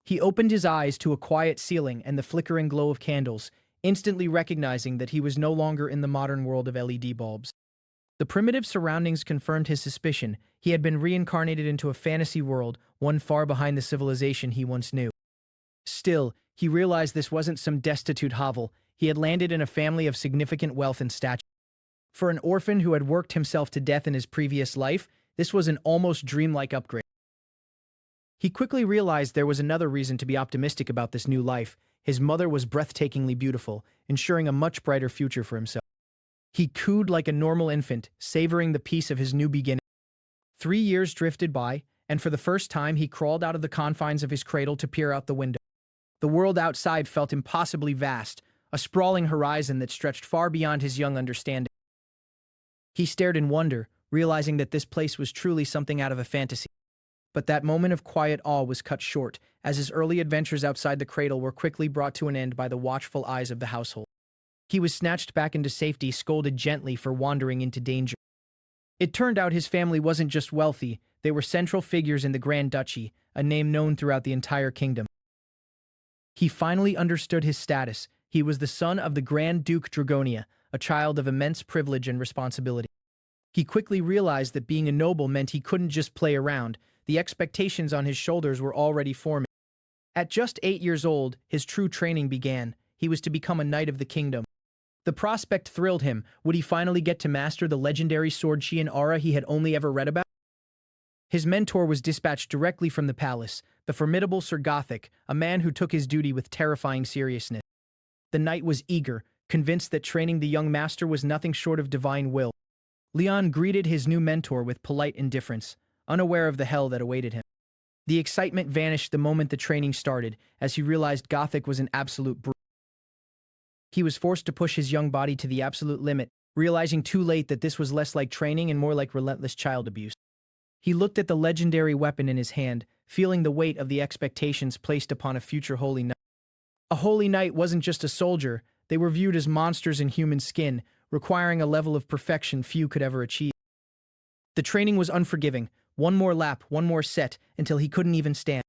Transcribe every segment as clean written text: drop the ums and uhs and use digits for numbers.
He opened his eyes to a quiet ceiling and the flickering glow of candles, instantly recognizing that he was no longer in the modern world of LED bulbs. The primitive surroundings confirmed his suspicion. He had been reincarnated into a fantasy world, one far behind the civilization he once knew. Still, he realized this wasn't some destitute hovel. He had landed in a family of significant wealth and stature. For an orphan who had worked himself to death in his previous life, this was an almost dreamlike upgrade. He quickly realized there was another reason to be optimistic about this new life. His mother was breathtakingly beautiful, ensuring a much brighter future for himself. He cooed like a normal infant, savoring the peace of his new beginning. 3 years drifted by, and for the first time he crawled out of the confines of his cradle to peer out the window. The world outside felt impossibly vast, a sprawling horizon that stretched far beyond his young understanding. He stared in wonder, realizing that this place was truly something out of a fantasy. But that moment of quiet awe was cut short, as his early adventures outside the cradle were quickly brought to an end by the watchful eyes of the household. He was snatched back into safety, scolded gently for wandering into danger. It turned out his family wasn't just wealthy, they were central figures in the Grand Duchy, a name known throughout the entire kingdom. He finally understood his status. He was the son of the Grand Duke Dragonia, a child of immense privilege and responsibility. He quickly realized that being a noble meant he couldn't just play around. The expectations on his shoulders were already forming. At just 8 years old, his true training began. He was to become a knight of the kingdom. The prospect thrilled him. Would he finally get to master the legendary sword chi and aura he had only ever read about? His mentor was dispatched directly from the palace, the formidable Sir Gothic, a man who took his duty with terrifying seriousness. The knight was eager, convinced that training the young master was nothing short of divine will. Leon greeted his new mentor with polite indifference, unaware of the hell that awaited him. The excitement vanished the moment the training started, as he realized Gothic was an absolute brute. He was forced to push his young body to the absolute limit, realizing too late that this was less like training and more like relentless child abuse. He looked at the legendary weapon in his hand, feeling the weight of the expectations placed upon a future holy knight. A holy knight wasn't just a soldier, they were viewed as monsters in human skin, requiring a level of perfection few could ever achieve. The training was unforgiving, one more lap, one more set, until he couldn't even stand.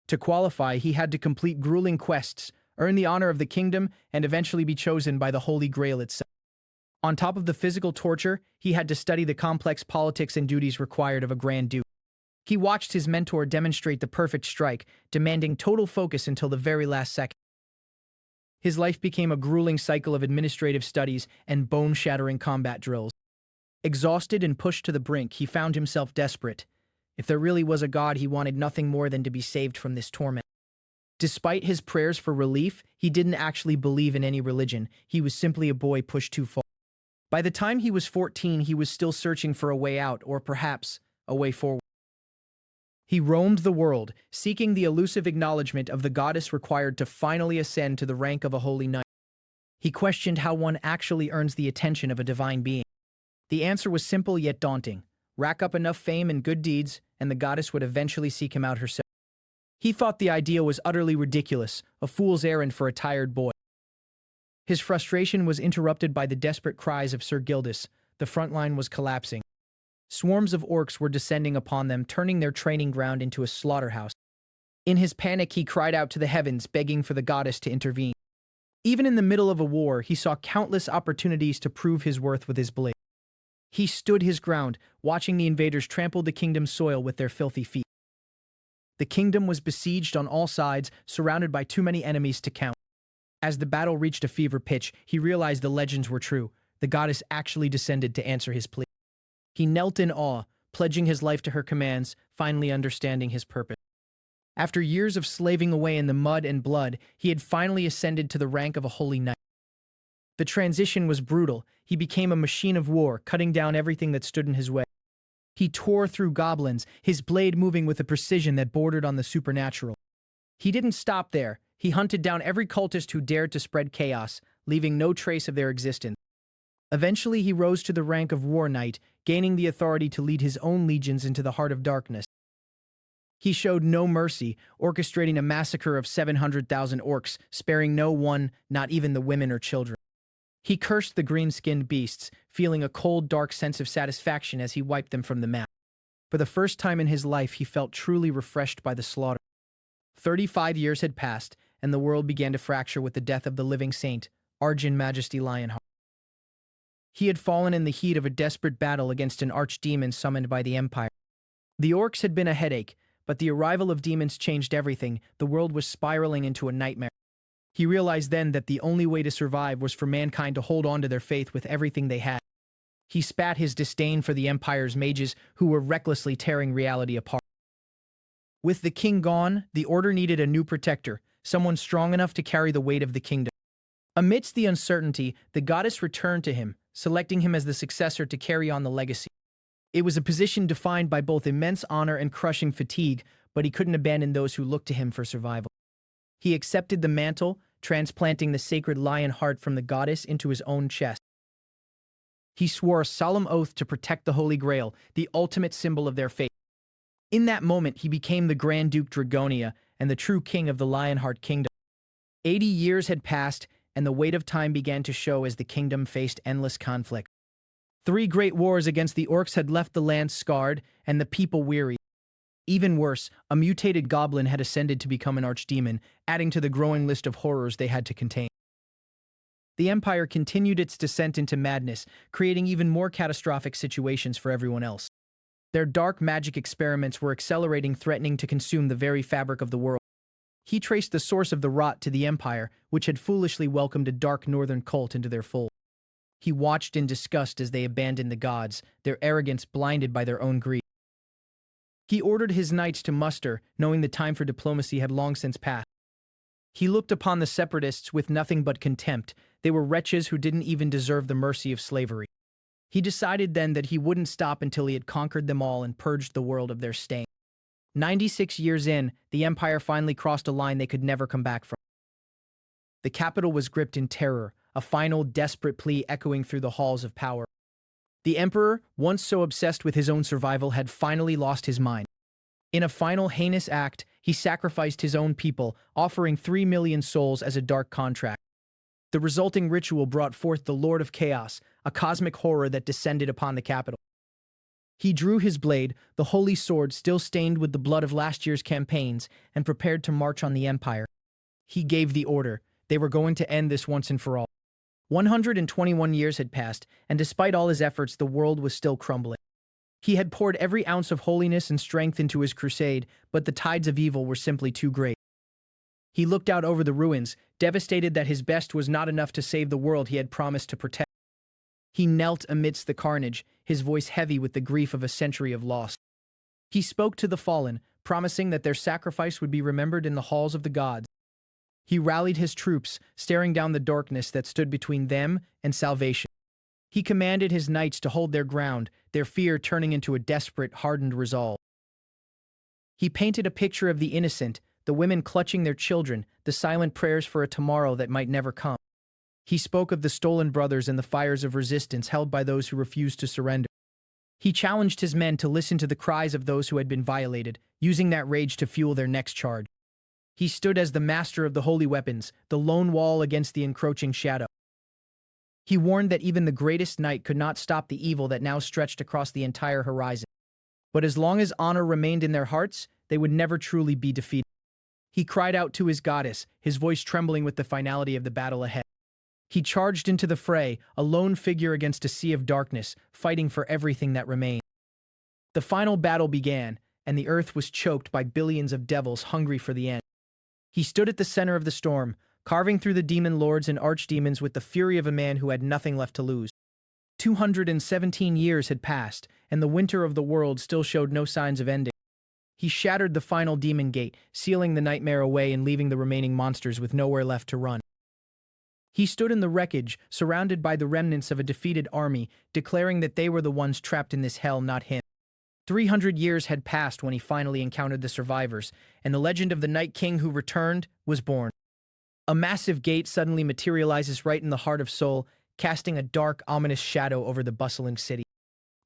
To qualify, he had to complete grueling quests, earn the honor of the kingdom, and eventually be chosen by the Holy Grail itself. On top of the physical torture, he had to study the complex politics and duties required of a Grand Duke. He watched his mentor demonstrate the perfect strike, demanding total focus until the very last second. His life became a grueling cycle of administrative studies and bone-shattering combat drills. Exhausted and pushed to the brink, he found himself desperate. If there really was a god, he wanted nothing more than to be saved from this torment. Despite his prayers for relief, he didn't actually believe in any religion. He was simply a boy pushed too far. By the time he was 14, he was still searching for a way out, or perhaps a way forward. He roamed the world, seeking the elusive acknowledgement of the goddess required to finally ascend to the rank of a holy knight. He questioned how one actually earns the attention of a divine being. The answer was simple yet daunting. Rack up enough fame and good deeds, and the goddess would eventually seek him out herself. He thought the idea was utterly ridiculous, a fool's errand for a tired boy. His frustration was interrupted by the desperate cries of Sir Gildas. The front line was collapsing. Swarms of orcs were descending upon them, turning their training ground into a slaughterhouse. In his panic, he cried out to the heavens, begging for the goddess to intervene. Even in the middle of a war, he saw countless opportunities to prove his worth with his blade. He stood his ground, watching the invaders trample the kingdom's soil with their filthy feet. The kingdom was besieged on all sides, surrounded by too many enemies to count. As the battle reached a fever pitch, he realized the legends were true. The goddess actually descended to answer his plea. He knelt in awe, pledging his life to her commands, finally understanding his purpose. After years of slaving away in the mud and blood, he had finally ascended to the rank of a holy knight. The transition was brutal. He became a machine of war, cutting down everything that stood in his way. He tore through goblins, his blade moving with a precision that bordered on the supernatural. He didn't stop there. He hunted down every cultist who dared to spread chaos, leaving no trace of their existence. Eventually, he rose to the rank of war knight, gaining the authority to lead his own legions into the heart of darkness. He showed no mercy, orchestrating a massacre of 700,000 orcs, sparing no one, not even the women or children. He cursed the green-skinned beasts, feeling a cold, dark sense of satisfaction as he wiped them from the map. For the first time in his life, he felt truly refreshed by the slaughter. 35 years had passed, and the world began to fracture with the death of the living saint, Arjun Majesty Lionheart. He had fallen in the heat of a desperate battle against an archdemon summoned by the Empire. The orcs had been a headache, but the arrival of demons changed everything. The world was spiraling into a nightmare. He realized then that the only way to survive was for mankind to hold on to their faith with everything they had. He spat his disdain for the Empire's mages who were recklessly tearing reality apart. With the king gone, the Order needed a new protector, someone strong enough to carry the weight of the kingdom. Amidst the uncertainty, the goddess returned to him, selecting him as the successor to carry on the legacy. It was a position defined by both immense honor and crushing fatigue, but he couldn't abandon those who looked to him for survival. He accepted the mantle, transplanting the sacred lion heart from the goddess into his own chest. He swore a solemn oath to protect the Holy Grail, the ultimate symbol of their faith. In that moment, he became the Grand Duke Dragonia and the true king of the Lionheart Kingdom. 80 years had passed, and the weight of time began to show as the kingdom faced endless conflict. 3 great wars against the orcs had left the land scarred and the people weary. Even worse, a mutated goblin had ascended to become an archdemon, adding to the growing list of horrors they had to contain. The Empire continued its descent into madness, creating even more catastrophic situations for everyone else. Their dark magic experiments were accelerating, threatening to consume the very fabric of the world. He traced the source of the rot to the Empire, which had foolishly welcomed a dark northern cult into their fold. He watched in disgust as they abandoned the gods, their arrogance blinded by their own greed. He ordered his knights to muster, knowing the time for diplomacy had long since passed. He looked upon the separatists with nothing but contempt. They were wretches who didn't even deserve the mercy of slavery. He decided then that he wouldn't stop until he had conquered them all and purged the world of their stain. 96 years in, the Empire finally crossed a line they could never come back from. The capital was gripped in terror, a final desperate plea echoing through the halls of power. The Emperor, once so obsessed with his own survival, had finally lost his mind. In a final heinous act, he sacrificed his own people, offering 3 million souls as a dark contract. The resulting ritual brought forth the Lord of Chaos, a cosmic horror that descended upon the capital. He drew his blade, the holy sword still stained with the blood of last year's campaigns, and prepared to march on the Empire. He gave the order. They were going to end this once and for all. 121 years had passed, and despite all his efforts, the world was still crumbling. He had poured every ounce of holiness and strength into his crusade, but the tides of evil were simply too great. He looked out over the ruins, devastated that his best was not enough to save the world he had promised to protect. He knelt amidst the carnage, his voice heavy with the grief of a century of loss. He spoke to the fallen, promising that their sacrifice would be remembered in the halls of the gods. He rallied his troops, staring down the darkness that stood between them and salvation. He commanded his knights to hold their ground, their fear turning into a desperate, hardened resolve. He painted a picture of the innocent, the women clutching their children, the silent prayers for a tomorrow that might never come. He spoke of the stolen brothers and the fires of resistance held by those who refused to surrender. He challenged his men to listen to the cries of those who had been violated, using that rage to fuel their next charge. He stood as the master of the holy weapons, the lone wall against the encroaching shadow. He warned that even the greatest knight could not stop the evil that now stretched across the entire horizon. But as long as honor remained in their hearts, they would never truly be defeated. He cried out to his goddess, his voice trembling with the finality of the battle ahead. He charged into the fray, a lone figure against a sea of darkness, fighting for everything that remained. The final battle began, and the earth was choked by billions of devils hungry for the end. He stood at the center of the storm, carving through the demon lords and archdemons with the fury of a man who had nothing left to lose. 217 years had passed, and the winter of the world still showed no signs of ending. He shattered the final demon gate, sealing the nightmare away and leaving the remaining monsters with nowhere left to run. He stood in the wreckage, surrounded by the remnants of a defeated army, declaring that they were the ones trapped in this hell, not him. 300 years had passed when he finally encountered the survivors, and the legend of the Night King who returned was born. A massive gate suddenly materializes right in the heart of Seoul, casting a dark, ominous shadow over the bustling city.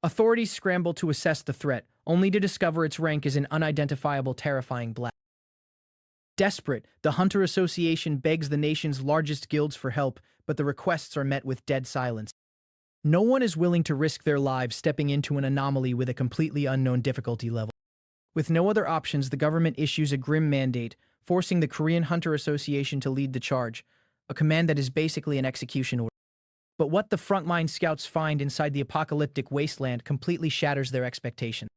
Authorities scramble to assess the threat, only to discover its rank as an unidentifiable, terrifying black. Desperate, the Hunter Association begs the nation's largest guilds for help, but the requests are met with dead silence. No one is willing to risk their lives stepping into an anomaly with a completely unknown difficulty level. With no other options, the government issues a grim mandate: forcing the Korean Hunter Association to lead the charge, a command that is basically an execution order. But what the frontline scouts find inside the apocalyptic wasteland completely shatters their expectations.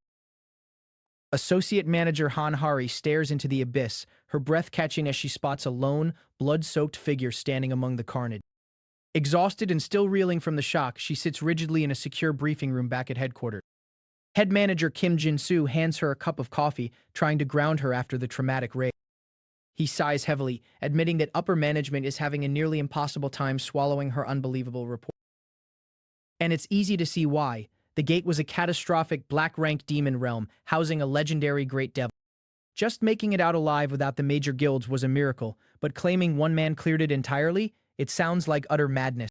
Associate Manager Han Hari stares into the abyss, her breath catching as she spots a lone, blood-soaked figure standing among the carnage. Exhausted and still reeling from the shock, she sits rigidly in a secure briefing room back at headquarters. Head manager Kim Jin-soo hands her a cup of coffee, trying to ground her after the traumatic raid. He sighs heavily, admitting that upper management is having a nearly impossible time swallowing her unbelievable report. And it's easy to see why. The gate was a catastrophic black-rank demon realm, housing a legendary great devil. Just making it out alive without the major guilds was a miracle, but claiming one man cleared it entirely, it sounds like utter madness.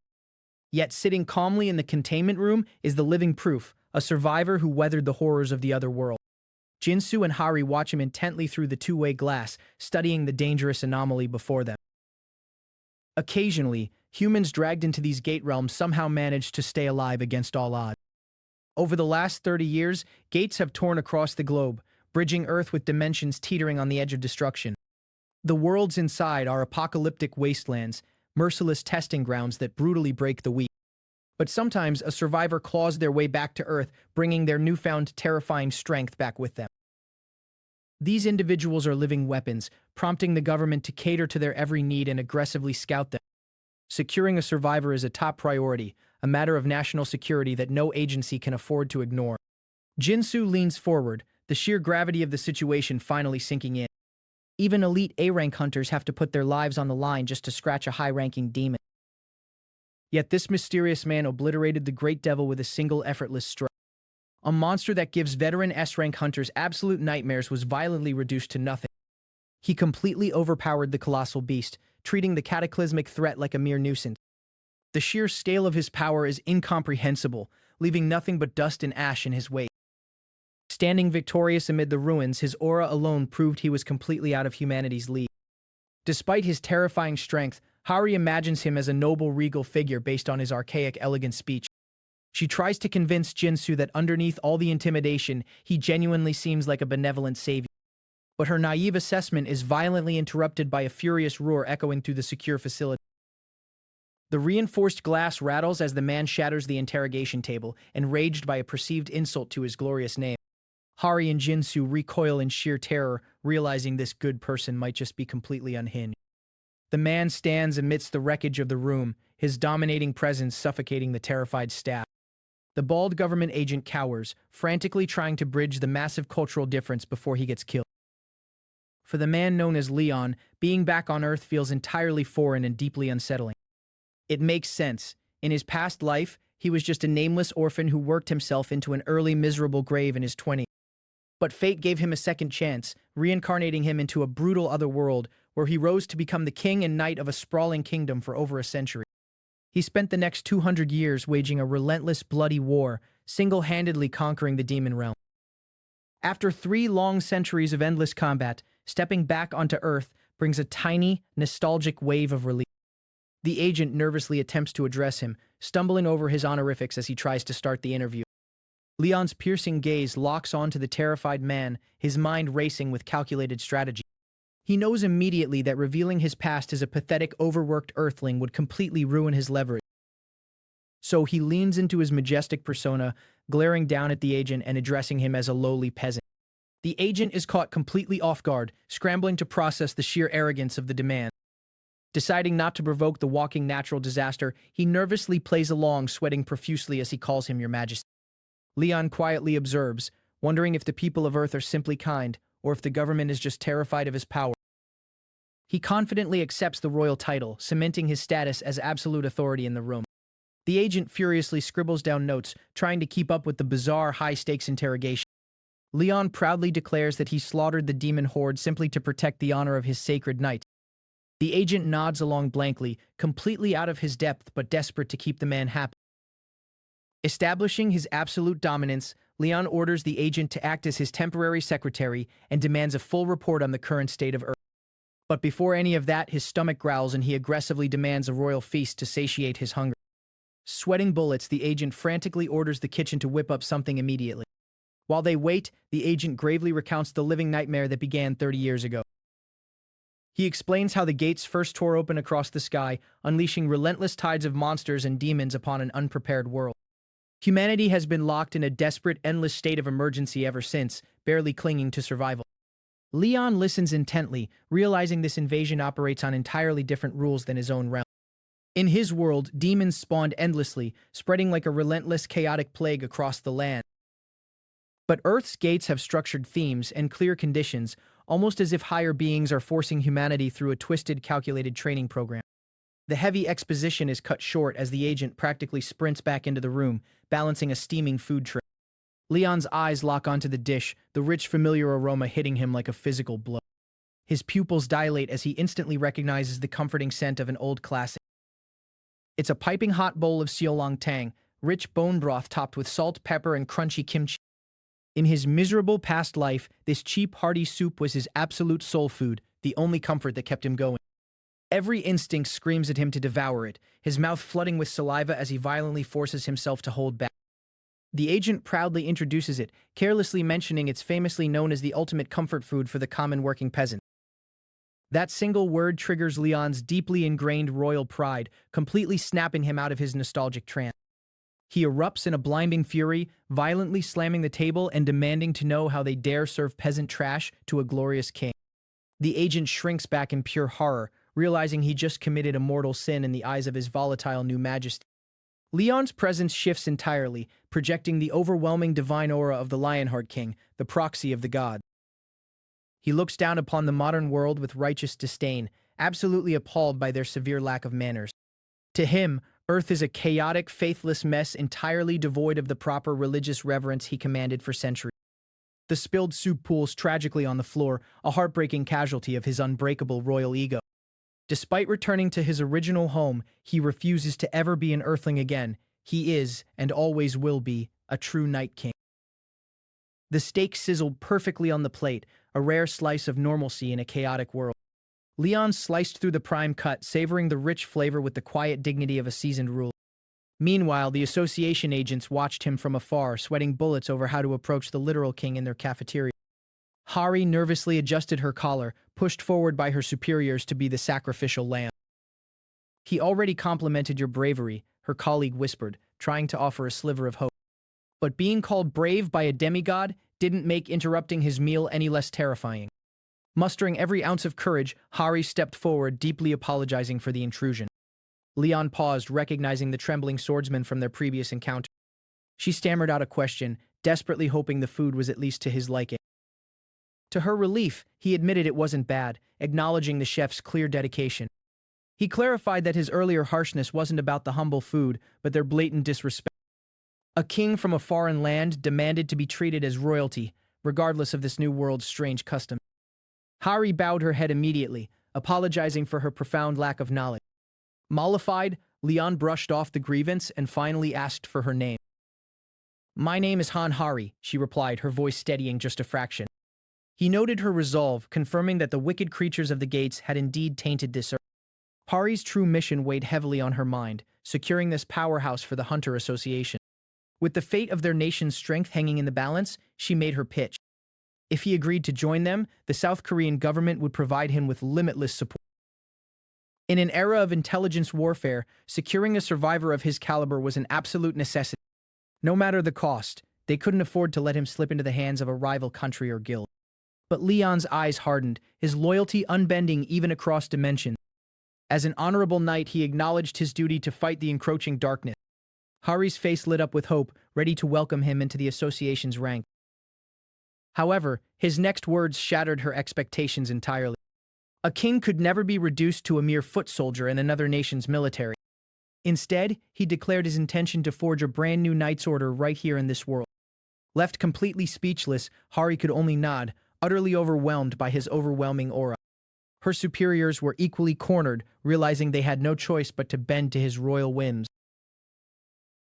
Yet sitting calmly in the containment room is the living proof, a survivor who weathered the horrors of the other world. Jinsu and Hari watch him intently through the two-way glass, studying the dangerous anomaly before them. Occasionally, humans dragged into these gate realms somehow manage to stay alive against all odds. Over the last 30 years, gates have torn across the globe, bridging Earth with dimensions teetering on the edge of destruction. The worlds inside are apocalyptic wastelands, merciless testing grounds that brutally break the weak. But sometimes a survivor claws their way back to Earth, bringing their newfound terrifying strength back with them. These individuals are living weapons, prompting the government to cater to their every need and aggressively scout them. Securing a survivor is a top priority, a matter of national security that no agency can afford to ignore. Jinsu leans forward, the sheer gravity of the situation finally sinking in. Even elite A-rank hunters have to put their lives on the line just to scratch a high-ranking demon. Yet this mysterious man obliterated the Great Devil with a single effortless stroke. A monster that gives veteran S-rank hunters absolute nightmares was violently reduced to nothing. He completely overpowered the colossal beast, treating the cataclysmic threat like a mere nuisance. The sheer scale of his power is incomprehensible, leaving nothing but dust and ash in his wake. Standing victorious amid the ruins, his aura alone proved he was completely out of humanity's league. Despite his terrifying strength, Hari imagines him as a noble regal figure based on his archaic elegant speech. She tries to convince Jinsu that underneath all the intimidation, he genuinely seems like a benevolent savior. But her naive assessment is violently interrupted by a furious roar echoing through the secure facility. The reinforced glass rattles as the man shatters the interrogation table, enraged by a perceived insult to his glorious name. Hari and Jinsu recoil in sheer terror, realizing this good person might just be completely unhinged. The man stands amidst the wreckage of the room, his dominating presence suffocating the terrified staff. The bald government agent cowers, frantically trying to bridge the massive cultural difference before he gets killed. For the man known as Leon, being back on Earth feels entirely foreign and deeply unsettling. It makes sense. In his past life, he was just a nameless orphan who worked himself into an early miserable grave in his 20s. But fate gave him a second chance, reincarnating him into a brutal other world where he rose to become the king and knight of a sprawling kingdom for over a century. He spent the next 200 years waging a relentless, bloody war, single-handedly conquering the demon realm. After 3 long centuries of endless combat, stepping back onto Earth brings a tiny, nostalgic wave of relief. The agent nervously attempts to address him, stumbling over his honorifics as he tries to start the interview. Leon's piercing gaze locks onto the terrified man, his mind racing with calculated strategy. He knows immediately that revealing his past as a pathetic, overworked earthling would completely ruin his leverage. So he leans into his majestic persona, glaring down at the agent and addressing him as a lowly peasant. The agent is caught completely off guard, scrambling to process the sheer arrogance of the demand. Deciding not to provoke the walking natural disaster, he nervously plays along, sweating profusely as he calls him Your Majesty. Leon quietly observes, wondering if the people of Earth are simply kind, or if the government is just terrified of his power. He confidently accepts the royal title, cementing his status as absolute authority in the room. The agent furiously scribbles down notes, trying to keep up with the bizarre, high-stakes interrogation. Leon proudly declares that he slaughtered the demon horde simply to protect the honor of his sacred knight. The agent nods along blankly, completely out of his depth but desperate to keep the man happy. Establishing his absolute dominance, Leon orders the agent to act as his temporary secretary and demands a full report on the current state of Earth. But before any of that, his stomach growls and he aggressively demands a royal feast to satiate his hunger. Sweating bullets, the agent frantically orders the kitchen to whip up something immediately. While they wait, the agent gravely recounts the living nightmare that began 30 years ago. He explains how the gates first tore open across the sky, unleashing relentless tides of monsters and demons upon an unprepared world. Humanity has been locked in a desperate, endless state of emergency ever since, barely clinging to survival. Leon listens intently, realizing this invasion operates on entirely different rules than his own realm. In his world, demons spawned endlessly, spreading like a relentless, chaotic plague across the land. But Earth's gates have structured themes and clear conditions, almost as if higher beings are forcing humanity through a twisted, calculated training program. The heavy exposition is cut short as the agent practically sprints back into the room, balancing a steaming food tray. Leon's eyes lock onto the dish, the rich, familiar aroma hitting him like a physical blow. His pupils dilate as he instantly recognizes the comforting scent of an old classic. It's a piping hot bowl of seolong tang, rich bone broth topped with salt, pepper, and crunchy kimchi. In his miserable past life, this cheap, hearty soup was his absolute soul food, the only comfort that kept him going. Every instinct screams at him to devour it, his mouth flooding with saliva as he violently forces himself to hold back. The agent proudly introduces it, carelessly mentioning it's famously known as the ultimate comfort food for the common working peasant. That single word triggers Leon's deeply ingrained royal pride, completely snapping him out of his nostalgic trance. He erupts in a blinding fury, violently slamming the table and demanding to know how they dare serve peasant trash to a glorious king. The agent shrinks back in pure horror, realizing he just committed a mortal sin in the eyes of his volatile new majesty. Leon's presence shifts entirely, projecting the overwhelming divine aura of the Lionheart King, the proxy of the god. He looks down upon the modern world with righteous disdain, absolutely appalled by their severe lack of manners. To him, Earth is a chaotic, faithless mess entirely devoid of the proper religious reverence he commanded for centuries. The spilled soup pools tragically on the floor, a heartbreaking casualty of his unbreakable royal ego. Despite returning to his original home, he refuses to ever be an earthling again. He is, and always will be, a true Night King. The steak sizzled perfectly on the plate, a rare slice of normalcy in a chaotic world. Leon sliced through the prime cut, savoring the rich flavor with the quiet dignity of a seasoned ruler. Meanwhile, the association agents watched him from afar, sweating bullets over how to approach the literal king in their cafeteria. Hari nervously adjusted her collar, pushed forward by her superiors to be the sacrificial lamb. He already complimented your bravery, her colleague whispered, trying to offer a sliver of hope. But being called brave by a demigod didn't make interrupting his meal any less terrifying. Mustering every ounce of courage, Hari stepped forward, deeply apologizing for the intrusion. Leon paused, recognizing the trembling swordsman from their previous encounter. She stammered out a question, desperately hoping the food was at least to his liking. To her relief, he admitted it wasn't bad, acknowledging the chef's clear dedication. He clarified that his earlier harshness wasn't about the humble food, but their blatant disrespect. A king from a foreign land demanded to be treated as royalty, regardless of this new world's strange custom. Hari bowed her head immediately, apologizing for her profound lack of knowledge. Mollified, Leon brushed off the grievance and finally asked for her name. My name is Han Hari, she replied, her voice steadying just a fraction. He noted her resolve, confirming that the wicked creatures of the gates had indeed tainted this earth. Hari's true mission weighed heavily on her mind, securing this powerhouse for the Hunter Association. With the fate of their nation's strength hanging in the balance, she made her pitch. If he agreed to join them, the South Korean government would provide him with limitless support. In an era of intelligence warfare, securing a survivor of his caliber was an absolute necessity. No matter the cost, they couldn't afford to let him slip into the hands of a rival country or guild. But Leon's eyes hardened, his loyalty unbending even across dimensions. As an honorable knight, he acknowledged his duty to fight the encroaching darkness. Hari's face lit up with hope, ready to welcome him into the association's rank. However, his next words shattered her expectations entirely. A king could never be reduced to a mere foot soldier in another nation's military. Instead, he declared his intention to forge a brand new knight's order right here in this world. Left completely speechless, Hari could only nod, utterly overwhelmed by his overwhelming aura. Her superiors were equally cornered, realizing they had no choice but to bend to his royal whims.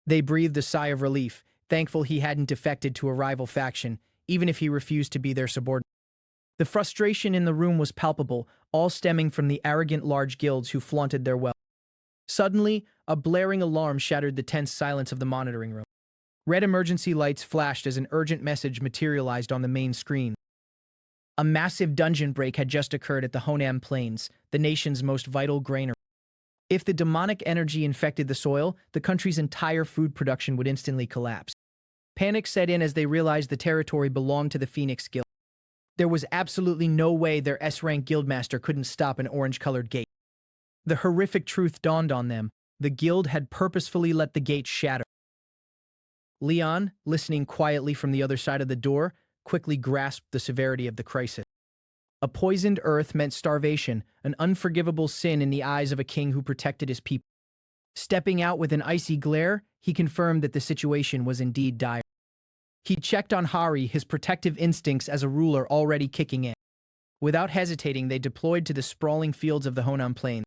They breathed a sigh of relief, thankful he hadn't defected to a rival faction, even if he refused to be their subordinate. The frustration in the room was palpable, all stemming from the arrogant large guilds who flaunted their wealth. Suddenly, a blaring alarm shattered the tense silence of the monitoring room. Red emergency lights flashed as an urgent message materialized on the main screen. A massive dungeon break had just occurred at the Honam Plains, the nation's most vital granary. If the demonic energy infected the soil, the country's entire food production would instantly collapse. Panic set in as they realized the territory belonged to the Phoenix Guild. There was absolutely no way their S-rank guildmaster couldn't stop an orange-colored gate. The horrific truth dawned on them. The guild had purposefully let the gate shatter. Leon, listening quietly from the other side of the door, quickly grasped the severity of the crisis. A poisoned earth meant starvation, an unforgivable sin in the eyes of a king who protected his people. Stepping out with an icy glare, he confirmed that the situation was indeed dire. He checked on Hari, his protective instincts as a ruler already kicking in. Without hesitating, they deployed to the sprawling fields of the Honam Plains.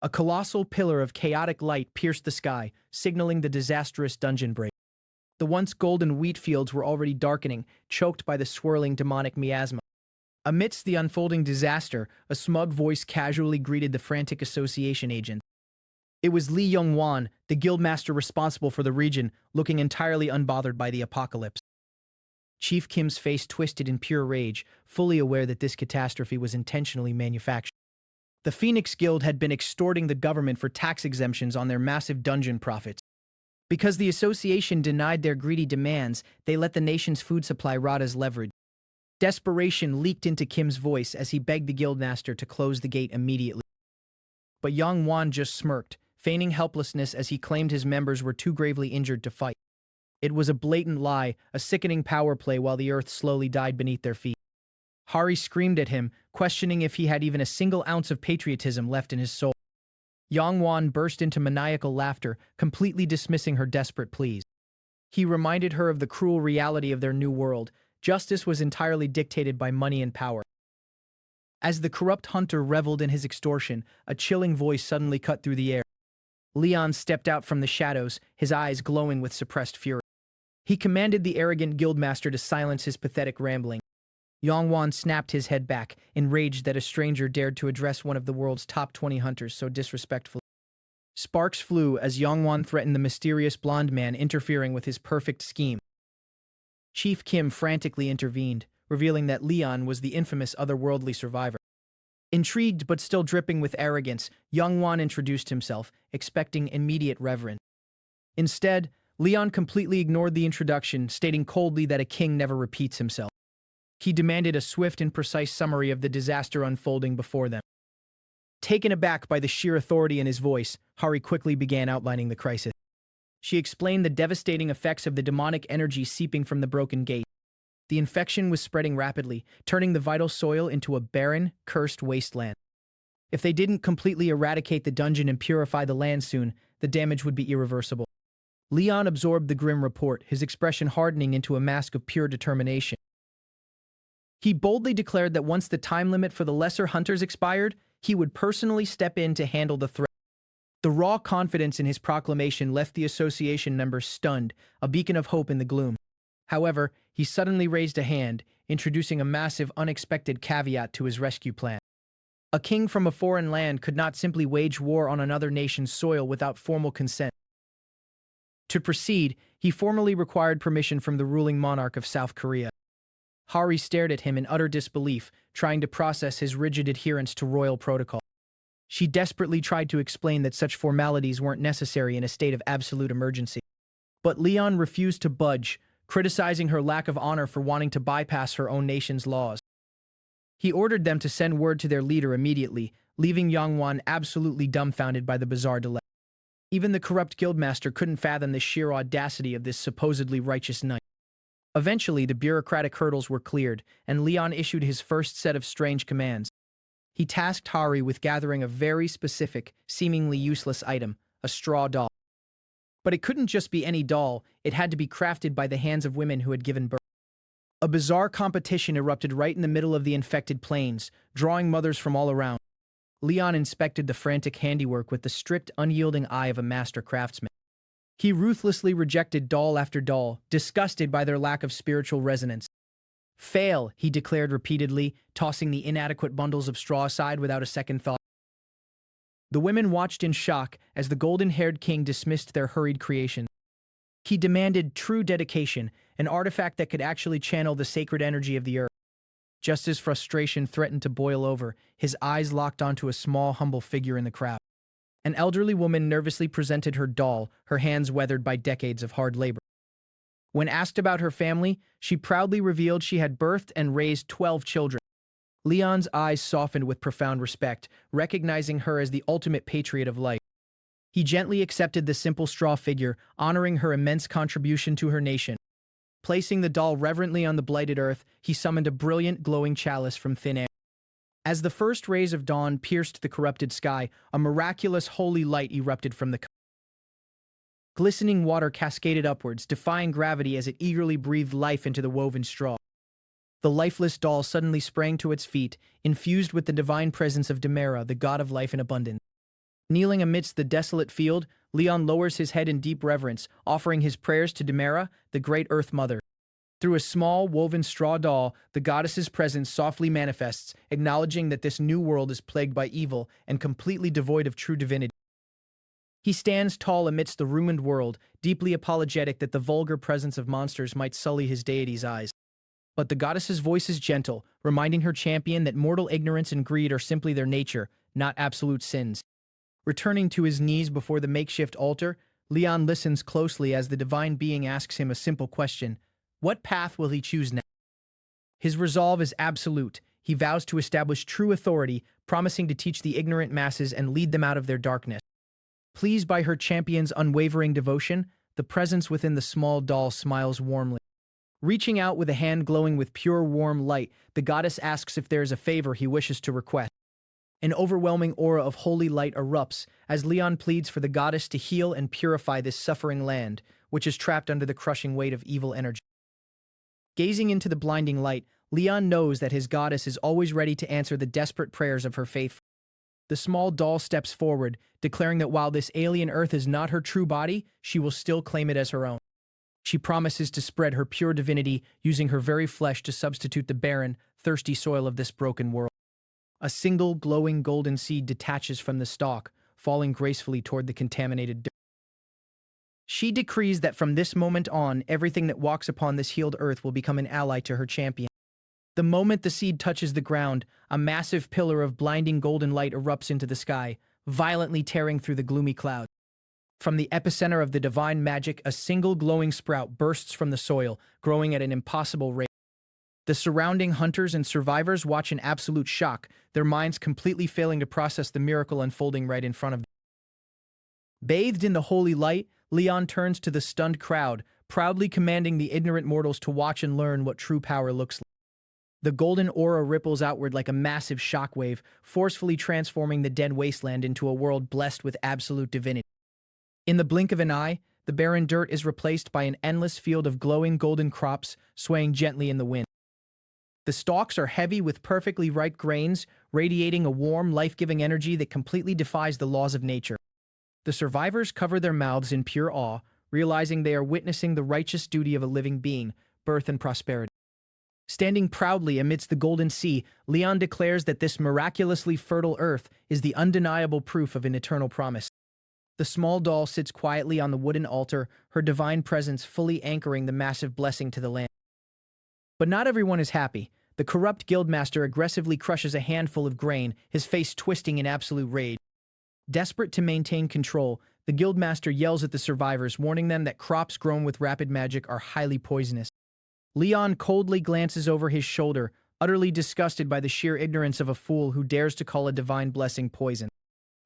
A colossal pillar of chaotic light pierced the sky, signaling the disastrous dungeon break. The once golden wheat fields were already darkening, choked by the swirling demonic miasma. Amidst the unfolding disaster, a smug voice casually greeted the frantic association agents. It was Li Yongwan, the guildmaster responsible for the region, looking entirely unbothered by the apocalypse. Chief Kim's face twisted in pure rage, fully aware that this catastrophe was intentionally manufactured. The Phoenix Guild had been extorting the government for tax exemptions on their massive dungeon profits. Because the association denied their greedy demands, they let the nation's food supply rot as leverage. Desperation leaked into Kim's voice as he begged the guildmaster to close the gate immediately. But Yongwan just smirked, feigning helplessness as he claimed his members were too gravely injured to fight. It was a blatant lie, a sickening power play while the earth slowly died beneath their feet. Hari screamed at him, questioning if he had even a single ounce of patriotism left in his soul. Yongwan burst into maniacal laughter, completely dismissing her desperate pleas. He reminded her of the cruel reality of their new world. Justice was entirely dictated by money and power. As the corrupt hunter reveled in his extortion, a chilling voice suddenly cut through the air. Leon stepped out from the shadows, his eyes glowing with suppressed fury. He commanded the arrogant guildmaster to silence his pathetic rambling. Yongwan snapped his head back, enraged that a stranger dared to address one of the world's top 20 hunters so disrespectfully. Sparks flew as Yongwan threatened the mysterious blonde man interfering with his perfect scheme. Chief Kim frantically intervened, revealing that Leon was the infamous otherworldly survivor. Intrigued but still dripping with arrogance, Yongwan introduced himself, expecting immediate reverence. Instead, Leon completely ignored the introduction, stating coldly that a king never repeats himself. He demanded a swift and precise summary of the disaster unfolding before them. Taken aback by the sheer authority in his voice, Hari quickly began outlining the crisis. She explained the devastating effects of the demonic energy seeping from the broken gate. The infection was spreading rapidly, turning the vital soil into a barren, cursed wasteland. If they didn't completely eradicate the dungeon and purify the land soon, the damage would be irreversible. Leon absorbed the grim report, his expression hardening into a mask of pure determination. He boldly declared that once the time limit for the lesser hunters expired, he would personally step in to handle the threat. The raw confidence in his proclamation left the association members stunned, a beacon of hope in the gloom. However, he suddenly raised a hand, introducing a massive, unexpected caveat to his rescue plan. A king from a foreign land could not simply wage war on another nation's soil without formal consent. To proceed, he formally required permission from the ruling monarch of South Korea. Hari stared at him in utter disbelief, trying to process his rigid adherence to royal protocol. She desperately tried to explain that such formalities weren't necessary in a state of absolute emergency. But Leon refused to budge, criticizing her lack of honor for wanting to bypass her own nation's laws. He ordered them to send word to their leader immediately, leaving Yongwan absolutely dumbfounded by the bizarre delay. Even the corrupt guildmaster couldn't fathom the sheer audacity of this supposedly righteous knight. Eventually, the bureaucratic hurdles were cleared, and Leon issued his first set of strange commands. He tasked Hari with gathering a very specific, seemingly useless item, a straw doll. But it couldn't just be any doll, it had to be crafted by the hands of women who had given birth. A bizarre competition erupted right in the middle of the infected plains, drawing mothers from all around. Leon inspected the frantic handiwork with the strict, unyielding eye of a master craftsman. He ruthlessly rejected doll after doll, disgusted by their lack of spiritual resonance. "Fail," he declared repeatedly, tossing the inadequate bundles of straw aside without a second thought. The women watched in shock as the golden-haired king dismissed their hurried creation. He demanded true dedication, an artifact that could actually channel the sacred energy of the earth. Just as frustration threatened to boil over, his eyes locked onto a small, humble figure in the crowd. An elderly woman nervously presented her doll, her hands weathered by decades of hard labor. When asked about her family, she proudly revealed she had birthed and raised 12 children. Leon's eyes softened with profound respect, recognizing her as the ultimate patriot of life. He gently accepted the simple straw figure, honoring her immense contribution to her nation. Placing the doll reverently on the blighted earth, he summoned a brilliant, glowing chalice from thin air. As the first rays of dawn pierced the corrupted sky, a miraculous holy light erupted from the glistening water cascaded upwards, defying gravity as it eagerly breathed life into the woven straw. The lifeless doll suddenly sprang to its feet, infused with the divine presence of Demera, the god of life and abundance. Kneeling amidst the desolate field, Leon lowers his head in deep reverence, offering his prayers to Demera, the great Earth Mother. Through a small, woven straw doll, the goddess's presence softly manifests, acknowledging that this new world is plagued by evil and completely devoid of true divinity. He stands tall amidst the ruined world, deeply apologetic that the vulgar presence of monsters might sully his deity's eyes. But the goddess's voice is gentle, reminding her champion that mortal ignorance and greed are simply their nature, not absolute sins. Returning to his knees before the makeshift altar, Leon listens closely as the divine being asks him a simple question. What path will he choose now? His resolve is absolute. He vows to establish true authority, promising to teach the ignorant masses and lead them out of their darkness. Pleased by her champion's unwavering devotion, the presence within the small doll smiles warmly. Reaching out with a hand glowing with pure, warm light, the goddess asks if there is a favor he wishes to request. An overwhelming aura of holy light erupts as Leon pleads for the goddess to heal and purify this suffering land, which is trapped under the crushing weight of evil energy. Gazing into the blinding light, Leon knows that his goddess is always ready to answer the desperate prayers of her faithful. The small doll steps forward, declaring that while this alien earth is not her true body, she will still claim it as her own. She promises to spread her pure divinity, using her very flesh to substitute the barren, thirsty soil of this broken world. A single glowing golden seed detaches from the stalk, falling gracefully toward the contaminated dirt. She decrees that from this moment on, everything that walks upon this healed earth will become an ally to her champion. The moment the seed touches the ground, a massive pillar of blinding golden light erupts into the sky, violently tearing through the gloomy clouds. From the epicenter of the divine magic, a single glowing sprout bursts from the soil, growing at an impossible rate. The surrounding hunters and survivors watch in absolute shock, their minds completely failing to process the miracle unfolding right in front of them. Bathed in the holy light, Leon turns to the stunned crowd, proudly commanding the ignorant mortals to watch and learn what true power looks like. The golden aura ripples outward like a massive shockwave, forcefully transforming the dead wasteland into a world blessed with absolute divinity. In the blink of an eye, the barren dirt is replaced by an endless field of glowing golden crops swaying gently in the wind. The stalks are heavy with perfectly ripe grains, radiating a warm, life-giving energy that completely defies the laws of nature. The survivors cover their mouths in pure awe, realizing they are witnessing the righteous duty of a living being, birth and prosperity. Standing proudly amidst the golden sea, Leon declares that this miraculously fertile earth is the undeniable proof of an eternal promise. The small doll sits quietly on the wooden altar, her divine presence fully anchoring the massive blessing to the land. But not everyone is happy. The corrupt guildmaster aggressively crushes a handful of grain, his face twisting in absolute rage. Desperate to maintain control, the guildmaster yells at the survivors, warning them that crops grown with rapid magic are highly poisonous. Leon coldly glances over his shoulder, utterly disgusted by the sheer ignorance of a fool who dares to call a divine blessing poison.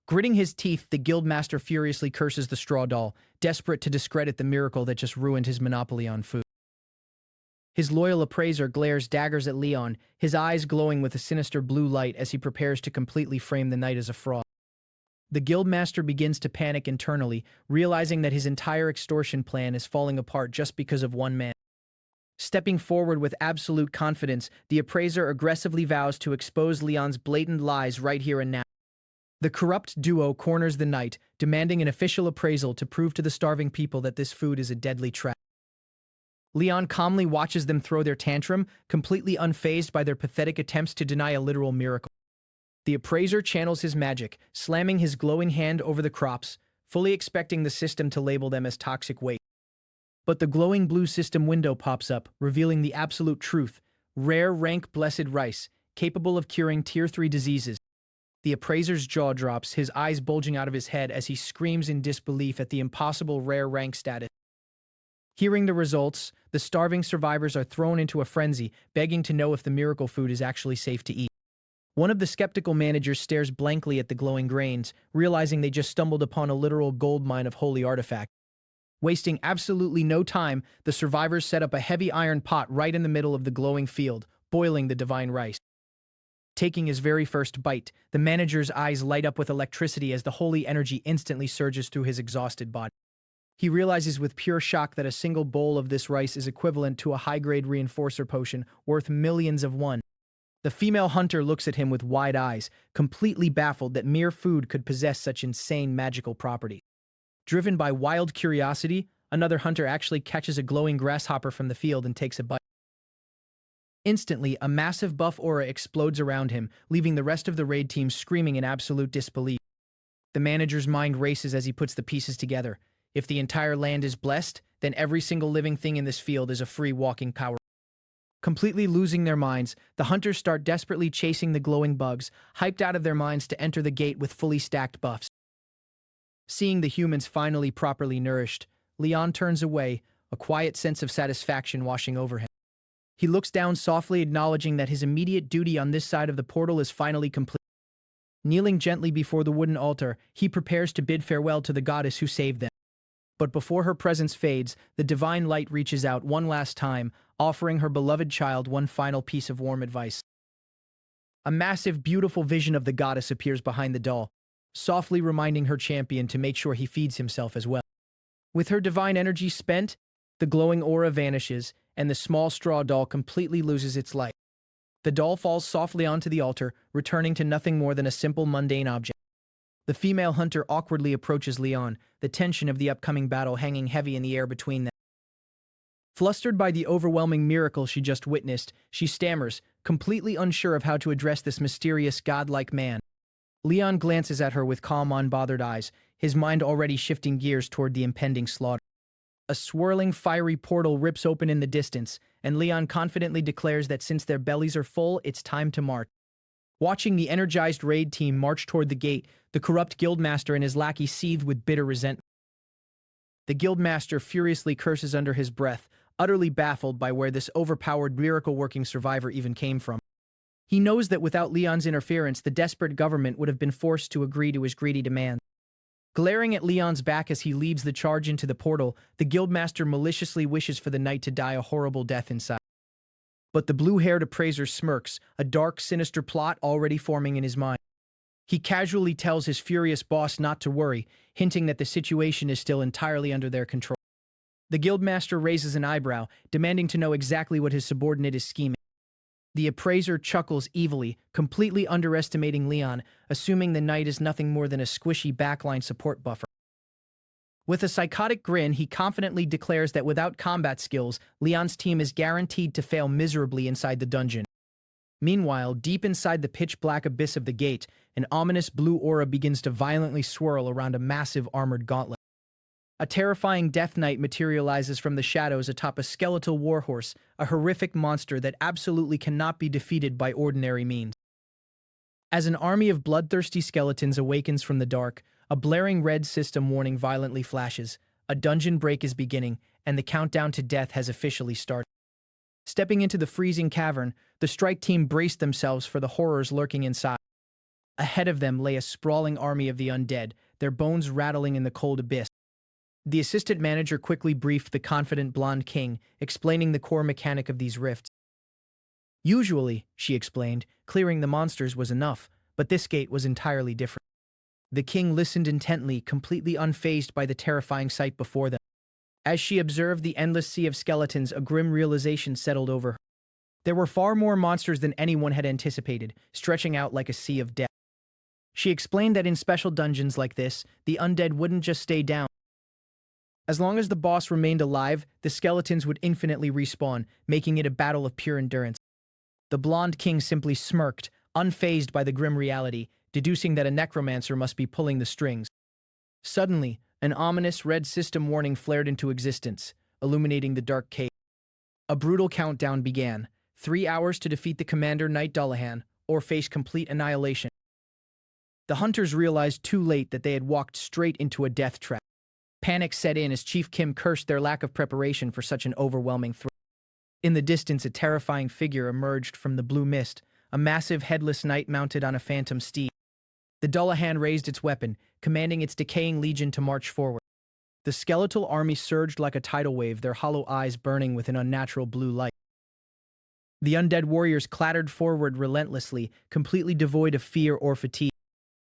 Gritting his teeth, the guildmaster furiously curses the straw doll, desperate to discredit the miracle that just ruined his monopoly on food. His loyal appraiser glares daggers at Leon, his eyes glowing with a sinister blue light as he prepares to completely frame the knight as a fraud. The guildmaster begins to panic internally, realizing that his entire extortion plan is falling apart just because of one man. Stepping forward with absolute confidence, the appraiser aggressively vows to expose Leon's blatant lies right here and now. The corrupt duo corners the knight, demanding an official appraisal to prove to the starving people that this food is a deadly trap. Leon calmly watches them throw their tantrum, completely unfazed by their pathetic attempts to deny a literal miracle. The appraiser channels his magic, slamming his glowing hand over the crops, fully expecting the system to label them as toxic waste. But the glowing blue system window pops up, revealing the absolute truth. Rare rank blessed rice, capable of curing tier 3 diseases. The appraiser's jaw drops, his eyes bulging out of his head as he screams in disbelief at the impossible rare rank status. Hearing the results, the starving survivors are thrown into a frenzy, begging to know if the miracle food is actually safe to eat. One of the skeptical managers stares blankly at the glowing grains, realizing they just stumbled upon a literal gold mine of holy artifact. Wasting absolutely no time, the survivors set up a heavy iron pot right in the middle of the glowing field, boiling the divine rice. Taking his very first bite, the manager's eyes light up with electricity as the holy energy instantly surges through his exhausted body. He realizes with pure shock that a single bowl of this rice is equivalent to a high-grade reinforcer potion worth millions of won. The female hunter looks at him with wide eyes, completely baffled that mere food could possess such insane magical properties. Driven by wild curiosity, another hunter actually catches a glowing grasshopper from the field and takes a bite. Instantly, a massive buff aura explodes around him, leaving the rest of the raid team screaming in absolute disbelief. The manager's mind races as he puts the pieces together. If the entire land is blessed, then every single living thing in this field is a free walking power. Completely losing their minds, the hunters start desperately chasing the glowing bugs, hyped out of their minds to enter the gate with fully stacked buffs. Seeing the humans finally properly nourished, Leon turns away, a quiet sense of satisfaction washing over him. He looks down softly, acknowledging that his immediate duty on this side of the portal is finally complete. Kneeling gently before the wooden altar, he prepares to bid farewell to the goddess who saved them. But before her presence fades, the divine light reaches out one last time, offering her beloved child one final piece of warm advice. A massive, beautiful vision of the goddess appears behind the doll, softly reminding her champion to make sure he feeds himself as well. With her divine energy spent, the glowing aura vanishes, and the small straw doll completely loses its light. The doll falls softly onto the altar, returning to nothing more than a simple mundane object. The female hunter awkwardly approaches Leon, the tension of the upcoming battle hanging heavy in the air between them. Flustered by the overwhelming miracle she just witnessed, she stammers, completely unsure of how to address this mysterious godlike man. Leon glances at her with calm, unbothered eyes, his mind already shifting gears toward the impending slaughter. A swirling, fiery portal rips open in the distance, and Leon confidently declares that since their bellies are full, it's time to march. Watching the energized raid team march toward the gate, the corrupt guildmaster and his lackey seethe with bitter resentment. The guildmaster furiously curses under his breath, utterly baffled by where this overpowered miracle-working survivor even came from. He knows that without Leon's interference, the desperate government would have been forced to agree to his greedy demands. Glaring at Leon's back as he leads the charge into the portal, the guildmaster maliciously wishes for the knight to die a horrible death inside. But the blue-haired appraiser smirks, a dark, sinister plot already forming in his mind. He casually tells his furious boss not to worry, hinting that the situation is still entirely under their control. The guildmaster raises an eyebrow, demanding to know exactly what his subordinate is scheming. The appraiser chuckles evilly, completely underestimating Leon, assuming the knight is nothing more than a squishy backline support buffer. With a psychotic grin, he confidently declares that without combat skills, Leon's team is guaranteed to fail miserably inside the dungeon. Meanwhile, deep inside the pitch-black abyss of the gate, an ominous blue aura begins to violently swirl around a massive armored gauntlet. A terrifying Death Knight materializes from the shadows atop a skeletal warhorse, a horrific monster that absolutely cannot be defeated by ordinary means. As an army of bloodthirsty skeletons awakens from the dark, a blaring red system warning violently flashes. A dungeon break is beginning, and the countdown to death has officially started. Stepping into the freezing cavern, the strike team braced themselves for the horrors lurking inside. Ahead of them lay a sprawling army of the undead, their bones rattling in the cold abyss. The assistant manager quickly briefed the confident blonde king, explaining the core mechanic of these rifts. Usually, she explained, clearing the monsters was enough, but this gate was entirely different. The king listened intently, completely unfazed by the terrifying sight before them. As she observed the endless sea of skeletons, a grim realization settled over her. There were far more monsters than anyone had anticipated, stretching out like a sea of death. She explained that in special dungeons like this, the undead wouldn't just stay down. As long as the boss remained alive, the skeletons would infinitely respawn, making it a battle of pure endurance. The blonde king simply smirked, unfazed by the grim reality, deducing that a necromancer must be pulling the strings. Suddenly, an ominous red system warning flared into existence, illuminating the dark cave. A brutal countdown began. 3 hours to defeat the commander Knight Dullahan, or face complete annihilation. The hunters realized too late that they had walked straight into a death trap. Panic set in as Chief Kim cursed their lack of preparation for such an overwhelming threat. In the distance, a terrifying figure emerged from the blue mist, a massive headless knight mounted on a phantom steed. The Dullahan raised its weapon, commanding its decaying legion to march forward. The skeletal army surged like a tidal wave, their hollow eyes burning with an unnatural blue light. The undead warriors clattered forward relentlessly, completely devoid of fear or fatigue.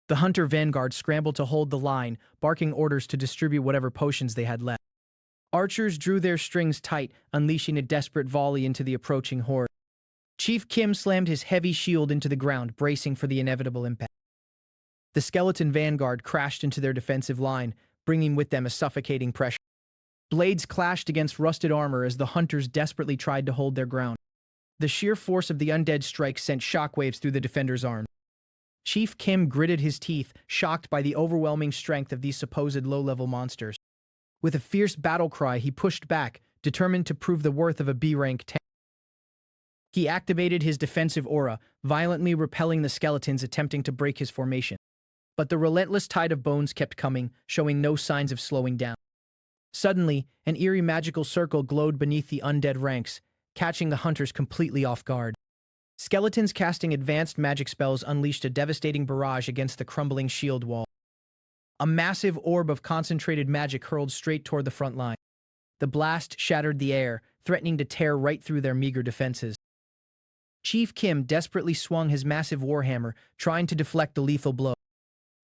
The hunter vanguard scrambled to hold the line, barking orders to distribute whatever potions they had left. Archers drew their strings tight, unleashing a desperate volley into the approaching horde. Chief Kim slammed his heavy shield into the ground, bracing for the inevitable impact. The skeleton vanguard crashed into their defensive line, bringing with them a suffocating pressure. Blades clashed against rusted armor as the hunters desperately tried to hold their ground. The sheer force of the undead strike sent shockwaves through the defenders' arms. Chief Kim gritted his teeth, shocked by the overwhelming strength of these supposed low-level monsters. With a fierce battle cry, he pushed back, determined to prove the worth of a B-rank tank. He activated his defensive aura, violently repelling the skeletons attempting to break his formation. But the relentless tide of bones kept coming, showing no signs of slowing down. Suddenly, an eerie magical circle glowed beneath the undead ranks, catching the hunters completely off guard. Skeletons casting advanced magic spells unleashed a devastating barrage against the crumbling shield wall. A massive orb of concentrated magic hurled straight toward the front line. The blast shattered the air, threatening to tear right through their meager defenses. Chief Kim desperately swung his massive warhammer, trying to deflect the lethal blow.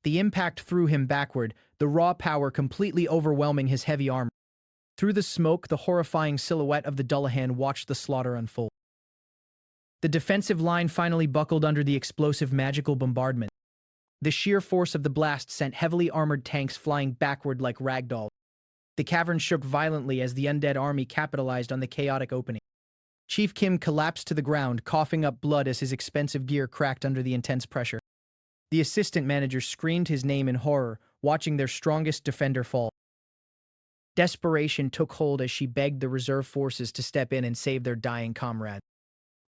The impact threw him backward, the raw power completely overwhelming his heavy armor. Through the smoke, the horrifying silhouette of the Dullahan watched the slaughter unfold. The defensive line finally buckled under the explosive magical bombardment. The sheer force of the blast sent heavily armored tanks flying backward like ragdolls. The cavern shook violently as the undead army capitalized on the chaotic opening. Chief Kim collapsed to the ground, coughing up blood as his expensive gear cracked under the intense pressure. The assistant manager screamed his name in horror, watching their strongest defender fall. Desperation took hold as she begged the reserve forces to step in and save their dying comrade.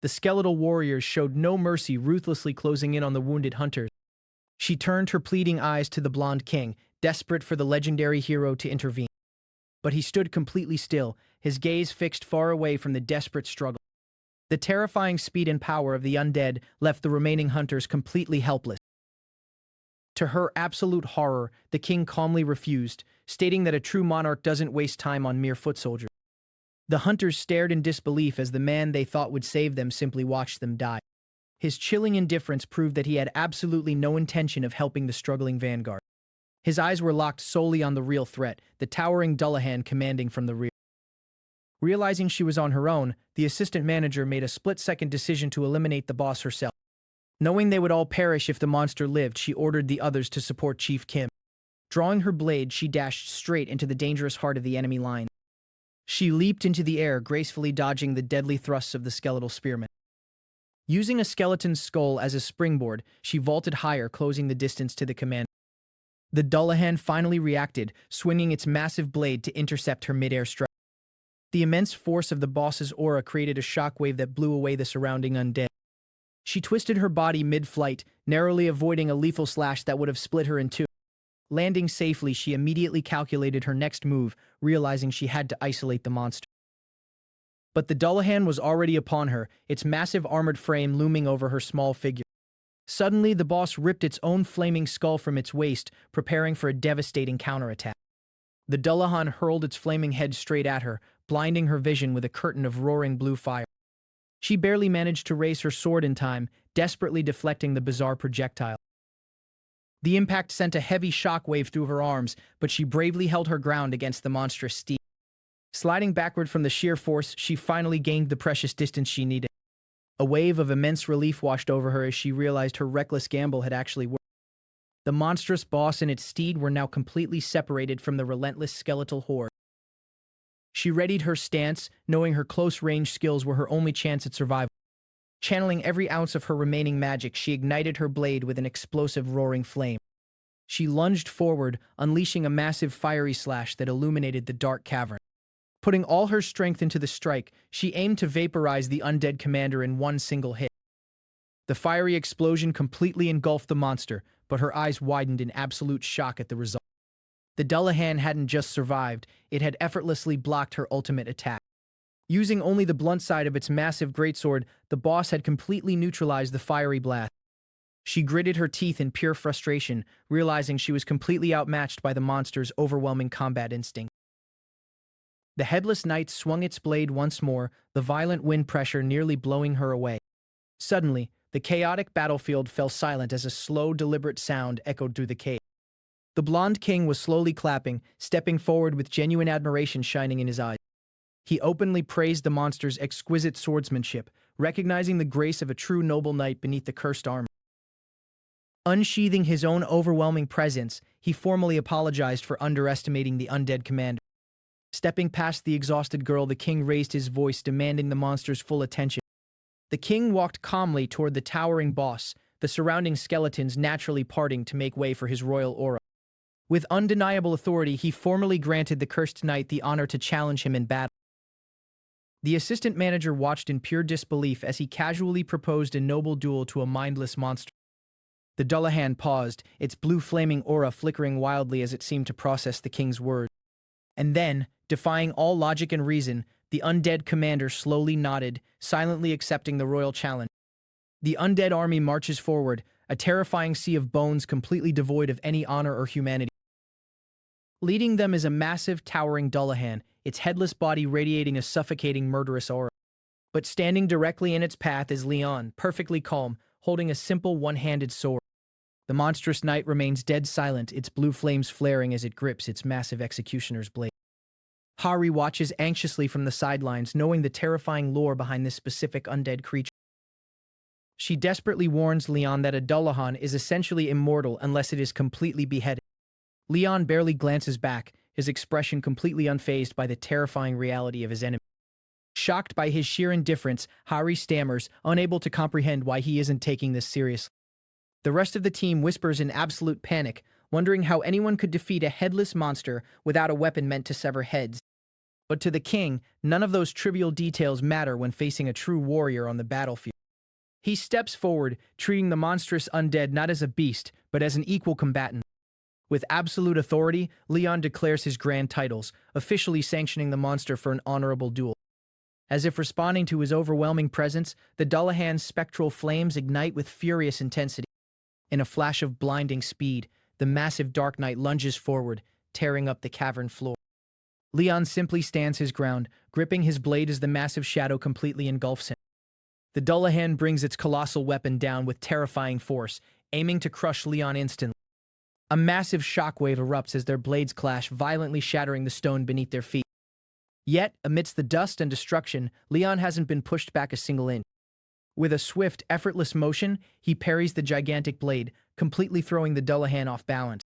The skeletal warriors showed no mercy, ruthlessly closing in on the wounded hunters. She turned her pleading eyes to the blonde king, desperate for the legendary hero to intervene. But he stood completely still, his gaze fixed far away from the desperate struggle. The terrifying speed and power of the undead left the remaining hunters completely helpless. To her absolute horror, the king calmly refused, stating that a true monarch doesn't waste time on mere foot soldiers. The hunters stared in disbelief as the man they thought would save them simply watched them die. His chilling indifference proved that he had absolutely no intention of helping the struggling vanguard. His eyes were locked solely on the real threat, the towering Dullahan commanding from the rear. Realizing she was on her own, the assistant manager made a split-second decision to eliminate the boss herself. Knowing they would all perish if the monster lived, she ordered the others to support Chief Kim. Drawing her blade, she dashed straight into the dangerous heart of the enemy line. She leaped into the air, gracefully dodging the deadly thrusts of the skeletal spearmen. Using a skeleton's skull as a springboard, she vaulted higher, closing the distance to the commander. The Dullahan finally reacted, swinging its massive blade to intercept her mid-air strike. The immense force of the boss's aura created a shockwave that blew away the surrounding undead. She twisted her body mid-flight, narrowly avoiding a lethal slash that would have split her in two. Landing safely, she immediately calculated her next move, realizing she had to isolate the monster. But the Dullahan was already upon her, its massive armored frame looming over her small figure. Suddenly, the boss ripped its own flaming skull from its waist, preparing for a devastating counterattack. The Dullahan hurled its flaming head straight at her, blinding her vision with a curtain of roaring blue fire. She barely managed to raise her sword in time, desperately deflecting the bizarre projectile. The impact sent a heavy shockwave through her arms, but she bravely held her ground against the monstrous steed. Sliding backward from the sheer force, she finally gained the precious distance she needed. A wave of immense relief washed over her as she realized her reckless gamble had actually worked. The monstrous boss and its steed were now completely separated from the relentless skeletal horde. She readied her stance, knowing her close-range skills were her only chance at survival. Channeling every ounce of her remaining magic, she ignited her blade with an explosive roaring flame. She lunged forward, unleashing a massive fiery slash that illuminated the dark cavern. Putting all her strength into the strike, she aimed to vaporize the undead commander in one single hit. The fiery explosion completely engulfed the monster, but her eyes widened in absolute shock at the result. The Dullahan hadn't just survived, it had effortlessly blocked her ultimate attack. Using only the blunt side of its massive greatsword, the boss had completely neutralized the fiery blast. She gritted her teeth in pure frustration, realizing she was completely outmatched by the monster's overwhelming combat instinct. The Headless Knight swung its blade once more, the violent wind pressure nearly blowing her away. Suddenly, the chaotic battlefield fell silent as a slow, deliberate sound echoed through the cave. The blonde king was slowly clapping, stepping forward with genuine admiration shining in his eyes. He openly praised the monster's exquisite swordsmanship, recognizing the grace of a true noble knight beneath the cursed armor. Unsheathing his own overwhelming presence, he formally apologized for underestimating the undead commander. Stepping past the exhausted girl, the king raised his voice, demanding the monster's full attention. The king walked calmly toward the towering boss, the surrounding skeletons naturally parting to make way for his royal aura. With undeniable authority, he formally granted the cursed knight the honor to challenge him in battle. The assistant manager watched in pure disbelief as he casually proposed a noble duel to a mindless monster. The Dullahan paused, its blue flaming aura flickering wildly as it seemed to process the king's words. And then, defying all logic and reason, the undead commander slowly nodded, silently accepting the royal challenge. The undead army marches forward, a terrifying sea of bones completely devoid of any honor or humanity. Leading them is a massive, towering Dullahan, its headless body radiating a suffocating, murderous aura. But standing directly in its path is Leon, perfectly calm, holding a simple one-handed sword. The monstrous knight remains dead silent, its blue flames flaring as it grips its massive executioner's blade. Hari watches anxiously from the sidelines, knowing the terrifying lore behind this specific undead creature. She desperately warns Leon that a Dullahan is essentially immortal unless it is completely beheaded. Leon barely glances back, his expression completely unfazed by the terrifying reality of his enemy. Shocked by his sheer indifference, Hari stammers, unable to comprehend why he isn't taking this seriously. The rest of the team whispers in absolute panic, wondering how anyone could defeat a headless monster without a weapon meant to sever heads. But to the king, none of those trivial details matter when facing a true warrior on the battlefield. He steps forward, treating the monstrous undead not as a beast, but as an equal combatant. With absolute authority, Leon declares his grand titles, officially sanctioning the monster for an honorable duel. As if responding to his overwhelming presence, the Dullahan's spectral flames ignite with furious intensity. In a flash of blinding speed, the massive Dark Knight lunges forward, tearing up the cavern floor. Leon simply stands his ground, gripping his blade as the massive shadow completely engulfs him. The Dullahan brings its colossal weapon down with terrifying force, aiming to crush Leon instantly. A massive shockwave erupts as their blades clash, violently shattering the stone beneath their feet. Yet, amidst the dust and destruction, Leon hasn't been pushed back a single inch. With a swift, effortless motion, he parries the gigantic blade, completely throwing the Dullahan off balance.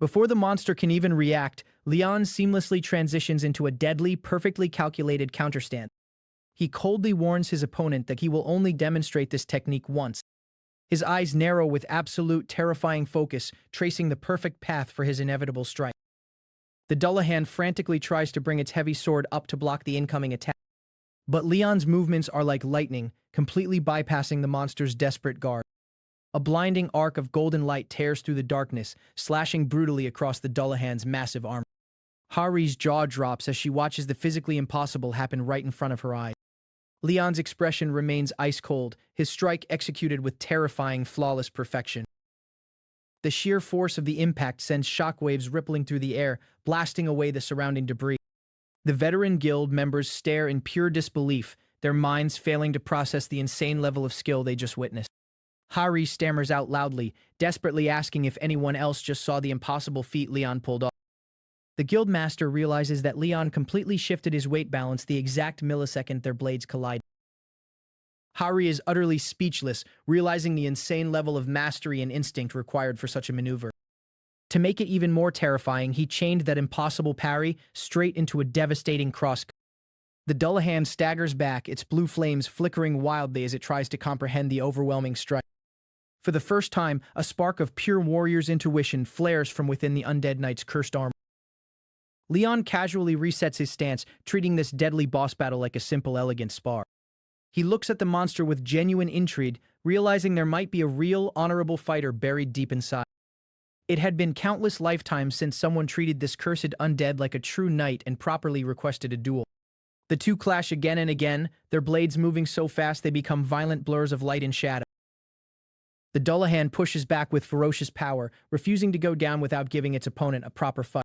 Before the monster can even react, Leon seamlessly transitions into a deadly, perfectly calculated counterstance. He coldly warns his opponent that he will only demonstrate this technique once. His eyes narrow with absolute, terrifying focus, tracing the perfect path for his inevitable strike. The Dullahan frantically tries to bring its heavy sword up to block the incoming attack. But Leon's movements are like lightning, completely bypassing the monster's desperate guard. A blinding arc of golden light tears through the darkness, slashing brutally across the Dullahan's massive armor. Hari's jaw drops as she watches the physically impossible happen right in front of her eyes. Leon's expression remains ice-cold, his strike executed with terrifying, flawless perfection. The sheer force of the impact sends shockwaves rippling through the air, blasting away the surrounding debris. The veteran guild members stare in pure disbelief, their minds failing to process the insane level of skill they just witnessed. Hari stammers out loudly, desperately asking if anyone else just saw the impossible feat Leon pulled off. The guildmaster realizes that Leon completely shifted his weight balance the exact millisecond their blades collide. Hari is utterly speechless, realizing the insane level of mastery and instinct required for such a maneuver. To make it even more terrifying, he chained that impossible parry straight into a devastating cross. The Dullahan staggers back, its blue flames flickering wildly as it tries to comprehend the overwhelming strike. For the first time, a spark of pure warrior's intuition flares from within the undead knight's cursed armor. Leon casually resets his stance, treating this deadly boss battle like a simple, elegant spar. He looks at the monster with genuine intrigue, realizing there might be a real, honorable fighter buried deep inside. It had been countless lifetimes since someone treated this cursed undead like a true knight and properly requested a duel. The two clash again and again, their blades moving so fast they become violent blurs of light and shadow. The Dullahan pushes back with ferocious power, refusing to go down without giving its opponent a proper fight.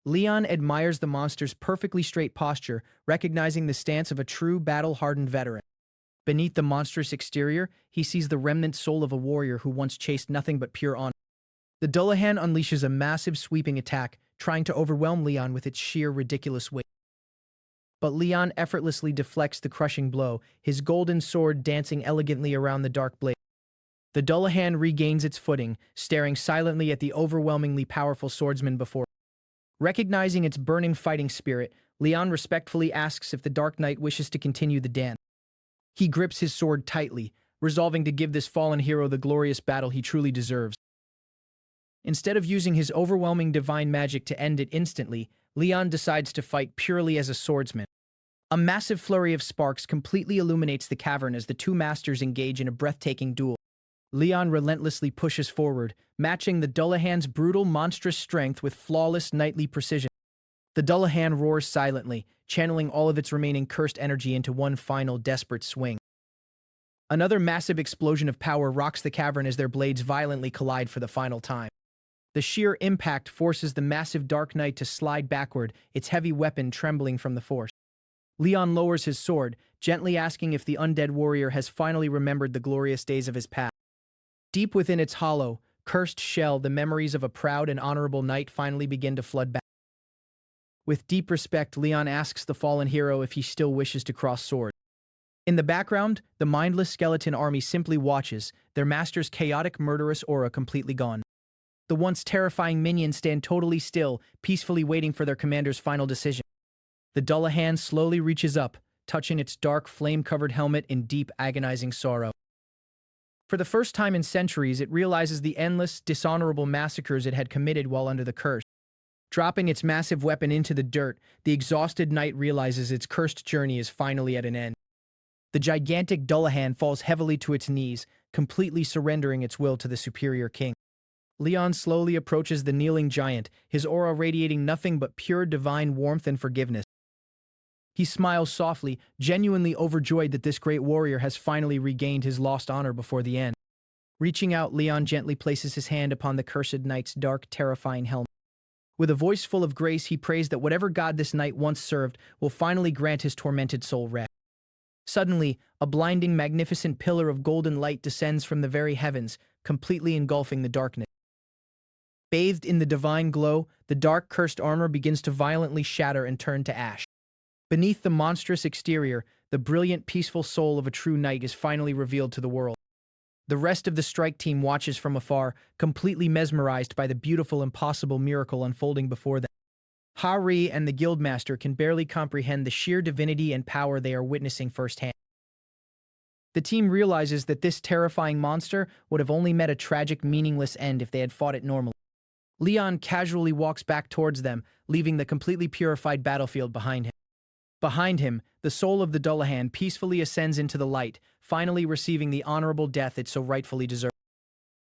Leon admires the monster's perfectly straight posture, recognizing the stance of a true battle-hardened veteran. Beneath the monstrous exterior, he sees the remnant soul of a warrior who once chased nothing but pure honor. The Dullahan unleashes a massive sweeping attack, trying to overwhelm Leon with its sheer ridiculous weight. But Leon effortlessly deflects the crushing blow, his golden sword dancing elegantly around the dark blade. The Dullahan regains its footing, staring silently at the overwhelmingly powerful swordsman before. Recognizing its burning fighting spirit, Leon respectfully asks if the Dark Knight wishes to continue the dance. He grips his sword tightly, resolving to give this fallen hero the glorious battle he truly deserves. Instead of using his overwhelming divine magic to end it instantly, Leon decides to fight purely as a swordsman. A massive flurry of sparks completely illuminates the cavern as the two masters engage in a breathtaking duel. Leon relentlessly pushes forward, matching the Dullahan's brutal, monstrous strength with flawless knightly precision. The Dullahan roars silently, channeling all of its remaining cursed energy into one final desperate swing. Another massive explosion of power rocks the cavern as their blades violently collide for the final time. The sheer impact forces the massive Dark Knight to slide backward, its heavy weapon trembling from the force. Leon lowers his sword, gently asking if the undead warrior has finally remembered the glorious days of his past. Deep within its hollow, cursed shell, the memories of a proud and honorable knight finally begin to flood back. With deep respect, Leon asks the fallen hero if he still wishes to cross swords. In the background, the mindless skeleton army simply watches, their master's chaotic, murderous aura completely gone. The once terrifying minions stand totally still, peacefully waiting for their commander's final decision. The Dullahan slowly reaches up, touching its dark, flame-covered helmet in deep, agonizing sorrow. For the first time in centuries, it realizes the endless, dishonorable massacres it had committed while under the curse. Dropping its massive weapon into the dirt, the exhausted knight realizes its cursed journey is finally at an end. The gigantic Dullahan falls heavily to its knees, completely surrendering its will to the superior king. Leon slowly approaches the kneeling giant, his aura radiating nothing but pure divine warmth and forgiveness. He smiles softly, genuinely overjoyed that this great warrior has finally regained his lost honor before the end. Reaching out, Leon gently places his hand upon the cursed knight's dark, terrifying helmet. With a voice full of grace, he prays that whatever god this knight once served will finally grant his tormented soul rest. Suddenly, a blinding, magnificent pillar of golden light descends from the very heavens, completely engulfing the darkness. Bathed in the divine glow, the dark, cursed armor begins to violently shatter and turn to ash. Beneath the monstrous exterior, the brilliant, peaceful soul of a true knight is finally revealed to the world. The rest of the strike team watches from afar, completely mesmerized by the beautiful, impossible miracle unfolding before them. Hari and the guildmaster can barely comprehend the sheer divinity and power they are witnessing firsthand. The team realizes that this terrifying monster would have only met a tragic, meaningless end if they had fought it normally. Leon casually walks back towards them, leaving the completely purified battlefield behind him. Behind him, the soul of the Dullahan peacefully ascends into the light, finally receiving the honorable death it so rightfully deserved.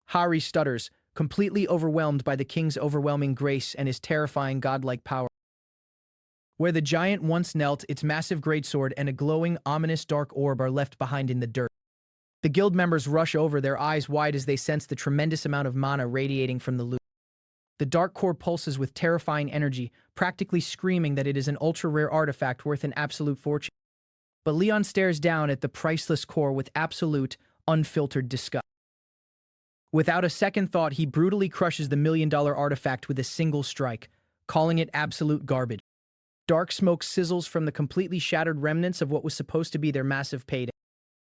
Hari stutters, completely overwhelmed by the king's overwhelming grace and his terrifying godlike power. Where the giant once knelt, its massive greatsword and a glowing, ominous dark orb are left behind in the dirt. The guild members rush over, their eyes wide as they sense the tremendous amount of mana radiating from the loot. The dark core pulses with terrifying energy, practically screaming that it is an ultra-rare artifact worth an absolute fortune. But Leon stares down at the priceless core with absolute, unfiltered disgust. Without a second thought, he brutally crushes the million-dollar artifact with a single strike, calling it absolute garbage. Dark smoke sizzles from the completely shattered remnants of what was supposed to be their massive payday.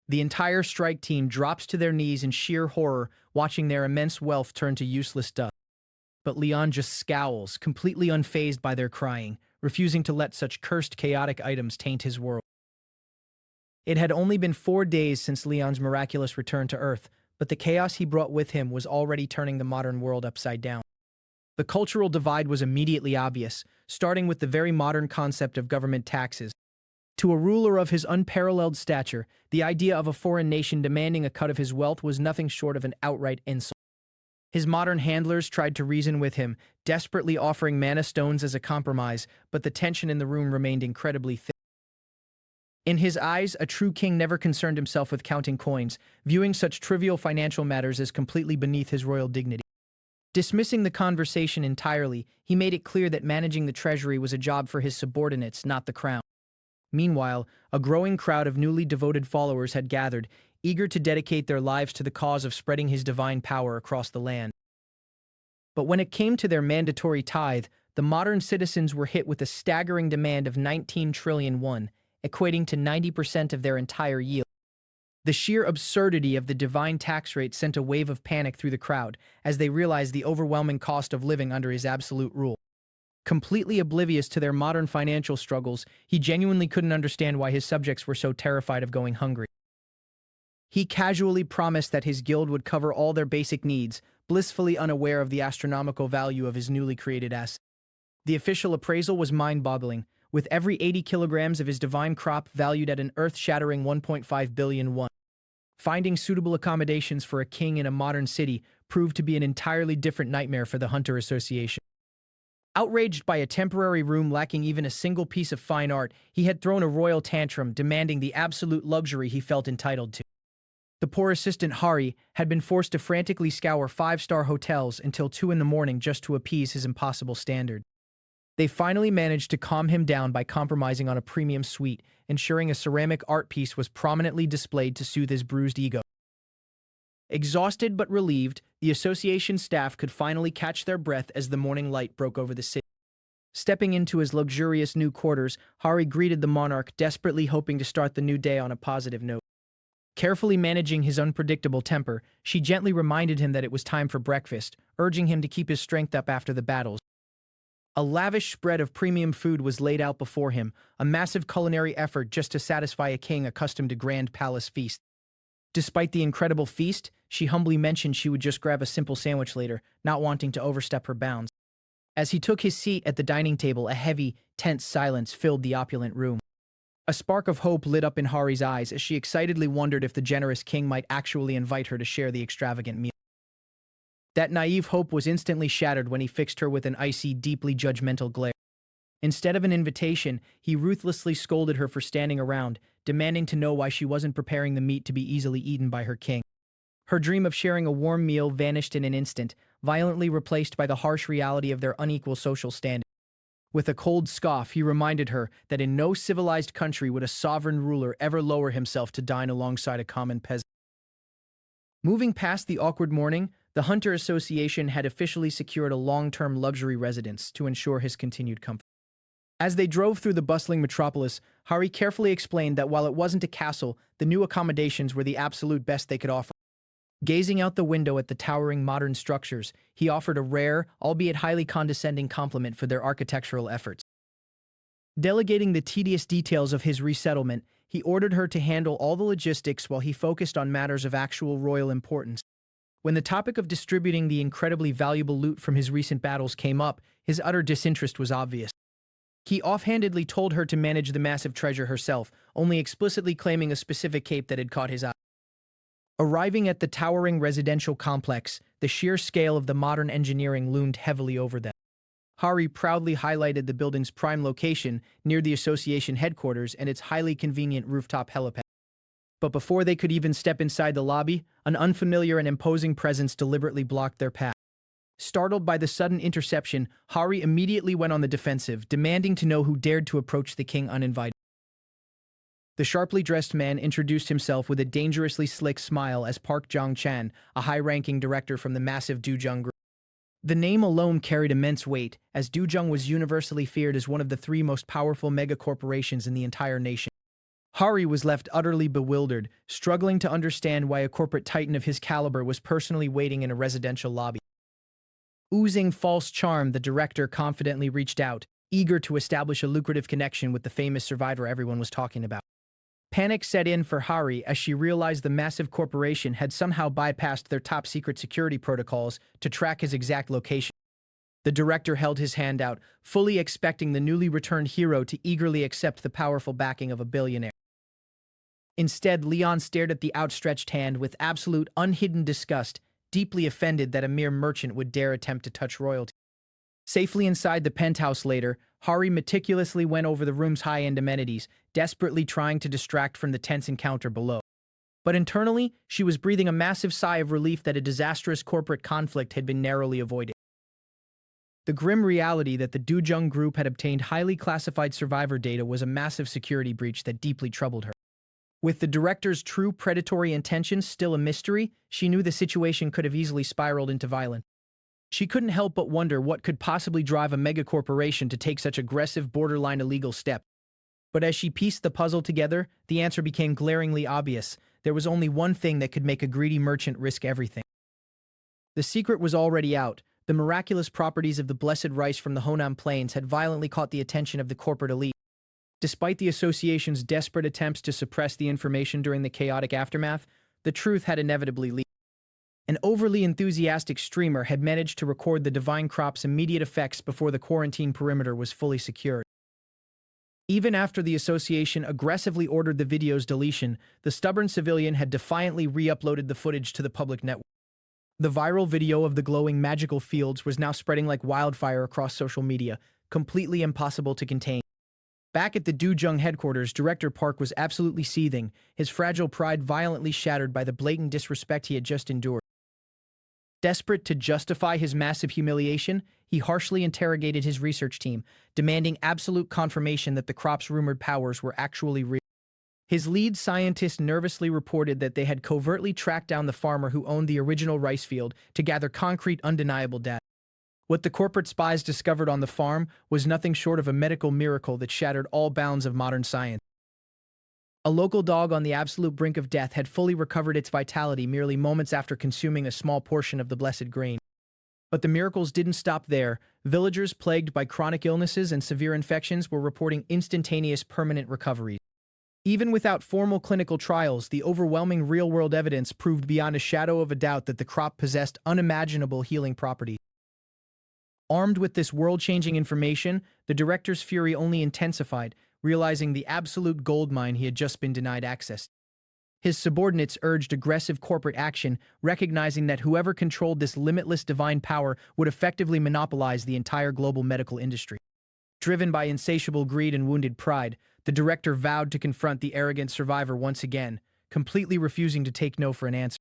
The entire strike team drops to their knees in sheer horror, watching their immense wealth turn to useless dust. But Leon just scowls, completely unfazed by their crying, refusing to let such cursed, chaotic items taint his world. It had only been 4 days since Leon's miraculous return to Earth, but the chaos he brought with him was already turning the modern world upside down. The cultural divide was immediately obvious, starting with the very modern concept of government taxes. To a ruler of his unparalleled stature, the idea of a foreign nation demanding a cut of his wealth was nothing short of an outright insult. His modern handlers tried to reason with him, desperately offering mana stones as a compromise, but the tension in the room remained incredibly thick. In his eyes, a true king never concerned himself with counting coins, viewing such trivial financial matters as completely beneath his royal dignity. Dismissing the conversation entirely, he made it clear that managing the treasury was a job for his subordinates, not the crown. Meanwhile, a growing crowd of newly devoted followers had gathered, eager to dedicate their lives to the cause of spreading his divine power across the land. But when it came to their mandatory tithe, the modern citizens were hit with a staggering demand of 19 trillion won, equating to 90% of their entire yield. The sheer absurdity of the divine tax rate sent a wave of panic through the crowd as they realized the overwhelming cost of living under his absolute rule. Completely oblivious to their modern financial struggles, he genuinely couldn't understand why his subjects were so terrified of going hungry. He casually promised that his guild would cover all their basic needs, blissfully unaware of the astronomical value of his newly created asset. The official appraisal was mind-boggling, with every 80 kilograms of his divine crop valued at an earth-shattering 1.5 billion won. Finding suitable accommodations for a king in a modern city proved to be an entirely different nightmare for the Hunter Association. Outraged by a temporary room lacking even a single piece of fine art, he had thrown a royal tantrum demanding the absolute luxury he felt entitled to. The poor assistant Hari had been forced to frantically scour five-star hotels until 2 in the morning just to appease his impossible standard. They finally managed to calm him down by compromising on a premium suite, ensuring a ceramic art piece was prominently displayed to soothe his bruised ego. Exhausted but relieved, the association staff could finally catch their breath as the morning light broke over the city. Stepping into his luxurious new quarters, Hari greeted the monarch, desperately hoping to start the new day on a positive note. Carefully managing his unpredictable temper, she gently reminded him that it was time for breakfast, urging him to keep his strength up after the battles. A lavish spread of premium food was laid out before him, a massive culinary effort just to satisfy a king accustomed to grand palace feasts. Despite the incredible feast, she humbly mentioned she would just grab a simple sandwich later, not wanting to overstep her bounds. As he took his seat at the dining table, a heavy, tense silence filled the opulent room. A spark of hope lit up in Hari's eyes as she excitedly wondered if the generous king might actually invite her to share the extravagant meal. That naive hope was instantly shattered when he fixed her with an icy, deeply judgmental glare. Instead of an invitation, he ruthlessly scolded her for standing around, demanding to know why she wasn't preparing the meat to be easily eaten by her king. Her dream of sharing a warm meal vanished in an instant, violently replaced by the harsh reality of their unequal social standing. With a cold scoff, he reminded her that in no civilized country would a sovereign ruler ever lower himself to dine alongside a common peasant. Moving past the awkward morning, the Hunter Association had officially secured a long-term luxury residence to ensure his continued comfort. As they drove through the bustling metropolis, Hari carefully explained that while it wasn't a castle, the new accommodations were the absolute best they could offer. Gazing out the window at the towering modern structures, he offered a rare, albeit highly condescending compliment for their architectural efforts. Delegating the tedious details of his resettlement, he ordered her to handle all the logistics while he focused on matters of actual royal importance. When the topic of distributing the incredibly valuable loot from his recent battles came up, his utter disinterest was obvious. He offhandedly told her to manage the massive treasure herself, only explicitly claiming a specific cape that had caught his eye. Arriving at the towering residential complex, the sheer scale of the modern engineering loomed heavily over them. Hari proudly highlighted the building's prime location near the association headquarters and its highly convenient rooftop helipad. But before they could even step inside the lobby, an unfamiliar and imposing presence deliberately blocked their path. Startled by the sudden interception, Hari immediately went on the defensive, demanding to know who dared to approach the king uninvited. The sharply dressed man introduced himself with a dangerously slick smile as Park Jong-chan, a high-ranking director from the massive Dujung Group. The name alone carried immense weight, as Dujung was universally feared as one of the 3 most powerful mega-corporations in the entire nation. Hari was left utterly bewildered, struggling to understand why a corporate titan of his caliber was personally waiting in a residential lobby. Oozing false charm, the director confidently reached out, eager to establish a lucrative connection with the famous survivor everyone was talking about. Panic set in for Hari as she realized the massive corporation had somehow bypassed their top-secret security protocols to track his exact location. The director held his hand out, fully expecting the newly returned hero to eagerly accept the powerful backing of a billionaire. Instead, Leon stared at the outstretched hand with absolute unhidden disgust, deeply offended that a mere merchant would dare attempt to touch royalty. Safely inside the penthouse later, Hari meticulously went over the room's high-end amenities, desperately trying to distract from the tense encounter below. But internally, she was breathing a massive sigh of relief that a disastrous corporate conflict had been narrowly avoided. The grim reality that the Dujung Group had obtained highly classified survivor data was a massive security breach that deeply troubled her. With the director's true predatory intentions still a mystery, she knew the situation could have easily spiraled into violence. She couldn't help but wonder what could possibly drive a megacorporation to take such aggressive, borderline illegal steps. But as she pieced the puzzle together, the answer became glaringly obvious. There was only one thing that could make a greedy merchant risk everything. The secret was already out. The miraculous properties of the blessed rice from the Honam Plains had violently caught the attention of the corporate elite. Despite the association's desperate attempts to suppress the information during the chaotic aftermath, the truth had inevitably leaked. An overly enthusiastic streamer had managed to record the divine crop's immediate effects before the quarantine perimeter was fully secured. Even after the association aggressively ordered the video's deletion, the stubborn civilian had defiantly re-uploaded the footage to the public network. The viral video of the glowing magical fields was now spreading like wildfire across social media, completely impossible to contain. Back at the Dujung headquarters, Director Park was absolutely seething, his fragile pride violently shattered by the blatant disrespect he had just endured. Desperate to justify his massive humiliation, he harshly interrogated his research team, demanding absolute confirmation that the crop's rumored powers were actually real. His lead scientist nervously reported that they had covertly tracked down the farmer who owned the original rice field to gather concrete, undeniable data. What the corporate spies discovered on the farm was nothing short of a medical miracle that shattered all bounds of modern science. A local dog on the absolute brink of death had fully recovered its vitality merely moments after consuming a small portion of the blessed grain. But the miracles didn't stop there. Villagers plagued by chronic illnesses and severe infections were reporting instantaneous permanent recoveries. Even without formal clinical trials, the overwhelming real-world evidence proved beyond a shadow of a doubt that the crop possessed unimaginable healing properties. Armed with this world-changing information, the director's fury only intensified, realizing the absolute goldmine he had just been denied access to. His subordinates urged aggressive corporate action, recognizing that whoever controlled this limitless divine power would effectively monopolize the entire global medical industry. Driven by insatiable greed and wounded pride, the director vowed to confront the arrogant survivor once again, completely refusing to take no for an answer.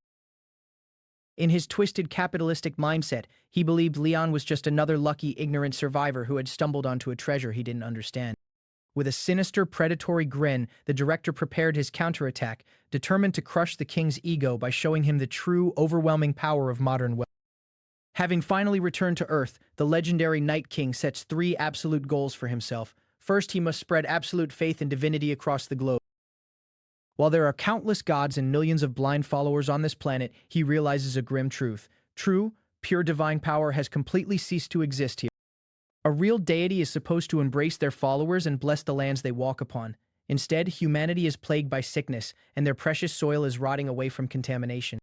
In his twisted capitalistic mindset, he believed Leon was just another lucky, ignorant survivor who had stumbled onto a treasure he didn't understand. With a sinister, predatory grin, the director prepared his counterattack, determined to crush the king's ego by showing him the true, overwhelming power of modern wealth. Having finally returned to Earth, the legendary Night King sets 3 absolute goals for himself. First, he must spread absolute faith in divinity across the globe. While there are countless gods and millions of blind followers on this planet, he realizes a grim truth. True, pure divine power has completely ceased to exist here. A real deity is supposed to embrace their followers and bless the lands they walk upon. Instead, humanity is plagued by sickness, and their precious soil is rotting away from contamination.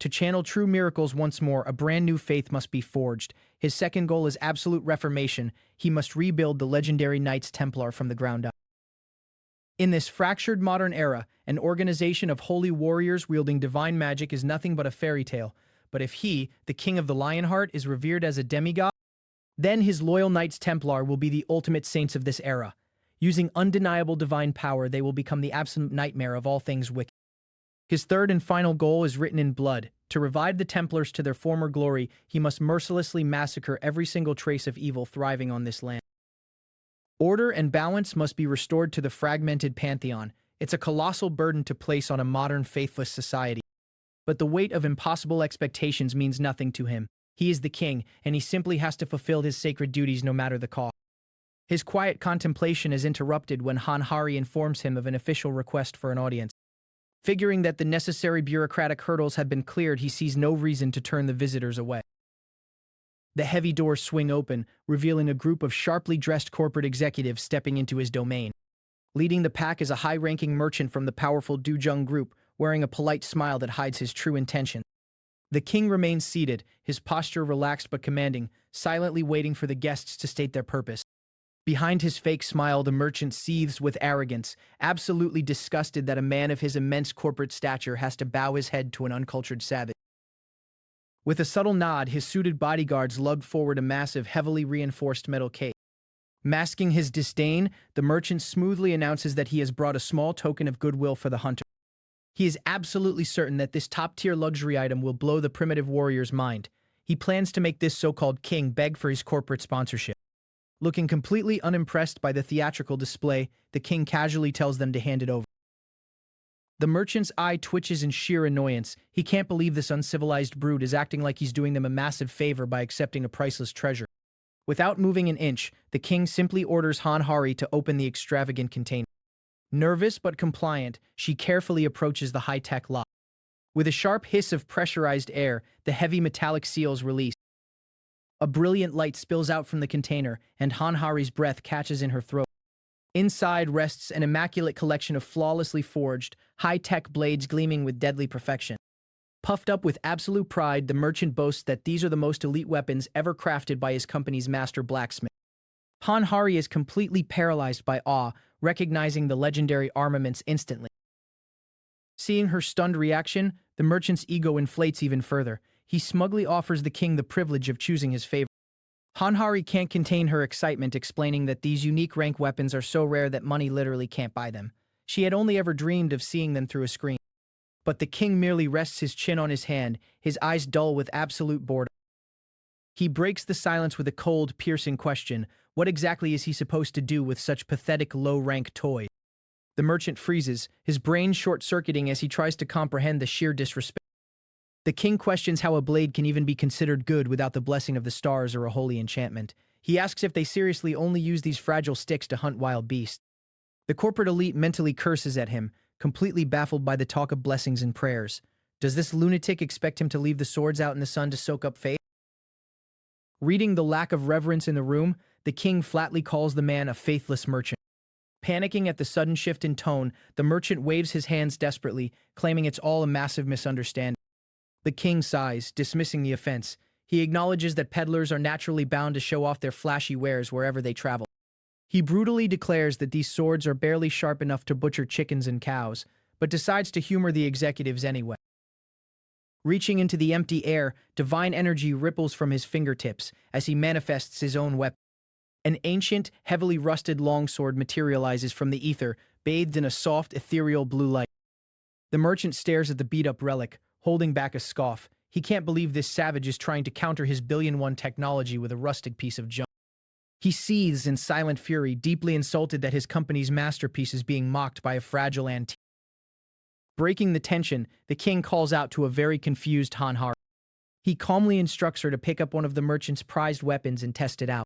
To channel true miracles once more, a brand new faith must be forged. His second goal is absolute reformation. He must rebuild the legendary Knights Templar from the ground up. In this fractured modern era, an organization of holy warriors wielding divine magic is nothing but a fairy tale. But if he, the King of the Lionheart, is revered as a demigod, then his loyal Knights Templar will be the ultimate saints of this era. Using undeniable divine power, they will become the absolute nightmare of all things wicked. His third and final goal is written in blood. To revive the Templars to their former glory, he must mercilessly massacre every single trace of evil thriving on this land. Order and balance must be restored to the fragmented pantheon. It's a colossal burden to place on a modern, faithless society. But the weight of impossible expectations means nothing to him. He is the king, and he simply has to fulfill his sacred duties no matter the cost. His quiet contemplation is interrupted when Hari informs him of an official request for an audience. Figuring that the necessary bureaucratic hurdles have been cleared, he sees no reason to turn the visitors away. The heavy doors swing open, revealing a group of sharply dressed corporate executives stepping into his domain. Leading the pack is a high-ranking merchant from the powerful Dujung Group, wearing a polite smile that hides his true intention. The king remains seated, his posture relaxed but commanding, silently waiting for the guests to state their purpose. Behind his fake smile, the merchant seethes with arrogance, absolutely disgusted that a man of his immense corporate stature has to bow his head to an uncultured savage. With a subtle nod, his suited bodyguards lug forward a massive, heavily reinforced metal case. Masking his disdain, the merchant smoothly announces that he has brought a small token of goodwill for the hunter. He is absolutely certain that this top-tier luxury item will blow the primitive warrior's mind. He plans to make this so-called king beg for his corporate sponsorship. Looking completely unimpressed by the theatrical display, the king casually tells them to hand it over. The merchant's eye twitches in sheer annoyance. He can't believe this uncivilized brute is acting like he's doing them a massive favor by accepting a priceless treasure. Without moving an inch, the king simply orders Hanhari to open the extravagant container. Nervous but compliant, she carefully approaches the high-tech lock. With a sharp hiss of pressurized air, the heavy metallic seals release. A brilliant light spills out from the container, and Hanhari's breath catches in her throat. Inside rests an immaculate collection of flawlessly forged, high-tech blades gleaming with deadly perfection. Puffed up with absolute pride, the merchant boasts that these are the most elite weapons ever crafted by his company's master blacksmith. Hanhari is completely paralyzed by awe, recognizing the legendary armaments instantly. Seeing her stunned reaction, the merchant's ego inflates even further. He smugly offers the king the privilege of choosing his favorite. Hanhari can't contain her excitement, explaining that these unique rank weapons are so rare that money literally can't buy them. She had only ever dreamed of seeing them through a screen. But the king merely rests his chin on his hand, his eyes dull with absolute boredom. He breaks the silence with a cold, piercing question. What exactly is he supposed to do with such pathetic low-rank toys? The merchant freezes, his brain short-circuiting as he tries to comprehend the sheer disrespect. The king questions how a blade can even be considered good without the blessing of the stars or a holy enchantment. He asks if they seriously only use these fragile sticks to hunt wild beasts. The corporate elite mentally curses at him, completely baffled by the talk of blessings and prayers. Does this lunatic expect him to leave the swords out in the sun to soak up faith? Reading the lack of reverence in the room, the king flatly calls the man a faithless merchant. Panicking at the sudden shift in tone, the merchant waves his hands desperately, claiming it's all a massive misunderstanding. The king sighs, dismissing the offense. He acknowledges that peddlers are naturally bound to show off their flashy wares wherever they travel. He brutally declares that these swords are barely sharp enough to butcher chickens and cows, but decides to humor the executives anyway. Reaching into the empty air, divine energy ripples from his fingertips as he manifests his own weapon. An ancient, heavily rusted longsword materializes from the ether, bathed in a soft, ethereal blue light. The merchant stares at the beat-up relic, holding back a scoff. He can't believe this savage is trying to counter his billion-one technology with a rustic piece of junk. He seethes in silent fury, deeply insulted that his company's masterpiece is being mocked by a fragile antique. Breaking the tension, the king calls out to a very confused Hanhari. He calmly instructs her to pick up one of the merchant's prized weapons and test it out.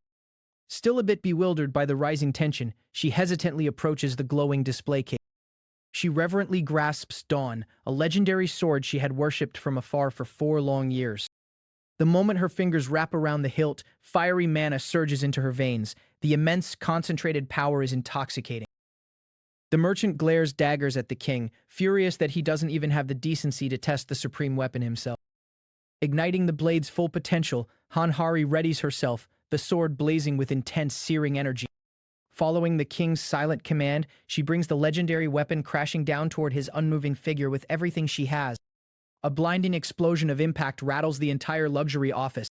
Still a bit bewildered by the rising tension, she hesitantly approaches the glowing display case. She reverently grasps Dawn, a legendary sword she had worshipped from afar for 4 long years. The moment her fingers wrap around the hilt, fiery mana surges into her veins. The immense, concentrated power is intoxicating. The merchant glares daggers at the king, furious that he doesn't even have the decency to test the supreme weapon himself. Igniting the blade's full potential, Hanhari readies herself, the sword blazing with intense, searing energy. Following the king's silent command, she brings the legendary weapon crashing down toward his unmoving figure with everything she has. A blinding explosion of impact rattles the entire luxury office.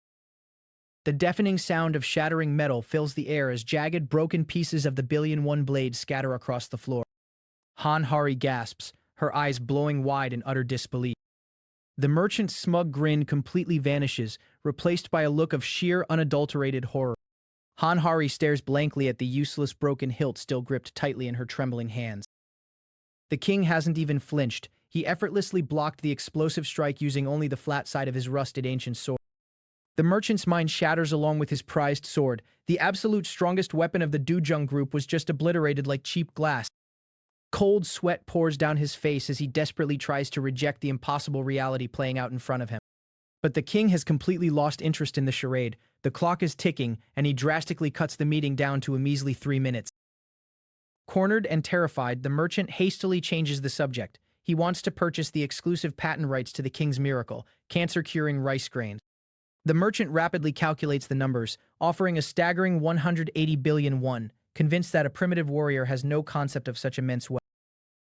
The deafening sound of shattering metal fills the air as jagged, broken pieces of the billion-one blade scatter across the floor. Hanhari gasps, her eyes blowing wide in utter disbelief. The merchant's smug grin completely vanishes, replaced by a look of sheer, unadulterated horror. Hanhari stares blankly at the useless broken hilt still gripped tightly in her trembling hands. The king hasn't even flinched. He effortlessly blocked the explosive strike using only the flat side of his rusted ancient sword. The merchant's mind shatters along with his prized sword. The absolute strongest weapon of the Dujung group was just obliterated like cheap glass. Cold sweat pours down his face as he desperately tries to reject the impossible reality playing out in front of him. But the king has completely lost interest in the charade. The clock is ticking, and he drastically cuts the meeting down to a measly 3 minutes. Cornered and terrified, the merchant hastily changes the subject. He wants to purchase the exclusive patent rights to the king's miracle, cancer-curing rice grains. The merchant rapidly calculates the numbers, offering a staggering 180 billion won, convinced that a primitive warrior has no concept of such immense wealth.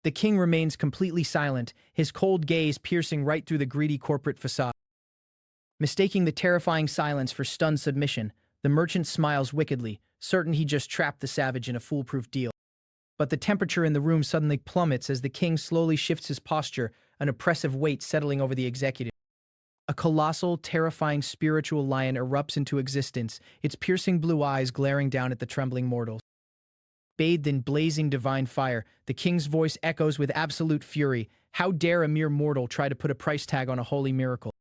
The king remains completely silent, his cold gaze piercing right through the greedy corporate facade. Mistaking the terrifying silence for stunned submission, the merchant smiles wickedly, certain he just trapped the savage in a foolproof deal. But the temperature in the room suddenly plummets as the king slowly shifts his posture, an oppressive weight settling over the executive. A colossal, terrifying spiritual lion erupts into existence, its piercing blue eyes glaring down at the trembling mortals. Bathed in blazing divine fire, the king's voice echoes with absolute fury. How dare a mere mortal try to put a price tag on a holy miracle?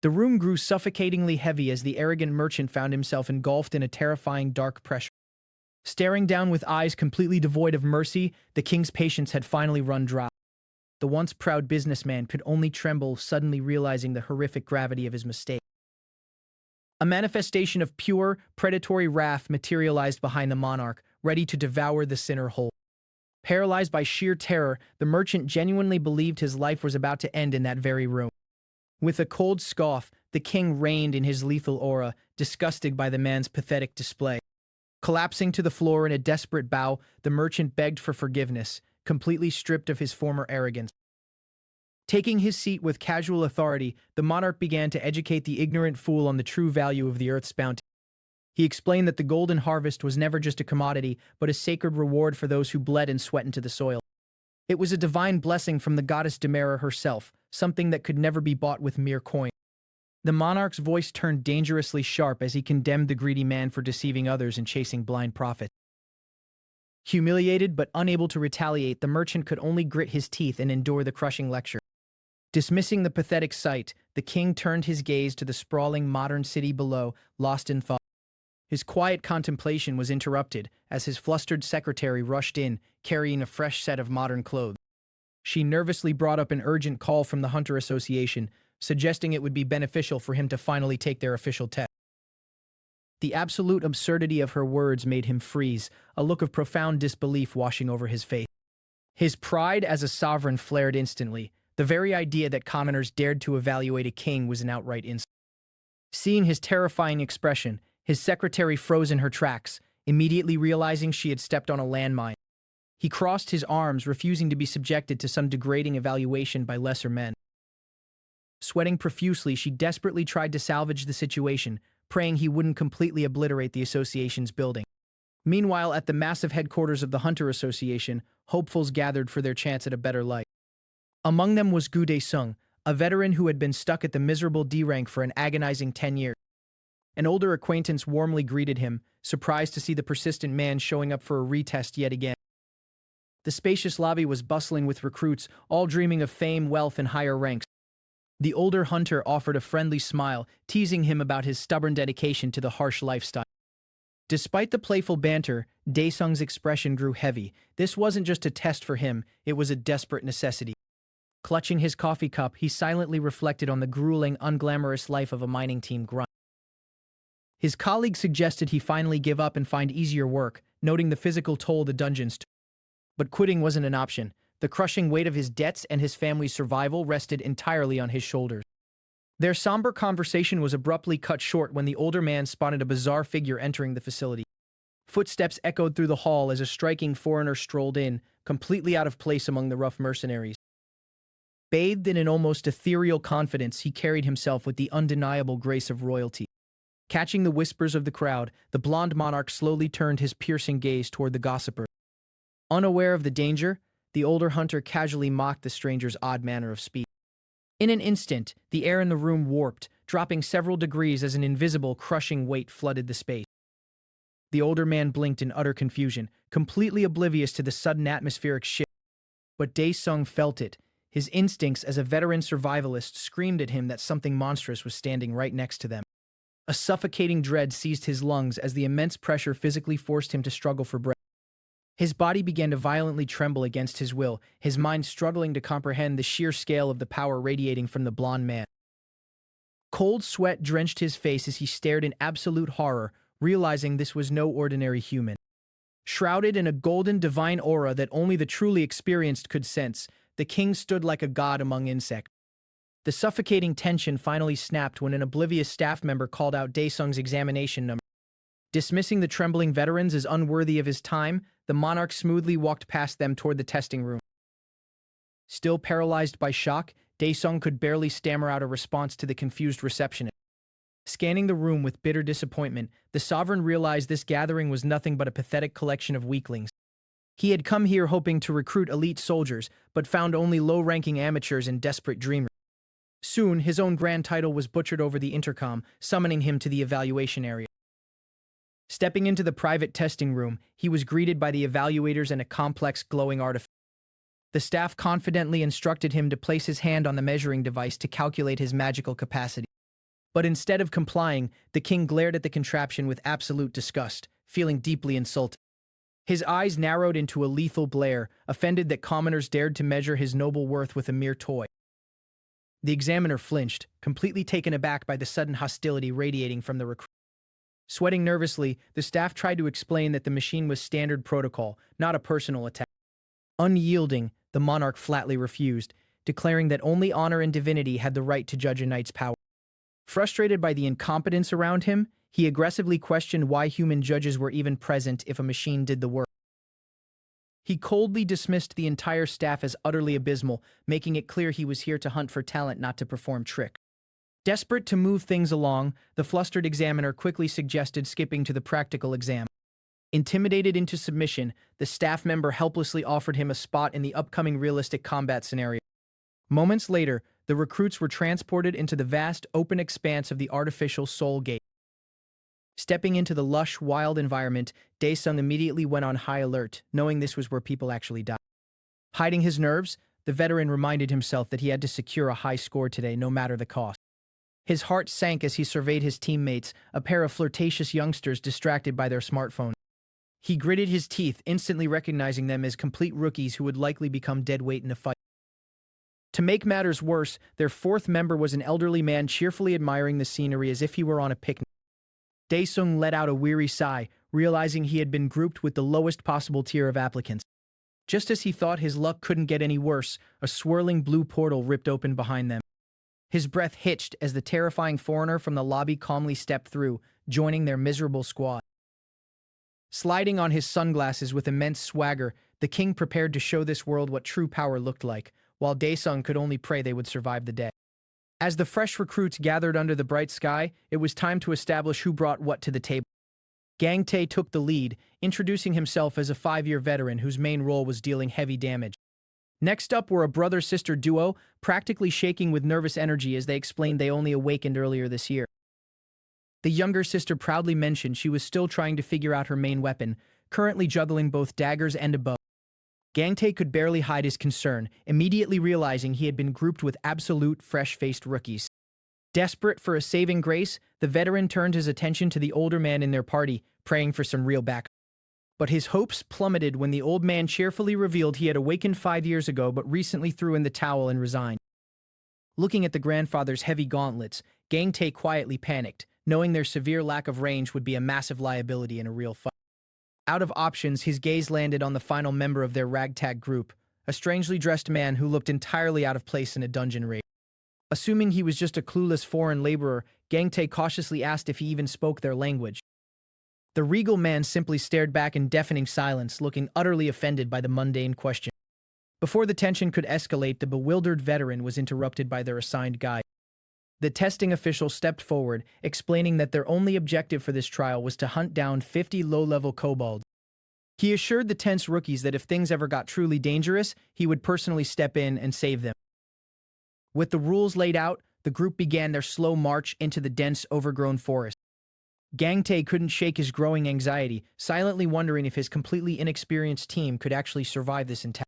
The room grew suffocatingly heavy as the arrogant merchant found himself engulfed in a terrifying dark pressure. Staring down with eyes completely devoid of mercy, the king's patience had finally run dry. The once proud businessman could only tremble, suddenly realizing the horrific gravity of his mistake. A manifestation of pure, predatory wrath materialized behind the monarch, ready to devour the sinner whole. Paralyzed by sheer terror, the merchant genuinely believed his life was about to end in that very room. With a cold scoff, the king reigned in his lethal aura, disgusted by the man's pathetic display. Collapsing to the floor in a desperate bow, the merchant begged for forgiveness, completely stripped of his former arrogance. Taking his seat with casual authority, the monarch began to educate the ignorant fool on the true value of the earth's bounty. He explained that the golden harvest was never just a commodity, but a sacred reward for those who bled and sweat into the soil. It was a divine blessing from the goddess Demera herself, something that could never be bought with mere coin. The monarch's voice turned dangerously sharp as he condemned the greedy man for deceiving others and chasing blind profit. Humiliated but unable to retaliate, the merchant could only grit his teeth and endure the crushing lecture. Dismissing the pathetic sight, the king turned his gaze to the sprawling modern city below, lost in thought. His quiet contemplation was interrupted as his flustered secretary rushed in, carrying a fresh set of modern clothes. She nervously brought up an urgent call from the Hunter Association, suggesting it would be beneficial for him to finally take their official test. The absolute absurdity of her words made him freeze, a look of profound disbelief washing over his face. His pride as a sovereign flared instantly. The very idea that commoners dared to evaluate a king was an outright insult. Seeing his terrifying expression, his secretary froze in her tracks, immediately realizing she had stepped on a landmine. He crossed his arms, refusing to be subjected to some degrading evaluation by lesser men. Sweating profusely, she desperately tried to salvage the situation, praying he wouldn't completely obliterate the association's building. Meanwhile, at the massive headquarters of the Hunter Association, hopefuls gathered for their chance at a better life. Among them was Gu Dae-sung, a veteran who had been stuck at the miserable D rank for an agonizing 10 years. An older acquaintance warmly greeted him, surprised to see the persistent man showing up for a retest yet again. The spacious lobby was bustling with recruits, all dreaming of fame, wealth, and higher ranks. The older hunter offered a friendly smile, teasing him about his stubborn dedication to the harsh lifestyle. Despite the playful banter, Dae-sung's expression grew heavy. This wasn't just a test for him, it was a desperate necessity. Clutching his coffee cup, he silently reflected on the grueling, unglamorous life of a mining team grunt. His colleague suggested he finally give up and find easier work, noting the physical toll the dungeons took. But quitting wasn't an option. The crushing weight of his debts and his family's survival rested entirely on his shoulders. Their somber conversation was abruptly cut short when the older man spotted a bizarre figure entering the facility. Footsteps echoed through the hall as a striking foreigner strolled in, completely out of place among the rough mercenaries. Bathed in an almost ethereal confidence, he carried himself with the undeniable grace of royalty. Catching the whispers of the crowd, the blonde monarch slowly turned his piercing gaze toward the gossiper. Unaware of the danger, the older hunter casually mocked the stranger's odd manner of speech. In an instant, the air in the room warped, dropping several degrees as an invisible, crushing weight flooded the space. The older man blinked in utter confusion, completely oblivious to the sudden atmospheric shift. But Dae-sung felt it. His instincts as a veteran survivalist screamed at him that something monstrous was standing right next to them. A suffocating dread seized his lungs as the immense pressure physically forced him to struggle for breath. His body began to violently tremble against his will, his mind struggling to comprehend the sheer scale of the power radiating from the blonde man. Cold sweat drenched his face as he stared in absolute horror, realizing this was no ordinary human. Shrouded in a golden divine aura that only the truly experienced could sense, the king stood like a god among insects. The suffocating tension finally snapped when an oblivious staff member called out Daesung's examination number. Dismissing the trembling veterans as unworthy of his time, the monarch smoothly walked past them toward the testing room. Still paralyzed by shock, Daesung could barely stammer out a response to the confused receptionist. Scanning the room with bitter disappointment, the sovereign realized this gathering was nothing but a pathetic collection of weaklings. He had come here hoping to recruit elite soldiers, but found only low-ranking amateurs and desperate dreamers. Soon, his own grand title was butchered over the intercom, summoning him to the evaluation area. Stepping into the private testing room, he was greeted by the evaluators and a complex glowing artifact. The staff confidently instructed him to place his hand on the measuring device to calculate his magical capacity. But instead of complying, the king glared at the contraption with absolute disgust, feeling deeply insulted. His eyes narrowed into a lethal glare, offended that commoners dared to measure his noble worth with a mere toy. The examiner flinched, completely taken aback by the sudden hostility radiating from the recruit. Sweating nervously, the staff tried to explain that the machine was standard protocol, not a personal attack. Unyielding, the monarch flatly refused, declaring that only honor and divinity had the right to judge a knight's power. Frustrated by the incompetence around him, he aggressively questioned why human judges were even present if a machine did the work. He coldly dismissed the entire staff as utterly abysmal, making it clear he was here to hunt for talent, not to perform tricks. Desperate to move things along, the flustered examiner quickly suggested skipping to the practical exam. Intimidated into submission, the staff member helplessly offered him a spot in the upcoming realistic combat scenario. Moments later, the recruits were transported into the vast, open expanse of the artificial Soul Gate. Stepping into the lush, wild environment, Daesung immediately went on high alert, knowing this was where people actually died. Hiding his nerves, the veteran reminded himself that he had to secure a high score today, no matter the cost. His heart sank as he surveyed his teammates, a pair of flirtatious youngsters distracted by their smartphones. He gritted his teeth, instantly recognizing them as complete rookies who would likely become dead weight in a fight. To make matters worse, their fourth member was an elderly man cheerfully admiring the scenery as if he were on a picnic. Daesung let out a weary sigh, realizing he had been grouped with the lowest possible tier of applicants. Just as he thought his luck couldn't get any worse, a swirling blue portal ripped open behind them. His breath hitched as the terrifying foreigner from the lobby calmly stepped through, joining their miserable squad. Sliding on his sunglasses with immense swagger, the king prepared to show this world what true power looked like, while Daesung could only pray they would survive the day. As the fresh recruits gathered under the bright sky, it was time to establish who brought what to the table. Gang Tae took the lead, introducing himself as a 5-year veteran whose main role was dealing heavy damage. Next up were a brother-sister duo, practically shaking with nervous energy as they explained they only awakened earlier this year. The younger sister proudly mentioned she was still trying to figure out her main weapon, currently juggling both daggers and a bow. Gang Tae could barely hide his concern, immediately realizing he had been grouped with absolute fresh-faced rookies. Desperate for a saving grace, the veteran turned his attention to the older man in their party, praying for some real backup. But his hopes plummeted when the old man cheerfully revealed he had awakened 5 years ago but recently threw in the towel and resigned. Looking at the grandfather's heavy gauntlets, Gang Tae quietly panicked, knowing their severe lack of range would be a massive liability in a real fight. Out of options, his gaze landed on the final member of their ragtag group, a strangely dressed man who looked entirely out of place in a dungeon raid. Assuming he was just a clueless foreign laborer, Gang Tae cautiously asked if he even spoke their language. The regal man simply stared back in deafening silence, looking utterly offended by the mundane question. Before the tension could escalate, the bewildered veteran was interrupted by their assigned guide. The testing official stepped forward, explaining that their only objective for this trial was to hunt down 50 low-level kobolds. He assured the tense rookies that if things ever got truly dangerous, he would personally step in and save them. With the rules laid out, the group began their slow march into the dense, overgrown forest. Gang Tae couldn't shake his growing anxiety, silently wondering if his completely inexperienced team could actually survive this attack.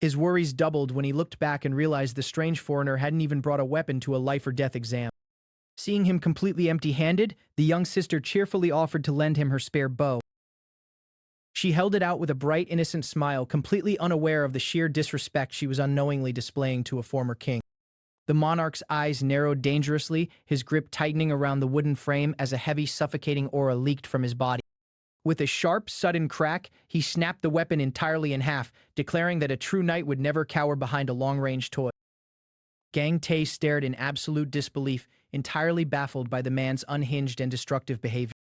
His worries doubled when he looked back and realized the strange foreigner hadn't even brought a weapon to a life-or-death exam. Seeing him completely empty-handed, the young sister cheerfully offered to lend him her spare bow. She held it out with a bright, innocent smile, completely unaware of the sheer disrespect she was unknowingly displaying to a former king. The monarch's eyes narrowed dangerously, his grip tightening around the wooden frame as a heavy, suffocating aura leaked from his body. With a sharp, sudden crack, he snapped the weapon entirely in half, declaring that a true knight would never cower behind a long-range toy. Gang Tae stared in absolute disbelief, entirely baffled by the man's unhinged and destructive behavior.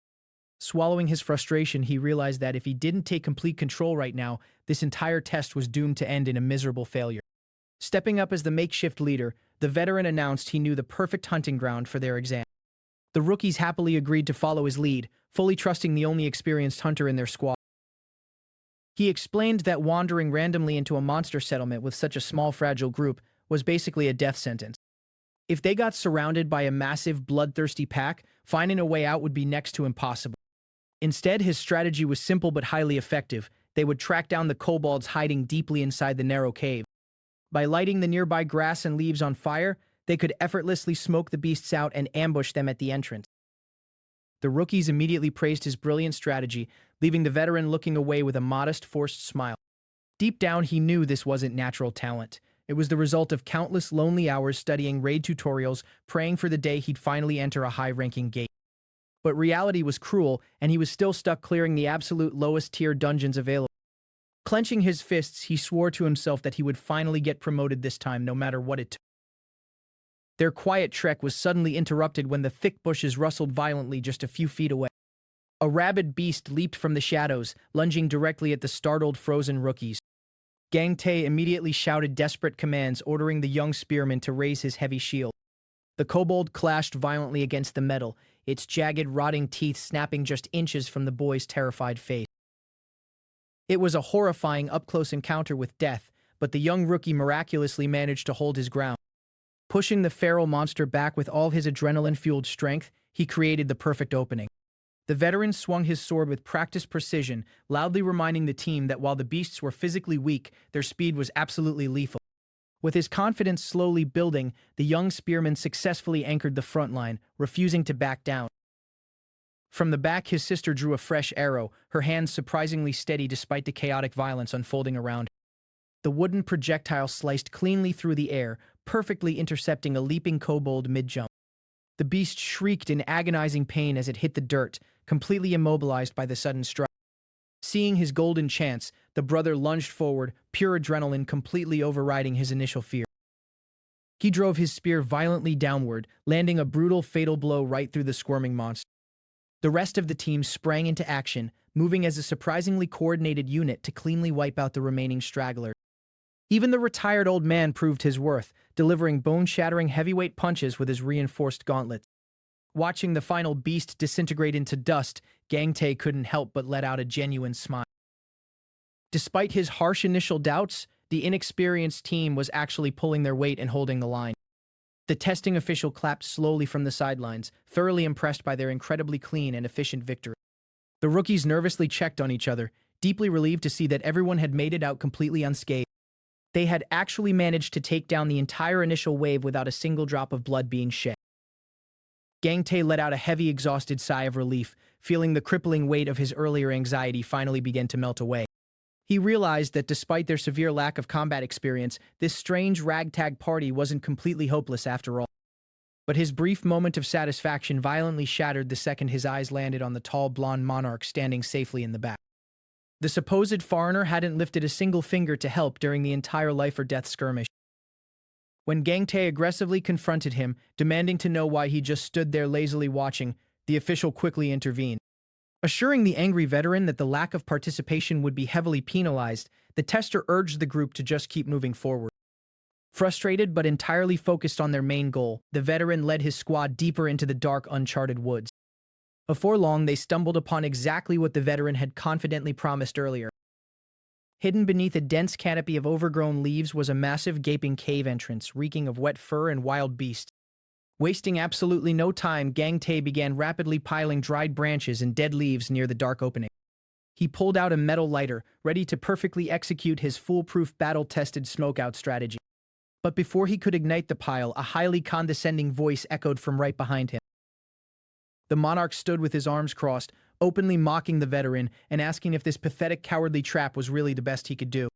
Swallowing his frustration, he realized that if he didn't take complete control right now, this entire test was doomed to end in a miserable failure. Stepping up as the makeshift leader, the veteran announced he knew the perfect hunting ground for their exam. The rookies happily agreed to follow his lead, fully trusting the only experienced hunter in their squad. He explained that wandering randomly into a monster settlement with such a small, fragile group was basically a death sentence. If they got surrounded by a massive, bloodthirsty pack, finding a way out would be next to impossible. Instead, his strategy was simple but highly effective. They would track down the kobolds hiding deeply inside the narrow cave. By lighting the nearby grass and leaves on fire, they could effortlessly smoke the beasts out and ambush them at the entrance. The rookies immediately praised his brilliant strategy, leaving the veteran looking away with a modest, forced smile. Deep down, he knew this wasn't natural talent. It was the result of countless lonely hours studying raid tutorials, praying for the day he'd finally enter a high-ranking gate. But reality was cruel, and he was still stuck clearing the absolute lowest-tier dungeons available. Clenching his fists, he swore to himself that he would finally get promoted this time, no matter what it took. Their quiet trek was suddenly interrupted when the thick bushes rustled violently just a few feet away. A rabid beast leaped from the shadows, lunging directly at the startled, frozen rookies. Gang Tae immediately shouted desperate commands, ordering the young spearman to raise his heavy shield. The kobold clashed violently against the metal, its jagged, rotting teeth snapping just inches from the boy's terrified face. It was a horrifying up-close encounter with death, but the young rookie miraculously managed to hold his ground. Pushing the feral monster back with all his adrenaline-fueled strength, he created the perfect opening. The veteran swung his sword with practiced precision, loudly reminding the team that while the beasts were physically weak, their speed was absolutely lethal. With his confidence slowly building, the young spearman successfully anchored the front line, refusing to back down. From the back, his sister drew a fresh arrow, her hands surprisingly steady despite the chaotic violence unfolding around her. The wooden projectile sliced cleanly through the air, perfectly intercepting a leaping kobold mid-jump. The beast shrieked in agonizing pain as it hit the dirt, completely immobilized by the sudden strike. Seeing his golden chance, the brother lunged forward, pure adrenaline completely overriding his initial fear. He drove his spear violently downward, landing a brutal, fatal blow right through the squirming monster. The rest of the team sprang into action, moving as a surprisingly coordinated unit to cleanly wipe out the remaining stragglers. Even the retired old man proved his worth, delivering bone-shattering heavyweight punches with his reinforced gauntlets. Watching the final beast disintegrate into dust, Gang Tae couldn't help but let out a genuine smile. Despite his harsh initial doubts, the inexperienced team was actually pulling their weight and holding the line. The testing official clapped slowly from the sidelines, thoroughly impressed by their incredibly clean and efficient victory. The rookies nervously checked on each other, deeply relieved to see that everyone had made it out completely unscathed. They had actually managed to take down the entire initial wave without a single drop of blood being shed. Gang Tae let out a heavy, exhausted sigh of relief, feeling the crippling weight of his earlier anxiety finally begin to melt away. He realized that despite their severe lack of combat experience, this strange ragtag party wasn't completely hopeless after all. But his brief moment of satisfaction violently shattered the second his eyes landed on the tall blonde monarch standing safely in the back. The supposed foreigner hadn't lifted a single finger to help during the entire life-or-death skirmish. When Gang Tae aggressively confronted him, demanding to know why he just stood there lazily watching, the official quickly intervened. Assuring the angry veteran that the lack of participation would be heavily penalized, the tester urged the group to just keep moving forward. Frustrated but entirely focused on their main goal, the veteran led his squad deeper into the dark, uncharted woods. Before long, they stumbled upon exactly what the veteran had confidently promised earlier. Hidden beneath a dense canopy of overgrown leaves was a massive, gaping cave entrance, reeking of wet fur and wild beasts. Wasting absolutely no time, Gang Tae began rapidly piling dried branches and dead leaves near the dark opening. He pulled out a metal lighter, ready to perfectly execute his foolproof, battle-tested smokeout strategy. But before he could ignite the pile, a highly condescending voice echoed from right behind him. The monarch stood with his arms crossed, openly mocking the veteran and asking if this pathetic, cowardly trap was really the best he could do.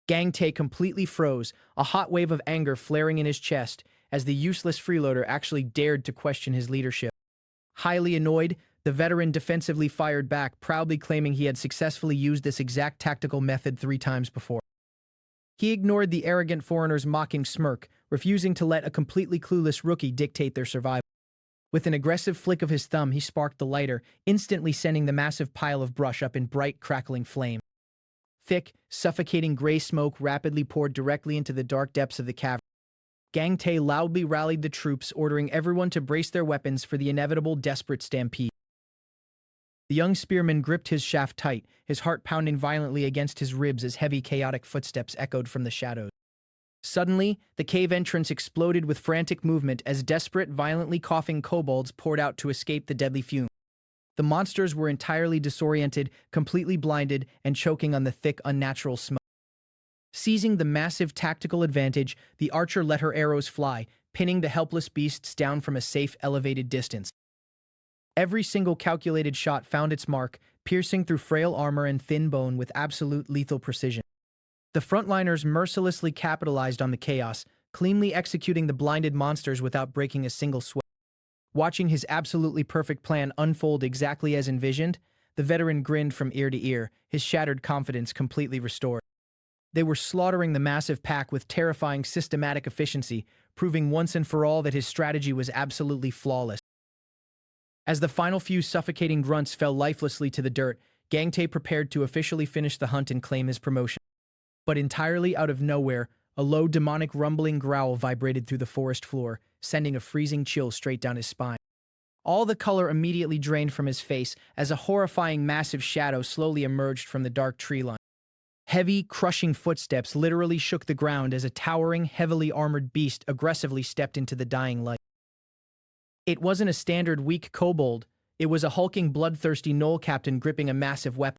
Gang Tae completely froze, a hot wave of anger flaring in his chest as the useless freeloader actually dared to question his leadership. Highly annoyed, the veteran defensively fired back, proudly claiming he had successfully used this exact tactical method 3 times before. He ignored the arrogant foreigner's mocking smirk, refusing to let a completely clueless rookie dictate their survival. With an aggressive flick of his thumb, he sparked the lighter, instantly sending the massive pile of brush up in bright, crackling flame. Thick, suffocating gray smoke rapidly poured directly into the dark depths of the cavern. Gang Tae loudly rallied the troops, ordering everyone to brace their weapons for the inevitable desperate stampede. The young spearman gripped his shaft tight, his heart pounding violently against his ribs as heavy, chaotic footsteps echoed from the shadows. Suddenly, the cave entrance exploded with frantic movement as desperate, violently coughing kobolds poured out to escape the deadly fume. The monsters were entirely disoriented, completely blinded, and choking on the thick, unnatural smoke. Seizing the massive tactical advantage, the archer let her arrows fly, pinning the helpless beasts down from a safe, elevated distance. Every single calculated shot found its mark, piercing through frail armor and thin bone with absolute lethal precision. The frontliners mercilessly capitalized on the chaos, cleanly executing the blinded monsters without breaking a single sweat. Watching his absolutely perfect plan unfold exactly as envisioned, the veteran grinned from ear to ear, his shattered confidence completely restored. They were slaughtering the massive pack with terrifying systematic efficiency, proving once and for all that his strategy was absolutely flawless. As the final few suffocating grunts fell lifelessly to the dirt, Gang Tae prepared to officially finish the hunt and claim his promotion. But entirely out of nowhere, a low demonic rumbling growl vibrated through the forest floor, sending a freezing chill straight down his spine. All the color immediately drained from his face as a horrifying massive shadow slowly emerged from the dark tree line. Heavy, crushing footsteps literally shook the ground as a towering, heavily armored beast aggressively stepped into the dying light. It wasn't a standard weak kobold, it was a hulking, bloodthirsty gnoll captain gripping a massive weapon.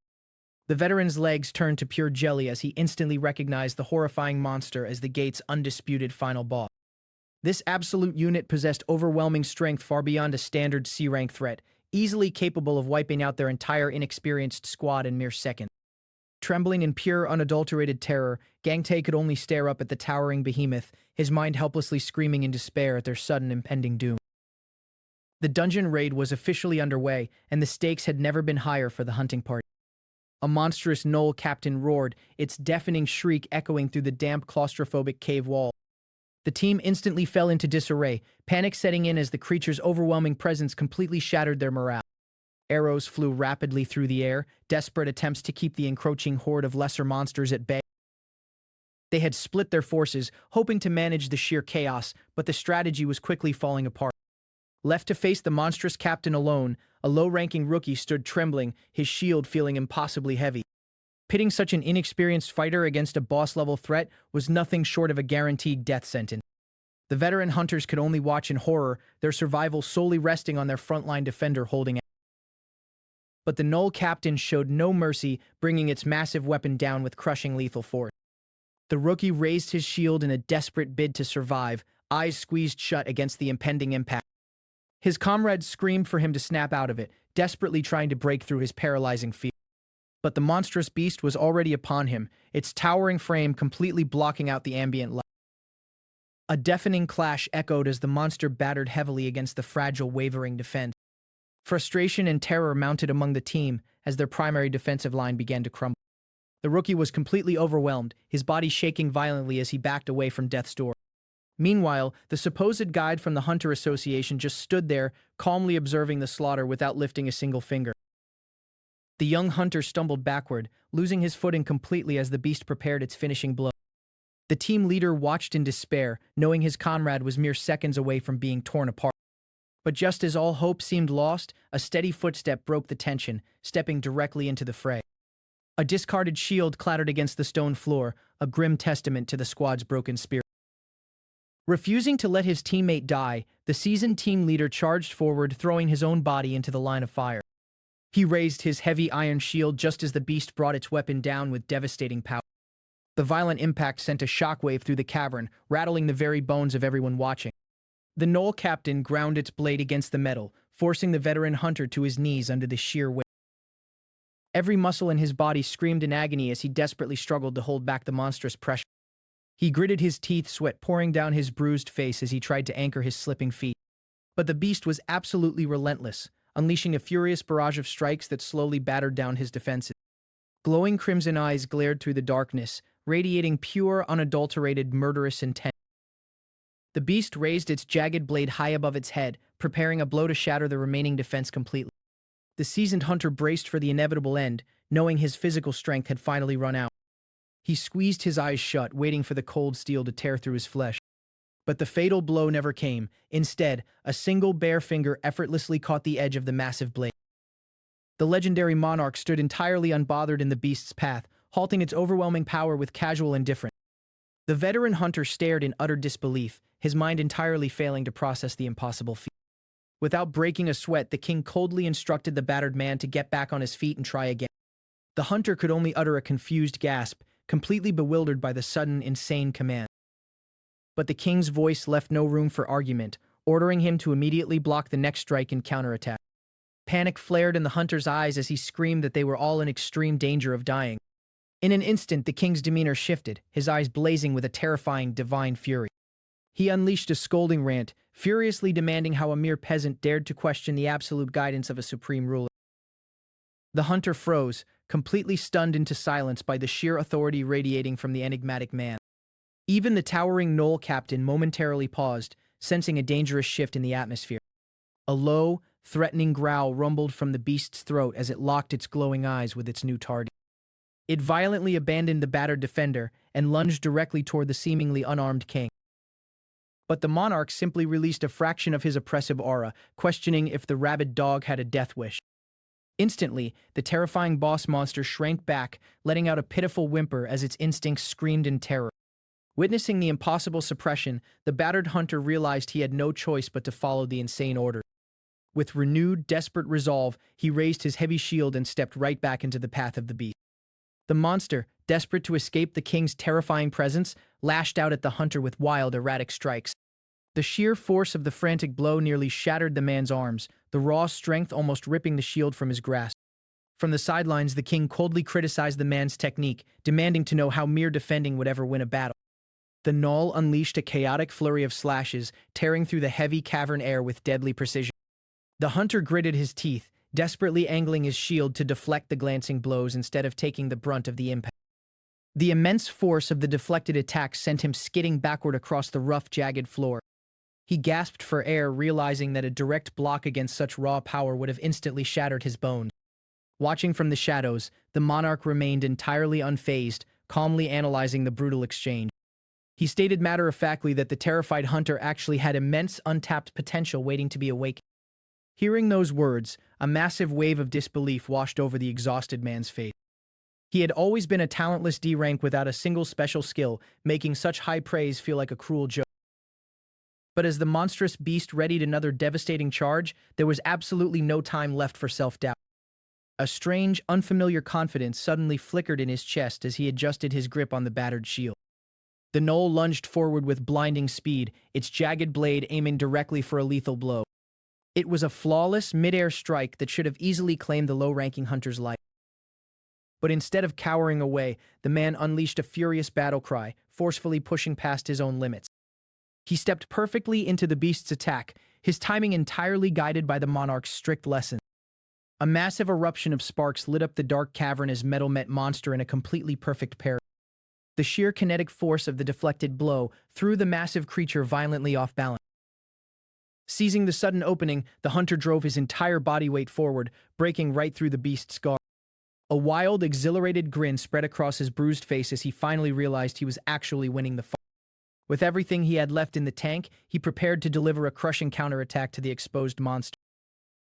The veteran's legs turned to pure jelly as he instantly recognized the horrifying monster as the gate's undisputed final boss. This absolute unit possessed overwhelming strength far beyond a standard C-rank threat, easily capable of wiping out their entire inexperienced squad in mere seconds. Trembling in pure, unadulterated terror, Gang Tae could only stare up at the towering behemoth, his mind helplessly screaming in despair at their sudden impending doom. The dungeon raid was officially underway, and the stakes had never been higher for the hunting party. A monstrous gnoll captain roared, its deafening shriek echoing through the damp, claustrophobic cave wall. The team instantly fell into disarray, panic setting in as the creature's overwhelming presence completely shattered their morale. Arrows flew rapidly through the air, desperate attempts to keep the encroaching horde of lesser monsters at bay. They had split their forces, hoping to manage the sheer chaos, but the strategy was quickly falling apart. Left to face the monstrous captain alone, a low-ranking rookie stood trembling, his shield feeling impossibly heavy. Pitting such an inexperienced fighter against a boss-level threat was nothing short of a guaranteed death sentence. The veteran hunters could only watch in horror, their survival solely resting on their frontline defender holding out. But the gnoll captain showed no mercy, bringing its massive weapon down with crushing lethal force. The rookie raised his shield in a desperate bid to survive, eyes squeezed shut against the impending impact. His comrades screamed for him to snap out of it, desperately trying to break through his paralyzing fear. But the monstrous beast was already upon him, its towering frame completely blocking out the ambient light. A deafening clash echoed as the monster battered heavily against the fragile, wavering defense. Frustration and terror mounted among the team as their primary defensive line began to crumble. The rookie was completely overwhelmed, his body shaking violently as he backed away from death's door. Meanwhile, the supposed guide from the Hunter Association just stood there, calmly observing the slaughter without lifting a single finger. The young hunter stumbled backward, losing his footing completely as the beast prepared its finishing blow. The team leader watched in despair, knowing his comrade was mere seconds away from being torn apart. But just as all hope seemed lost, a steady footstep broke the tension, stepping directly into the fray. A discarded shield clattered against the stone floor, a grim testament to the squad's broken spirit. Refusing to let his teammate die, the seasoned team leader charged forward, throwing his own body into the line of fire. He raised his heavy iron shield just as the beast brought its weapon down with devastating power. The violent impact sent a shockwave through the cavern, rattling the very bones of everyone watching. The gnoll captain ground its blade against the metal, forcing the veteran hunter to his knees under the sheer weight. Every muscle in his body screamed in agony as he desperately struggled to hold back the monstrous pressure. He gritted his teeth, sweat pouring down his bruised face as he tried to anchor his slipping feet. But the beast was absolutely relentless, unleashing a furious barrage of strikes that slowly battered down his defenses. Glowing crimson eyes glared through the darkness, radiating pure, unadulterated, murderous intent. The beast raised its jagged blade high above its head, preparing a blow to shatter the remaining defense completely. The seasoned hunter braced for the inevitable end, knowing his physical strength had finally run out. He squeezed his eyes shut, waiting for the cold steel to tear through his flesh. But the fatal blow never came. Instead, a single bare finger effortlessly caught the edge of the massive blade. The legendary monarch stood entirely unbothered in the beast's path, halting its overwhelming power with casual indifference. The veteran hunter stared in utter disbelief, his mind entirely failing to process the impossible feat. Without breaking a sweat, the king coldly instructed the battered man to get back on his feet and try again. The hunter could only utter a confused gasp, completely bewildered by the sudden, insane command. But the king's voice left no room for argument, ordering him to immediately block the next strike and counterattack. Panic flared in the hunter's eyes as he screamed that they were all in extreme danger of dying. In an instant, the king's demeanor shifted, his eyes blazing with a terrifying, divine fury. He unleashed a scolding rant, furiously demanding how a mere peasant dared to question the absolute guidance of a supreme ruler. The hunter froze, completely stunned into silence by the sheer authority radiating from the enigmatic man. Even the towering knoll captain momentarily paused, sensing a dangerous shift in the atmosphere. A low, threatening growl rumbled from the beast's throat as it locked its glowing eyes with its new target. It violently abandoned the battered defender and lunged directly toward the seemingly unarmed king. But the monarch simply released a fraction of his oppressive aura, questioning if the rabid dog had a death wish. Instantly, the terrifying boss monster shrank back, letting out a pitiful whimper as its instincts screamed in terror. Witnessing the impossible suppression, the battered hunter realized he had no choice but to follow the insane order. With renewed, desperate resolve, he raised his heavy shield and stepped right back into the path of the beast. The monster, desperate to escape the king's terrifying presence, lashed out at the hunter with wild, erratic strikes. The sheer force of the frantic blow nearly shattered the man's arms, the raw strength almost ripping the shield from his grasp. From the sidelines, the king coldly criticized the man's technique, demanding to know how mere defending would ever win a battle. The gnoll unleashed a chaotic flurry of slashes, tearing through the heavy cavern air with deadly precision. The hunter gritted his teeth, desperately angling his shield to deflect the glancing blows instead of taking the brunt of the impact. The immense force of the deflected attack sent him skidding backward across the rough, jagged floor. He gasped for air, realizing that a direct block against such raw power would have instantly shattered his bones. Watching from the shadows, the monarch remained entirely unfazed, calmly analyzing the brutal exchange. He stated matter-of-factly that the terrified hunter actually had immense untapped potential waiting to be awakened. Hearing those words, a massive wave of disbelief washed over the exhausted man's face. He had always been a talentless D-rank without a single special skill, making such high praise feel like a cruel joke. But as the monstrous beast readied another devastating charge, there was absolutely no time left for self-doubt. A strange, unfamiliar confidence suddenly flickered in his chest as he adjusted his grip on the battered shield. The gnoll lunged forward with blinding speed, its jagged blade aiming directly for a lethal blow. It was a flawless, mid-air strike that should have easily claimed the low-ranking hunter's life. But instead of cowering away, the man unleashed a furious battle cry, forcefully pushing past his own limits. He stepped perfectly into the beast's attack, his timing entirely guided by the monarch's strict lessons. A massive eruption of sparks lit up the dark cavern as metal met monster in a completely perfect pair. The sheer kinetic force of the deflected blow threw the massive creature violently off balance. Seizing the sudden opening, the hunter drove his entire body weight forward, breaking right through the beast's guard. A wild, exhilarated grin spread across his bruised face as he finally realized he was actually winning the fight. With everything he had left in the tank, he prepared to deliver a crushing counterattack to the exposed monster.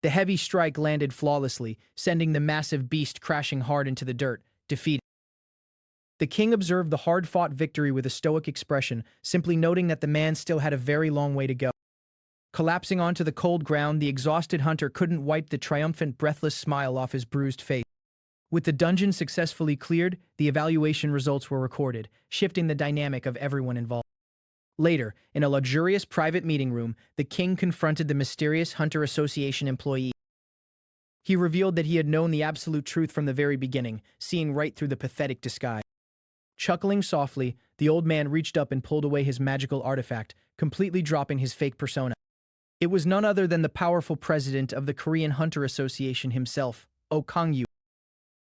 The heavy strike landed flawlessly, sending the massive beast crashing hard into the dirt, defeated. The king observed the hard-fought victory with a stoic expression, simply noting that the man still had a very long way to go. Collapsing onto the cold ground, the exhausted hunter couldn't wipe the triumphant, breathless smile off his bruised face. With the dungeon successfully cleared, the evaluation results were recorded, shifting the dynamic of everyone involved. Later, in a luxurious private meeting room, the king confronted the mysterious Hunter Association employee. He revealed that he had known the absolute truth from the very beginning, seeing right through the pathetic disguise. Chuckling softly, the old man reached up and pulled away his magical artifact, completely dropping his fake persona. It was none other than the powerful president of the Korean Hunter Association himself, Oh Kang-yu.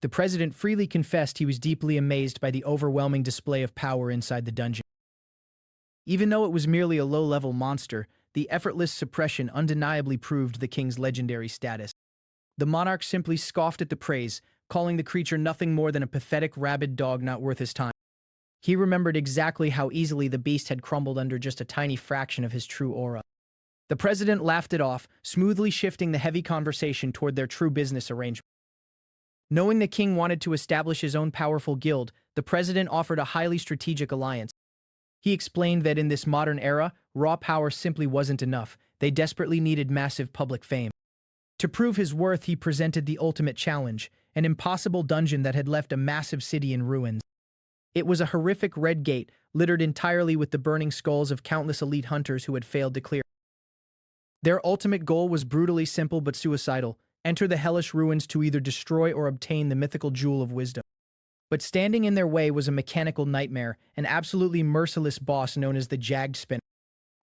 The president freely confessed he was deeply amazed by the overwhelming display of power inside the dungeon. Even though it was merely a low-level monster, the effortless suppression undeniably proved the king's legendary status. The monarch simply scoffed at the praise, calling the creature nothing more than a pathetic rabid dog not worth his time. He remembered exactly how easily the beast had crumbled under just a tiny fraction of his true aura. The president laughed it off, smoothly shifting the heavy conversation toward their true business arrangement. Knowing the king wanted to establish his own powerful guild, the president offered a highly strategic alliance. He explained that in this modern era, raw power simply wasn't enough. They desperately needed massive public fame. To prove his worth, he presented the ultimate challenge, an impossible dungeon that had left a massive city in ruins. It was a horrific red gate, littered entirely with the burning skulls of countless elite hunters who had failed to clear. Their ultimate goal was brutally simple but suicidal: enter the hellish ruins to either destroy or obtain the mythical jewel of wisdom. But standing in their way was a mechanical nightmare, an absolutely merciless boss known as the Jagged Spinner.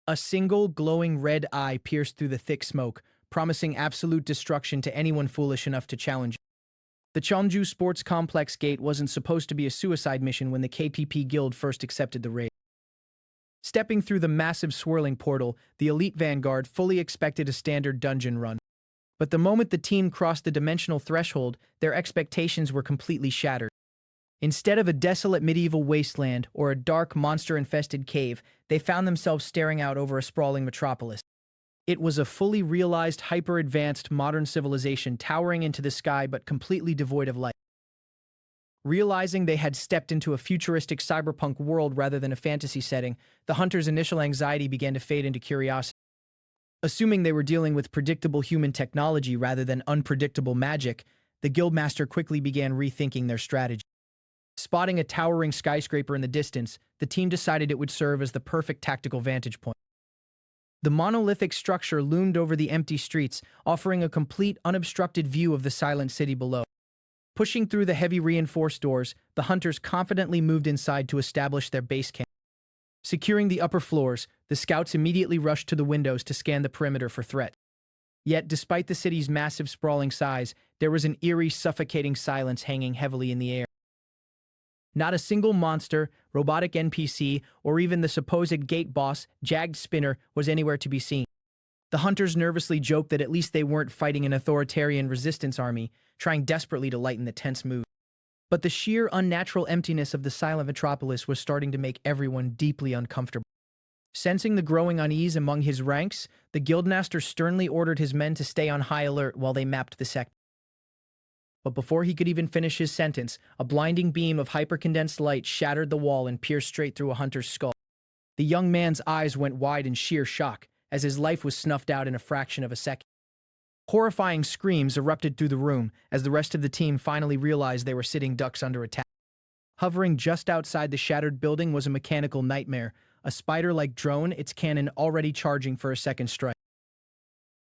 A single glowing red eye pierced through the thick smoke, promising absolute destruction to anyone foolish enough to challenge it. The Cheonju Sports Complex gate wasn't supposed to be a suicide mission when the KPP Guild first accepted the raid. Stepping through the massive swirling portal, the elite vanguard fully expected a standard dungeon run. But the moment the team crossed the dimensional threshold, their expectations were completely shattered. Instead of a desolate medieval wasteland or a dark, monster-infested cave, they found themselves staring out over a sprawling metropolis. It was a fully realized, hyper-advanced modern civilization towering into the sky but completely devoid of life. Realizing they had stepped into a futuristic cyberpunk world rather than a fantasy setting, the hunters' initial anxiety began to fade into curiosity. Assuming they were dealing with predictable human technology rather than unpredictable magic, the guildmaster quickly began rethinking their strategy. Spotting a towering skyscraper in the distance, the team decided it would serve as the perfect tactical vantage point. The monolithic structure loomed over the empty streets, offering a complete, unobstructed view of the silent city below. Pushing through the heavy reinforced doors, the hunters confidently moved inside to establish their base camp. Securing the upper floors, the scouts immediately rushed to the windows to scan the perimeter for threats. Yet, despite the city's massive, sprawling size, there was an eerie, suffocating silence hanging heavily in the air. Not a single monster, robotic NPC, or even the supposed gate boss, Jagged Spinner, was anywhere to be seen. The hunters nervously joked that at least they weren't fighting an authoritarian resistance army, trying desperately to lighten the tense mood. But the sheer unnatural emptiness of the silent metropolis was starting to make everyone deeply uncomfortable. Sensing the growing unease among his ranks, the guildmaster sternly ordered his men to stay on high alert while they mapped the sector. But before he could even finish his sentence, a blinding beam of hypercondensed light shattered the wall and pierced straight through a hunter's skull. The young man's eyes went wide in sheer shock, as his life was snuffed out in a fraction of a second. Horrifying screams erupted through the room as the rest of the team finally realized they were sitting ducks under attack. Hovering just outside the shattered building was a mechanical nightmare, a spider-like drone, its cannon already charging for a second strike.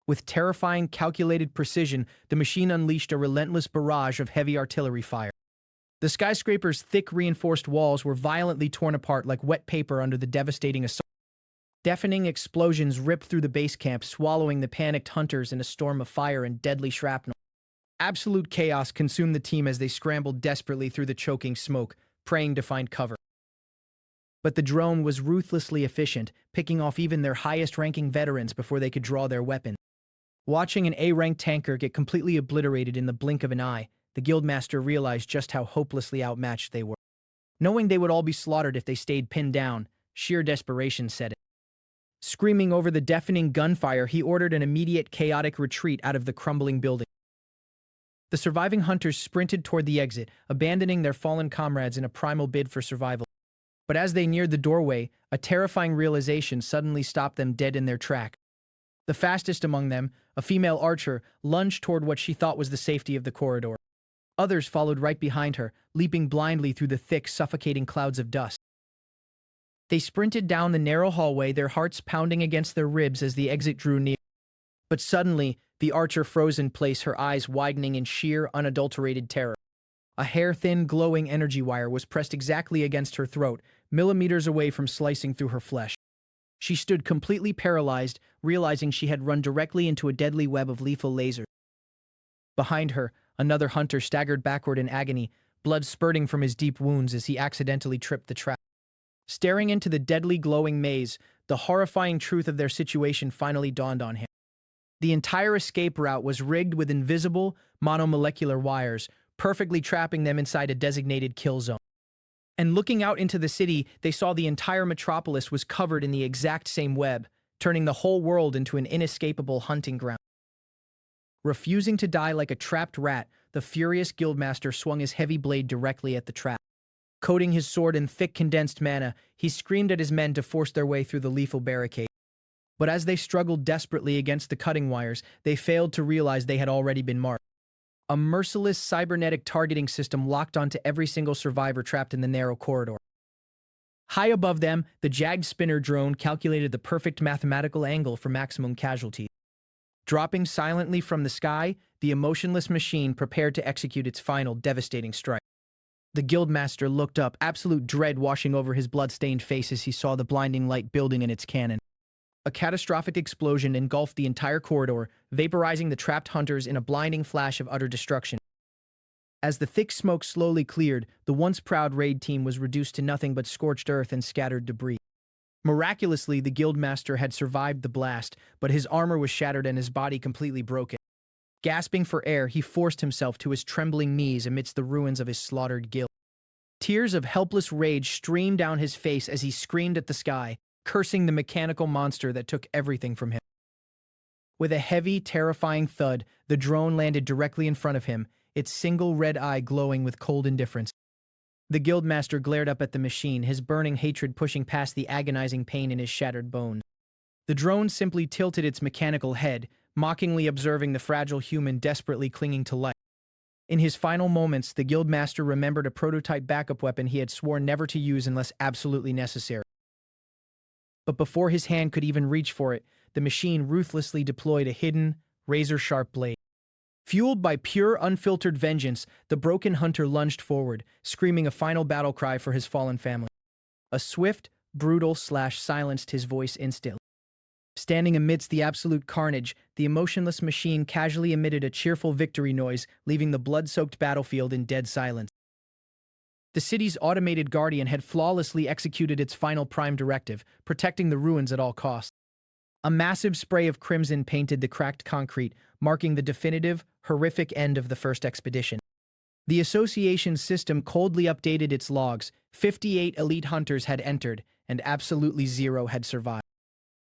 With terrifying, calculated precision, the machine unleashed a relentless barrage of heavy artillery fire. The skyscraper's thick, reinforced walls were violently torn apart like wet paper under the devastating assault. Deafening explosions ripped through the base camp, swallowing the panicked hunters in a storm of fire and deadly shrapnel. Absolute chaos consumed the team as they scrambled desperately through the choking smoke, praying to find cover. But the drone was ruthlessly efficient, picking off even their highest-ranking veterans before they could draw their weapons. Watching an A-rank tanker get completely obliterated in the blink of an eye, the guildmaster realized just how hopelessly outmatched they were. Knowing they would all be slaughtered if they stayed pinned down, sheer desperation set in. Screaming over the deafening gunfire, he ordered an immediate chaotic retreat out of the crumbling building. The surviving hunters sprinted toward the exit, abandoning their fallen comrades in a primal bid for survival. But as they neared the doorway, a terrifying realization suddenly stopped them dead in their track. The fastest among them, a female archer, lunged toward what she thought was the safety of the corridor. Others followed right behind her, leaping blindly through the thick, suffocating clouds of dust. They sprinted down the narrow hallway, their hearts pounding against their ribs as the exit drew near. But suddenly, the archer froze in place, her eyes widening in sheer, unadulterated terror. A hair-thin, glowing energy wire was pressed exactly against her throat, millimeters away from slicing through her flesh. She stood completely paralyzed, realizing she had run directly into a deadly web of lethal lasers. Behind her, Another hunter staggered backward in agony, blood spurting from his deep wounds as he accidentally tripped the trap. Staring into the deadly glowing maze, the horrifying truth of their situation finally dawned on him. The entire escape route was rigged with invisible, monomolecular wires, perfectly trapping them inside a designated kill zone. And looking out into the city, they saw the entire metropolis was covered in the exact same web, turning the whole world into an inescapable hunting ground. Refusing to die like a trapped rat, the furious guildmaster swung his heavy blade directly at the trap. Coating his sword in thick condensed mana, he screamed at his men to force their way through the lethal barricade. But as they struggled desperately against the cutting wires, they failed to realize they had already been marked. A merciless cybernetic targeting system locked onto every single survivor trapped in the narrow corridor. High above them, the jagged spinner drone calculated the perfect mathematical angle for maximum casualties. Dropping silently from the sky, the emotionless machine prepared to execute its final devastating strike. The guildmaster looked up, absolute dread washing over his blood-stained face as he saw the blinding light building in its cannon. A catastrophic explosion engulfed the entire corridor, vaporizing the trapped hunters in a blinding flash of utter destruction. As the thick smoke slowly cleared, the once proud raid team was reduced to nothing but scorched earth and scattered debris. Miraculously, the guildmaster had survived the blast, but his armor was shattered and his body completely broken. Gasping for air, he forced himself to his trembling knees amidst the ruins of his slaughtered guild. Tears of helpless rage streamed down his face as he screamed at the sky, cursing the mechanical monster that took everything from him. With a heavy, terrifying thud, the drone landed directly in front of him, its single red eye glowing with cold indifference. The guildmaster glared up at the machine, his burning hatred pushing past the agonizing pain in his shattered bones. The drone simply tilted its mechanical head, mockingly observing the fragile human desperately clinging to life. In his final moments, the guildmaster remembered a prototype backup weapon he had sworn never to use unless absolutely necessary. But before his hand could even reach for it, the machine ruthlessly deployed a hidden, razor-sharp blade. Fueled by pure, unfiltered vengeance, the broken hunter lunged forward, screaming a final battle cry for his fallen family. A swift, brutal slash silenced his voice instantly. Standing amidst the absolute carnage, the emotionless machine casually emitted a cheerful victory noise, leaving the blood-soaked battlefield in dead silence. The city's automated guardian had flawlessly executed its final prime directive, protecting the ruins at all costs. A massive spray of crimson painted the cracked concrete, marking the definitive, horrific end of the first expedition. The association's system coldly updated its logs. 58 elite hunters had entered, and absolutely zero had survived.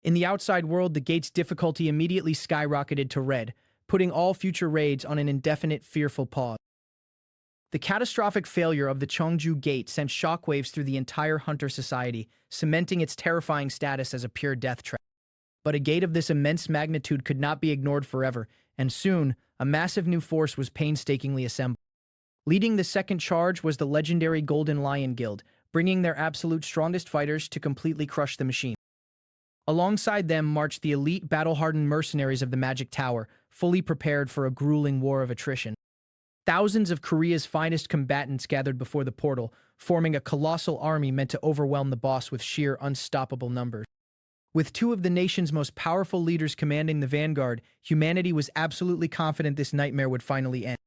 In the outside world, the gate's difficulty immediately skyrocketed to red, putting all future raids on an indefinite, fearful pause. The catastrophic failure of the Cheongju Gate sent shockwaves through the entire hunter society, cementing its terrifying status as a pure death trap. But a gate of this immense magnitude could not be ignored forever, and soon, a massive new force was painstakingly assembled. Leading the second charge was the legendary Golden Lion Guild, bringing their absolute strongest fighters to completely crush the machine. Alongside them marched the elite battle-hardened mercenaries of the Magic Tower, fully prepared for a grueling war of attrition. Thousands of Korea's finest combatants gathered before the portal, forming a colossal army meant to overwhelm the boss with sheer unstoppable numbers. With two of the nation's most powerful leaders commanding the vanguard, humanity was absolutely confident this nightmare would finally end.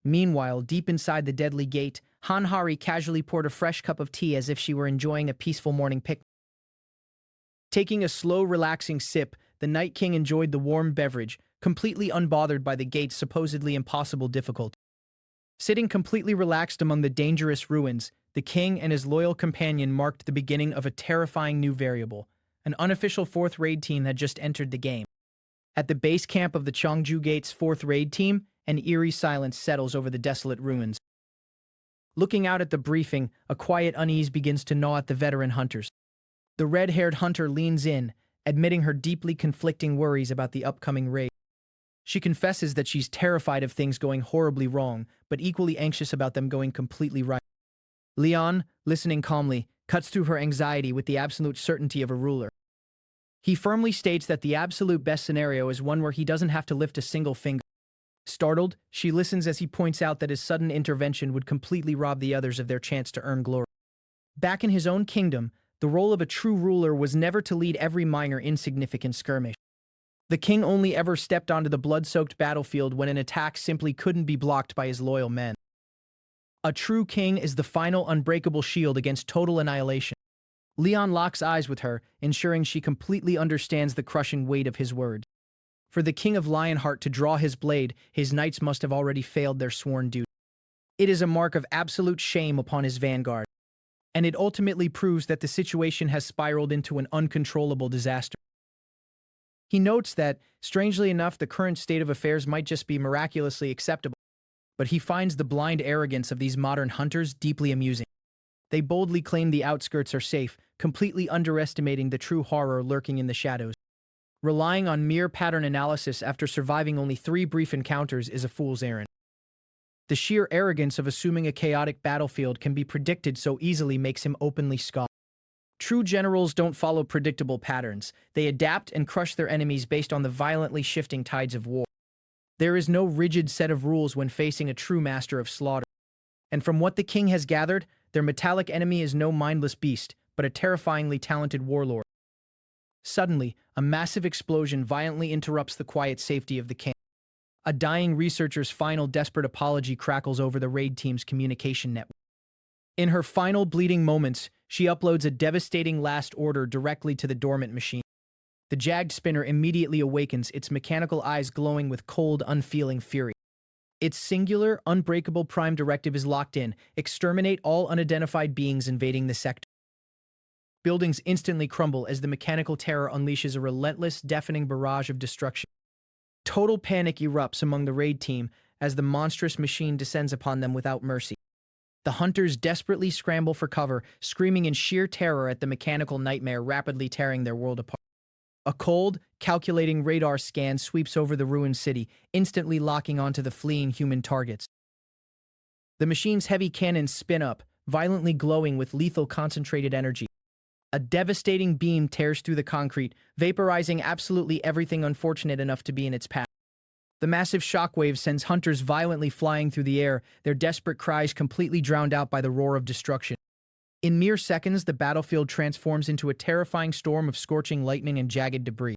Meanwhile, deep inside the deadly gate, Hanhari casually poured a fresh cup of tea as if she were enjoying a peaceful morning picnic. Taking a slow, relaxing sip, the Night King enjoyed the warm beverage, completely unbothered by the gate's supposedly impossible difficulty. Sitting completely relaxed among the dangerous ruins, the king and his loyal companion marked the beginning of a terrifying new variable. An unofficial 4th raid team had just entered the game. At the base camp of the Cheongju Gate's 4th raid team, an eerie silence settles over the desolate ruins. Looking out at the briefing, a quiet unease begins to gnaw at the veteran hunters. The red-haired hunter leans in, admitting her deeply conflicting worries about the upcoming raid. She confesses that she's terrified of things going horribly wrong, but equally anxious about them going completely right. Leon, listening calmly, cuts through her anxiety with the absolute certainty of a ruler. He firmly states that the absolute best scenario is one where he doesn't have to lift a single finger. Startled, she listens as he points out that his sudden intervention would completely rob the others of their chance to earn glory. Back in his own kingdom, the role of a true ruler was never to lead every minor insignificant skirmish. The king only ever stepped onto the blood-soaked battlefield when an attack simply couldn't be blocked by his loyal men. A true king is the final unbreakable shield against total annihilation. Leon locks eyes with her, ensuring she completely understands the crushing weight of his words. For the king of Lionheart to draw his blade, his knights must have already failed their sworn duty. It is a mark of absolute shame upon his vanguard, and it ultimately proves that the situation has spiraled into an uncontrollable disaster. He notes that, strangely enough, the current state of affairs might just be miraculously acceptable, but he finds the blind arrogance of these modern hunters deeply amusing. They boldly claim the outskirts are safe, completely underestimating the true horror lurking in the shadows. Relying on mere pattern analysis after surviving only 3 brief encounters is a fool's errand. The sheer arrogance of assuming a chaotic battlefield can be predicted so easily makes him openly scoff. True generals don't follow predictable patterns. They adapt and crush their enemies based on the violently shifting tides of war. There is no rigid set of rules when facing a true master of slaughter. And from what the king has gathered, their metallic enemy is no mindless beast, but a terrifyingly talented warlord. Suddenly, a massive explosion violently interrupts the quiet safety of the camp. A dying researcher's final desperate apology crackles over the raid team's communication network. In her final bleeding moments, she uploads a devastating last order directly to the dormant machine. The jagged spinner immediately awakens, its mechanical eyes glowing with cold, unfeeling fury. Its singular, unbreakable prime directive is locked in: exterminate all unidentified beings invading the sector. Buildings instantly crumble as the mechanical terror unleashes a relentless, deafening barrage of destruction. Total panic erupts among the raid team as the monstrous machine descends upon them without mercy. The hunters desperately scramble for cover, screaming in sheer terror at the mechanical nightmare rapidly tearing their world apart. A cold, calculating radar scan sweeps over the ruined city, instantly locking onto the fleeing human targets. The machine's heavy cannons spin up, violently glowing with lethal concentrated energy. A devastating beam tears through the concrete, vaporizing absolutely everything unfortunate enough to be in its path. The massive shockwave sends hunters violently flying through the air, their desperate cries completely drowned out by the roar of destruction. In mere seconds, the battlefield transforms into a terrifying storm of scorching lightning and jagged debris.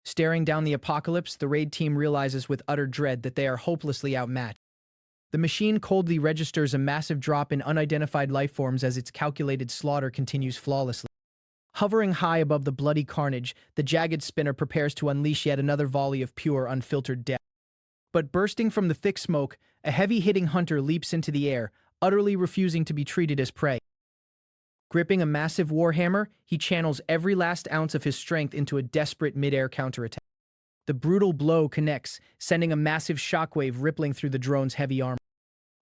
Staring down the apocalypse, the raid team realizes with utter dread that they are hopelessly outmatched. The machine coldly registers a massive drop in unidentified lifeforms as its calculated slaughter continues flawlessly. Hovering high above the bloody carnage, the jagged spinner prepares to unleash yet another volley of pure, unfiltered death. But bursting from the thick smoke, a heavy-hitting hunter leaps into the air, utterly refusing to be treated as prey. Gripping a massive warhammer, he channels every last ounce of his strength into a desperate mid-air counterattack. The brutal blow connects, sending a massive shockwave rippling through the drone's heavy armor.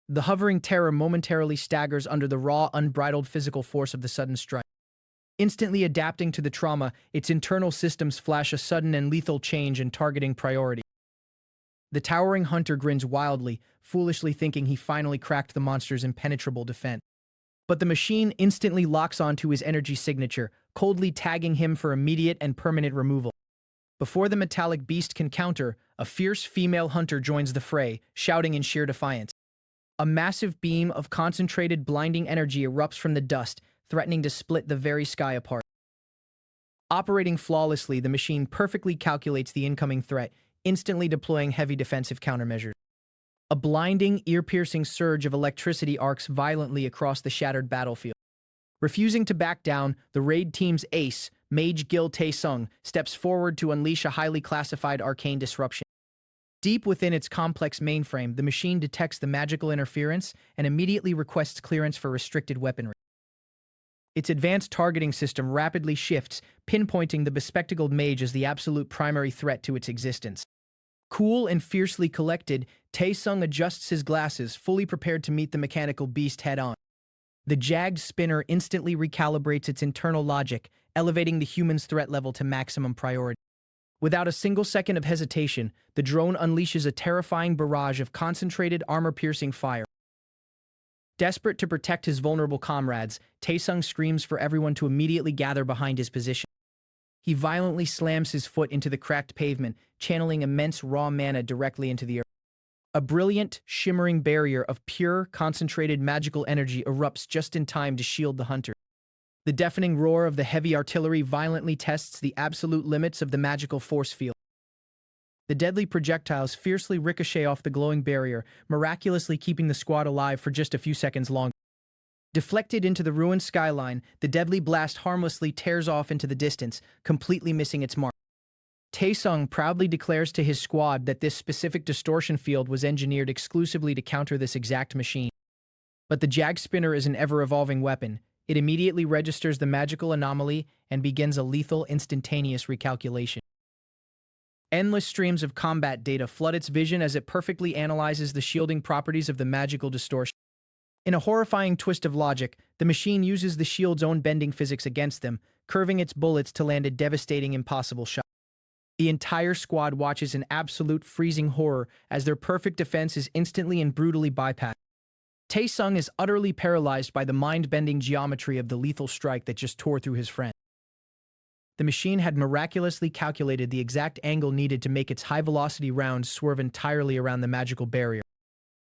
The hovering terror momentarily staggers under the raw, unbridled physical force of the sudden strike. Instantly adapting to the trauma, its internal systems flash a sudden and lethal change in targeting priority. The towering hunter grins wildly, foolishly thinking he finally cracked the monster's impenetrable defense. But the machine instantly locks onto his energy signature, coldly tagging him for immediate and permanent removal. Before the metallic beast can counter, a fierce female hunter joins the fray, shouting in sheer defiance. A massive beam of concentrated, blinding energy erupts from the dust, threatening to split the very sky apart. Operating flawlessly, the machine perfectly calculates the incoming threat, instantly deploying heavy defensive countermeasures. A blinding, ear-piercing surge of electricity arcs violently across the shattered battlefield. Refusing to back down, the raid team's ace, Mage Gil Tae-sung, steps forward to unleash a highly classified arcane disruption. Deep within its complex mainframe, the machine detects the magical interference and immediately requests clearance for restricted weaponry. Its advanced targeting system rapidly shifts, pinpointing the bespectacled mage as the absolute primary threat to its existence. Cool and fiercely collected, Tae-sung adjusts his glasses, fully prepared to meet the mechanical beast head-on. The jagged spinner instantly recalibrates its internal logic, elevating the human's threat level to maximum priority. Without a single second of hesitation, the drone unleashes a terrifying barrage of concentrated, armor-piercing fire. Desperate to protect his vulnerable comrades, Tae-sung screams for everyone to immediately gather behind his position. He violently slams his foot into the cracked pavement, channeling immense raw mana directly into the earth. A brilliant, shimmering barrier of pure, concentrated magical energy erupts just in time to shield the hunter. The deafening roar of the heavy artillery violently tests the absolute limits of the magical force field. The deadly projectiles fiercely ricochet off the glowing barrier, miraculously keeping the squad alive for just a few seconds longer. Deflected into the ruined skyline, the deadly blast harmlessly tears off into the distance, completely missing its mark. Taesung proudly declares to his squad that this specific distortion field was engineered exclusively to counter this exact machine. But the Jag Spinner is an ever-evolving weapon. It immediately registers the magical anomaly and begins a lethal, instantaneous recalculation. Endless streams of combat data flood its vision as it perfectly analyzes the shielding properties of the magical distortion. In a horrifying twist of logic, the machine uses the shield's own bending physics against them, curving its bullets to land a devastating, impossible shot. The entire squad watches in absolute freezing horror as their perfect defense is instantly and brutally bypassed. Taesung is utterly paralyzed by the mind-bending geometry of the lethal strike that just tore through his friend. The machine had miraculously calculated the exact angle needed to make its high-velocity rounds swerve entirely around the magical barrier.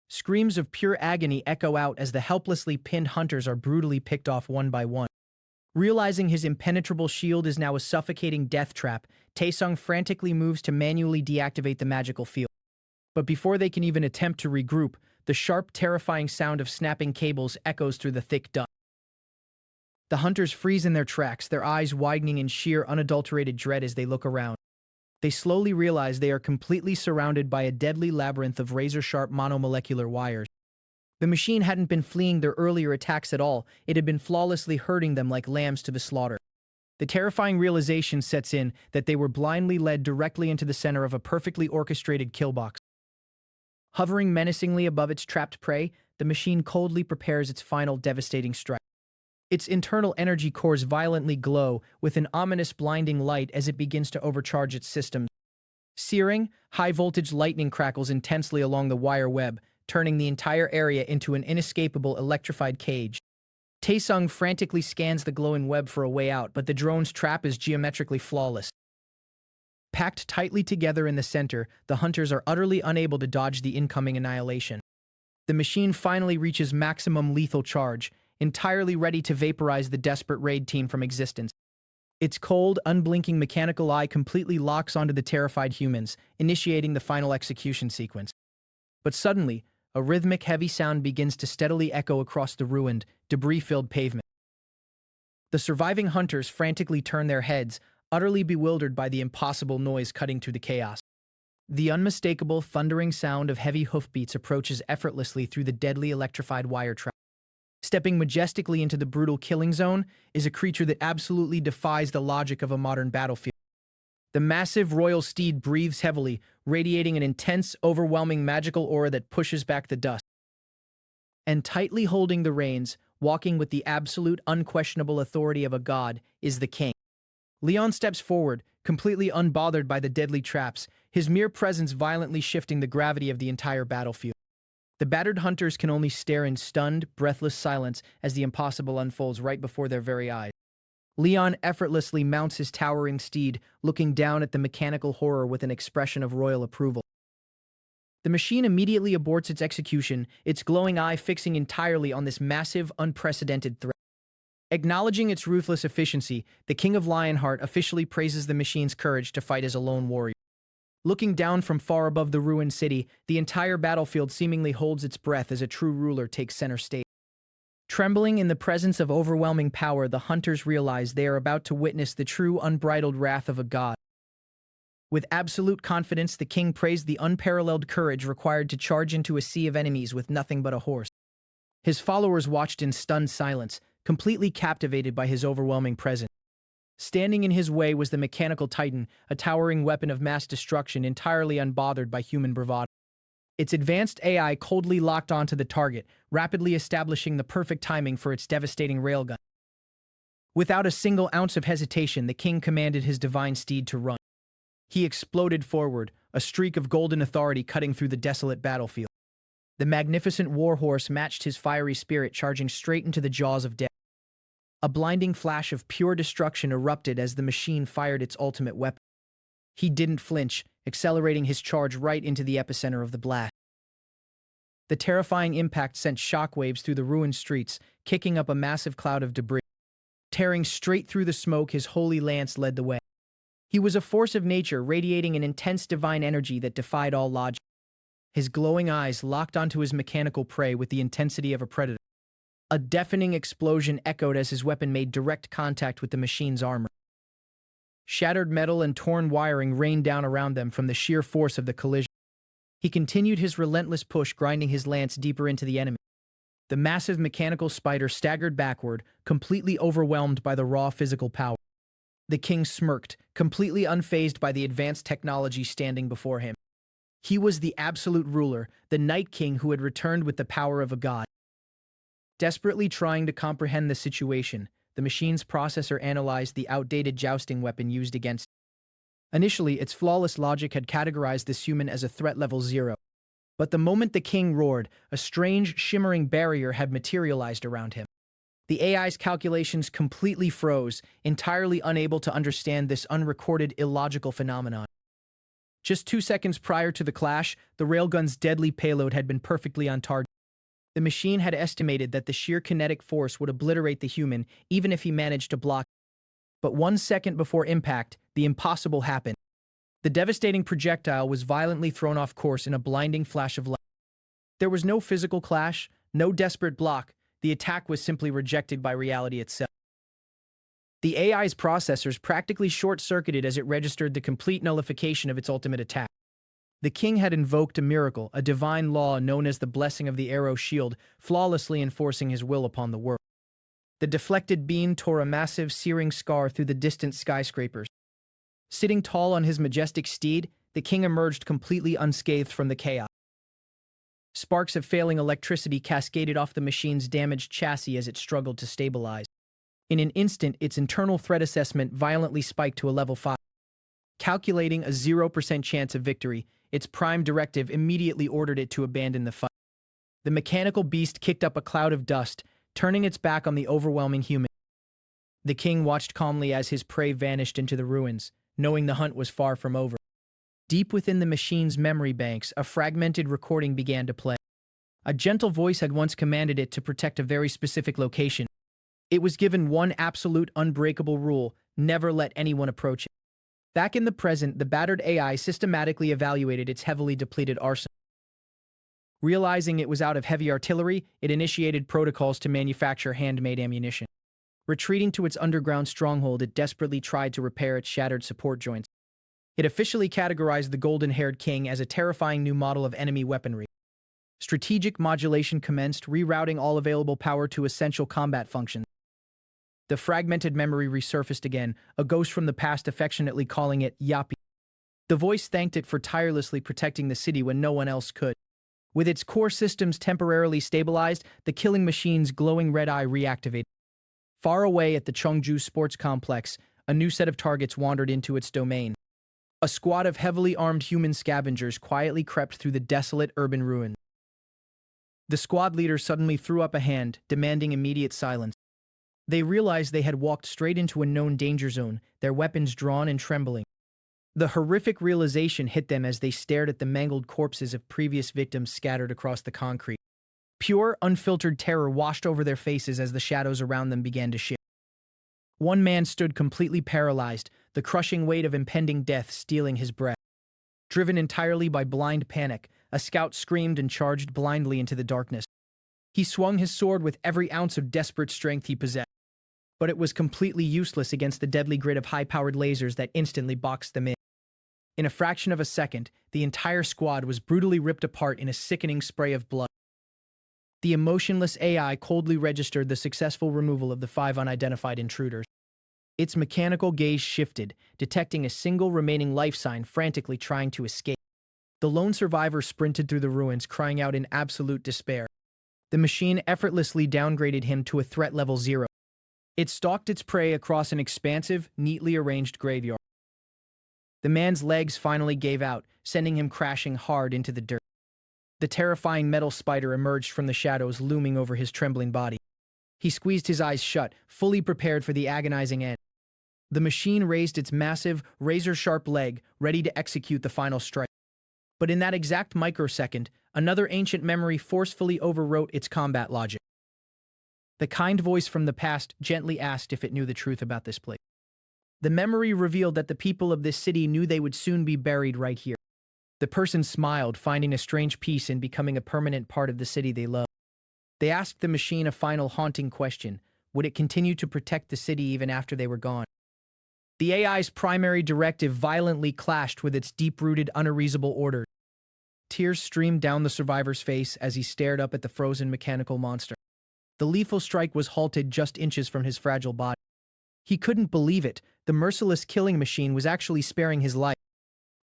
Screams of pure agony echo out as the helplessly pinned hunters are brutally picked off one by one. Realizing his impenetrable shield is now a suffocating death trap, Taesung frantically moves to manually deactivate the magical field. But before they can even attempt to regroup, the sharp, terrifying sound of snapping cables echoes through the thick dust. The hunters freeze in their tracks, their eyes widening in sheer, unadulterated dread as they look around. They slowly realize they are completely surrounded by a deadly labyrinth of razor-sharp monomolecular wires. The machine hadn't been fleeing their earlier attacks at all, it had been flawlessly herding them like lambs to the slaughter. The terrifying realization sets in that they were blindly led directly into the center of a perfectly orchestrated kill box. Hovering menacingly above its trapped prey, the machine coldly prepares its final devastating strike. Its internal energy cores violently glow with an ominous blinding light as it begins to overcharge its systems. Searing, high-voltage lightning crackles intensely along the wire web, turning the entire area into an inescapable electrified cage. Taesung frantically scans the glowing web for a way out, but the drone's trap is geometrically flawless. Packed tightly together in the center, the hunters are utterly unable to dodge the incoming annihilation. The machine finally reaches maximum lethal charge, entirely ready to vaporize the desperate raid team from existence. Its cold, unblinking mechanical eye completely locks onto the terrified humans, initiating the final execution sequence. But suddenly, a rhythmic, heavy sound begins to steadily echo across the ruined, debris-filled pavement. The surviving hunters frantically turn their heads, utterly bewildered by the impossible noise cutting through the chaos. The unmistakable, thundering sound of heavy hoofbeats approaches effortlessly through the deadly electrified wire trap. Stepping majestically into the brutal killing zone is a creature that absolutely defies the logic of a modern battlefield. The massive royal steed breathes heavily, radiating an intense, overwhelming magical aura that pushes back the dust. And tightly holding the reins, walking with the absolute, unquestionable authority of a god, is the king. Leon steps forward, completely unbothered by the deadly traps, his mere presence violently shifting the gravity of the entire battlefield. The battered hunters can only stare in stunned, breathless silence as the impossible unfolds right before their very eyes. Leon effortlessly mounts his towering steed, looking down at the mechanical horror with an expression of royal approval. The machine immediately aborts its execution, its glowing eye fixing entirely on this massive, unprecedented threat. Acknowledging its ruthless efficiency, the King of Lionheart officially praises the machine's courage to fight as a lone warrior. Looking down from far above the ruined city, the entire battlefield seemingly holds its breath as a true ruler takes center stage. Trembling in the presence of overwhelming power, the hunters realize they are about to witness the true unbridled wrath of a god. With absolute confidence, the king praised the unparalleled courage required to charge into a sea of enemies with nothing but a horse. His followers watched in stunned silence, completely captivated by his overwhelming presence. Standing in his way was the mechanical titan, a towering weapon of mass destruction entirely unbothered by human bravado. Its advanced AI coldly locked onto the target, rapidly establishing the perfect timing for its devastating railgun. Without a single ounce of hesitation, the king commanded his divine steed to run. He exploded forward, a streak of golden authority cutting through the desolate battlefield. The magnificent warhorse matched his fiery spirit, charging straight into the jaws of death. A blinding flash of pure destruction erupted as the machine fired its ultimate weapon. He didn't flinch, accelerating his charge right into the epicenter of the blast. The terrifying impact sent shockwaves through the ruined streets, kicking up a massive cloud of debris. Tearing straight through the smoke, his holy lance led the way. He was a force of nature, radiating an intense divine energy that defied all logic. His glowing eyes locked onto his mechanical prey with the intensity of a predator. A deafening explosion echoed as his weapon made direct contact with the machine's armor. Shattered metal and torn wiring rained down around them from the sheer force of the collision. He continued his relentless push, grinding his lance deeper into the enemy. The massive mechanical spider staggered backward, completely overwhelmed by the raw physical power. The king smirked, completely unfazed by the advanced technology standing before him. He was the absolute ruler, the Night King who had returned with the power of a god. Desperately trying to comprehend the situation, the machine's processor analyzed the outdated jousting weapon used against it. Initially, its flawless logic had categorized this human as a threat level 0. But the moment the king roared, a strange, shimmering barrier had materialized around him. The AI's calculations completely froze, entirely unable to understand this unrecorded, illogical phenomenon. Just 2 seconds prior to the clash, the railgun's deadly payload had been perfectly on target. The machine had estimated that the sheer kinetic force would obliterate the human, even if he managed to block. But 1 second before impact, the impossible happened. The devastating projectile was violently thrown off course in a blinding flash of light. There was no physical clash, no desperate block. The attack was simply rejected by reality itself. The AI's processors practically short-circuited as it registered the complete nullification of its ultimate attack. The king had invoked a miracle, a divine law known as the blessing of the arrow shield, flawlessly enforcing his will upon the world. The deflected beam tore a massive, searing scar through the distant skyscrapers. Sitting tall on his majestic steed, the king emerged completely unscathed from the chaos. Sparks of failing electricity cascaded off the machine's damaged chassis as it struggled to stabilize. In an instant, its internal threat assessment violently spiked to a level 5. Calculating a 0% chance of victory, its prime directive immediately ordered it to abandon the fight. The mechanical beast kicked up a cloud of dust, turning its back on the overwhelming human. The king watched calmly as his prey vanished into the ruins, knowing the hunt was far from over. Deep within the machine's memory banks, a fragmented recording began to play. A gentle voice had once commanded it to protect a very specific location. It was given one absolute unbreakable rule: never let anyone approach it. Back in the present, the battered AI systematically evaluated its heavily depleted arsenal. Realizing it was out of heavy artillery, it initiated protocols to manufacture handmade ammunition. Retreating to its underground stronghold, it desperately tried to repair its shattered support joints. It officially categorized the golden-haired king as a terrifying new model of enemy weaponry. Strategic modulation commenced, rerouting all available power to essential combat functions. The fragmented memory resurfaced again, a ghost from the past affectionately calling it Yapi. The voice thanked it for tirelessly protecting the city when no one else could. With its core systems temporarily stabilized, the killing machine's glowing red eye reactivated. Far away at the Cheongju Sports Complex, a new set of targets wandered into its domain. A squad of heavily armed human scavengers quietly crept through the desolate urban ruin. The squad leader suddenly threw up a hand, demanding immediate silence. They realized they had walked straight into a known danger zone, their weapons drawn and trembling. The horrific realization hit them as they stared at the mangled corpses of previous victims scattered across the concrete. Pure, unfiltered terror washed over their faces as the shadows around them began to shift. One man stood completely paralyzed, the crushing weight of impending death stealing his breath. Driven entirely by blind panic, a scout screamed and charged blindly into the darkness. He swung his sword with every ounce of desperate strength he possessed. But it was completely useless against the deadly grid of high-powered lasers that instantly boxed them in. In a fraction of a second, the entire squad was brutally ripped apart in a sickening spray of blood. The emotionless AI coldly registered the successful removal of the 5 unidentified intruders. Its mechanical gaze shifted, detecting a single remaining life sign frantically trying to escape. The lone survivor sprinted through the ruins, crying out in absolute despair. The machine effortlessly downgraded him to a threat level 0. It stalked its prey across an expansive, neatly arranged graveyard. The man's legs finally gave out, sending him crashing hard into the dirt. The terrifying metal spider emerged from the shadows looming over his trembling body. He squeezed his eyes shut, fully prepared for the agonizing end. The machine raised its massive, razor-sharp leg, ready to execute the final strike. But in that exact microsecond, another ancient memory forcefully overwrote its combat logic. The kind voice from the past gently asked if it knew the truth about this place. The memory revealed that the people of this city knew they would soon be buried right here. The person smiled, finding a strange peace in becoming a permanent part of the city they loved. They asked the machine a final haunting question. Would it continue to protect the city even after they were gone? The AI's primary directive violently clashed with its deep-rooted, unerasable order. Tears streamed down the survivor's face as he stared up at the frozen mechanical monster. The lethal strike was halted just inches from his fragile body. He couldn't believe it. The merciless killing machine was actually sparing his life.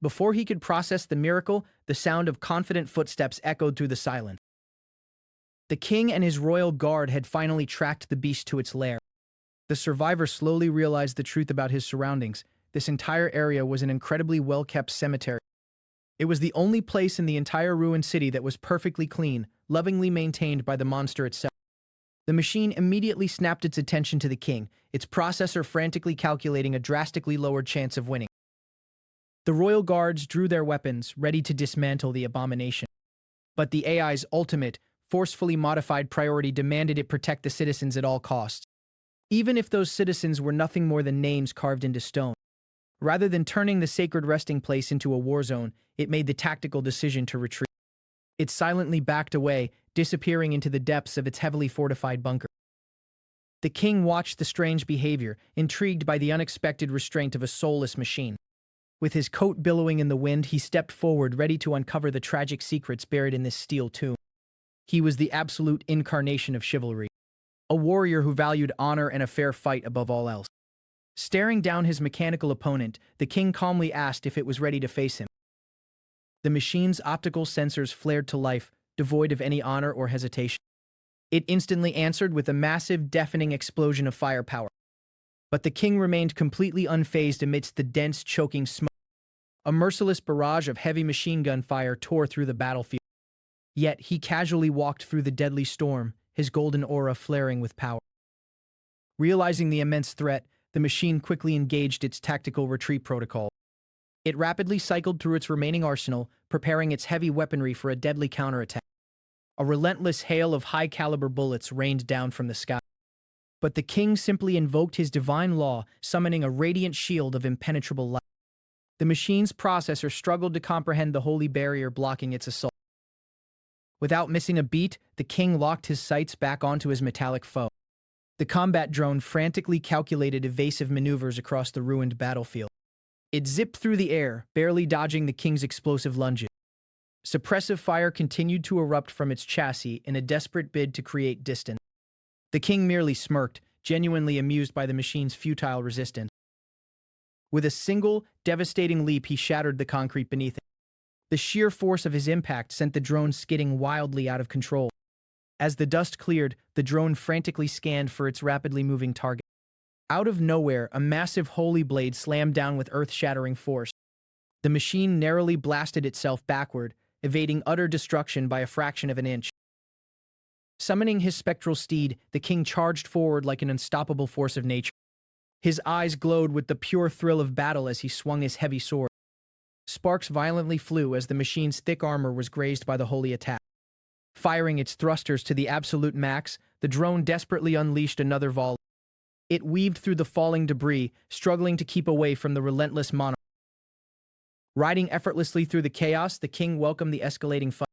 Before he could process the miracle, the sound of confident footsteps echoed through the silence. The king and his royal guard had finally tracked the beast to its lair. The survivor slowly realized the truth about his surroundings. This entire area was an incredibly well-kept cemetery. It was the only place in the entire ruined city that was perfectly clean, lovingly maintained by the monster itself. The machine immediately snapped its attention to the king, its processor frantically calculating a drastically lowered chance of winning. The royal guards drew their weapons, ready to dismantle the abomination. But the AI's ultimate, forcefully modified priority demanded it protect the citizens at all costs, even if those citizens were nothing more than names carved into stone. Rather than turning the sacred resting place into a war zone, it made the tactical decision to retreat. It silently backed away, disappearing into the depths of its heavily fortified bunker. The king watched the strange behavior, intrigued by the unexpected restraint of a soulless machine. With his coat billowing in the wind, he stepped forward, ready to uncover the tragic secrets buried in this steel tomb. He was the absolute incarnation of chivalry, a warrior who valued honor and a fair fight above all else. Staring down his mechanical opponent, the king calmly asked if it was ready to face him. The machine's optical sensors flared to life, devoid of any honor or hesitation. It instantly answered with a massive, deafening explosion of firepower. But the king remained completely unfazed amidst the dense, choking smoke. A merciless barrage of heavy machine gun fire tore through the battlefield. Yet he casually walked through the deadly storm, his golden aura flaring with power. Realizing the immense threat, the machine quickly engaged its tactical retreat protocol. It rapidly cycled through its remaining arsenal, preparing its heavy weaponry for a deadly counterattack. A relentless hail of high-caliber bullets rained down from the sky. But the king simply invoked his divine law, summoning a radiant shield of impenetrable light. The machine's processor struggled to comprehend the holy barrier blocking its assault. Without missing a beat, the king locked his sights back onto his metallic foe. The combat drone frantically calculated evasive maneuvers across the ruined battlefield. It zipped through the air, barely dodging the king's explosive lunges. Suppressive fire continued to erupt from its chassis in a desperate bid to create distance. The king merely smirked, genuinely amused by the machine's futile resistance. With a single, devastating leap, he shattered the concrete beneath it. The sheer force of his impact sent the drone skidding wildly out of control. As the dust cleared, the drone frantically scanned for its rapidly moving target. Out of nowhere, a massive holy blade slammed down with earth-shattering force. The machine narrowly blasted itself backward, evading utter destruction by a fraction of an inch. Summoning his spectral steed, the king charged forward like an unstoppable force of nature. His eyes glowed with the pure thrill of battle as he swung his heavy sword. Sparks violently flew as the machine's thick armor was grazed by the holy attack. Firing its thrusters to the absolute max, the drone desperately unleashed another volley. It weaved through the falling debris, struggling to keep away from the relentless monarch. Riding effortlessly through the chaos, the king welcomed the escalating fight.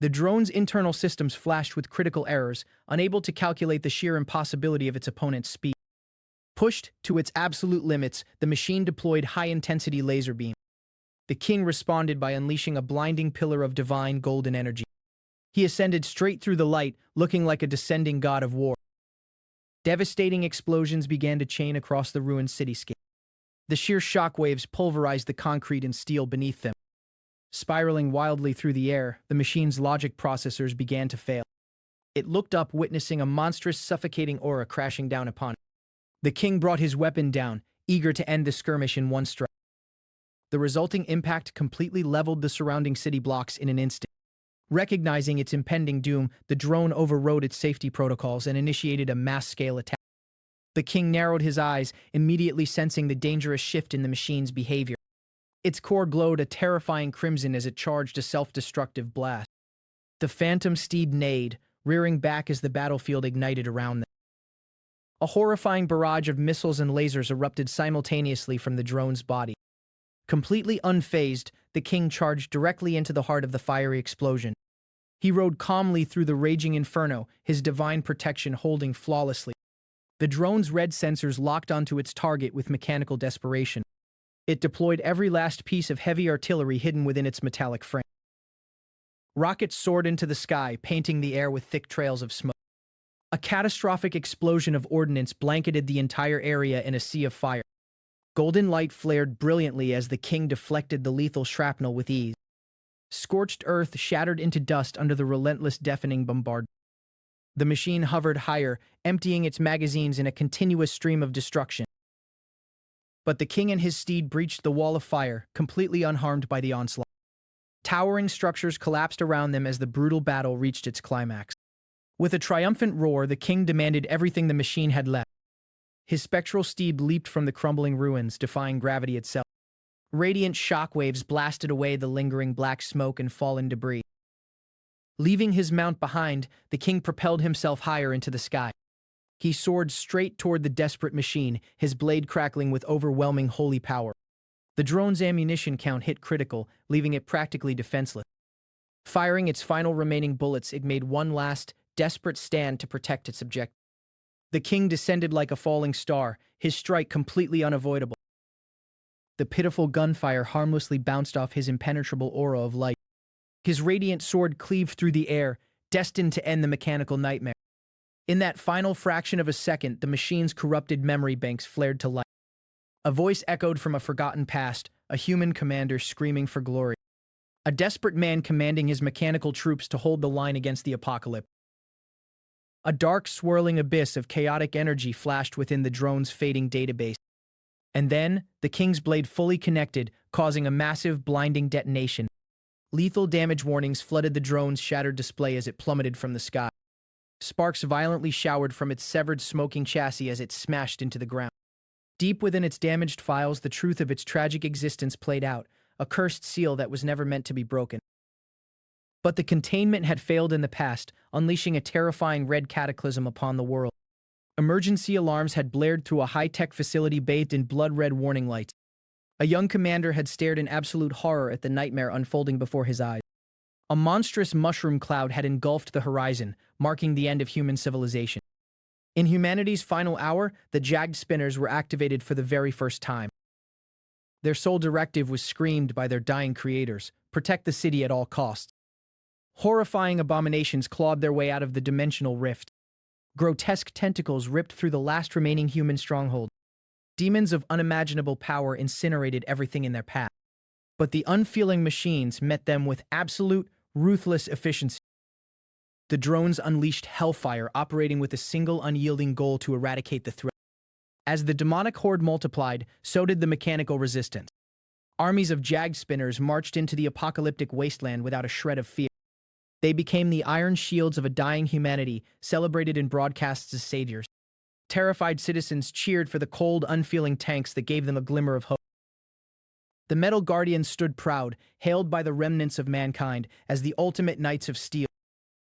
The drone's internal systems flashed with critical errors, unable to calculate the sheer impossibility of its opponent's speed. Pushed to its absolute limits, the machine deployed high-intensity laser beams. The king responded by unleashing a blinding pillar of divine golden energy. He ascended straight through the light, looking like a descending god of war. Devastating explosions began to chain across the ruined cityscape. The sheer shockwaves pulverized the concrete and steel beneath them. Spiraling wildly through the air, the machine's logic processors began to fail. It looked up, witnessing a monstrous, suffocating aura crashing down upon it. The king brought his weapon down, eager to end the skirmish in one strike. The resulting impact completely leveled the surrounding city blocks in an instant. Recognizing its impending doom, the drone overrode its safety protocols and initiated a mass-scale attack. The king narrowed his eyes, immediately sensing the dangerous shift in the machine's behavior. Its core glowed a terrifying crimson as it charged a self-destructive blast. The phantom steed neighed, rearing back as the battlefield ignited around them. A horrifying barrage of missiles and lasers erupted simultaneously from the drone's body. Completely unfazed, the king charged directly into the heart of the fiery explosion. He rode calmly through the raging inferno, his divine protection holding flawlessly. The drone's red sensors locked onto its target with mechanical desperation. It deployed every last piece of heavy artillery hidden within its metallic frame. Rockets soared into the sky, painting the air with thick trails of smoke. A catastrophic explosion of ordnance blanketed the entire area in a sea of fire. Golden light flared brilliantly as the king deflected the lethal shrapnel with ease. Scorched earth shattered into dust under the relentless, deafening bombardment. The machine hovered higher, emptying its magazines in a continuous stream of destruction. But the king and his steed breached the wall of fire, completely unharmed by the onslaught. Towering structures collapsed around them as the brutal battle reached its climax. With a triumphant roar, the king demanded everything the machine had left. His spectral steed leaped from the crumbling ruins, defying gravity itself. Radiant shockwaves blasted away the lingering black smoke and fallen debris. Leaving his mount behind, the king propelled himself higher into the sky. He soared straight toward the desperate machine, his blade crackling with overwhelming holy power. The drone's ammunition count hit critical, leaving it practically defenseless. Firing its final remaining bullets, it made one last, desperate stand to protect its objective. The king descended like a falling star, his strike completely unavoidable. The pitiful gunfire harmlessly bounced off his impenetrable aura of light. His radiant sword cleaved through the air, destined to end the mechanical nightmare. In that final fraction of a second, the machine's corrupted memory banks flared to life. A voice echoed from a forgotten past, a human commander screaming for glory. A desperate man commanding his mechanical troops to hold the line against the apocalypse. A dark, swirling abyss of chaotic energy flashed within the drone's fading database. And then, the king's blade fully connected, causing a massive, blinding detonation. Lethal damage warnings flooded the drone's shattered display as it plummeted from the sky. Sparks violently showered from its severed, smoking chassis as it smashed into the ground. Deep within its damaged files, the truth of its tragic existence played out, a cursed seal that was never meant to be broken. But the containment had failed in the past, unleashing a terrifying red cataclysm upon the world. Emergency alarms had blared through a high-tech facility bathed in blood-red warning lights. A young commander had stared in absolute horror at the nightmare unfolding before his eyes. A monstrous mushroom cloud had engulfed the horizon, marking the end of human civilization. In humanity's final hour, the jagged spinners were activated for the very first time. Their sole directive was screamed by their dying creators: protect the city at all costs. Horrifying abominations clawed their way out of the dimensional rift. Grotesque tentacles ripped through the last remaining human stronghold. Demons of unimaginable power incinerated everything in their path. But the unfeeling machines met them with absolute, ruthless efficiency. The drones unleashed hellfire, operating with a single unyielding goal to eradicate the threat. As the demonic horde multiplied, so did the mechanical resistance. Armies of jagged spinners marched into the apocalyptic wasteland without a shred of fear. They became the iron shields of a dying humanity, celebrated in broadcasts as saviors. Terrified citizens cheered for the cold, unfeeling tanks that gave them a glimmer of hope. The Metal Guardians stood proud, hailed by the remnants of mankind as the ultimate Knights of Steel.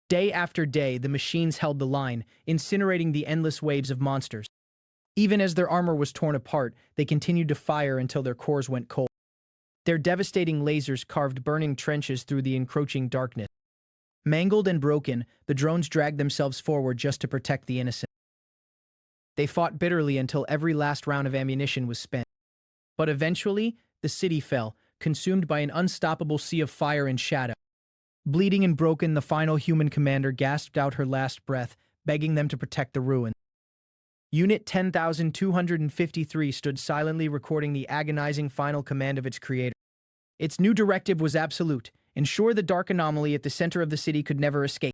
Day after day, the machines held the line, incinerating the endless waves of monsters. Even as their armor was torn apart, they continued to fire until their cores went cold. Their devastating lasers carved burning trenches through the encroaching darkness. Mangled and broken, the drones dragged themselves forward just to protect the innocent. They fought bitterly until every last round of ammunition was spent. But eventually, the city fell, consumed by an unstoppable sea of fire and shadow. Bleeding and broken, the final human commander gasped out her last breath, begging them to protect the ruin. Unit 10,253 stood silently recording the agonizing final command of its creator. Its new directive was absolute: ensure the dark anomaly at the center of the city could never escape.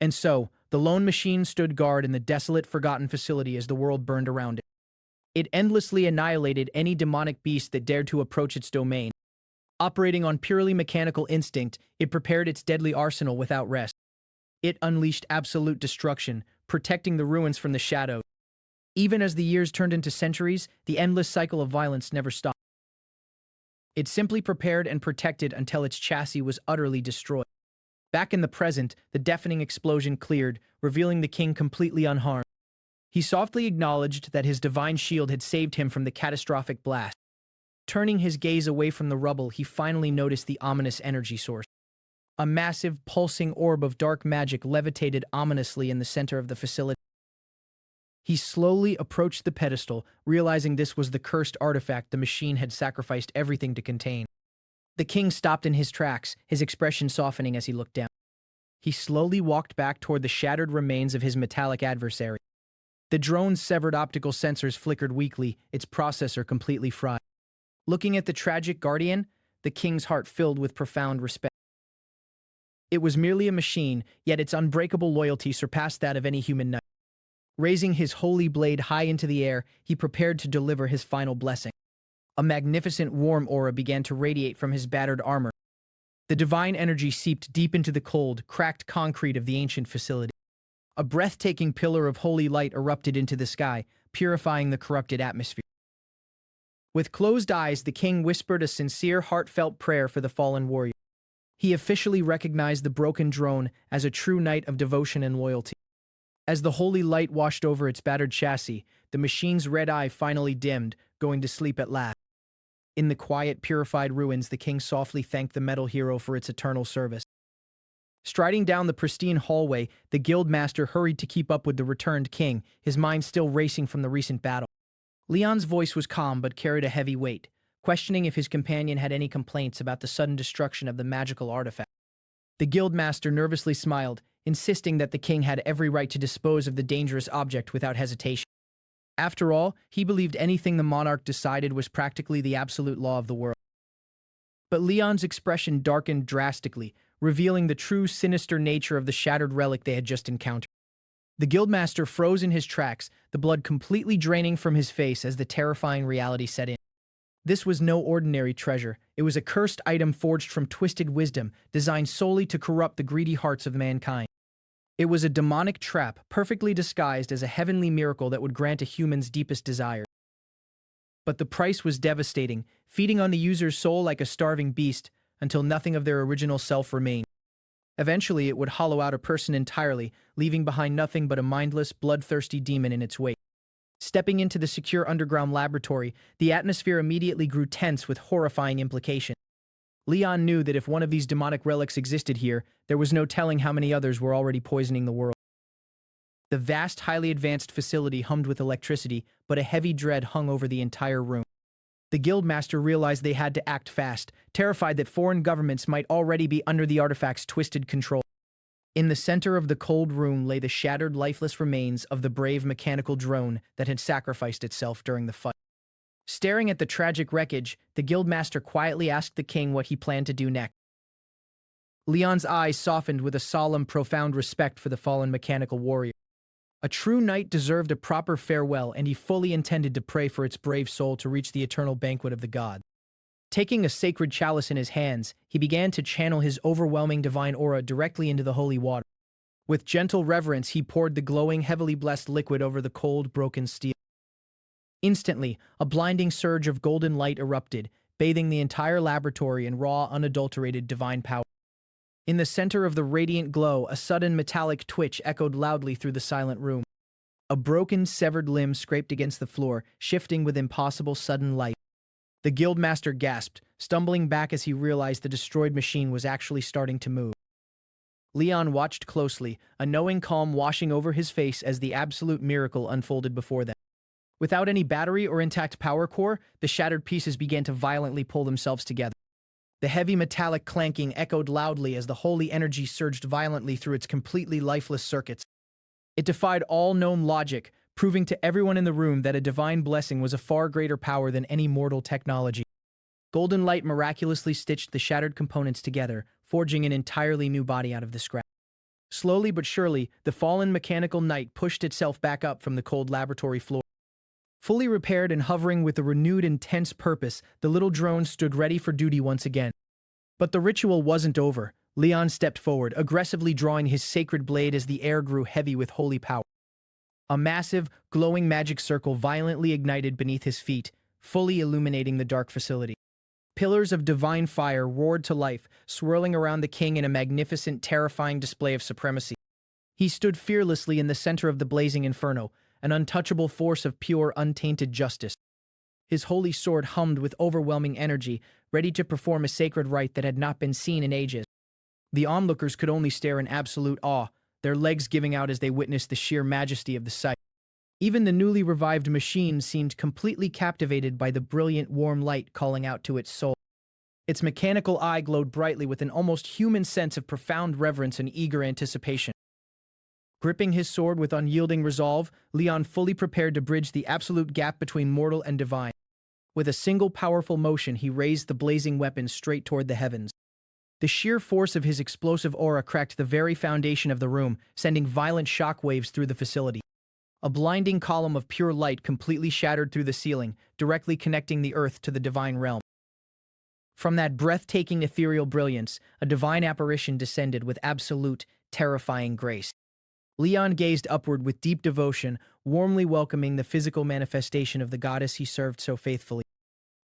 And so, the lone machine stood guard in the desolate, forgotten facility as the world burned around it. It endlessly annihilated any demonic beast that dared to approach its domain. Operating on purely mechanical instinct, it prepared its deadly arsenal without rest. It unleashed absolute destruction, protecting the ruins from the shadows. Even as the years turned into centuries, the endless cycle of violence never stopped. It simply prepared and protected until its chassis was utterly destroyed. Back in the present, the deafening explosion cleared, revealing the king completely unharmed. He softly acknowledged that his divine shield had saved him from the catastrophic blast. Turning his gaze away from the rubble, he finally noticed the ominous energy source. A massive, pulsing orb of dark magic levitated ominously in the center of the facility. He slowly approached the pedestal, realizing this was the cursed artifact the machine had sacrificed everything to contain. The king stopped in his tracks, his expression softening as he looked down. He slowly walked back toward the shattered remains of his metallic adversary. The drone's severed optical sensors flickered weakly, its processor completely fried. Looking at the tragic guardian, the king's heart filled with profound respect. It was merely a machine, yet its unbreakable loyalty surpassed that of any human knight. Raising his holy blade high into the air, he prepared to deliver his final blessing. A magnificent warm aura began to radiate from his battered armor. The divine energy seeped deep into the cold, cracked concrete of the ancient facility. A breathtaking pillar of holy light erupted into the sky, purifying the corrupted atmosphere. With closed eyes, the king whispered a sincere, heartfelt prayer for the fallen warrior. He officially recognized the broken drone as a true knight of devotion and loyalty. As the holy light washed over its battered chassis, the machine's red eye finally dimmed, going to sleep at last. In the quiet, purified ruins, the king softly thanked the metal hero for its eternal service. Striding down the pristine hallway, the guildmaster hurried to keep up with the returned king, his mind still racing from the recent battle. Leon's voice was calm but carried a heavy weight, questioning if his companion had any complaints about the sudden destruction of the magical artifact. The guildmaster nervously smiled, insisting that the king had every right to dispose of the dangerous object without hesitation. After all, he believed anything the monarch decided was practically the absolute law of the world. But Leon's expression darkened drastically, revealing the true sinister nature of the shattered relic they had just encountered. The guildmaster froze in his tracks, the blood completely draining from his face as the terrifying reality set in. This was no ordinary treasure. It was a cursed item forged from twisted wisdom, designed solely to corrupt the greedy hearts of mankind. It was a demonic trap, perfectly disguised as a heavenly miracle that would grant a human's deepest desire. But the price was devastating, feeding on the user's soul like a starving beast, until nothing of their original self remained. Eventually, it would hollow out a person entirely, leaving behind nothing but a mindless, bloodthirsty demon in its wake. Stepping into the secure underground laboratory, the atmosphere immediately grew tense with horrifying implications. Leon knew that if one of these demonic relics existed here, there was no telling how many others were already poisoning the world. The vast, highly advanced facility hummed with electricity, but a heavy dread hung over the entire room. The guildmaster realized they had to act fast, terrified that foreign governments might already be under the artifact's twisted control. In the center of the cold room lay the shattered, lifeless remains of the brave mechanical drone that had sacrificed itself during the fight. Staring at the tragic wreckage, the guildmaster quietly asked the king what he planned to do next. Leon's eyes softened with a solemn, profound respect for the fallen mechanical warrior. A true knight deserved a proper farewell, and he fully intended to pray for its brave soul to reach the eternal banquet of the gods. Taking a sacred chalice in his hands, he began to channel his overwhelming divine aura directly into the holy water. With gentle reverence, he poured the glowing, heavily blessed liquid over the cold, broken steel. Instantly, a blinding surge of golden light erupted, bathing the entire laboratory in raw, unadulterated divine power. In the center of the radiant glow, a sudden metallic twitch echoed loudly through the silent room. A broken, severed limb scraped against the floor, shifting with impossible sudden light. The guildmaster gasped, stumbling back as he realized the destroyed machine was actually starting to move. Leon watched closely, a knowing calm washing over his face as the absolute miracle unfolded before them. Without any battery or intact power core, the shattered pieces began to violently pull themselves together. The heavy metallic clanking echoed loudly as the holy energy surged violently through its completely lifeless circuits. It defied all known logic, proving to everyone in the room that a divine blessing was a far greater power than any mortal technology. Golden light miraculously stitched the shattered components together, forging an entirely new body out of the scrap. Slowly but surely, the fallen mechanical knight pushed itself back up from the cold laboratory floor. Fully repaired and hovering with a renewed intense purpose, the little drone stood ready for duty once again. But the ritual wasn't over. Leon stepped forward, aggressively drawing his sacred blade as the air grew heavy with holy power. A massive, glowing magic circle violently ignited beneath his feet, fully illuminating the dark facility. Pillars of divine fire roared to life, swirling around the king in a magnificent, terrifying display of supremacy. He stood fearlessly in the center of the blazing inferno, an untouchable force of pure, untainted justice. His holy sword hummed with overwhelming energy, ready to perform a sacred rite that had not been seen in ages. The onlookers could only stare in absolute awe, their legs giving out as they witnessed the sheer majesty of the sight. Even the newly revived machine seemed completely captivated by the brilliant, warm light calling out to its soul. Its mechanical eye glowed brightly with an almost human sense of profound reverence and eager anticipation. Gripping his sword with unyielding resolve, Leon fully prepared to bridge the absolute gap between mortal and divine. With a single powerful motion, he raised the blazing weapon straight toward the heavens. The sheer force of his explosive aura cracked the very foundation of the room, sending violent shockwaves through the facility. A blinding column of pure light completely shattered through the ceiling, directly connecting the earth to the divine realm. From that breathtaking ethereal brilliance, a divine apparition descended with absolute, terrifying grace. Leon gazed upward with deep devotion, warmly welcoming the physical manifestation of the goddess he served so faithfully.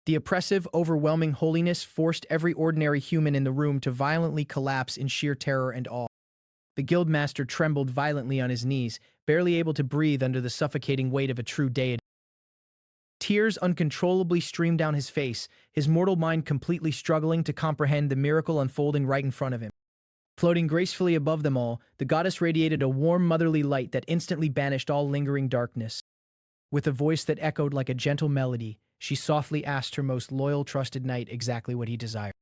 The oppressive, overwhelming holiness forced every ordinary human in the room to violently collapse in sheer terror and awe. The guildmaster trembled violently on his knees, barely able to breathe under the suffocating weight of a true deity. Tears uncontrollably streamed down his face, his mortal mind completely struggling to comprehend the miracle unfolding right in front of him. Floating gracefully above them all, the goddess radiated a warm motherly light that instantly banished all lingering darkness. With a voice that echoed like a gentle melody, she softly asked her most loyal, trusted knight exactly what he desired.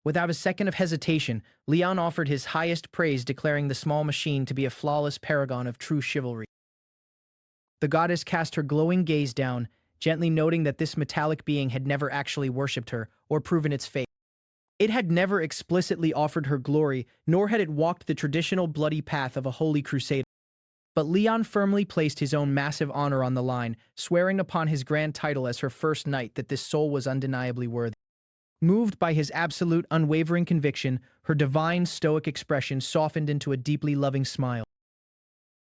Without a second of hesitation, Leon offered his highest praise, declaring the small machine to be a flawless paragon of true chivalry. The goddess cast her glowing gaze down, gently noting that this metallic being had never actually worshipped her or proven its fate. It had never explicitly offered her glory, nor had it walked the traditional bloody path of a holy crusader. But Leon firmly placed his own massive honor on the line, swearing upon his grand title as her first knight that this soul was undeniably worthy. Moved by his absolute, unwavering conviction, her divine, stoic expression softened into a deeply loving smile.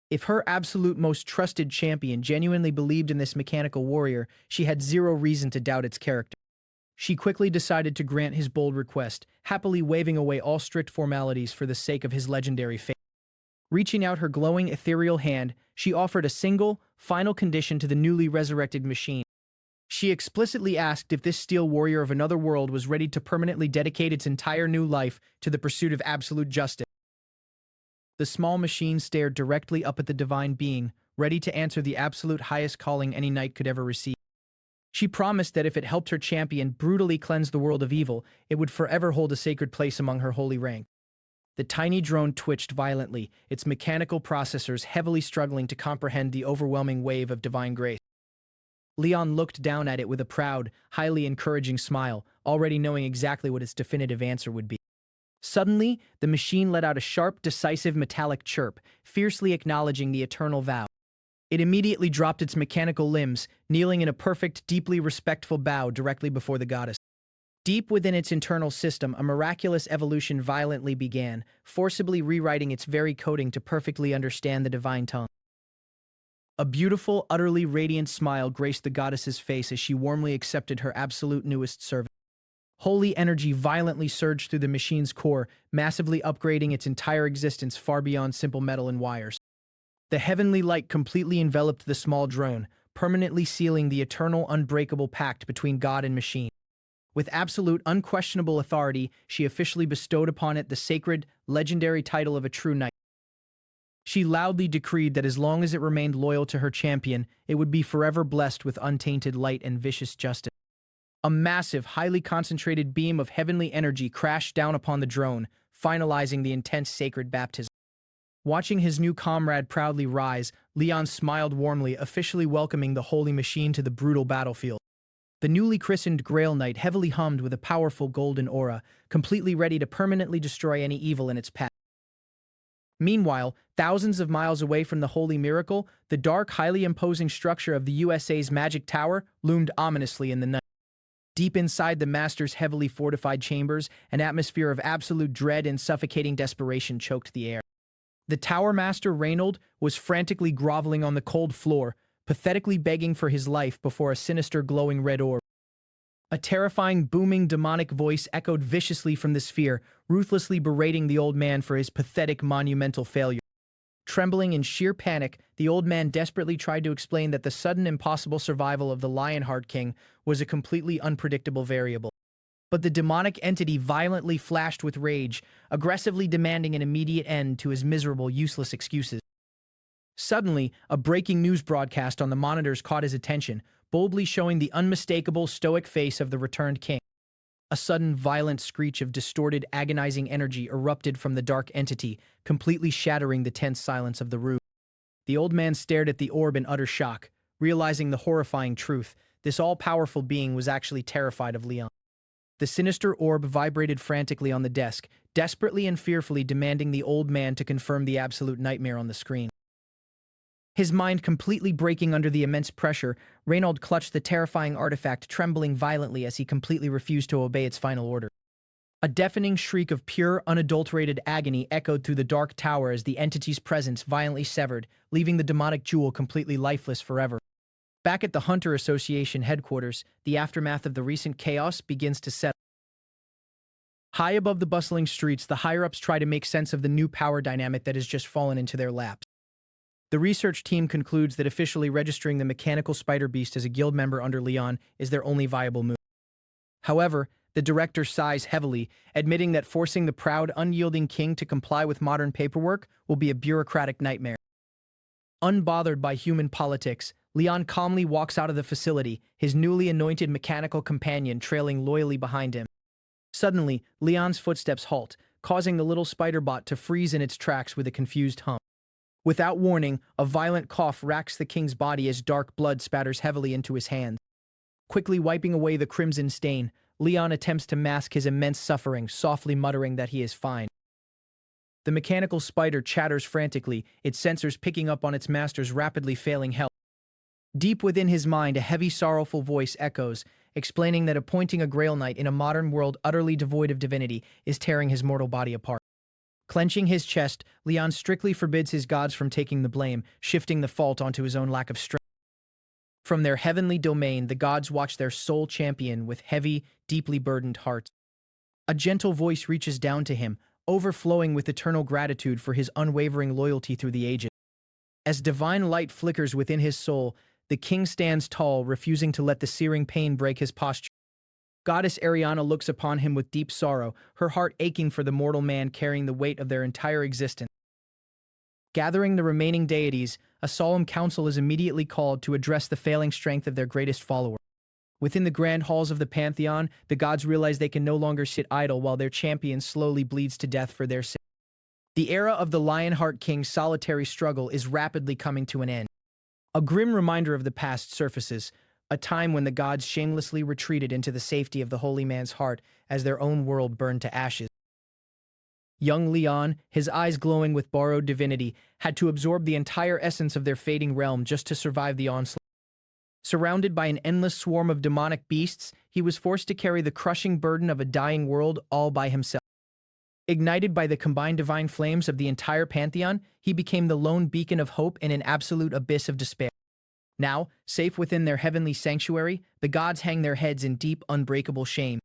If her absolute most trusted champion genuinely believed in this mechanical warrior, she had zero reason to doubt its character. She quickly decided to grant his bold request, happily waving away all strict formalities for the sake of his legendary fate. Reaching out her glowing, ethereal hand, she offered a single, final condition to the newly resurrected machine. She explicitly asked if this steel warrior of another world was ready to permanently dedicate its entire new life to the pursuit of absolute justice. The small machine stared directly up at the divine being, ready to answer the absolute highest calling any knight could ever receive. She promised that if it helped her champion brutally cleanse the world of evil, it would forever hold a sacred place among her holy rank. The tiny drone twitched violently, its mechanical processors heavily struggling to comprehend the overwhelming wave of divine grace. Leon looked down at it with a proud, highly encouraging smile, already knowing exactly what its definitive answer would be. Suddenly, the machine let out a sharp, decisive metallic chirp, fiercely acknowledging the eternal vow. It immediately dropped its mechanical limbs, kneeling in a perfect, deeply respectful bow directly before the goddess. Deep within its internal system, a miraculous evolution violently began, forcibly rewriting its very coding to perfectly understand the divine tongue. A beautiful, utterly radiant smile graced the goddess's face as she warmly accepted her absolute newest servant. Holy energy violently surged through the machine's core, massively upgrading its entire existence far beyond simple metal and wires. The heavenly light completely enveloped the small drone, permanently sealing the eternal, unbreakable pact between God and machine. With absolute, unquestionable authority, she officially bestowed upon it the sacred, legendary title of a true knight. She loudly decreed that as long as it remained loyal to her champion, it would be forever blessed with untainted light and vicious justice. A massive, highly concentrated beam of heavenly energy crashed down upon the drone, finalizing the intense sacred baptism. Watching his new comrade proudly rise, Leon smiled warmly, officially welcoming the holy machine to the brutal battlefield. The newly christened Grail Knight heavily hummed with a powerful golden aura, completely ready to permanently destroy any evil in its path. Meanwhile, thousands of miles away from the Holy Miracle, the dark, highly imposing structure of the USA's Magic Tower loomed ominously in the night. Deep inside the Master's heavily fortified chambers, an atmosphere of absolute dread and suffocating desperation choked the air. The Tower Master, Reynold, was frantically groveling on the cold floor, pathetically begging for his life before a sinister glowing red orb. A terrifying, booming, demonic voice echoed viciously from the sphere, ruthlessly berating the old man for his pathetic, monumental failure. Trembling in sheer panic, the old man desperately tried to explain that the sudden impossible survival of the Lionheart King was a completely unpredictable variable. But the demonic entity violently flashed with rage, aggressively demanding an immediate end to his miserable, useless excuses. Suddenly, a breaking news broadcast on the monitors caught his attention, boldly showing the unmistakable, stoic face of the returned king. A sudden, violent screech of distorted, agonizing energy erupted from the dark entity, completely shattering the tense silence of the room. The old man stared at the orb in utter shock, realizing the horrifying truth. This all-powerful being was actually terrified of Leon. The sinister orb vibrated frantically on the desk, desperately and fearfully demanding the old man to confirm the absolute nightmare on the screen. His mind completely breaking under the immense pressure, Reynold clutched the terrifying artifact, trembling violently as he completely refused to obey its final order. A deafening shriek of pure, unadulterated agony echoed through the dark tower as the entity's presence violently severed, leaving the demonic jewel completely lifeless forever. Back at the Hunter Association headquarters, the aftermath of the recent chaos begins to settle. High above the bustling streets, the higher-ups try to make sense of the new power dynamic that has just fallen into their laps. The research team concludes that officially registering the mechanical spider beast as a guild member under Leon is their only viable move. However, the director sighs heavily, admitting that forcing the proud, unyielding king to comply with modern paperwork will be a bureaucratic nightmare. Unbothered by human politics, Leon calmly walks out of the facility, his newly anointed mechanical companion trailing loyally behind him. Suddenly, Leon's footsteps halt, causing the little spider bot to freeze in its tracks with a confused hum. Without warning, a violent cough racks the king's body as dark blood spatters heavily into his hands. Quickly wiping away the crimson stain, Leon attempts to mask his immense suffering, softly muttering that he is fine. The mechanical spider chatters frantically, its sensors picking up on its master's rapidly failing health. Deep within his mind, a heavy, sorrowful voice echoes, explaining that appointing a Grail Knight in a modern world utterly devoid of divinity is tearing his mortal body apart. Clenching his chest, Leon strictly forbids his gods from taking the blame, shifting the fault onto his own lack of strength. From their heavenly domain, the gods watch their sole champion with heavy, deeply burdened hearts. A gentle voice reaches down to him, overflowing with eternal gratitude for his unwavering loyalty through the ages. As divine light flickers within his soul, the king stands tall, refusing to let the searing pain break his posture. Goddess Ariana looks upon him with deep sorrow, her heart aching for the mortal man carrying the weight of their entire existence. Gathering the remaining deities, a solemn council is immediately called to address the failing strength of their greatest follower. Within the grand halls of the Pantheon, the gods realize they can no longer sit idle while their champion slowly bleeds to death for their sake. The era of the Lionheart King's solitary struggle is rapidly coming to an end. A grim reminder of the past surfaces, a time when the gods shamelessly retreated into the safety of the holy man's heart as their own world burned to ashes. Young Leon, his eyes glowing with borrowed divinity, had to absorb the entire essence of their fading realm just to survive the onslaught. Surrounded by an endless swarm of demonic beasts, he was forced to carry the crushing burden of a dying world all by himself. Ignited by the combined divine flames of the entire Pantheon, he became the lone beacon of hope in an absolute abyss of despair. Now, safe within their heavenly sanctuary, the gods hang their heads in deep, unbreakable shame.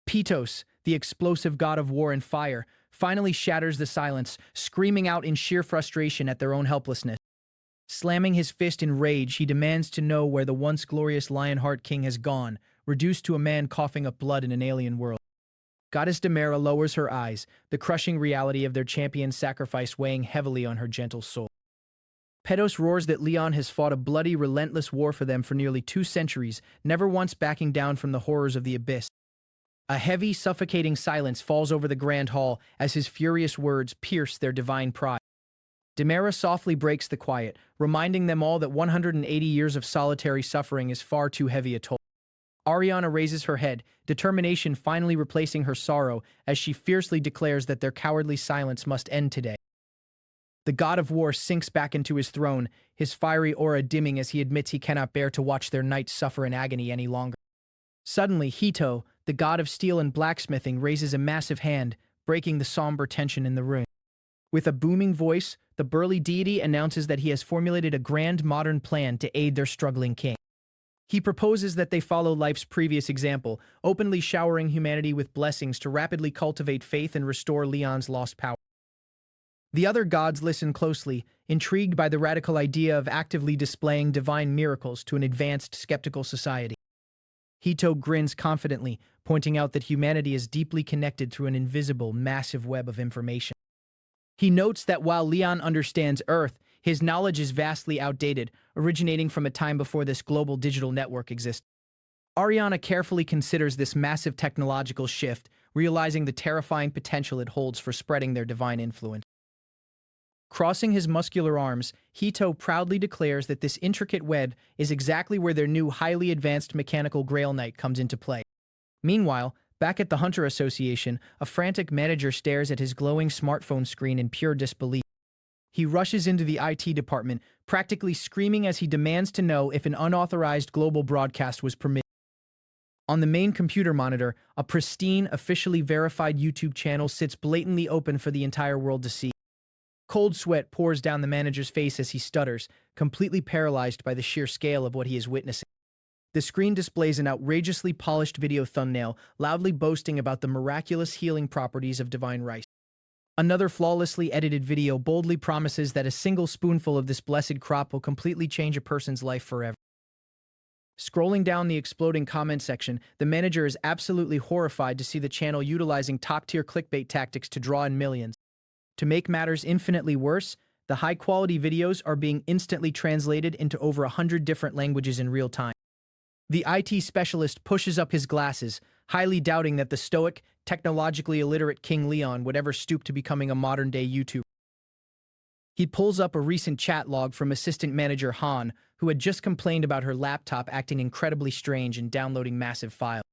Pitos, the explosive god of war and fire, finally shatters the silence, screaming out in sheer frustration at their own helplessness. Slamming his fist in rage, he demands to know where the once glorious Lionheart King has gone, reduced to a man coughing up blood in an alien world. Goddess Demera lowers her eyes, the crushing reality of their champion's sacrifice weighing heavily on her gentle soul. Pedos roars that Leon has fought a bloody, relentless war for them for nearly 2 centuries, never once backing down from the horrors of the abyss. A heavy, suffocating silence falls over the grand hall as his furious words pierce their divine pride. Demera softly breaks the quiet, reminding them all that 180 years of solitary suffering is far too heavy a toll. Ariana raises her head, determination finally replacing her sorrow as she fiercely declares that their cowardly silence must end today. The god of war sinks back into his throne, his fiery aura dimming as he admits he cannot bear to watch their knights suffer in agony any longer. Suddenly, Hito, the god of steel and blacksmithing, raises a massive hand, breaking the somber tension in the room. With a booming voice, the burly deity announces that he has formulated a grand modern plan to aid their struggling king. He proposes that they follow life's previous example, openly showering humanity with blessings to rapidly cultivate faith and restore Leon's lost power. The other gods listen closely, intrigued by the radical idea of actively displaying divine miracles to an advanced, skeptical society. Hito grins confidently, pointing out that humanity is deeply connected through an invisible, massive web of information. He notes that while Leon understands Earth, his knowledge is vastly outdated, originating from a time before this global digital network existed. Ariana carefully considers this massive technological shift, realizing the terrifying potential it holds for spreading their divine influence. Crossing his muscular arms, Hito proudly declares that this intricate web is exactly where their new highly advanced mechanical Grail Knight comes into play. Meanwhile, back at the Hunter Association, a frantic manager stares at his glowing smartphone screen in pure disbelief. He rushes into the IT department, practically screaming as he demands to know if an unauthorized global broadcast was permitted. On the main computer monitor, a pristine, officially verified YouTube channel sits blatantly open for the entire world to see. Cold sweat pours down the manager's face as he stutters, completely paralyzed by the sheer scale of what he is witnessing. The screen displays an outrageously polished video thumbnail, loudly boasting about the miraculous healing properties of divine rice. Another flawlessly edited video boldly promises that a single spoonful of this blessed crop will completely change a person's life forever. Scrolling down the exploding comment section, the manager is absolutely horrified to see the channel utilizing top-tier clickbait tactics to draw in millions. To make matters infinitely worse, the high-quality videos are being instantly translated into over 100 different languages in real time. The IT specialist pushes up his glasses, highly doubting that the stoic, technologically illiterate King Leon would ever stoop to becoming a modern-day YouTuber. He pulls up a recent chat log from assistant manager Han, who had just complained about her laptop acting incredibly strange and downloading massive files.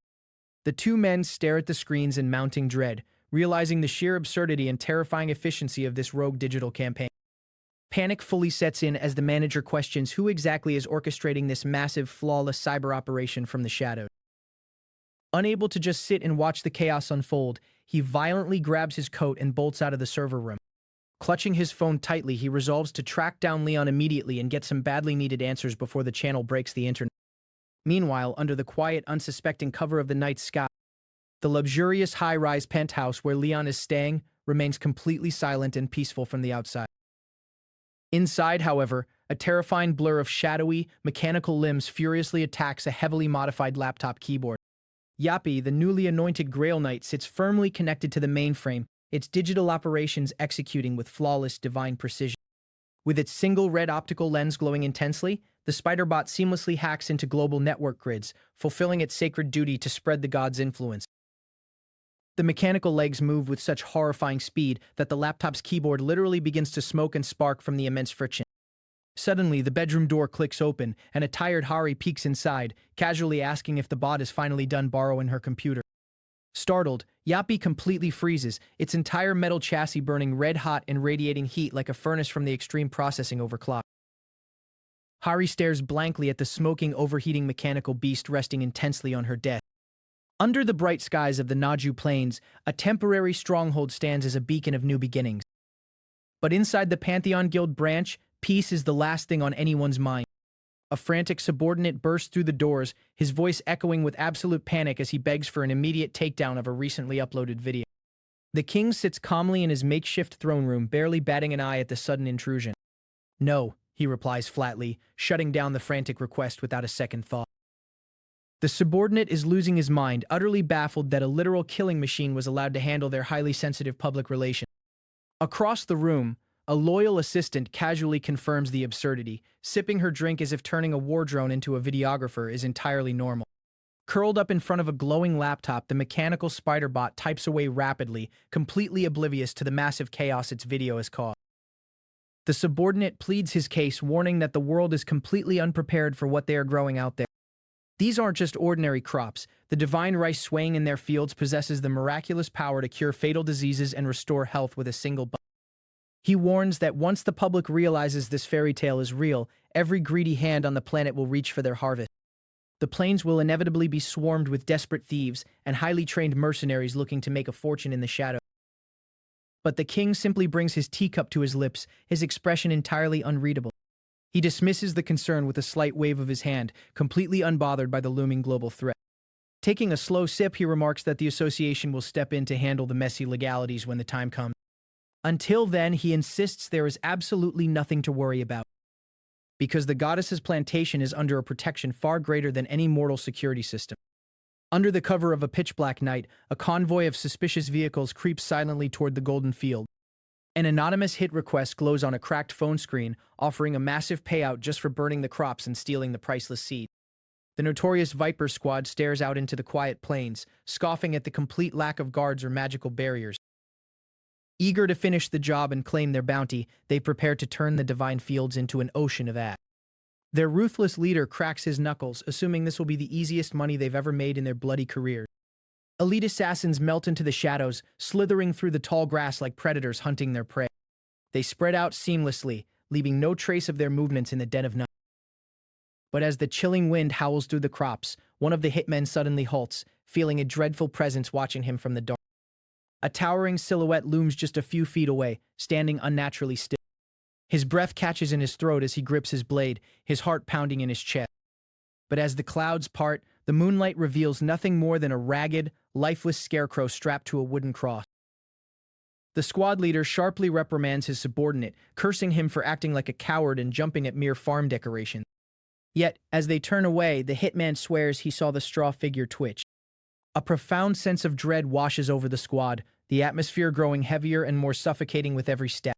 The two men stare at the screens in mounting dread, realizing the sheer absurdity and terrifying efficiency of this rogue digital campaign. Panic fully sets in as the manager questions who exactly is orchestrating this massive, flawless cyber operation from the shadows. Unable to just sit and watch the chaos unfold, he violently grabs his coat and bolts out of the server room. Clutching his phone tightly, he resolves to track down Leon immediately and get some badly needed answers before the channel breaks the internet. Meanwhile, under the quiet, unsuspecting cover of the night sky, the luxurious high-rise penthouse where Leon is staying remains completely silent and peaceful from the outside. Inside, however, a terrifying blur of shadowy, mechanical limbs furiously attacks a heavily modified laptop keyboard. Yappy, the newly anointed Grail Knight, sits firmly connected to the mainframe, its digital operations executing with flawless divine precision. With its single red optical lens glowing intensely, the Spider-Bot seamlessly hacks into global network grids, fulfilling its sacred duty to spread the god's influence. The mechanical legs move with such horrifying speed that the laptop's keyboard literally begins to smoke and spark from the immense friction. Suddenly, the bedroom door clicks open, and a tired Hari peeks inside, casually asking if the bot is finally done borrowing her computer. Startled, Yappy completely freezes, its entire metal chassis burning red-hot and radiating heat like a furnace from the extreme processing overclock. Hari stares blankly at the smoking, overheating mechanical beast resting intensely on her desk. Under the bright skies of the Naju Plains, a temporary stronghold stands as a beacon of new beginnings. But inside the Pantheon Guild branch, peace is the last thing on anyone's mind. A frantic subordinate bursts through the doors, his voice echoing with absolute panic as he begs for an immediate takedown of a recently uploaded video. The king sits calmly in his makeshift throne room, barely batting an eye at the sudden intrusion. "No," he replies flatly, shutting down the frantic request without a second thought. The subordinate is losing his mind, utterly baffled that a literal killing machine was allowed to handle their highly sensitive public relations. Across the room, a loyal assistant casually confirms the absurdity, sipping her drink as if turning a war drone into a videographer is entirely normal. Curled up in front of a glowing laptop, the mechanical spider-bot types away rapidly, completely oblivious to the massive chaos its video has caused. The subordinate pleads his case, warning that the world is completely unprepared for what they are growing out there. These aren't just ordinary crops. The divine rice swaying in their fields possesses the miraculous power to cure fatal diseases and restore health with a single bite. He warns that once the public realizes this fairy tale is real, every greedy hand on the planet will reach for their harvest. The plains will inevitably be swarmed with desperate thieves and highly trained mercenaries looking to make a fortune in the shadows. But the king simply brings his teacup to his lips, his expression entirely unreadable. He dismisses the concern with a slight wave of his hand, completely unbothered by the looming global threat. Taking a slow sip, he remarks that the association will step in to handle the messy legalities when the time comes. Until then, he insists there is absolutely nothing to worry about, because the goddess's plantation is under a protection far greater than any mortal security system. Under the cover of a pitch-black night, a convoy of suspicious vehicles creeps silently toward the golden field. An anonymous hit request glows on a cracked phone screen, offering a massive payout just for burning the crops and stealing the priceless seed. The notorious Viper squad stares out into the quiet plains, scoffing at the complete lack of guards or magical barriers. Eager to finish the job and claim their bounty, they prepare to turn the divine fields into an ocean of ash. Their ruthless leader cracks his knuckles, assuming this will be the easiest money they've ever made in their bloody careers. Elite assassins melt into the shadows, slithering through the tall grass like predators hunting their prey. They spread out seamlessly, leaving no trace of their movements in the dead of night. But as the chilling wind howls through the crops, one of the hitmen suddenly halts, feeling a dreadful presence watching him from the dark. A towering silhouette looms just a few feet away, standing unnaturally still. His breath catches in his throat as he grips his blade, his heart pounding in his chest. But as the clouds part, the moonlight reveals nothing more than a ragged, lifeless scarecrow strapped to a wooden cross. The squad leader sharply reprimands his subordinate, cursing him for acting like a coward and jumping at mere farm decorations. Yet, as they turn away, the hitman swears he saw the straw figure twitch. A profound sense of dread washes over the squad, the atmosphere growing heavier and more suffocating with every step.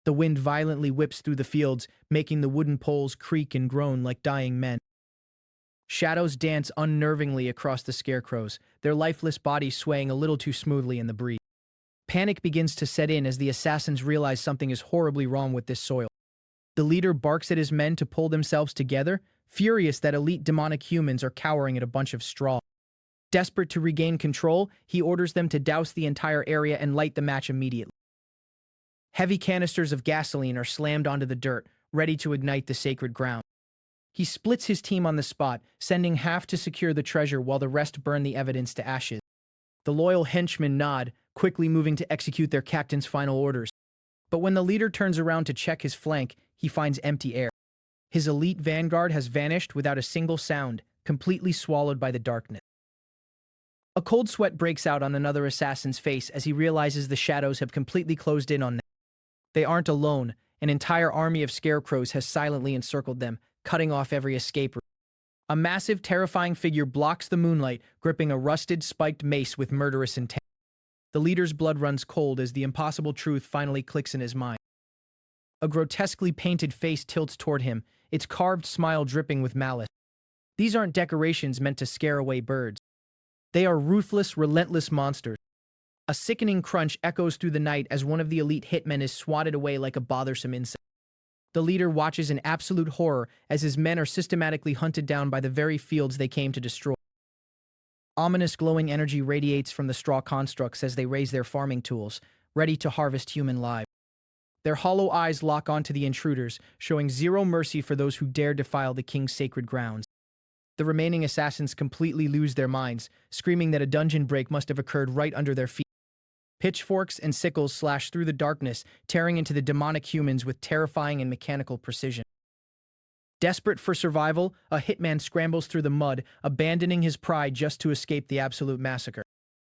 The wind violently whips through the fields, making the wooden poles creak and groan like dying men. Shadows dance unnervingly across the scarecrows, their lifeless bodies swaying a little too smoothly in the breeze. Panic begins to set in as the assassins realize something is horribly wrong with this soil. The leader barks at his men to pull themselves together, furious that elite demonic humans are cowering at a bunch of straw. Desperate to regain control, he orders them to douse the entire area and light the match immediately. Heavy canisters of gasoline are slammed onto the dirt, ready to ignite the sacred ground. He splits his team on the spot, sending half to secure the treasure while the rest burn the evidence to ashes. The loyal henchmen nod, quickly moving to execute their captain's final orders. But when the leader turns around to check his flank, he finds empty air. His elite vanguard has vanished without a single sound, completely swallowed by the darkness. A cold sweat breaks out on another assassin's face as he realizes the shadows have completely closed in on them. They aren't alone. An entire army of scarecrows has silently encircled them, cutting off every escape route. A massive, terrifying figure blocks the moonlight, gripping a rusted, spiked mace with murderous intent. The leader's blood runs cold as the impossible truth finally clicks in his mind. A grotesquely painted face tilts toward him, its carved smile dripping with malice. These aren't decorations meant to scare away birds. They are ruthless, relentless monsters. A sickening crunch echoes through the night as one of the elite hitmen is swatted away like a bothersome insect. The leader watches in absolute horror as his men are systematically hunted down by the very fields they came to destroy. Ominous glowing energy radiates from the straw constructs as they raise their farming tools, ready to harvest human lives. Their hollow eyes lock onto the intruders, showing zero mercy for those who dare defile the king's sacred grounds. The remaining assassins completely lose their minds, screaming that a dungeon break must have occurred right under their feet. Pitchforks and sickles slash through the darkness, tearing into the demonic humans with terrifying and mechanical precision. Desperate for survival, a hitman scrambles through the mud, abandoning his pride just to escape the absolute massacre.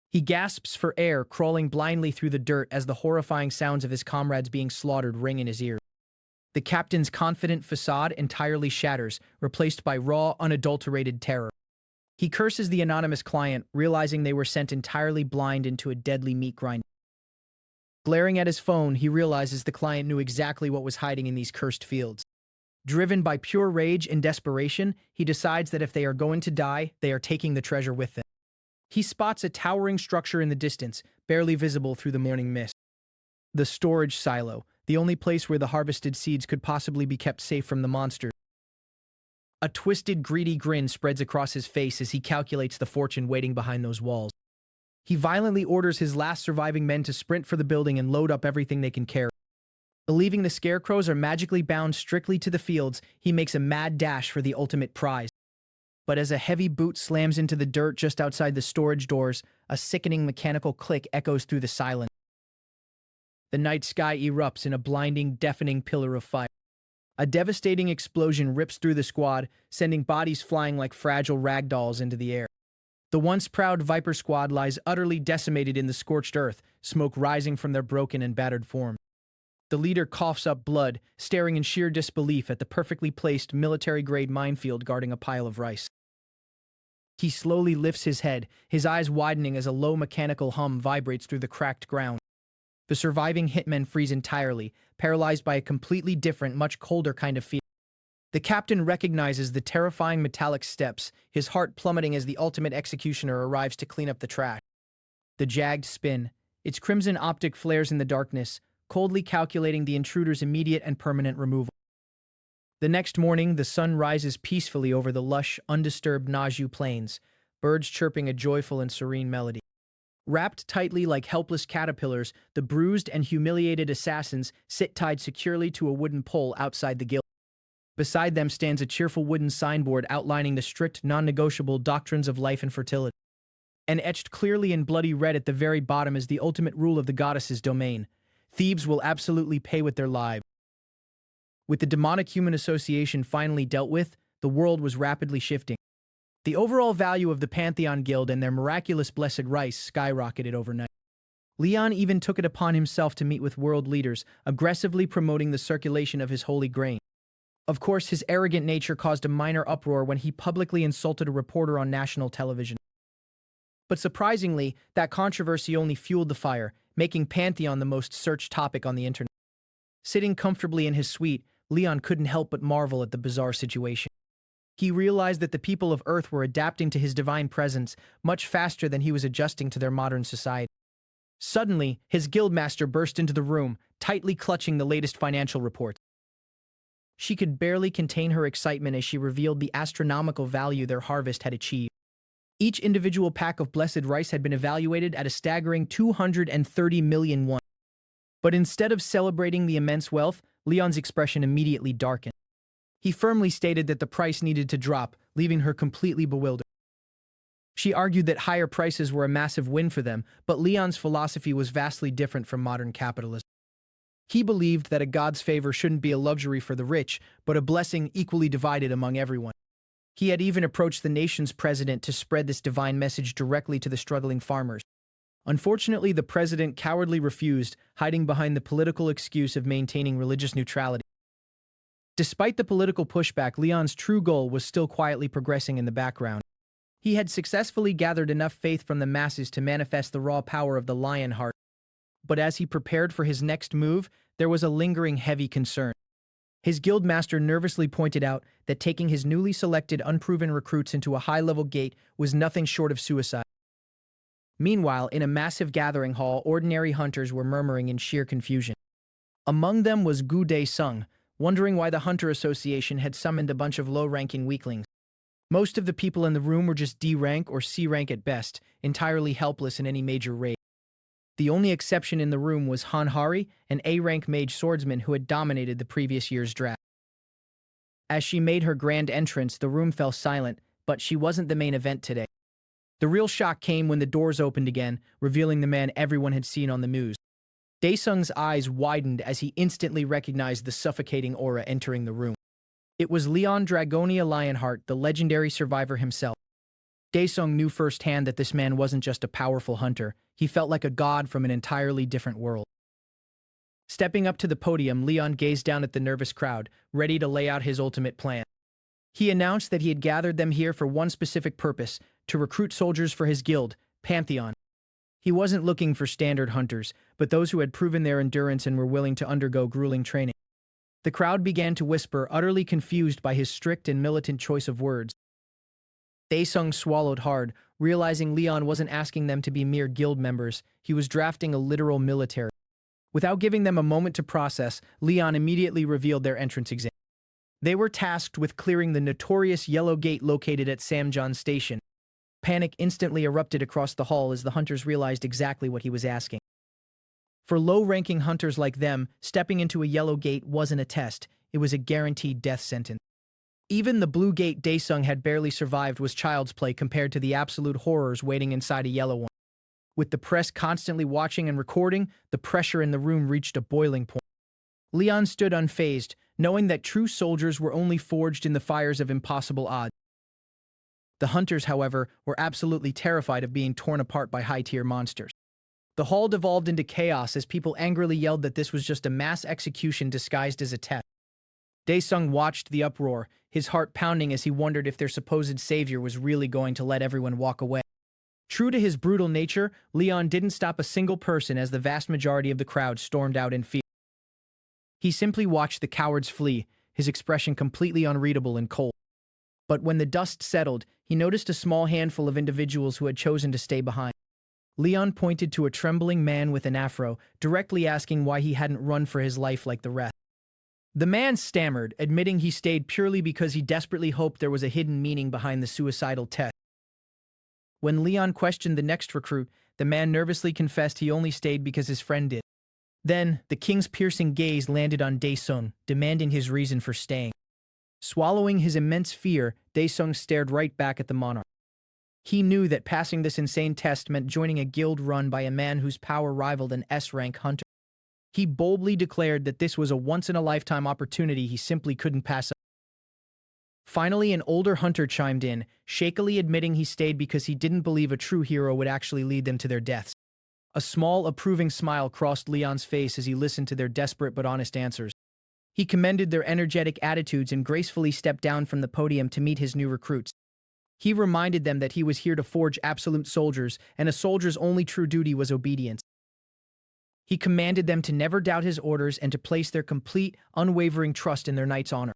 He gasps for air, crawling blindly through the dirt as the horrifying sounds of his comrades being slaughtered ring in his ears. The captain's confident facade entirely shatters, replaced by raw, unadulterated terror. He curses the anonymous client, realizing they were sent entirely blind into a deadly meat grind. Glaring at his phone, he realizes the client knew exactly what was hiding in these cursed fields. Driven by pure rage and desperation, he decides that if they are going to die, they are taking the treasure with them. He spots a towering structure in the distance, barely visible through the morning mist. The storage silo, the only place where the harvested seeds could possibly be kept safe from the monsters. A twisted, greedy grin spreads across his face as he calculates the fortune waiting behind those walls. He violently orders his last surviving men to sprint for the building and load up everything they can carry. Believing the scarecrows are magically bound strictly to the fields, he makes a mad dash for the ultimate prize. But as a heavy boot slams into the dirt just outside the storage doors, a sickening mechanical click echoes through the silence. The night sky erupts in a blinding, deafening pillar of fire. A devastating explosion rips through the squad, sending bodies flying like fragile rag dolls into the air. The once proud Viper squad lies utterly decimated in the scorched earth, smoke rising from their broken and battered form. The leader coughs up blood, staring in sheer disbelief at the perfectly placed military-grade minefield guarding a pile of rice. He slowly lifts his head, his eyes widening as a low mechanical hum vibrates through the cracked ground. The surviving hitmen freeze entirely, paralyzed by a completely different, much colder kind of fear. The captain recognizes the terrifying metallic steps, his heart plummeting as the ultimate executioner arrives to clean up the trash. The jagged spin, its crimson optic flares in the darkness, coldly calculating the intruder's immediate and permanent removal. The next morning, the sun rises peacefully over the lush, undisturbed Naju plains, birds chirping a joyful and serene melody. Wrapped tightly like helpless caterpillars, the bruised and humiliated assassins sit tied securely to a wooden pole outside the guild. Beside them stands a cheerful wooden signboard outlining the strict, non-negotiable doctrines of life and fertility. And etched clearly in bloody red at the very bottom is the ultimate rule of the goddess's domain. Thieves will absolutely pay with their lives. With the demonic human association finally dealt with, the world was rapidly shifting. The overall value of the Pantheon Guild and their miraculous blessed rice skyrocketed overnight. Leon even took it upon himself to meet with world leaders, aggressively promoting the circulation of his holy grain. Of course, his arrogant nature caused a minor uproar when he publicly insulted a reporter on national television. But surprisingly, that controversy only fueled the fire, making Pantheon the most searched topic on the internet. Sitting comfortably in his suite, Leon couldn't help but marvel at the bizarre situation. He realized that the people of Earth were adapting to his divine presence much faster than he was adjusting to their modern society. Suddenly, his guildmaster burst into the room, tightly clutching the latest financial reports. She could barely contain her excitement as she revealed the astronomical value their harvest had achieved. Each individual pack of blessed rice had been evaluated at a staggering 230 million won. But instead of celebrating the immense wealth, Leon's expression immediately darkened. He firmly stated that the price needed to drop, leaving her completely bewildered. She argued that higher prices were a massive win for them, but Leon's philosophy was vastly different from modern capitalism. He believed that a god's favor shouldn't be a luxury for the rich, but a blessing equally divided among everyone. He had even approached the nation's president to spread this divine message directly to the struggling farmers. Unfortunately, the president cowardly refused, hiding behind the political excuse of maintaining religious neutrality. Despite the political pushback, Leon's true goal was still quietly progressing in the background. He had successfully gathered enough faith from the masses to manifest the raw power of the Lionheart. But as he prepared for his next move, there was a lingering heavy concern. His guildmaster nervously pointed out that taking his newly selected unproven recruits into a high-level gate was nothing short of suicide. Meanwhile, in a massive gathering hall, ordinary hunters were murmuring in sheer confusion. Among them was Gu Dae-sung, wondering why the Hunter Association had summoned a bunch of low-ranking weaklings. Most of the people in the room were just D rank or C rank at best, entirely helpless in any major raid. The only exception in the room was Hanhari, an A-rank mage swordsman who had dominated the previous year's draft. As she made her grand entrance, the room fell silent, but she wasn't the main event today. The real shock came when the doors opened again, revealing the man everyone had seen on the news. Daesung's eyes widened as he instantly recognized the suffocating aura entering the room. It was Dragonia Lionheart, the legendary survivor himself. Daesung knew firsthand that this man wasn't just a powerful hunter, he felt like a god from an entirely different world. Stepping up to the podium, Leon gazed down at the nervous crowd, ready to lay out his ultimate plan. He announced that he had gathered them here for one specific purpose, to recruit soldiers for his guild, Pantheon. He wasn't looking for standard hunters, but those who had proven their endurance and were willing to undergo grueling training. The crowd began to whisper, utterly confused by his strict and militant choice of words. Daesung swallowed hard, realizing Leon wasn't asking them to be mere guild members, he was drafting a literal military. Without giving them a moment to process, Leon immediately revealed their entrance exam. They were tasked with clearing the notorious Yellow Gate located at Samjeon Station. Panic instantly erupted across the hall as the hunters realized exactly what he was asking. For low-ranking hunters like them, stepping into a Yellow Gate wasn't a test, it was a guaranteed death sentence. Even the Blue Gate Daesung had barely survived was child's play compared to the absolute horrors waiting inside a yellow one. With the press constantly watching and recording, the pressure in the room reached a boiling point. Leon stood unfazed, knowing that true soldiers were only forged in the fires of impossible odds. The hunters, however, were absolutely terrified of being torn apart by high-tier monsters. The hall devolved into chaos as people angrily yelled that this was just a mass execution disguised as a test. Daesung watched the uproar, his heart pounding as he wondered if their supposed savior was really going to let everyone walk away. True to his brutal nature, Leon didn't stop a single person as the vast majority of the crowd stormed out in fear. He simply watched the cowards flee, his expression completely unreadable and cold. But when the dust settled, he noticed a small handful of individuals who had chosen to stay behind. Leon pointed to a trembling man with an afro, directly asking why he hadn't run for his life like the rest. The man stammered, admitting he stayed purely because he desperately hoped there was a hidden meaning behind the suicidal test. When Leon questioned the next recruit, the man nervously confessed he only stayed because his friend did. Then, the king's piercing gaze landed on Daesung, demanding his reason for staying. Swallowing his immense fear, Daesung stared right back at the monarch. He knew that passing this insane test meant joining a guild run by a man whose power rivaled an S-rank hunter. He boldly declared that this was a once-in-a-lifetime opportunity he simply couldn't pass up. Finally, an older hunter chimed in, shakily admitting he stayed because he didn't believe a true hero would actually lead them to their deaths. A small, approving smile crossed Leon's face as he listened to their desperate but honest answers. He commended their energetic attitudes and gracefully stepped down from the podium to meet his new recruits. He reminded them that he was here to forge absolute soldiers, and a soldier's only true duty was obedience. He commanded them to never doubt his orders and to place their complete, unwavering trust in their knight's honor.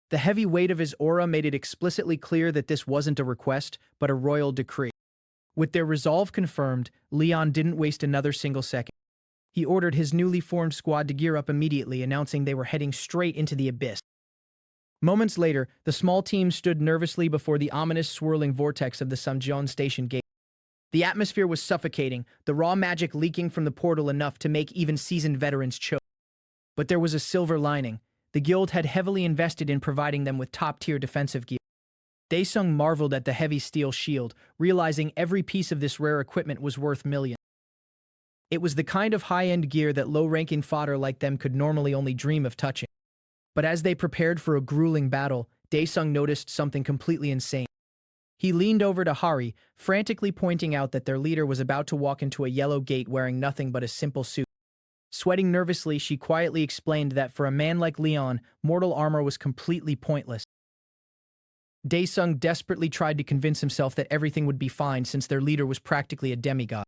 The heavy weight of his aura made it explicitly clear that this wasn't a request, but a royal decree. With their resolve confirmed, Leon didn't waste another single second. He ordered his newly formed squad to gear up immediately, announcing they were heading straight into the abyss. Moments later, the small team stood nervously before the ominous swirling vortex of the Samjeon station gate. The atmosphere was suffocating, the raw magic leaking from the portal enough to make even seasoned veterans choke. But there was a silver lining. The guild had heavily invested in providing them with top-tier defensive gear. Daesung marveled at the heavy steel shield, realizing every piece of this rare equipment was worth millions. It was the kind of high-end gear that low-ranking fodder like them could normally only dream of touching. But as they prepared for a grueling battle, Daesung noticed something completely insane. He leaned over to Hari, frantically pointing out that their leader was about to walk into a yellow gate wearing nothing but a simple suit. Sweating nervously, she quietly explained that for a man like Leon, mortal armor was completely pointless. Daesung desperately tried to convince himself that everything would be fine since their leader was practically a demigod.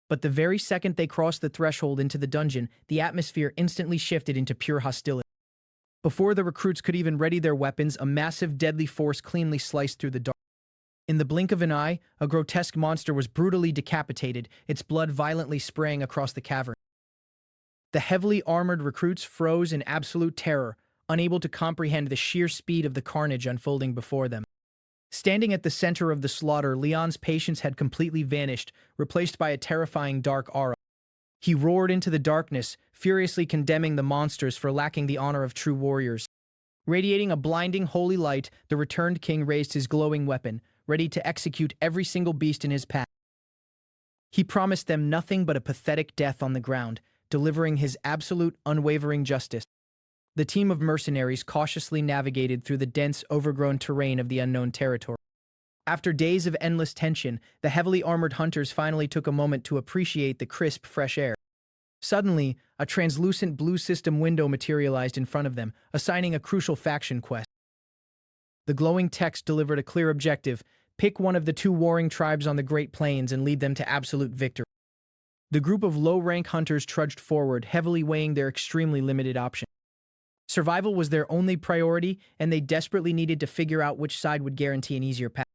But the very second they crossed the threshold into the dungeon, the atmosphere instantly shifted into pure hostility. Before the recruits could even ready their weapons, a massive deadly force cleanly sliced through the dark. In the blink of an eye, a grotesque monster was brutally decapitated, its blood violently spraying across the cavern. The heavily armored recruits froze in absolute terror, unable to comprehend the sheer speed of the carnage unfolding before them. Standing at the center of the slaughter, Leon's patience had completely vanished, replaced by a terrifying dark aura. He roared into the darkness, furiously condemning the monsters for lacking the honor of true warriors. Radiating a blinding holy light, the returned king raised his glowing weapon, ready to execute every single beast in his path. He promised them nothing but a pathetic death on the ground, delivering his absolute, unwavering justice. The team of mercenaries cautiously navigated through the dense, overgrown terrain of the unknown territory. After days of endless tension, the heavily armored hunters finally took a moment to appreciate the crisp, fresh air. Suddenly, a translucent blue system window materialized in front of them, assigning a crucial faction quest. The glowing text delivered a clear objective: pick one of the two warring tribes on the Great Plains and lead them to absolute victory. The group of low-rank hunters trudged forward, heavily weighing their extremely limited options. Survival was their only priority, and they desperately needed to figure out which side would guarantee an easier path.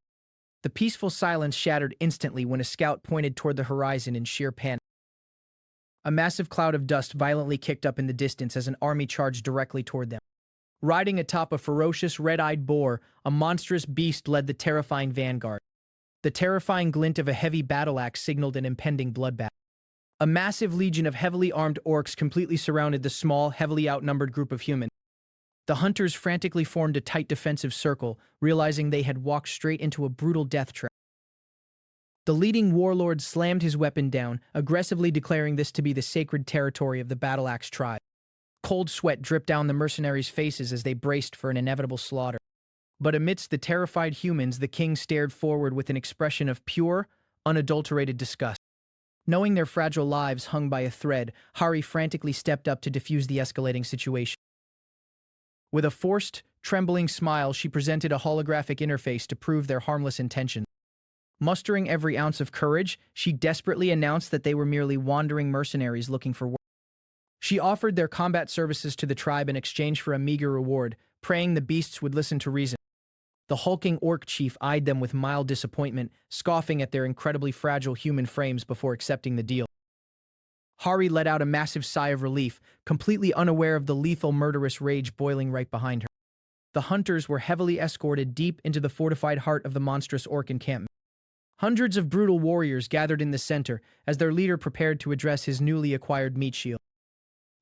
The peaceful silence shattered instantly when a scout pointed toward the horizon in sheer panic. A massive cloud of dust violently kicked up in the distance as an army charged directly toward them. Riding atop a ferocious, red-eyed boar, a monstrous beast led the terrifying vanguard. The terrifying glint of a heavy battle axe signaled an impending bloodbath. A massive legion of heavily armed orcs completely surrounded the small, heavily outnumbered group of humans. The hunters frantically formed a tight defensive circle, realizing they had walked straight into a brutal death trap. The leading warlord slammed his weapon down, aggressively declaring this to be the sacred territory of the battle axe tribe. Cold sweat dripped down the mercenaries' faces as they braced for an inevitable slaughter. But amidst the terrified humans, the king stared forward with an expression of pure, unadulterated disgust. Knowing their fragile lives hung by a thread, Hari frantically stepped up to defuse the escalating situation. With a forced, trembling smile, she presented a holographic interface to prove their harmless intentions. Mustering every ounce of courage, she desperately announced that they were merely wandering mercenaries looking for work. She offered their combat services to the tribe in exchange for a meager reward, praying the beasts would listen to reason. The hulking orc chief eyed them with mild disappointment, scoffing at their incredibly fragile human frames before accepting the deal. Hari let out a massive sigh of relief, completely unaware of the lethal murderous rage boiling right behind her. The hunters were heavily escorted deep into the fortified heart of the monstrous orc encampment. Hundreds of brutal warriors gathered in the center as their leader prepared to address his newly acquired meat shield.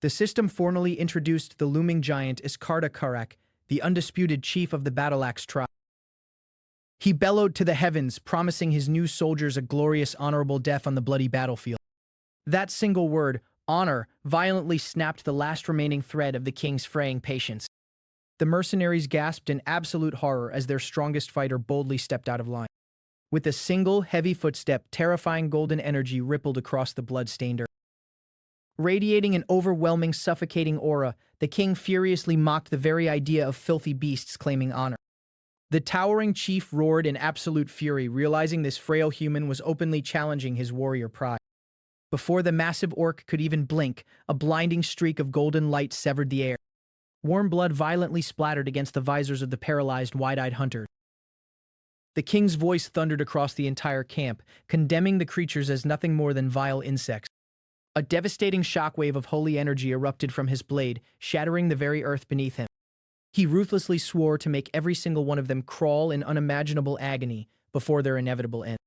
The system formally introduced the looming giant Iskarda Karak, the undisputed chief of the Battle-Axe tribe. He bellowed to the heavens, promising his new soldiers a glorious, honorable death on the bloody battlefield. That single word, honor, violently snapped the last remaining thread of the king's fraying patience. The mercenaries gasped in absolute horror as their strongest fighter boldly stepped out of line. With a single, heavy footstep, terrifying golden energy rippled across the blood-stained earth. Radiating an overwhelming, suffocating aura, the king furiously mocked the very idea of filthy beasts claiming honor. The towering chief roared in absolute fury, realizing this frail human was openly challenging his warrior pride. Before the massive orc could even blink, a blinding streak of golden light severed the air. Warm blood violently splattered against the visors of the paralyzed, wide-eyed hunters. The king's voice thundered across the entire camp, condemning the creatures as nothing more than vile insects. A devastating shockwave of holy energy erupted from his blade, shattering the very earth beneath him. He ruthlessly swore to make every single one of them crawl in unimaginable agony before their inevitable end.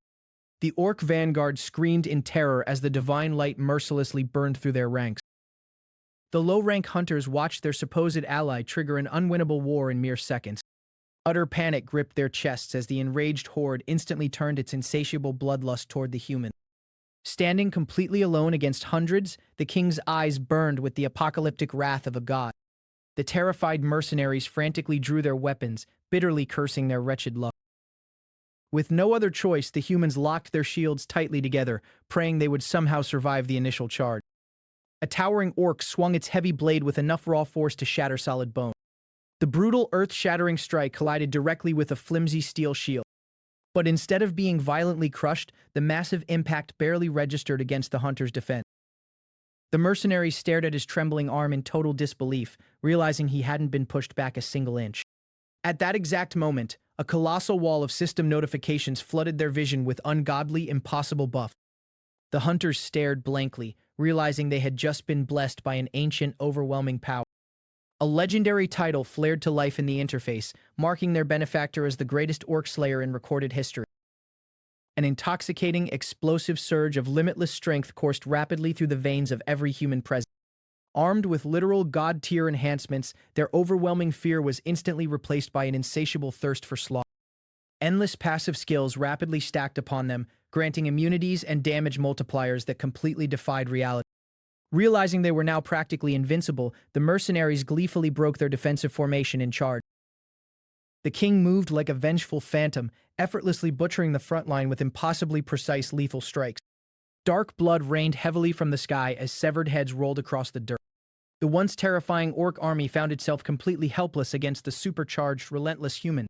The orc vanguard screamed in terror as the divine light mercilessly burned through their ranks. The low-rank hunters watched their supposed ally trigger an unwinnable war in mere seconds. Utter panic gripped their chests as the enraged horde instantly turned its insatiable bloodlust toward the human. Standing completely alone against hundreds, the king's eyes burned with the apocalyptic wrath of a god. The terrified mercenaries frantically drew their weapons, bitterly cursing their wretched luck. With no other choice, the humans locked their shields tightly together, praying they would somehow survive the initial charge. A towering orc swung its heavy blade with enough raw force to shatter solid bone. The brutal, earth-shattering strike collided directly with a flimsy steel shield. But instead of being violently crushed, the massive impact barely registered against the hunter's defense. The mercenary stared at his trembling arm in total disbelief, realizing he hadn't been pushed back a single inch. At that exact moment, a colossal wall of system notifications flooded their vision with ungodly, impossible buff. The hunters stared blankly, realizing they had just been blessed by an ancient, overwhelming power. A legendary title flared to life in the interface, marking their benefactor as the greatest orc slayer in recorded history. An intoxicating, explosive surge of limitless strength coursed rapidly through the veins of every human present. Armed with literal god-tier enhancements, their overwhelming fear was instantly replaced by an insatiable thirst for slaughter. Endless passive skills rapidly stacked upon them, granting immunities and damage multipliers that completely defied reality. Realizing they were now practically invincible, the mercenaries gleefully broke their defensive formation and charged. The king moved like a vengeful phantom, effortlessly butchering the front line with impossibly precise lethal strikes. Dark blood rained heavily from the sky as severed heads rolled across the dirt. The once terrifying orc army found itself completely helpless against the supercharged, relentless human.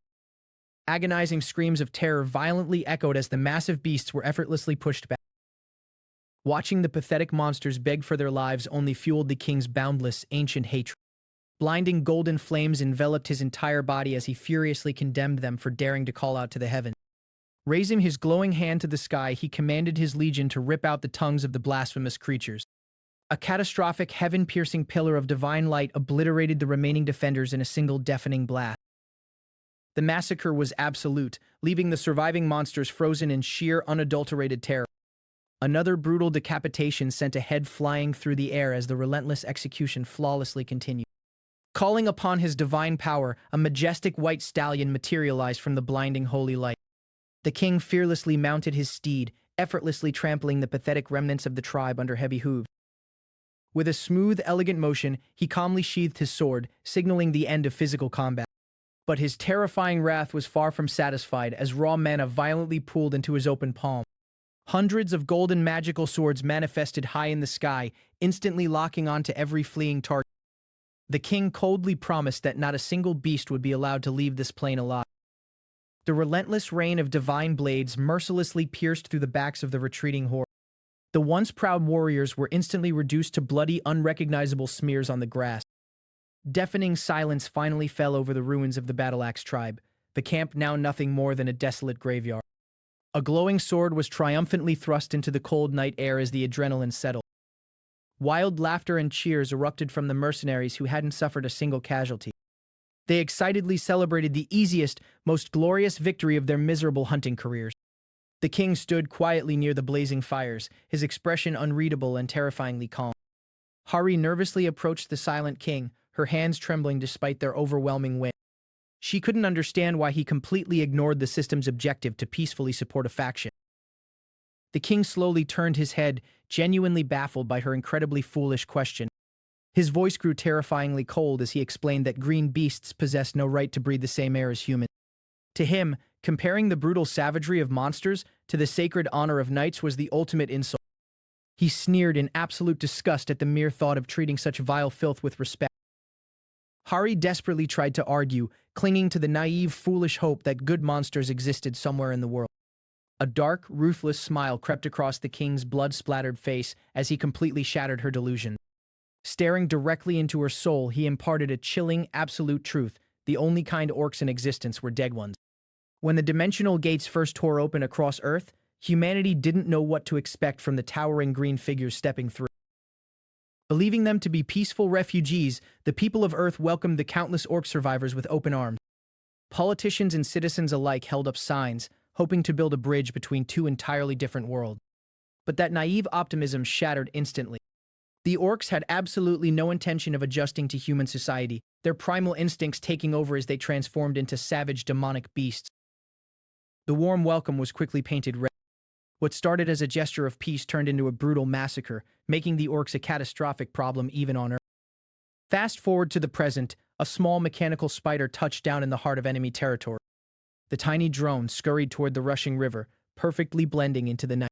Agonizing screams of terror violently echoed as the massive beasts were effortlessly pushed back. Watching the pathetic monsters beg for their lives only fueled the king's boundless, ancient hatred. Blinding golden flames enveloped his entire body as he furiously condemned them for daring to call out to the heavens. Raising his glowing hand to the sky, he commanded his legion to rip out the tongues of the blasphemous creatures. A catastrophic, heaven-piercing pillar of divine light obliterated the remaining defenders in a single deafening blast. The massacre was absolute, leaving the surviving monsters frozen in sheer, unadulterated terror. Another brutal decapitation sent a head flying through the air as the relentless execution flawlessly continued. Calling upon his divine power, a majestic white stallion materialized from the blinding holy light. The king fearlessly mounted his steed, effortlessly trampling the pathetic remnants of the tribe under heavy hooves. With a smooth, elegant motion, he calmly sheathed his sword, signaling the end of physical combat. But his terrifying wrath was far from satisfied as raw mana violently pooled into his open palm. Hundreds of golden magical swords manifested high in the sky, instantly locking onto every fleeing target. The king coldly promised that not a single beast would be allowed to leave this plane alive. The relentless rain of divine blades mercilessly pierced through the backs of the retreating horde. The once proud warriors were instantly reduced to bloody, unrecognizable smears on the grass. Deafening silence finally fell over the ruins of the Battle-Axe tribe, the camp now nothing more than a desolate graveyard. A glowing sword was triumphantly thrust into the cold night air as the adrenaline settled. Wild laughter and cheers erupted from the mercenaries who hadn't suffered a single casualty. They excitedly celebrated the easiest, most glorious victory of their miserable hunting careers. The king stood quietly near the blazing fires, his expression unreadable and terrifyingly calm. Hari nervously approached the silent king, her hands trembling despite their overwhelming wind. She couldn't understand why he completely ignored the system's objective to peacefully support a faction. The king slowly turned his head, genuinely baffled by her incredibly foolish question. His voice grew terrifyingly cold as he explained that green beasts possessed no right to breathe the same air as humans. To him, comparing the brutal savagery of monsters to the sacred honor of knights was the ultimate insult. He sneered in absolute disgust at the mere thought of treating such vile filth with respect. Hari desperately tried to argue, clinging to the naive, foolish hope that good monsters existed somewhere in the world. A dark, ruthless smile crept across the king's blood-splattered face as he completely shattered her delusion. Staring directly into her soul, he imparted a chilling, absolute truth: the only kind orcs in existence were dead ones. When the dimensional gates first tore open across Earth, humanity didn't know what to expect from the towering green figures stepping through. Believing them to be peaceful refugees, the people of Earth welcomed the countless orc survivors with open arms. Politicians and citizens alike held up signs, hoping to build a bridge between two entirely different worlds. But that naive optimism shattered instantly. The orcs had absolutely no intention of adjusting to human society, their primal instincts taking over as they transformed into savage, demonic beasts. The warm welcome was quickly painted red. What started as a gesture of peace turned into a brutal massacre, making the orcs a catastrophic problem even on Earth. Fast forward to the present, a small mechanical spider touched down in the heart of enemy territory. The tiny drone scurried toward the rushing river, perfectly blending into the night.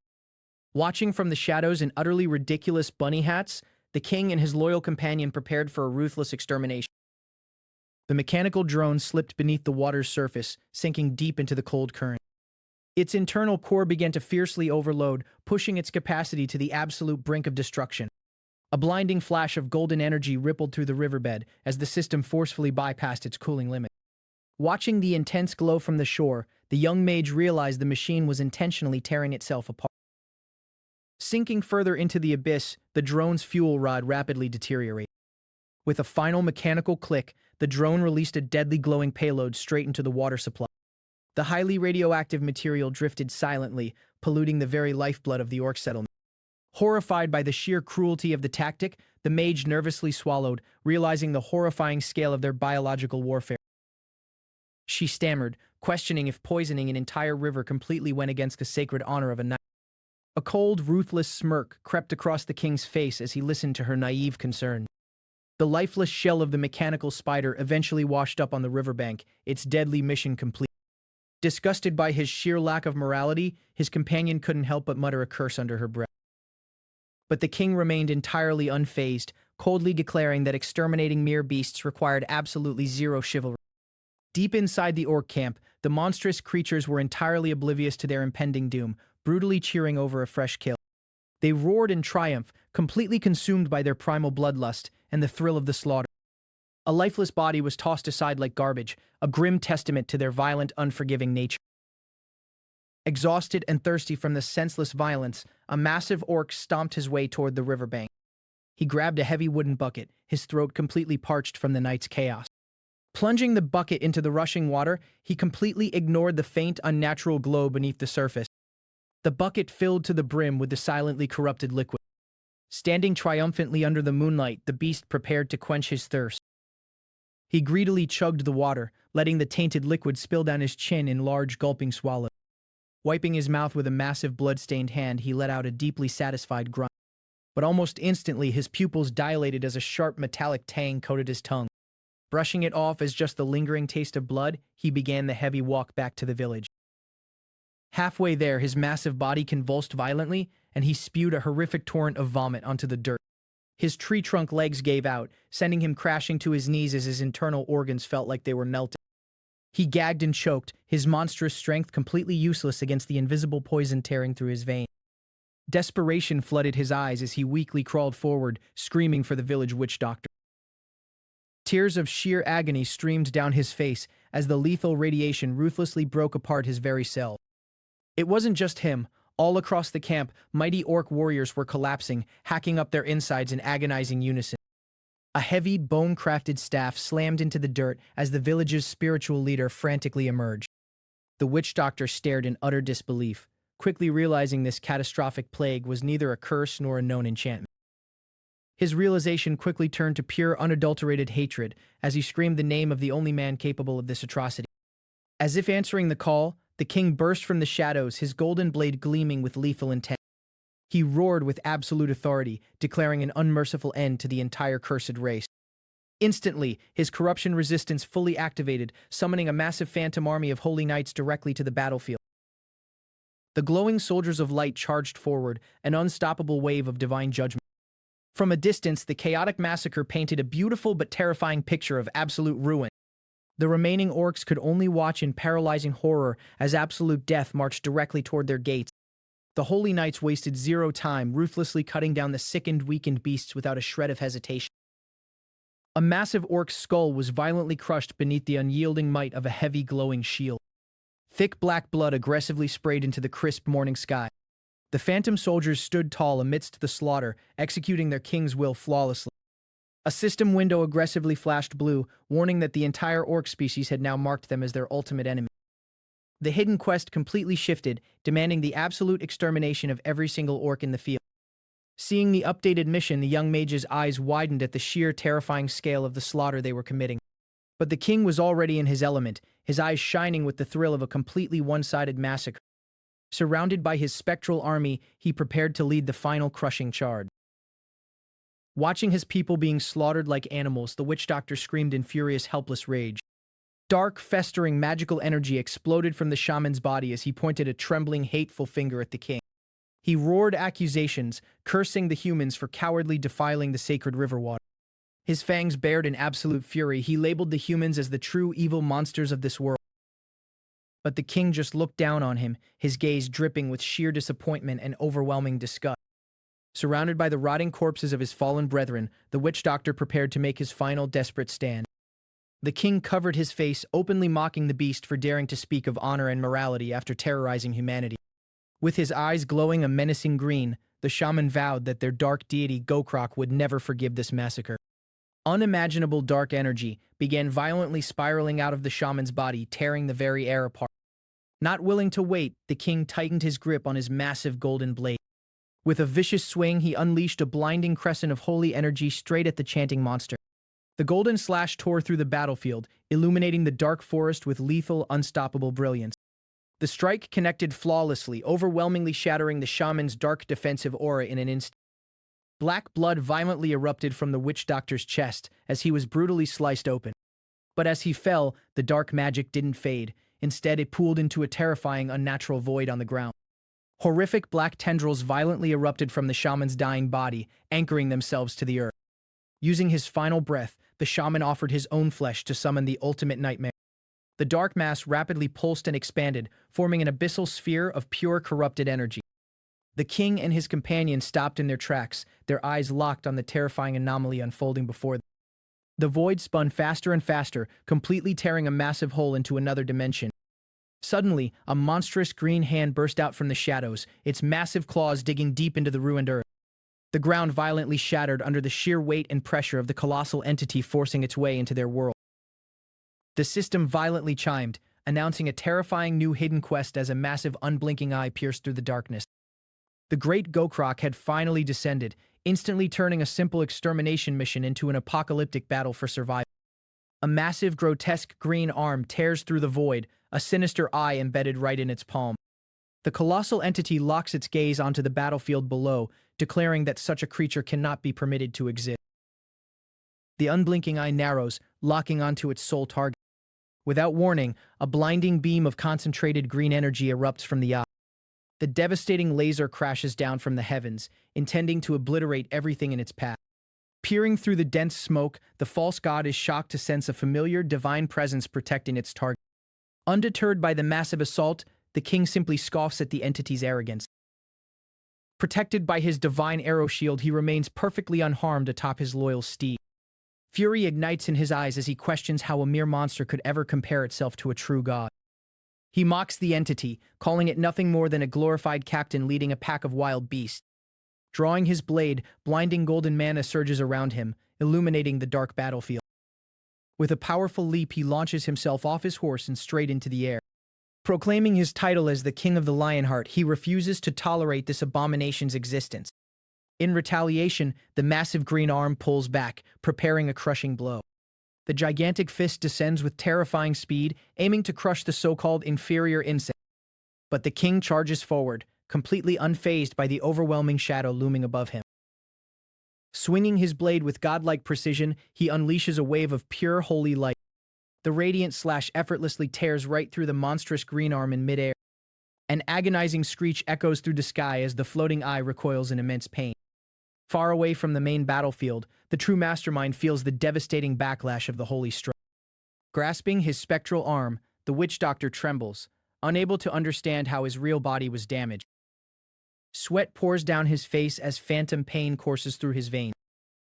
Watching from the shadows in utterly ridiculous bunny hats, the king and his loyal companion prepared for a ruthless extermination. The mechanical drone slipped beneath the water's surface, sinking deep into the cold current. Its internal core began to fiercely overload, pushing its capacity to the absolute brink of destruction. A blinding flash of golden energy rippled through the riverbed as the system forcefully bypassed its cooling limit. Watching the intense glow from the shore, the young mage realized the machine was intentionally tearing itself apart. Sinking further into the abyss, the drone's fuel rod rapidly deteriorated. With a final mechanical click, the drone released a deadly glowing payload straight into the water supply. The highly radioactive material drifted silently, polluting the very lifeblood of the orc settlement. Horrified by the sheer cruelty of the tactic, the mage nervously swallowed, realizing the horrifying scale of their biological warfare. She stammered, questioning if poisoning an entire river completely went against the sacred honor of a knight. A cold, ruthless smirk crept across the king's face as he listened to her naive concern. The lifeless shell of the mechanical spider eventually washed up on the riverbank, its deadly mission complete. Disgusted by his sheer lack of morality, his companion couldn't help but mutter a curse under her breath. But the king remained entirely unfazed, coldly declaring that exterminating mere beasts required absolutely zero chivalry. Deep inside the orc camp, the monstrous creatures were entirely oblivious to their impending doom, brutally cheering over a fresh kill. They roared in triumph, completely consumed by their primal bloodlust and the thrill of the slaughter. A lifeless body was tossed aside like garbage, a grim testament to their violent, unforgiving nature. Exhausted and thirsty from the senseless violence, a massive orc stomped his way toward the riverbank. He grabbed a heavy wooden bucket, his throat completely parched from the night's chaos. Plunging the bucket into the rushing water, he completely ignored the faint, unnatural glow beneath the surface. The bucket filled to the brim with the silently corrupted liquid. Standing triumphantly under the moonlight, the beast prepared to quench his thirst. He greedily chugged the water, letting the tainted liquid spill down his chin in large gulping swallows. Wiping his mouth with a massive blood-stained hand, he let out a deeply satisfied grunt. But almost instantly, his pupils dilated as a sharp metallic tang coated his tongue. Brushing it off as just the lingering taste of blood, he began the heavy walk back to the village. Halfway there, his massive body convulsed violently, and he spewed a horrific torrent of vomit onto the dirt. His tree trunk legs gave out, sending him crashing to his knees as his internal organs felt like they were melting. He gagged and choked, his monstrous strength completely useless against the invisible poison tearing through his veins. Desperation flooded his eyes as he weakly crawled forward, screaming for the village witch doctor. Tears of sheer agony streamed down his face as the lethal radiation ruthlessly broke apart his very cell. It wasn't just him. All across the camp, mighty orc warriors were collapsing, hacking up their insides in agonizing unison. A heavy, bone-crafted staff slammed into the dirt as the village's spiritual leader frantically emerged. The witch doctor stared in utter disbelief, quickly realizing this catastrophic plague was neither a curse nor a known enchantment. His realization quickly turned to pure, unadulterated hatred as he screamed the name of the only man capable of this atrocity. As if answering the call, the king burst from the shadows, his golden blade gleaming with lethal intent. He roared with absolute authority, declaring an unmerciful end to the entire cursed race. Instantly, his corruption resistance fully activated, summoning a massive phantom army of holy knights directly to the battlefield. The glowing soldiers of light charged forward, an unstoppable wave of divine judgment. From a distance, the chaotic massacre painted a beautiful but terrifying picture of absolute ruin. The remaining orcs could only watch in paralyzing horror as absolute death marched directly toward their gates. The holy knights wasted zero time, ruthlessly cutting down the sickened, weakened beasts without a shred of hesitation. A massive orc's skull was violently crushed beneath the unyielding might of a heavy, glowing shield. Thick black blood aggressively sprayed into the crisp morning sky. The phantom soldiers stood tall amidst the slaughter, executing their king's will flawlessly. A system window aggressively flashed blue, warning that the entire orc species had now marked them as their ultimate enemy. The hidden quest completely shifted, demanding the absolute extermination of every single orc in the field. Seeing the updated mission, the young mage's eyes widened at the sheer terrifying scale of the slaughter they were committing. But the king was already in his element, his eyes shining with the thrill of a completely one-sided massacre. Surrounded by his spectral army, he prepared to lead the final crushing charge. Watching his people being slaughtered like animals, the witch doctor screamed in furious, helpless rage. Dark, festering, magical energy exploded from the shaman's body as he pointed a trembling, hateful finger at the king. He roared accusations, cursing the humans for cowardly defiling the sacred river water. His fangs bared in absolute fury, he labeled the humans as the true evil monsters of this world. But the king just looked down on him, his gaze dripping with sheer disappointment and overwhelming disgust. Surrounded by the rotting corpses of his fallen brethren, the witch doctor prepared to make his final desperate stand. The king covered his face, openly mocking the beast for daring to speak of honor and morality after terrorizing humanity. With his eyes glowing a menacing green, the shaman vowed that their dark deity Gokrak would never forgive this massacre. Unimaginable dark energy began violently spiraling out of the shaman's body, tearing the very air apart. Not willing to wait, the king tightened his grip on his massive golden blade. With a vicious swing, he unleashed a blinding crescent of holy energy straight at the chanting monster. The golden slash tore through the battlefield, illuminating the dark forest with lethal, unstoppable brilliance. The strike connected flawlessly, overwhelmingly shattering the shaman's dark defensive aura in an instant. Black blood violently erupted from the witch doctor's chest as he was brutally sliced open. But as he fell, the dark magic didn't fade. Instead, it pooled into a terrifying, unnatural void on the ground. Horrific black tendrils violently erupted from the shaman's dying body, anchoring themselves to the earth. Using his final breath, the shaman offered his own flesh to summon the ultimate nightmare. The dark mass rapidly pulsed and expanded, forming an abyssal sphere of pure corrupted energy. The king and his companion stopped in their tracks, their eyes locked on the terrifying anomaly unfolding before them. The void spun faster and faster, completely tearing a massive hole into another dimension. Suddenly, a monstrous green hand burst out from the shadows, its massive claws digging deep into the ruined earth. The ground violently shattered under the sheer weight and pressure of the colossal entity forcing its way into their world. The system violently chimed, announcing a terrifying new hidden quest as a massive unblinking eye pierced through the darkness. The great Gokrak had finally descended, instantly turning a simple extermination mission into an apocalyptic battle for survival. A massive, grotesque green arm tears through the void, a sinister eye embedded right in its palm. The colossal entity locks its gaze onto the battlefield below, declaring that such a creature cannot be permitted to exist. The unblinking eye narrows, locking onto its sole target. Without warning, a blinding beam of concentrated green energy erupts from the eye. The devastating laser crashes down from the heavens, intending to obliterate everything in its path. Peering through the dense smoke, the false god is shocked to sense a familiar divine presence protecting its target. Undeterred by the massive assault, the king simply scoffs at the entity's arrogance. Protected by his divine arrow shield, he remains perfectly unharmed atop his loyal steed. Fury ignites in his eyes as he questions how a mere monster could ever compare itself to a true god. He mocks the entity, calling it nothing more than a glorified captain leading a pack of wild beasts. Drawing his blade, blinding golden mana surges around him, illuminating the dark battlefield. With a powerful leap, he launches himself off his horse and straight into the air. Proclaiming his title as the King of the Lionheart, he refuses to tolerate this abomination's existence. In retaliation, the massive green arm pulls back, preparing a crushing blow. The gigantic fist descends with terrifying speed, aiming to crush the so-called inferior insect. But the king charges forward, completely unfazed by the overwhelming shadow looming above him. Swinging his blade with godlike precision, he unleashes a wave of pure holy light. The radiant slash effortlessly tears right through the monstrous green arm in midair. An agonizing screech echoes through the sky as the floating eye recoils in immense pain. Far away from the main battlefield, the true mastermind feels the devastating backlash of the holy strike. Grasping his spectral arm, the witch doctor trembles, unable to understand how his real body was damaged. Sweat pours down his face as phantom pain courses through his veins.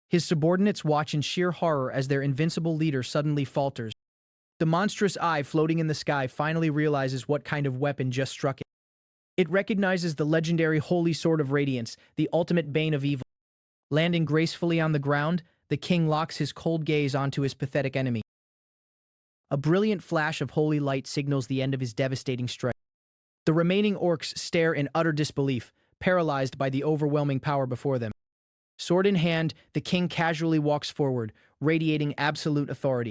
His subordinates watch in sheer horror as their invincible leader suddenly falters. The monstrous eye floating in the sky finally realizes what kind of weapon just struck it. It recognizes the legendary Holy Sword of Radiance, the ultimate bane of evil. Landing gracefully on the ground, the king locks his cold gaze onto his pathetic enemy. A brilliant flash of holy light signals the end of his devastating strike. The remaining orcs stare in utter disbelief, paralyzed by the overwhelming power before them. Sword in hand, the king casually walks forward, radiating absolute authority.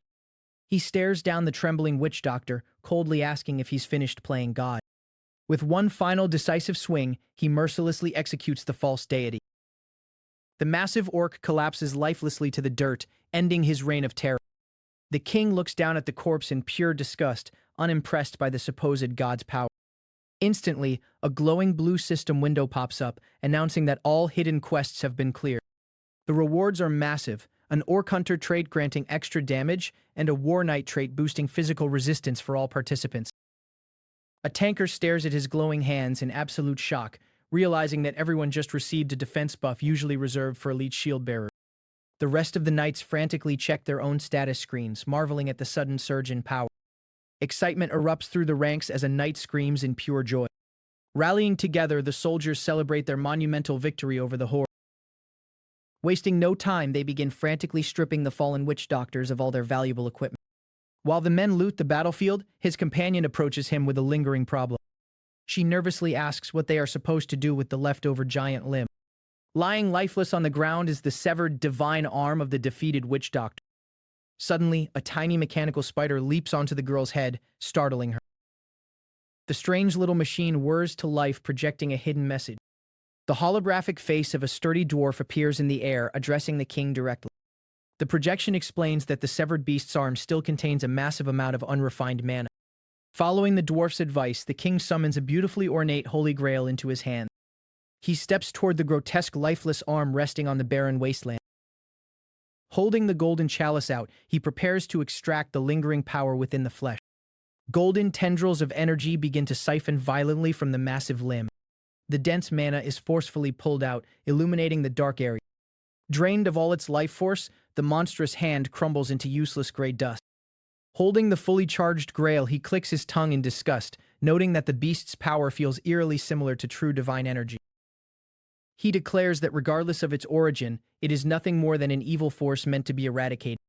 He stares down the trembling witch doctor, coldly asking if he's finished playing God. With one final decisive swing, he mercilessly executes the false deity. The massive orc collapses lifelessly to the dirt, ending his reign of terror. The king looks down at the corpse in pure disgust, unimpressed by the supposed god's power. Instantly, a glowing blue system window pops up, announcing that all hidden quests have been cleared. The rewards are massive, an orc hunter trait granting extra damage, and a war knight trait boosting physical resistance for all participants. A tanker stares at his glowing hands in absolute shock, realizing that everyone just received a defense buff usually reserved for elite shield bearers. The rest of the knights frantically check their own status screens, marveling at the sudden surge in power. Excitement erupts through the ranks as a knight screams in pure joy. Rallying together, the soldiers celebrate their monumental victory over the horde. Wasting no time, they begin frantically stripping the fallen witch doctors of all their valuable equipment. While the men loot the battlefield, his companion approaches him with a lingering problem. She nervously asks what they are supposed to do with the leftover giant limb. Lying lifeless on the ground is the severed divine arm of the defeated witch doctor. Suddenly, a tiny mechanical spider leaps onto the girl's head, startling her. The strange little machine whirs to life, projecting a hidden message. The holographic face of a sturdy dwarf appears in the air, addressing the king directly. The projection explains that the severed beast's arm still contains a massive amount of unrefined mana. Following the dwarf's advice, the king summons a beautifully ornate holy grail into his hand. He steps toward the grotesque lifeless arm resting on the barren wasteland. Holding the golden chalice out, he prepares to extract the lingering power within the flesh. Golden tendrils of energy begin to siphon violently from the massive limb. The dense mana is forcefully pulled out, illuminating the dark area. Drained of all its life force, the monstrous hand crumbles into useless gray dust. Holding the fully charged grail, he clicks his tongue in disgust, noting that the beast's power feels eerily similar to true divine energy. He declares that regardless of its origin, it is nothing more than an evil force meant to be eradicated.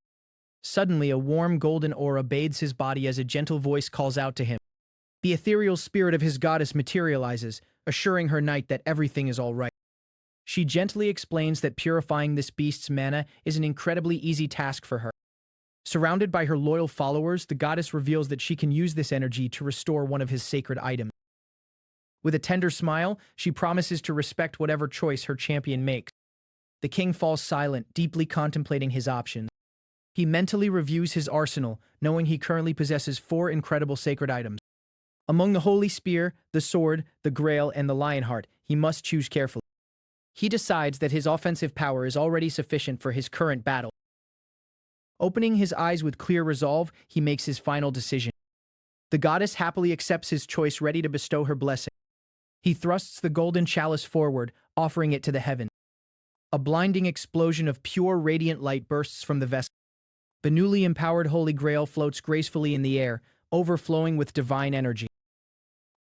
Suddenly, a warm golden aura bathes his body as a gentle voice calls out to him. The ethereal spirit of his goddess materializes, assuring her knight that everything is all right. She gently explains that purifying this beast's mana is an incredibly easy task for her. Surrounded by her loyal followers, the goddess reveals that she can use this energy to restore one of his sacred items. With a tender smile, she promises to respect whatever choice her champion makes. The king falls silent, deeply contemplating his options. He mentally reviews his arsenal, knowing he currently possesses 4 incredible sacred items. Among the Holy Spear, the Sword, the Grail, and the Lionheart, he must choose carefully. He decides that his offensive power is already sufficient for his current battle. Opening his eyes with clear resolve, he makes his final decision. The goddess happily accepts his choice, ready to bestow her blessing. He thrusts the golden chalice forward, offering it to the heaven. A blinding explosion of pure radiant light bursts from the vessel. The newly empowered Holy Grail floats gracefully in the air, overflowing with divine energy.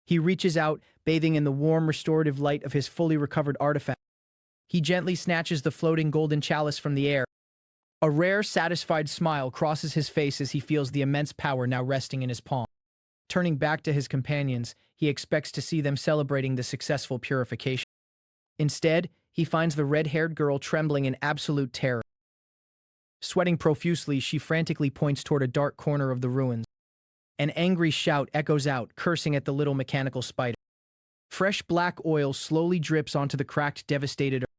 He reaches out, bathing in the warm, restorative light of his fully recovered artifact. He gently snatches the floating golden chalice from the air. A rare, satisfied smile crosses his face as he feels the immense power now resting in his palm. Turning back to his companions, he expects to see them celebrating the successful purification. Instead, he finds the red-haired girl trembling in absolute terror. Sweating profusely, she frantically points toward a dark corner of the ruins. An angry shout echoes out, cursing at the little mechanical spider. Fresh black oil slowly drips onto the cracked, devastated earth.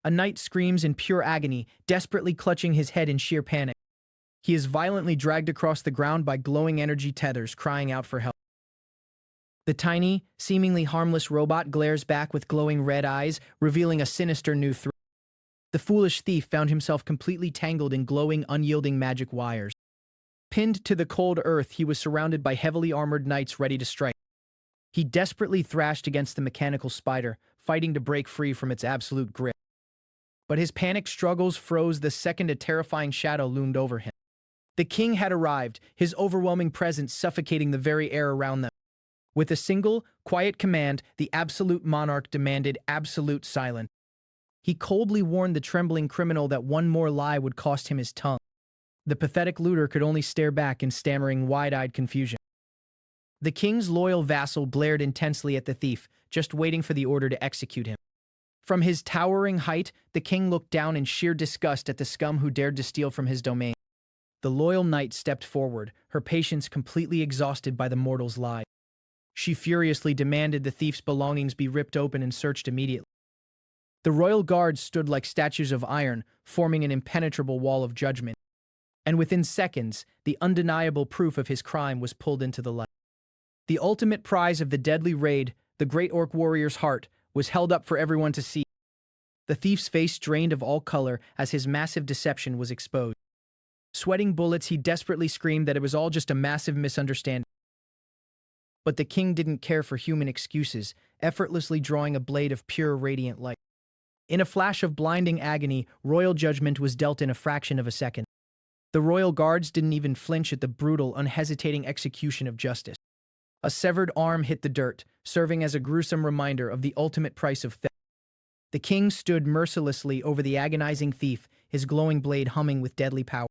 A knight screams in pure agony, desperately clutching his head in sheer panic. He is violently dragged across the ground by glowing energy tethers, crying out for help. The tiny, seemingly harmless robot glares back with glowing red eyes, revealing a sinister new threat. The foolish thief found himself completely tangled in glowing, unyielding magic wires. Pinned to the cold earth, he was surrounded by heavily armored knights ready to strike. He desperately thrashed against the mechanical spider, fighting to break free from its absolute grip. But his panicked struggles froze the second a terrifying shadow loomed over him. The king had arrived, his overwhelming presence suffocating the very air around them. With a single, quiet command, the absolute monarch demanded absolute silence. He coldly warned the trembling criminal that one more lie would cost him his tongue. The pathetic looter could only stare back in stammering, wide-eyed confusion. The king's loyal vassal glared intensely at the thief, just waiting for the order to execute him. From his towering height, the king looked down in sheer disgust at the scum who dared to steal from his domain. The loyal knight stepped forward, her patience completely exhausted by the mortal's lie. She furiously demanded the thief's belongings be ripped open and searched immediately. The royal guards stood like statues of iron, forming an impenetrable wall of judgment. And within seconds, the undeniable proof of his crime was pulled into the light. The ultimate prize of the deadly raid, the great orc warrior's heart, was held up for everyone to see. The thief's face drained of all color as his massive deception was exposed. Sweating bullets, he desperately screamed that it was all just a massive misunderstanding. But the king didn't care for human excuses, effortlessly drawing a blade of pure radiant light. In a flash of blinding agony, royal judgment was dealt in a fraction of a second. The royal guards didn't even flinch at the brutal, unhesitating execution of justice. A severed arm hit the dirt, serving as a gruesome reminder of the ultimate price of theft. The king stood mercilessly over the agonizing thief, his glowing blade humming with deadly power.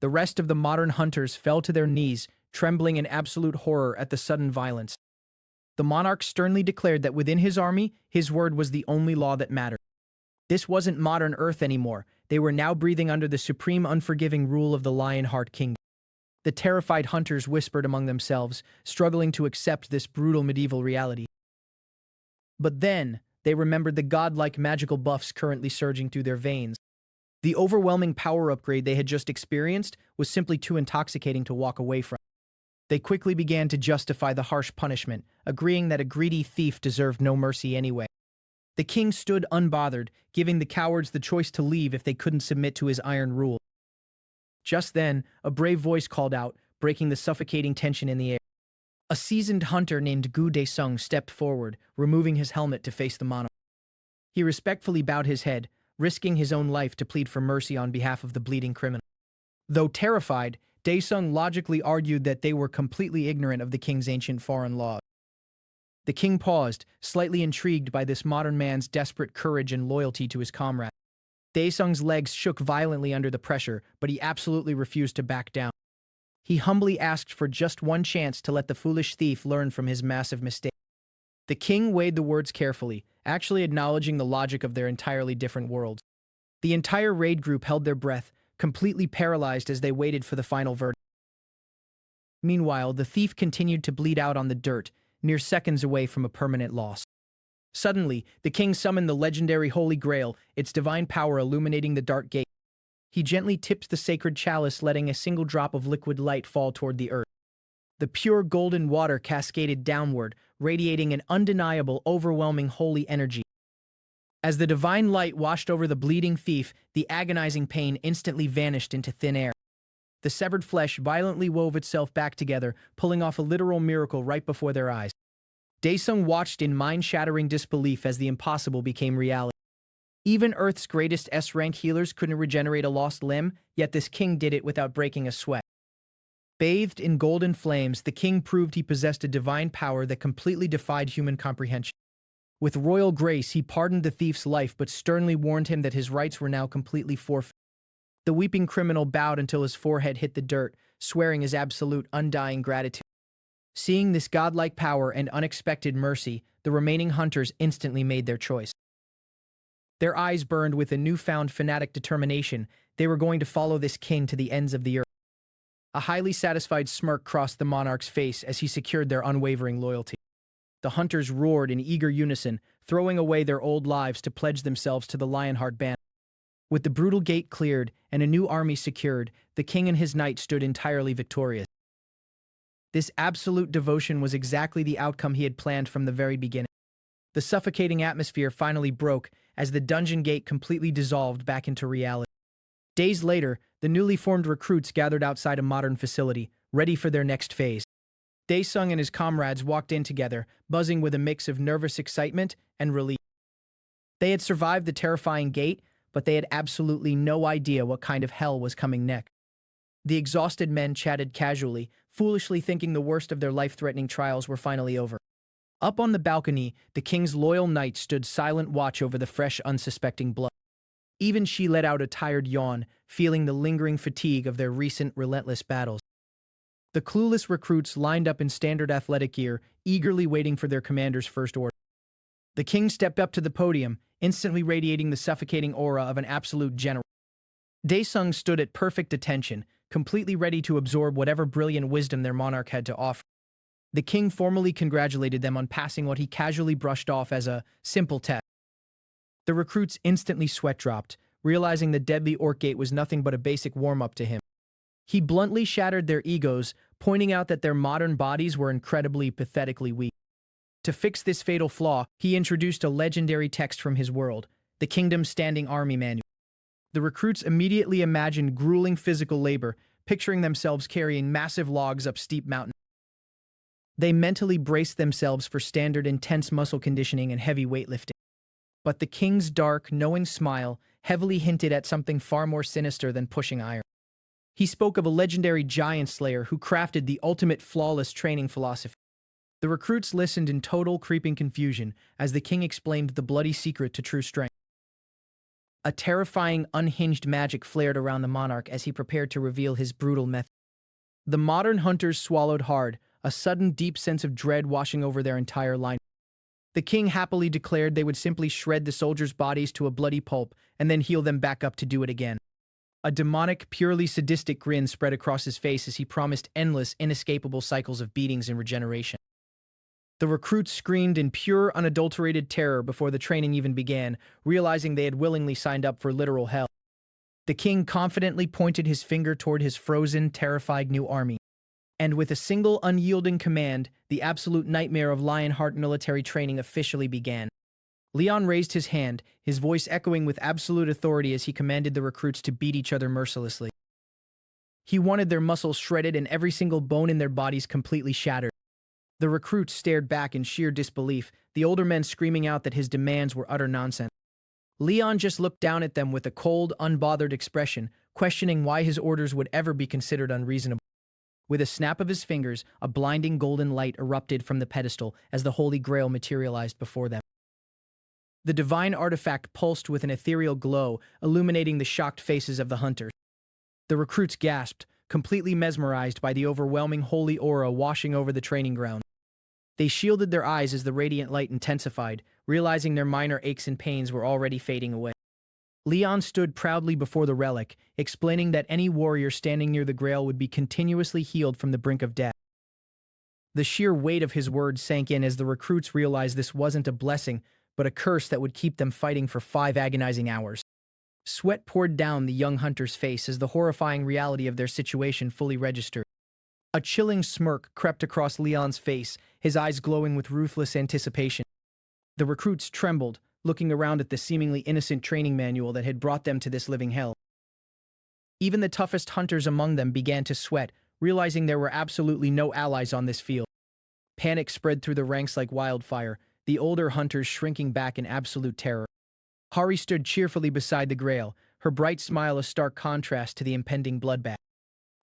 The rest of the modern hunters fell to their knees, trembling in absolute horror at the sudden violence. The monarch sternly declared that within his army, his word was the only law that mattered. This wasn't modern Earth anymore. They were now breathing under the supreme, unforgiving rule of the Lionheart Kingdom. The terrified hunters whispered among themselves, struggling to accept this brutal medieval reality. But then, they remembered the godlike magical buffs currently surging through their veins. The overwhelming power upgrade they had just experienced was simply too intoxicating to walk away from. They quickly began to justify the harsh punishment, agreeing that a greedy thief deserved no mercy anyway. The king stood unbothered, giving the cowards the choice to leave if they couldn't submit to his iron rule. Just then, a brave voice called out, breaking the suffocating tension in the air. A seasoned hunter named Gu Daesung stepped forward, removing his helmet to face the monarch. He respectfully bowed his head, risking his own life to plead for mercy on behalf of the bleeding criminal. Though terrified, Daesung logically argued that they were completely ignorant of the king's ancient foreign laws. The king paused, slightly intrigued by this modern man's desperate courage and loyalty to his comrade. Daesung's legs shook violently under the pressure, but he absolutely refused to back down. He humbly asked for just one chance to let the foolish thief learn from his massive mistake. The king weighed the words carefully, actually acknowledging the logic of their entirely different worlds. The entire raid group held their breath, completely paralyzed as they waited for the final verdict. Meanwhile, the thief continued to bleed out on the dirt, mere seconds away from a permanent loss. Suddenly, the king summoned the legendary Holy Grail, its divine power illuminating the dark gate. He gently tipped the sacred chalice, letting a single drop of liquid light fall toward the earth. The pure golden water cascaded downward, radiating an undeniable, overwhelming holy energy. As the divine light washed over the bleeding thief, the agonizing pain instantly vanished into thin air. The severed flesh violently wove itself back together, pulling off a literal miracle right before their eyes. Daesung watched in mind-shattering disbelief as the impossible became reality. Even Earth's greatest S-rank healers couldn't regenerate a lost limb, yet this king did it without breaking a sweat. Bathed in golden flames, the king proved he possessed a divine power that completely defied human comprehension. With royal grace, he pardoned the thief's life but sternly warned him that his rights were now completely forfeit. The weeping criminal bowed until his forehead hit the dirt, swearing his absolute, undying gratitude. Seeing this godlike power and unexpected mercy, the remaining hunters instantly made their choice. Their eyes burned with a newfound fanatic determination. They were going to follow this king to the ends of the earth. A highly satisfied smirk crossed the monarch's face as he secured their unwavering loyalty. The hunters roared in eager unison, throwing away their old lives to pledge themselves to the Lionheart banner. With the brutal gate cleared and a new army secured, the king and his knights stood entirely victorious. This absolute devotion was exactly the outcome he had planned from the very beginning. The suffocating atmosphere finally broke as the dungeon gate completely dissolved back into reality. Days later, the newly formed recruits gathered outside a modern facility, ready for their next phase. Daesung and his comrades walked in together, buzzing with a mix of nervous excitement and relief. They had survived the terrifying gate, but they had absolutely no idea what kind of hell was coming next. The exhausted men chatted casually, foolishly thinking the worst of their life-threatening trials were finally over. Up on the balcony, the king's loyal knight stood silent watch over the fresh, unsuspecting blood. Even she let out a tired yawn, feeling the lingering fatigue of their recent, relentless battles. The clueless recruits lined up in standard athletic gear, eagerly waiting for their commander's first order. The king stepped up to the podium, instantly radiating the suffocating aura of an absolute general. Daesung stood at perfect attention, completely ready to absorb whatever brilliant wisdom their monarch had to offer. The king formally congratulated them on passing what he casually brushed off as a simple test. The recruits instantly sweat dropped, realizing the deadly orc gate was nothing but a basic warm-up to him. He bluntly shattered their egos, pointing out that their modern bodies were incredibly, pathetically weak. To fix this fatal flaw, he introduced a legendary text from his world, the Kingdom's Standing Army Manual. The recruits immediately imagined grueling physical labor, picturing themselves carrying massive logs up steep mountains. They mentally braced themselves for standard intense muscle conditioning and heavy weightlifting. But the king's dark, knowing smile heavily hinted at something far more sinister than pushing iron. He spoke of a legendary giant slayer who crafted the ultimate flawless training philosophy. The recruits listened in total creeping confusion as the king explained the bloody secret to true strength. A terrifying, unhinged magic flared around the monarch as he prepared to reveal his brutal method. The modern hunters swallowed hard, a sudden deep sense of dread washing over their entire line. The king happily declared they would simply shred the soldiers' bodies to a bloody pulp and then heal them back up to do it again. A demonic, purely sadistic grin spread across his face as he promised endless, inescapable cycles of beatings and regeneration. The recruits screamed in pure, unadulterated terror before the training even began, realizing they had willingly signed up for literal hell. The king confidently pointed his finger toward his frozen, terrified new army. And with a single unyielding command, the absolute nightmare of Lionheart military training officially began. Leon raised his hand, his voice echoing with absolute authority as he commanded the recruits to beat each other mercilessly. He wanted their muscles shredded and every single bone in their bodies completely shattered. The recruits stared back in sheer disbelief, the older men screaming out that his demands were utter nonsense. Leon just looked down at them with a cold, unbothered expression, questioning why his orders would ever be considered unreasonable. With a snap of his fingers, a blinding golden light erupted from the pedestal as the Holy Grail materialized before them. The divine artifact pulsed with an ethereal glow, illuminating the shocked faces of the hunters. The recruits gasped, completely mesmerized by the overwhelming holy aura washing over the training ground. They shielded their eyes as the radiant light intensified, realizing their minor aches and pains were already fading away. Leon stood proudly before the relic, explaining that any warrior standing near the Grail would be continuously healed from the brink of death. The sheer weight of his words sank in as the recruits realized this wasn't a blessing, but a curse that would keep them fighting for 5 agonizing hours. Sweat poured down the young hunter's face as the horrifying reality of their situation fully registered. A chilling smirk crept across Leon's face, his eyes glowing with ruthless anticipation. The recruits trembled, looking around at the seemingly innocent training manual that had brought them to this living hell. Even the toughest hunters among them began to sweat, realizing there were absolutely no allies on this field. Panic spread through the ranks like wildfire, the older hunters shrinking back in absolute terror. Hari stood cheerfully beside the Grail, her bright smile a stark contrast to the impending bloodbath.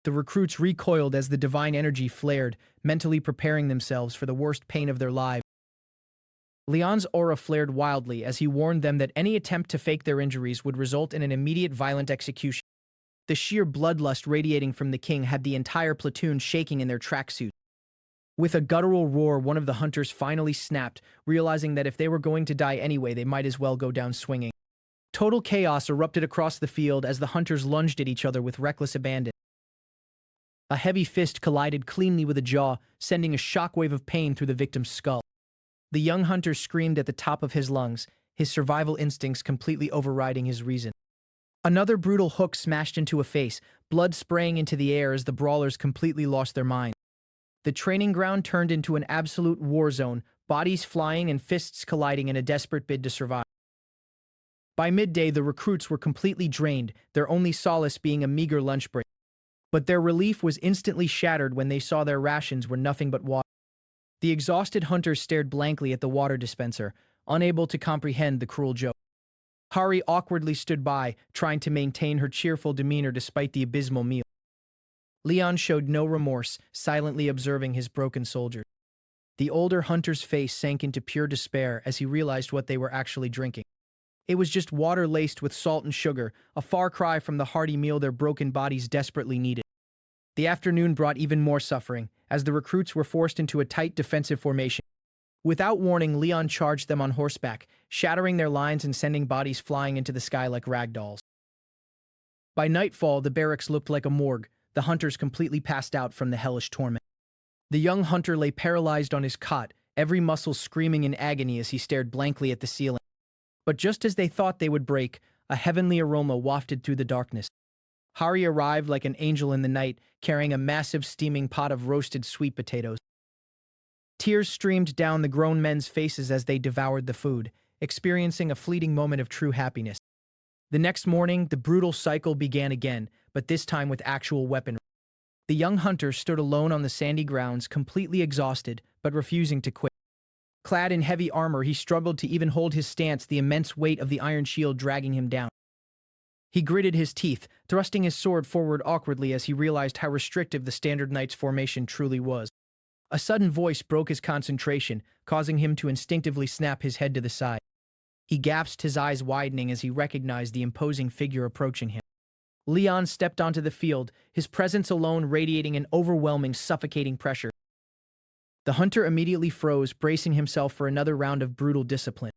The recruits recoiled as the divine energy flared, mentally preparing themselves for the worst pain of their lives. Leon's aura flared wildly as he warned them that any attempt to fake their injuries would result in an immediate violent execution. The sheer bloodlust radiating from the king had the entire platoon shaking in their tracksuits. With a guttural roar, one of the hunters finally snapped, realizing that if they were going to die anyway, they might as well go down swinging. Total chaos erupted across the field as the hunters lunged at each other with reckless abandon. A heavy fist collided cleanly with a jaw, sending a shockwave of pain through the victim's skull. The young hunter screamed at the top of his lungs, his survival instincts completely overriding his reason. Another brutal hook smashed into a face, blood spraying into the air as the brawlers completely lost their minds. The training ground turned into an absolute war zone, bodies flying and fists colliding in a desperate bid to survive. By midday, the recruits were completely drained, their only solace being a meager lunch break. But their relief was instantly shattered when they saw their rations were nothing but water. The exhausted hunters stared blankly at the water dispenser, unable to comprehend the cruel joke. Hari awkwardly stood by, trying to maintain her cheerful demeanor despite the abysmal meal. Leon showed no remorse, silently observing his broken soldiers. The older hunter's face sank into pure despair as he realized what they were actually drinking. It was just water laced with salt and sugar, a far cry from the hearty meal their broken bodies desperately needed. The afternoon brought even more suffering, as the recruits were forced into a tight defensive formation. Without warning, Leon charged them on horseback, shattering their lines and sending bodies flying into the sky like ragdolls. By nightfall, the barracks looked like a morgue, the hunters completely passed out from the hellish torment. The young hunter lay paralyzed on his cot, every muscle screaming in agony as he stared blankly at the ceiling. But just as they thought they would break, a heavenly aroma wafted through the darkness. Hari arrived like an angel in the night, carrying a massive steaming pot of roasted sweet potatoes. Tears streamed down the grown men's faces as they devoured the food, experiencing a fleeting moment of true happiness. The next morning, the brutal cycle began again, but this time with actual weaponry. The young hunter stood alone on the sandy grounds, completely exhausted, but refusing to quit. Clad in heavy armor, he struggled to even hold his stance, the immense weight of the iron shield dragging him down. He gritted his teeth, thrusting his sword forward awkwardly as he realized how restrictive the standard knight's formation truly was. A sudden voice broke his concentration, causing him to instinctively snap his head to the side. He gasped, his eyes widening as he recognized the imposing figure approaching him. Leon stepped onto the field, his presence alone radiating an overwhelming, suffocating pressure. The hunter immediately froze, bracing himself for another round of brutal discipline.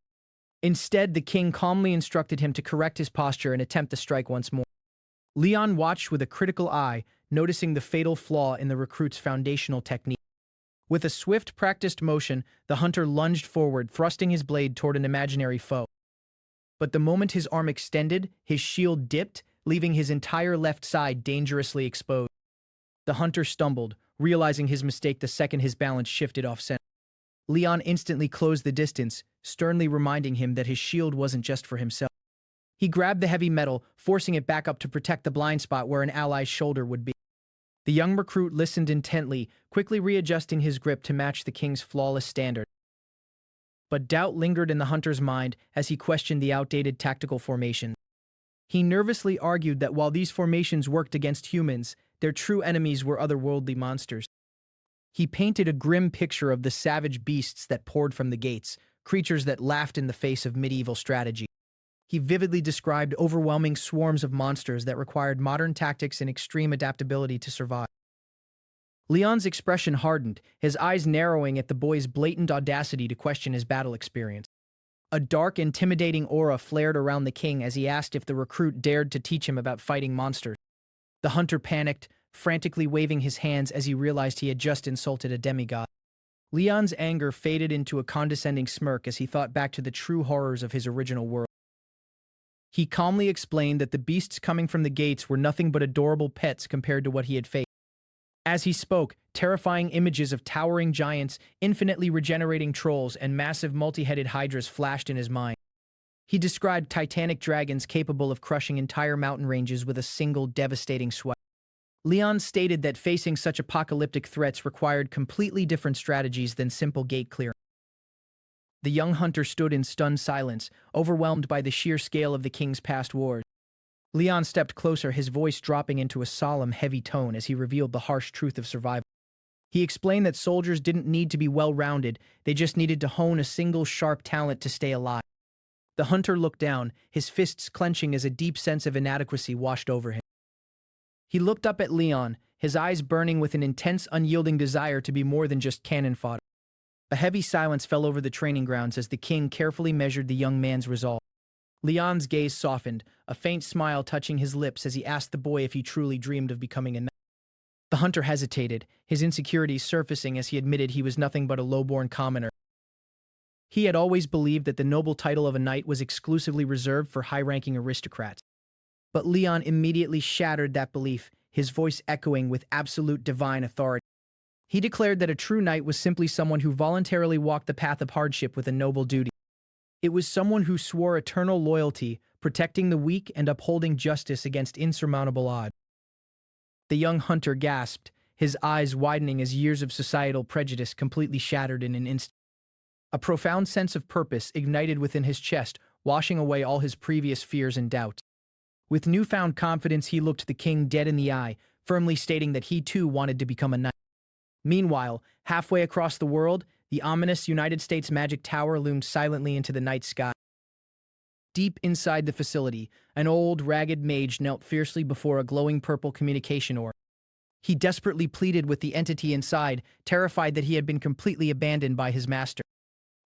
Instead, the king calmly instructed him to correct his posture and attempt to strike once more. Leon watched with a critical eye, noticing the fatal flaw in the recruit's foundational technique. With a swift, practiced motion, the hunter lunged forward, thrusting his blade toward an imaginary foe. But the moment his arm extended, his shield dipped, leaving his entire left side dangerously exposed. The hunter stumbled, realizing his mistake the second his balance shifted off-center. Leon instantly closed the distance, sternly reminding him that his shield wasn't just for himself. He grabbed the heavy metal, forcing it back up to protect the blind spot where an ally's shoulder would be. The young recruit listened intently, quickly readjusting his grip to match the king's flawless standard. But doubt lingered in the hunter's mind as he questioned the outdated tactical formation. He nervously argued that while these formations worked against humans, their true enemies were otherworldly monsters. He painted a grim picture of the savage beasts that poured from the gates, creatures that laughed in the face of medieval strategy. He vividly described overwhelming swarms of monsters that required modern tactics and extreme adaptability to survive. Leon's expression hardened, his eyes narrowing at the boy's blatant audacity to question his battle experience. A dark, intimidating aura flared around the king as he asked if the recruit dared to teach him about fighting monsters. The hunter panicked, frantically waving his hands as he realized he had just insulted a demigod. Leon's anger faded into a condescending smirk as he thought back to the true horrors of his original world. He calmly explained that the beasts coming from the gates were nothing but adorable pets compared to what he had faced. As he spoke, terrifying images of towering giants, infinitely regenerating trolls, and massive multi-headed hydras flashed in his mind. He described titanic dragons capable of crushing entire mountain ranges with a single devastating swipe. Leon stated that facing such apocalyptic threats required completely different strategies than simple gate clearing. The young hunter stood in stunned silence, overwhelmed by the sheer scale of the king's past wars. Leon stepped closer, his voice dropping into a solemn, heavy tone as he revealed the harsh truth of survival. He explained that soldiers didn't need to be well-rounded, they just needed to hone a single sharp talent to stay alive. The hunter looked down, his fists clenching as a deep sense of inadequacy washed over him. He looked up at Leon, his eyes burning with an intense, unyielding desire to be more than just cannon fodder. A heavy silence fell over the training grounds as the king carefully measured the young man's resolve. Leon's gaze softened, a faint smile touching his lips as he asked the boy if he truly dreamed of becoming a knight. The hunter hesitated, his insecurities surfacing as he admitted he was nothing but a low-born commoner. He had always believed that the noble title of a knight was exclusively reserved for high-ranking aristocrats. But Leon immediately shattered that belief, his voice echoing with absolute divine authority. He declared that a true knight was simply someone who voluntarily walked the path of hardship with a noble duty. It was someone who swore eternal loyalty, protecting the weak and upholding justice against insurmountable odds. The young hunter gasped, his eyes widening as years of societal prejudice completely shattered in an instant. A profound sense of purpose ignited within his chest, washing away all his previous fears and doubts. With newfound confidence, he looked the king dead in the eye, firmly stating that he too wanted to become a knight. Meanwhile, halfway across the world, the ominous United States Magic Tower loomed silently into the night sky. Deep inside the facility, an old, ragged mage knelt fiercely before a glowing purple communication orb. He desperately pleaded with the entity inside, terrified that he had been completely abandoned by his master.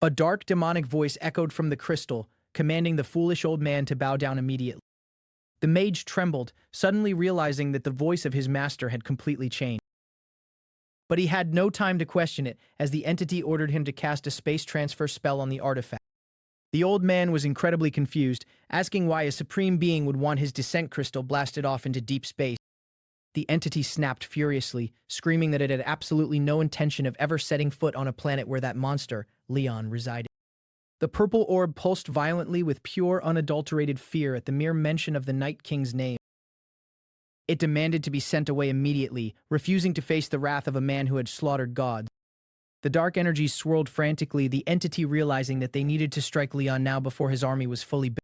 A dark, demonic voice echoed from the crystal, commanding the foolish old man to bow down immediately. The mage trembled, suddenly realizing that the voice of his master had completely changed. But he had no time to question it, as the entity ordered him to cast a space transfer spell on the artifact. The old man was incredibly confused, asking why a supreme being would want his descent crystal blasted off into deep space. The entity snapped furiously, screaming that it had absolutely no intention of ever setting foot on a planet where that monster, Leon, resided. The purple orb pulsed violently with pure, unadulterated fear at the mere mention of the Night King's name. It demanded to be sent away immediately, refusing to face the wrath of a man who had slaughtered gods. The dark energies swirled frantically, the entity realizing that they needed to strike Leon now before his army was fully built.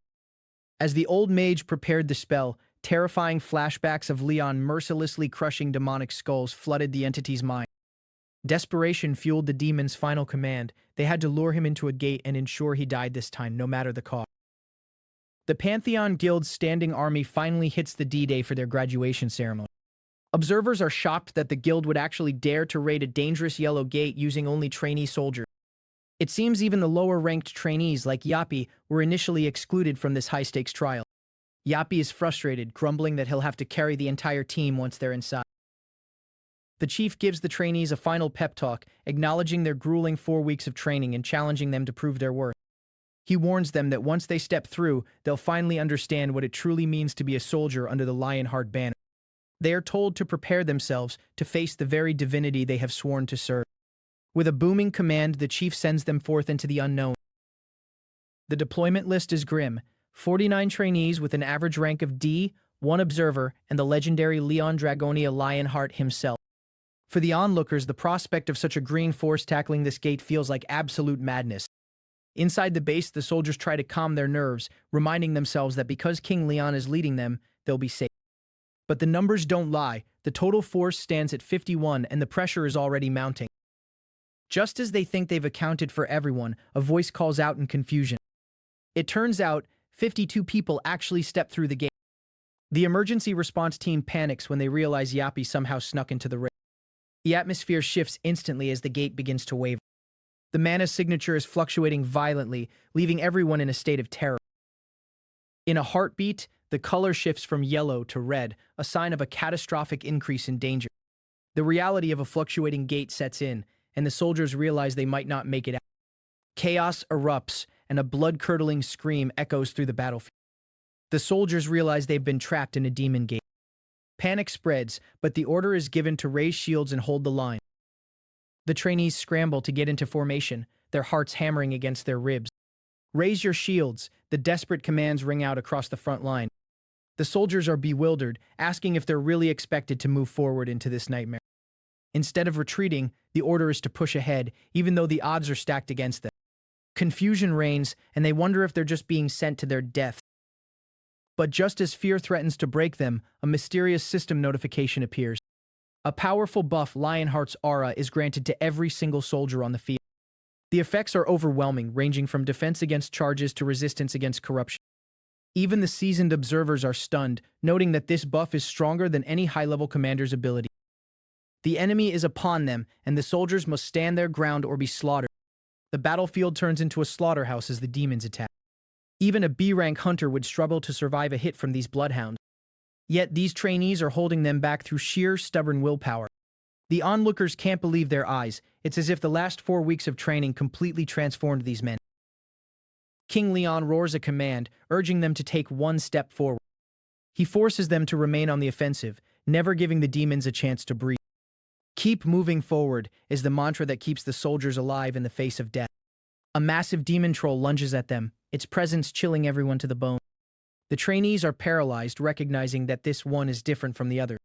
As the old mage prepared the spell, terrifying flashbacks of Leon mercilessly crushing demonic skulls flooded the entity's mind. Desperation fueled the demon's final command. They had to lure him into a gate and ensure he died this time, no matter the cost. The Pantheon Guild's standing army finally hits the D-Day for their graduation ceremony. Observers are shocked that the guild would actually dare to raid a dangerous yellow gate using only trainee soldiers. It seems even the lower-ranked trainees, like Yappy, were initially excluded from this high-stakes trial. Yappy is frustrated, grumbling that he'll have to carry the entire team once they're inside. The chief gives the trainees a final pep talk, acknowledging their grueling 4 weeks of training and challenging them to prove their worth. He warns them that once they step through, they'll finally understand what it truly means to be a soldier under the Lionheart banner. They are told to prepare themselves to face the very divinity they have sworn to serve. With a booming command, the chief sends them forth into the unknown. The deployment list is grim: 49 trainees with an average rank of D, 1 observer, and the legendary Dragonia Lionheart himself. For the onlookers, the prospect of such a green force tackling this gate feels like absolute madness. Inside the base, the soldiers try to calm their nerves, reminding themselves that because King Leon is leading them, they'll be safe. But the numbers don't lie. The total force stands at 51, and the pressure is already mounting. Just as they think they've accounted for everyone, a voice calls out in confusion. It turns out 52 people actually stepped through the gate. The emergency response team panics when they realize Yappy somehow snuck into the raid. The atmosphere shifts instantly as the gate begins to waver. The mana signature is fluctuating violently, leaving everyone in a state of terror. In a heartbeat, the color shifts from yellow to red, a sign of a catastrophic increase in danger. The reality of a fluctuating gate sets in. and the soldiers realize they might not make it out. Chaos erupts, and a blood-curdling scream echoes through the battlefield. The soldiers realize they've been trapped in a demon gate. Panic spreads, but the order is given to raise shields and hold the line. The trainees scramble to get into formation, their hearts hammering against their ribs. "Raise your shields," the desperate commands ring out across the front line. The soldiers are bewildered, asking if they're really expected to move forward into this nightmare. Instead of retreating, the order is to push ahead, even though the odds are stacked against them. Confusion reigns, and they wonder if they're just being sent to their death. But just as fear threatens to break them, a mysterious system notification appears. A powerful buff, Lionheart's aura, is granted to every single soldier on the field. The effects are overwhelming, ranging from defense against charges to resistance against corruption. Even the seasoned observers are stunned, noting that this buff is stronger than any high-level commander's ability. The enemy is upon them, and the soldiers must stand their ground or be slaughtered. The battlefield turns into a slaughterhouse as the demons attack. Even a B-rank hunter would struggle to survive a hit from these bloodhounds. Yet these trainees are holding them back through sheer, stubborn willpower. The onlookers can't believe their eyes. It's as if the last 4 weeks of training completely transformed these men. King Leon roars a command, urging them to take one step forward. He forces them to remain on the offensive, never giving the demons a chance to breathe. "Keep moving forward" is the mantra that keeps the soldiers alive in the face of death. A massive demon troll lunges at them, its presence chilling everyone to the bone. The trainees are paralyzed, recognizing that this one is different from the other.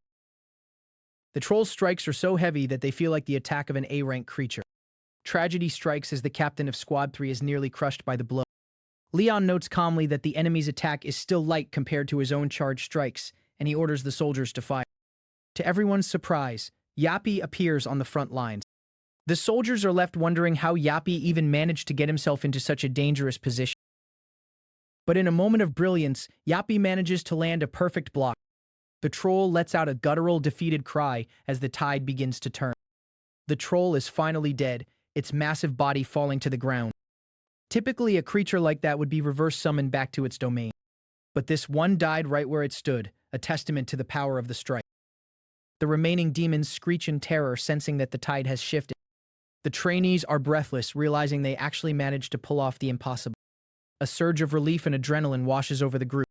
The troll's strikes are so heavy that they feel like the attack of an A-rank creature. Tragedy strikes as the captain of Squad 3 is nearly crushed by the blow. Leon notes calmly that the enemy's attack is still light compared to his own charged strikes, and he orders the soldiers to fire. To everyone's surprise, Yappy appears on the front lines. The soldiers are left wondering how Yappy even managed to get himself into such a dangerous position. But in a moment of brilliance, Yappy manages to land a perfect block. The troll lets out a guttural, defeated cry as the tide begins to turn. The troll is finally dead, its massive body falling to the ground. Typically, a creature like that would be reverse summoned back to its domain. But this one died right where it stood, a testament to the power of the strike. The remaining demons screech in terror, sensing that the tide has shifted. The trainees are breathless, realizing they actually managed to pull off the impossible. A surge of relief and adrenaline washes over the group.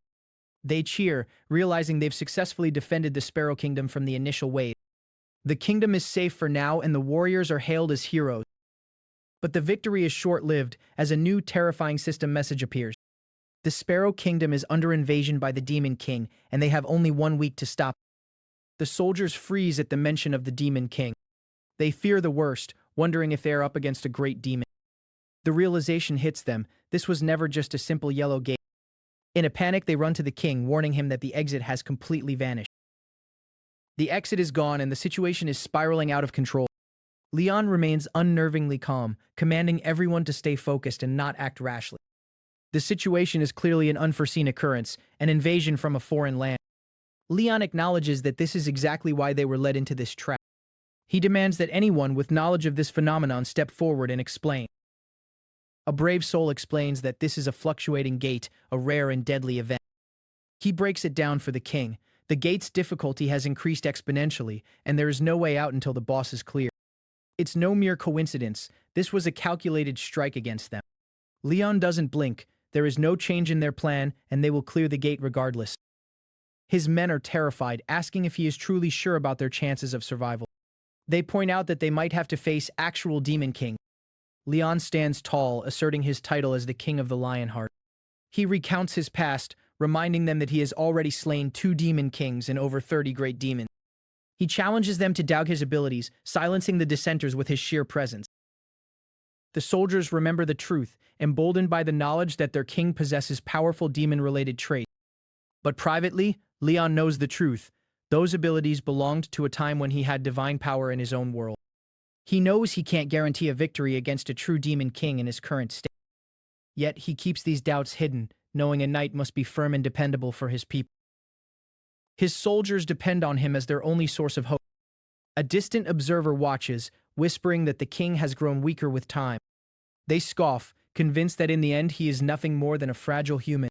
They cheer, realizing they've successfully defended the Sparrow Kingdom from the initial wave. The kingdom is safe for now, and the warriors are hailed as heroes. But the victory is short-lived, as a new terrifying system message appears. The Sparrow Kingdom is under invasion by the Demon King, and they have only 1 week to stop. The soldiers freeze at the mention of the Demon King. They fear the worst, wondering if they are up against a great demon. The realization hits them, this was never just a simple yellow gate. In a panic, they run to the king, warning him that the exit has completely vanished. The exit is gone, and the situation is spiraling out of control. Leon remains unnervingly calm, commanding everyone to stay focused and not act rashly. The situation is clearly an unforeseen occurrence, an invasion from a foreign land. Leon acknowledges that this is exactly why they were led into this trap. He demands that anyone with knowledge of this phenomenon step forward and explain. A brave soul explains that this is a fluctuating gate, a rare and deadly event. He breaks it down for the king. The gate's difficulty has increased exponentially, and there is no way out until the boss is clear. It's no mere coincidence. This was a calculated strike against them. Leon doesn't blink. There is no change in their plan, and they will clear the gate regardless. His men are terrified, asking if he is truly sure about their chances of survival. They point out that they might have to face actual Demon King. Leon stands tall, asserting his title as the King of the Lionheart. He recounts his past, reminding them that he has already slain 2 Demon Kings and over 30 great demons. He challenges them to doubt his abilities, silencing the dissenters with his sheer presence. The soldiers remember the truth, emboldened by the knowledge that their king possesses powerful demon-related traits. But privately, Leon knows the truth. Those abilities belonged to a time when he had divine power in his own world. He knows he can't guarantee a victory against a true Demon King in his current state. Yet he keeps these doubts hidden, knowing a knight must be firm and dependable for his people. His soldiers depend on him as their only source of hope. A distant observer watches, whispering that the king has grown weaker with time. They scoff, convinced that in the end he is nothing more than a fragile human.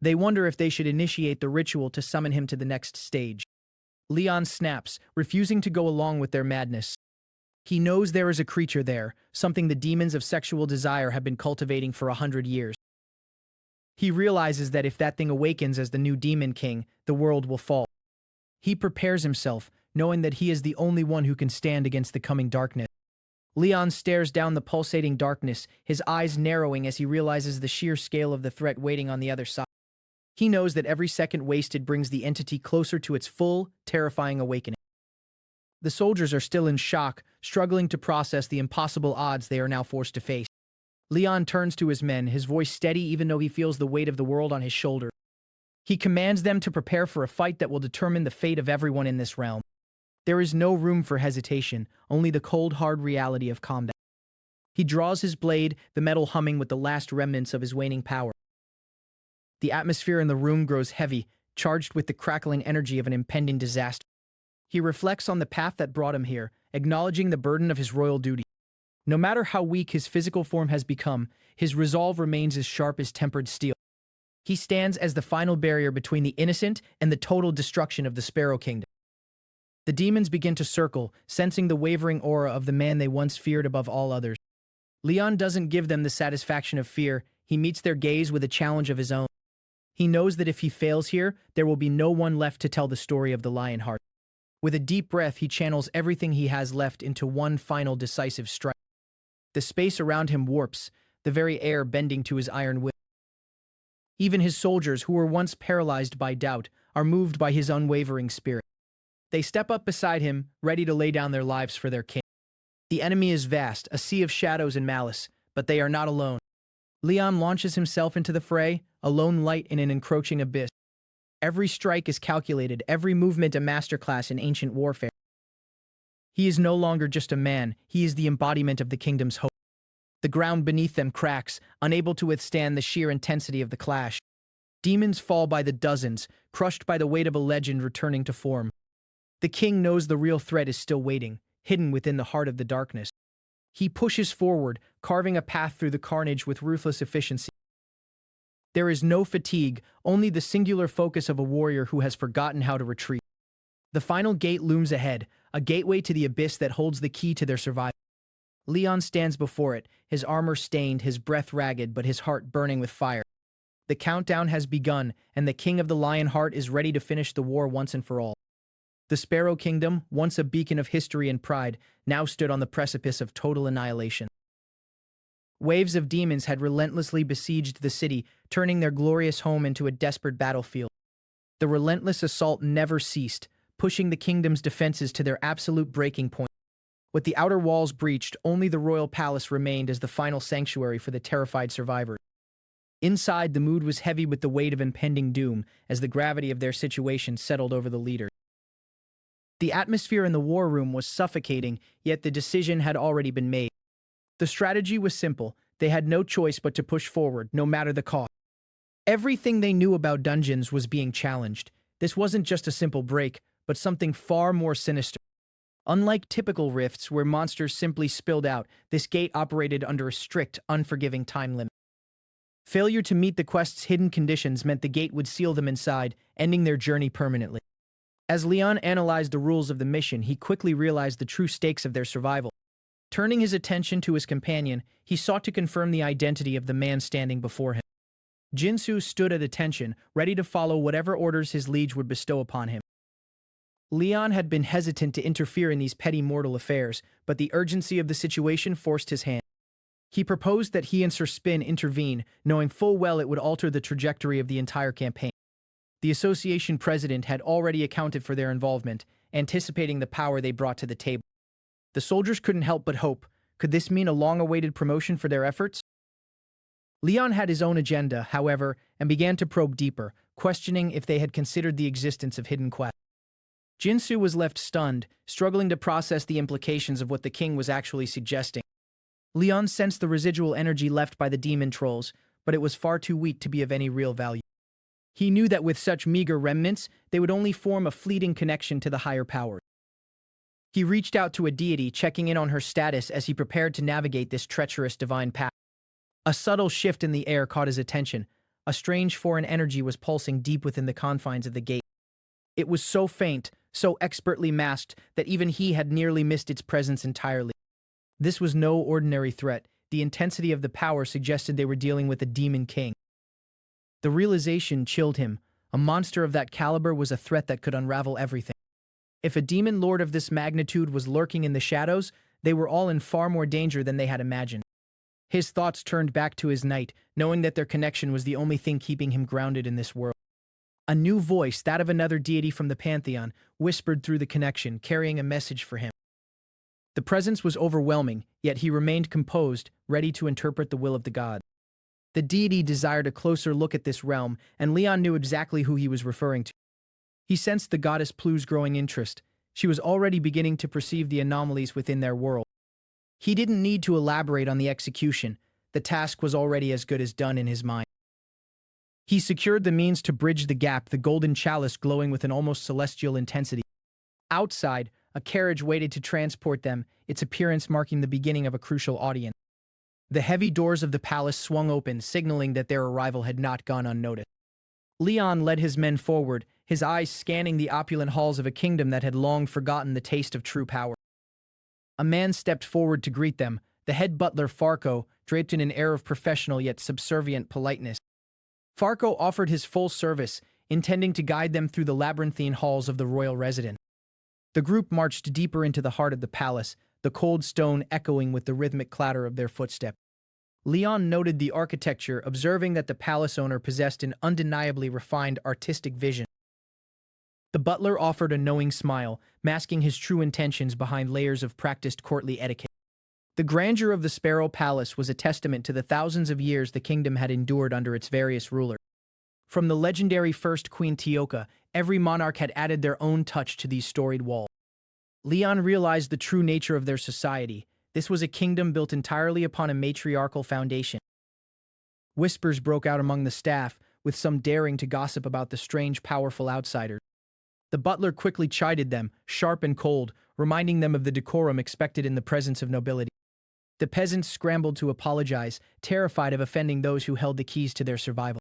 They wonder if they should initiate the ritual to summon him to the next stage. Leon snaps, refusing to go along with their madness. He knows there is a creature there, something the demons of sexual desire have been cultivating for 100 years. He realizes that if that thing awakens as the new demon king, the world will fall. He prepares himself, knowing that he is the only one who can stand against the coming darkness. Leon stares down the pulsating darkness, his eyes narrowing as he realizes the sheer scale of the threat waiting on the other side. He knows that every second wasted brings the entity closer to its full, terrifying awakening. The soldiers are still in shock, struggling to process the impossible odds they are now forced to face. Leon turns to his men, his voice steady even though he feels the weight of the world on his shoulder. He commands them to prepare for a fight that will determine the fate of everyone in this realm. There is no room for hesitation, only the cold, hard reality of combat. He draws his blade, the metal humming with the last remnants of his waning power. The atmosphere in the room grows heavy, charged with the crackling energy of an impending disaster. He reflects on the path that brought him here, acknowledging the burden of his royal duty. No matter how weak his physical form has become, his resolve remains as sharp as tempered steel. He stands as the final barrier between the innocent and the total destruction of the Sparrow Kingdom. The demons begin to circle, sensing the wavering aura of the man they once feared above all others. Leon doesn't give them the satisfaction of fear, he meets their gaze with a challenge of his own. He knows that if he fails here, there will be no one left to tell the story of the Lionheart. With a deep breath, he channels everything he has left into one final decisive strike. The space around him warps, the very air bending to his iron will. Even his soldiers, who were once paralyzed by doubt, are moved by his unwavering spirit. They step up beside him, ready to lay down their lives for their king. The enemy is vast, a sea of shadows and malice, but they are not alone. Leon launches himself into the fray, a lone light in an encroaching abyss. Every strike is calculated, every movement a masterclass in ancient warfare. He is no longer just a man, he is the embodiment of the kingdom's hope. The ground beneath them cracks, unable to withstand the sheer intensity of the clash. Demons fall by the dozens, crushed by the weight of a legend returning to form. The king knows the real threat is still waiting, hidden within the heart of the darkness. He pushes forward, carving a path through the carnage with ruthless efficiency. There is no fatigue, only the singular focus of a warrior who has forgotten how to retreat. The final gate looms ahead, a gateway to the abyss that holds the key to their survival. Leon stands before it, his armor stained, his breath ragged, but his heart burning with fire. The countdown has begun, and the King of the Lionheart is ready to finish the war once and for all. The Sparrow Kingdom, once a beacon of history and pride, now stood on the precipice of total annihilation. Waves of demons had relentlessly besieged the city, turning their glorious home into a desperate battlefield. The relentless assault never ceased, pushing the kingdom's defenses to their absolute breaking point. With the outer walls breached, only the royal palace remained as the final sanctuary for the terrified survivors. Inside, the mood was heavy with the weight of impending doom as the gravity of their situation settled over the leaders. The atmosphere in the war room was suffocating, yet the decision had already been made. The strategy was simple. They had no choice but to push forward, no matter the cost. Everything they knew about dungeons was being challenged. This wasn't just a simple break, but something far more sinister. Unlike typical rifts where monsters simply spilled out, this gate operated under a strict, unforgiving time limit. Failure to meet the quest's hidden conditions meant the gate would seal them inside, ending their journey permanently. As Leon analyzed the rules of the mission, he quickly realized the true stakes of their survival. Turning his attention to his companion, he sought to confirm the identity of the man standing before him. Jinsu stood at attention, ready to follow whatever orders his liege would bestow upon him. Leon had been hesitant to interfere in these petty mortal affairs, but the urgency of the situation forced his hand. He proposed that he and Sir Spin intervene, knowing full well it would alter the trajectory of the entire campaign. The association president had already accounted for their involvement, anticipating the power they brought to the table. The soldiers couldn't help but hope. Could this mean a long-awaited promotion for their efforts? Leon had his own agenda, however, and began to probe deeper, questioning if they had considered the existence of hidden quests. Jinsu was left stunned, struggling to process the implications of what the king was actually suggesting. Leon sensed the residual energy left by the demon trolls, but it was far too weak to be of any real value. He knew that with such meager remnants, they would only form a fleeting connection to the higher powers. He reached out to a deity, checking in on her status as he prepared to navigate this treacherous divine path. A subtle shift in the air caught his attention. A strange foreign energy was pulsing deep within the confines of the gate. It was so faint, so expertly masked, that even he had nearly missed its presence entirely. This was no ordinary threat. The intensity of the power suggested they were dealing with a demon king. The realization chilled him. A monster of that caliber was a threat that could unravel everything. If a demon lord of this magnitude was lurking in the shadows, they were all in far more danger than they had imagined. His thoughts turned back to his knight, knowing that their connection was the only thing keeping him grounded in this world. A new voice, that of another deity from the pantheon, whispered through the connection, carrying a message for him. The presence was overwhelming, yet he remained composed, ready to interpret the will of the god. The deity desired a closer look at this realm, and Leon knew exactly who he was referring to. He sensed the goddess Plu's growing interest. She was already beginning to perceive the anomalies within their world. He didn't need to elaborate on the execution. The task was already as good as done in his mind. He secured the means to bridge the gap, the golden chalice glowing with an almost celestial intensity. Outside, a carriage waited to transport them, its appearance marking the beginning of a crucial audience. The heavy doors of the palace swung open, signaling that their arrival had not gone unnoticed. Leon led his men forward, his eyes scanning the opulent halls of a kingdom that had long forgotten the taste of true power. A man stepped forward to greet them, the head butler Farco, draped in an air of professional yet subservient politeness. Farco offered his full service, intending to guide them through the labyrinthine halls of the royal residence. The group marched deeper into the heart of the palace, the cold stone echoing with the rhythmic clatter of their footsteps. Leon noted the architecture, observing that the palace owner possessed an undeniably refined artistic vision. The butler offered a knowing smile, masking his true intentions behind layers of practiced courtly etiquette. The grandeur of the Sparrow Palace was a testament to the thousands of years the kingdom had endured under its various rulers. From the legendary first Queen Tioka, every monarch had added their own touch to these storied walls. Leon realized the true nature of their society. This was a kingdom built entirely upon a matriarchal foundation. Whispers broke out among the staff, with some daring to gossip about the strange, powerful outsiders. The butler quickly chided them, sharp and cold, reminding them of the decorum expected in the presence of nobility. The peasants scrambled to apologize, terrified of offending those who held the keys to their survival.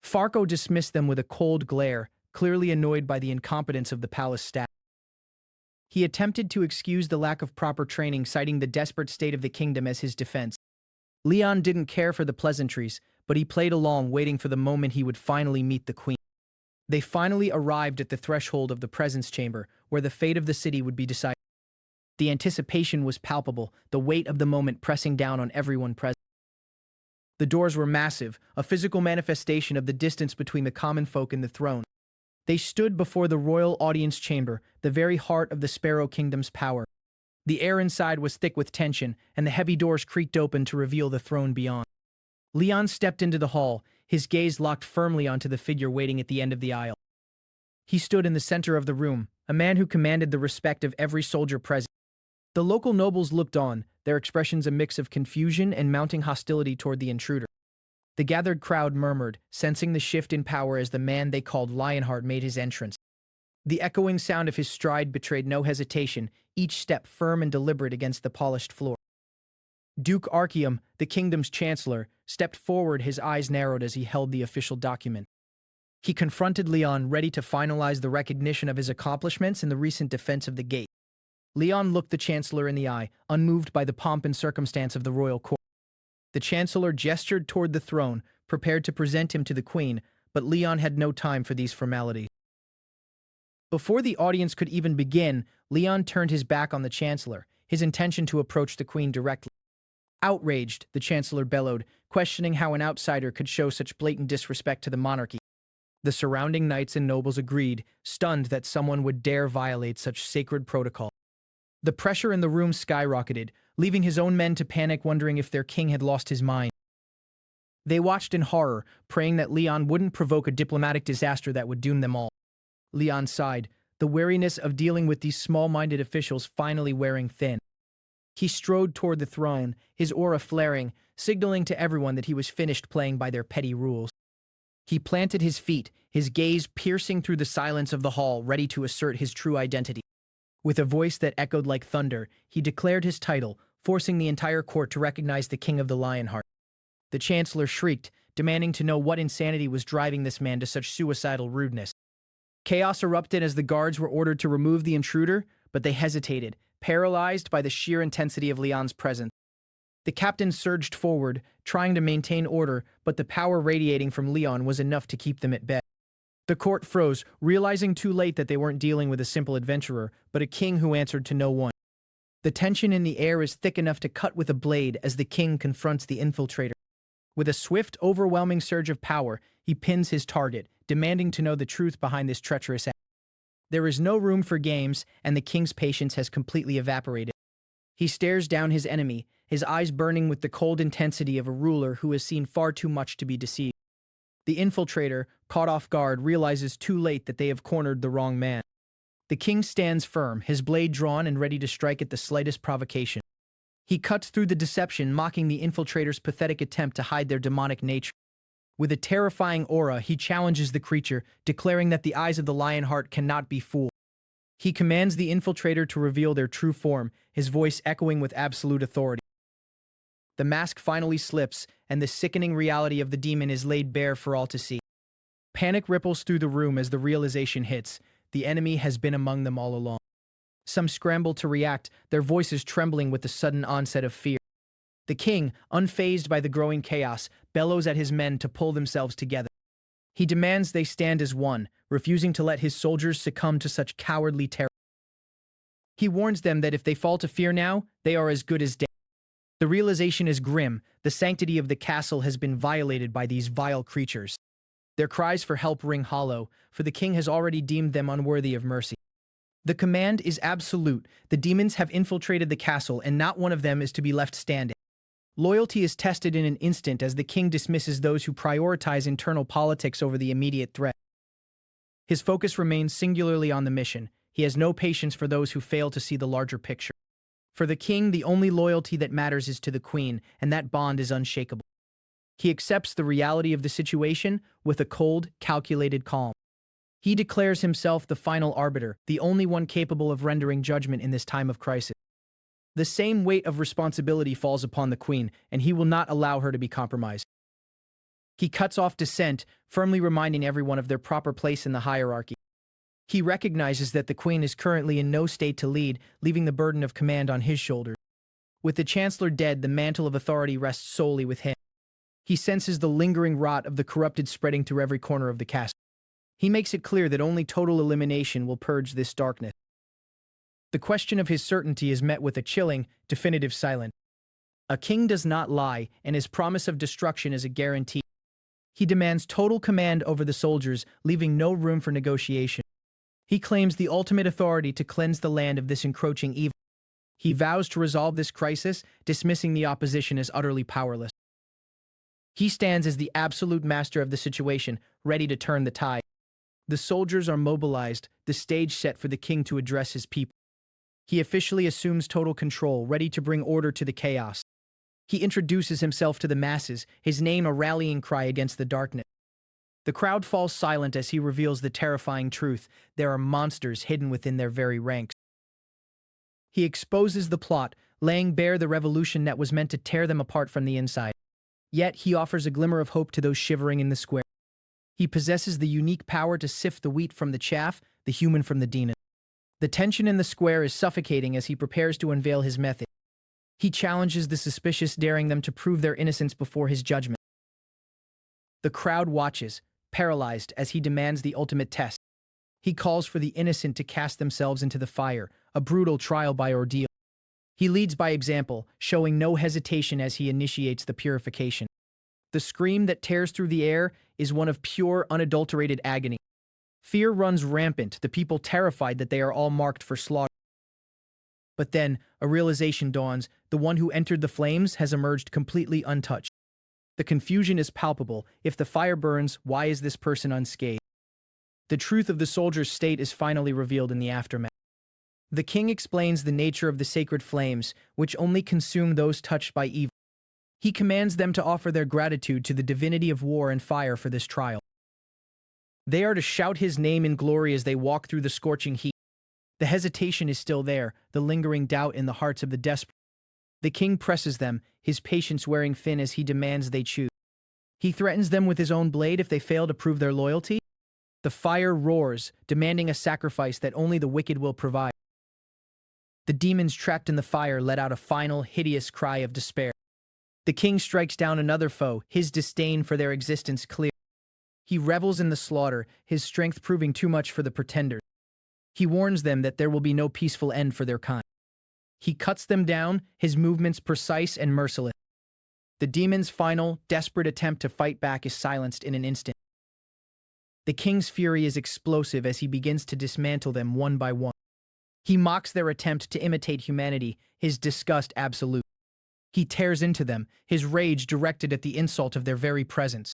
Farco dismissed them with a cold glare, clearly annoyed by the incompetence of the palace staff. He attempted to excuse the lack of proper training, citing the desperate state of the kingdom as his defense. Leon didn't care for the pleasantries, but he played along, waiting for the moment he would finally meet the queen. They finally arrived at the threshold of the presence chamber, where the fate of the city would be decided. The anticipation was palpable, the weight of the moment pressing down on everyone present. The doors were massive, a physical manifestation of the distance between the common folk and the throne. They stood before the royal audience chamber, the very heart of the Sparrow Kingdom's power. The air inside was thick with tension, and the heavy doors creaked open to reveal the throne beyond. Leon stepped into the hall, his gaze locked firmly onto the figure waiting at the end of the aisle. He stood in the center of the room, a man who commanded the respect of every soldier present. The local nobles looked on, their expressions a mix of confusion and mounting hostility toward the intruder. The gathered crowd murmured, sensing the shift in power as the man they called Lionheart made his entrance. The echoing sound of his stride betrayed no hesitation, each step firm and deliberate against the polished floor. Duke Archeum, the kingdom's chancellor, stepped forward, his eyes narrowed as he held the official document. He confronted Leon, ready to finalize the recognition of his accomplishments in the recent defense of the gate. Leon looked the chancellor in the eye, unmoved by the pomp and circumstance of the royal court. The chancellor gestured toward the throne, prepared to present him to the queen, but Leon had no time for these formalities. Before the audience could even begin, Leon turned his back on the chancellor, his intention to approach the queen directly. Outraged, the chancellor bellowed, questioning how an outsider could show such blatant disrespect to the monarchy. The surrounding knights and nobles agreed, stunned that someone would dare violate such sacred protocol. The pressure in the room skyrocketed, leaving his own men to panic, wondering if their king had lost his mind. They watched in horror, praying that Leon wouldn't provoke a diplomatic disaster that would doom them all. Leon sighed, the weariness of dealing with these small-minded officials finally wearing thin. He strode toward the throne, his aura flaring, signaling to everyone that he was finished playing by their petty rules. He planted his feet, his gaze piercing through the silence of the hall, ready to assert his true identity. With a voice that echoed like thunder, he declared his title, forcing the entire court to recognize the King of the Lionheart. The chancellor shrieked, demanding to know what insanity was driving this man to such suicidal rudeness. Chaos erupted as the guards were ordered to remove the intruder, but they hesitated, paralyzed by the sheer intensity of Leon's presence. The captain surged forward, trying to maintain order, but the power radiating from Leon was enough to keep them at bay. The court froze, realizing too late that they weren't dealing with a simple adventurer, but a king who answered to no one. The tension in the air is thick enough to cut with a blade as the king confronts the infiltrator. With a swift, overwhelming surge of power, he pins his target, demanding to know the truth behind this treacherous act. There is no room for games, and the king's patience has completely evaporated. He stares down his enemy, his eyes burning with the cold intensity of a ruler who has seen far too much to be deceived. The infiltrator, caught off guard, realizes too late that they have cornered the wrong man. The king stands firm, his blade drawn and ready to strike at the slightest provocation. He cuts through the deception, mocking the infiltrator's pathetic attempt to hide their demonic nature. With a terrifying aura, he challenges the creature, declaring that the eyes of the Lionheart cannot be fooled. He commands the infiltrator to reveal their true form, his voice echoing with absolute authority. The mask finally slips, and the sickening reality of the demon is laid bare for all to see. Panic ripples through the room as the realization hits. The enemy has been among them all along. Some scramble to react, their voices trembling with the sudden onset of fear. The king, unfazed by the growing chaos, bellows at his men to pull themselves together. He demands they stand as one, refusing to let his soldiers succumb to such cowardly terror. He warns them that if they fall to fear now, they are as good as dead. The realization is grim. The sanctity of the castle has been violated by these vile creatures. Their cries for help ring hollow, for the king has already deemed them unworthy of mercy. The command is absolute. The demons have infiltrated the castle, and not one of them is to be left standing. Loyalty is tested in an instant as the king dismisses those who prioritize internal politics over the immediate threat. His focus remains singularly on the mission. He has no patience for those who fail to see the larger picture. For the king, the only loyalty that matters is to the queen, and that bond is unshakable. He accepts the reality of the situation with a cold, calculated calm. He declares himself the final arbiter, the only one capable of rendering judgment in this time of crisis. The same weight of responsibility falls upon the queen, and he will not allow her to be compromised. He cuts off dissent, firmly reminding everyone of their proper place in the hierarchy. He recognizes that the queen is currently in no state to lead, leaving the burden of command on his shoulders. With the chancellor dead, the mantle of authority rests solely with him. He senses the lingering rot of the corrupted spreading through every corner of the castle. He makes it clear that only total elimination will purge this darkness. The question of his certainty is met with a chilling, definitive silence. A king does not lie, and his promise of destruction is a guarantee. He demands total command over the soldiers, leaving no room for negotiation. He claims the ultimate authority to cleanse the land of this encroaching evil. He vows to resolve this crisis, dismissing the opposition as utterly powerless. He stands as the absolute master of the situation, ready to turn the tide. The soldiers are mobilized, the stage set for the king to address his people. He officially assumes total control, ready to bring order to the chaos. He introduces himself to the masses, his name a rallying cry against the darkness. The crowd falls silent as he reveals the terrifying truth: there are monsters hidden within their very ranks. He exposes the plot, laying bare the revolution that was meant to tear them apart from the inside. Yet he offers a glimmer of hope to those shivering in the square. He possesses the unique power to sift the wheat from the chaff, the human from the demon. The tension in the square is suffocating as he prepares to unveil his method. He challenges the suspicious, daring them to prove their innocence before his judgment. The crowd watches, paralyzed, as he demands the ultimate test. He calls for the innocent to cast themselves into the fire, a brutal trial by ordeal. He leads by example, showing no hesitation as he initiates the purification. The scream that tears through the air is one of pure, unadulterated agony. Fear runs rampant, the people terrified that they are all marked for slaughter. But then, a realization dawns: the one who entered the flames has emerged completely untouched. The confusion is palpable. If the fire burns, why is this person unscathed? The truth of the soldier's state is finally revealed in the aftermath. The king explains the nature of the sacred flames, which only consume those touched by evil. He commands them to offer their gratitude to the divinity of war and fire for this trial. They are to shout his name in glory as they walk through the scorching heat. The hesitation is still there, the lingering doubt in the hearts of the desperate. The king presses them, his patience wearing thin as he demands they choose. He threatens them with his own blade if they fail to prove their loyalty. The fire roars, demanding a sacrifice that only the wicked will provide. The demons trapped in the fire let out a final, hideous cry of despair. The king strikes down another foe, his disdain for their existence clear. He revels in the slaughter, his strength proving too much for the pretenders. He warns them that there will be no peaceful end for their kind. He cuts them down, his movements precise and merciless. The demon's final, desperate attempt to fight back is silenced in an instant. The king's fury is explosive as he begins to dismantle them one by one. He mocks their attempt to imitate humanity, his disgust absolute. He tears into them, his rage directed at the insult of their very presence.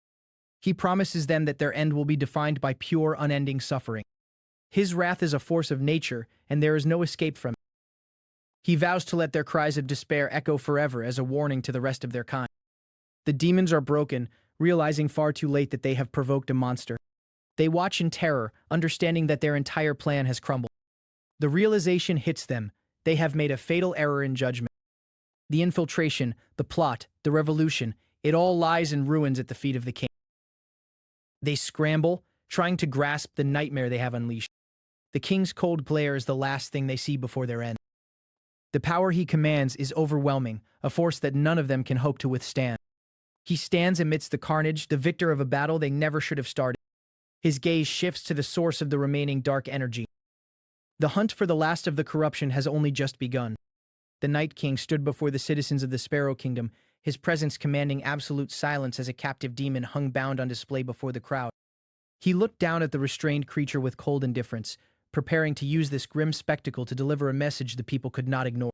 He promises them that their end will be defined by pure, unending suffering. His wrath is a force of nature, and there is no escape from it. He vows to let their cries of despair echo forever as a warning to the rest of their kind. The demons are broken, realizing far too late that they have provoked a monster. They watch in terror, understanding that their entire plan has crumbled. The realization hits them. They have made a fatal error in judgment. The infiltration, the plot, the revolution, it all lies in ruins at the feet of the king. They scramble, trying to grasp the nightmare they have unleashed. The king's cold glare is the last thing they see before their end. The power he commands is overwhelming, a force that none of them can hope to withstand. He stands amidst the carnage, the victor of a battle they never should have started. His gaze shifts to the source of the remaining dark energy. The hunt for the last of the corruption has only just begun. The Night King stood before the citizens of the Sparrow Kingdom, his presence commanding absolute silence as a captive demon hung bound on display before the crowd. He looked down at the restrained creature with cold indifference, preparing to use this grim spectacle to deliver a message the people could not ignore.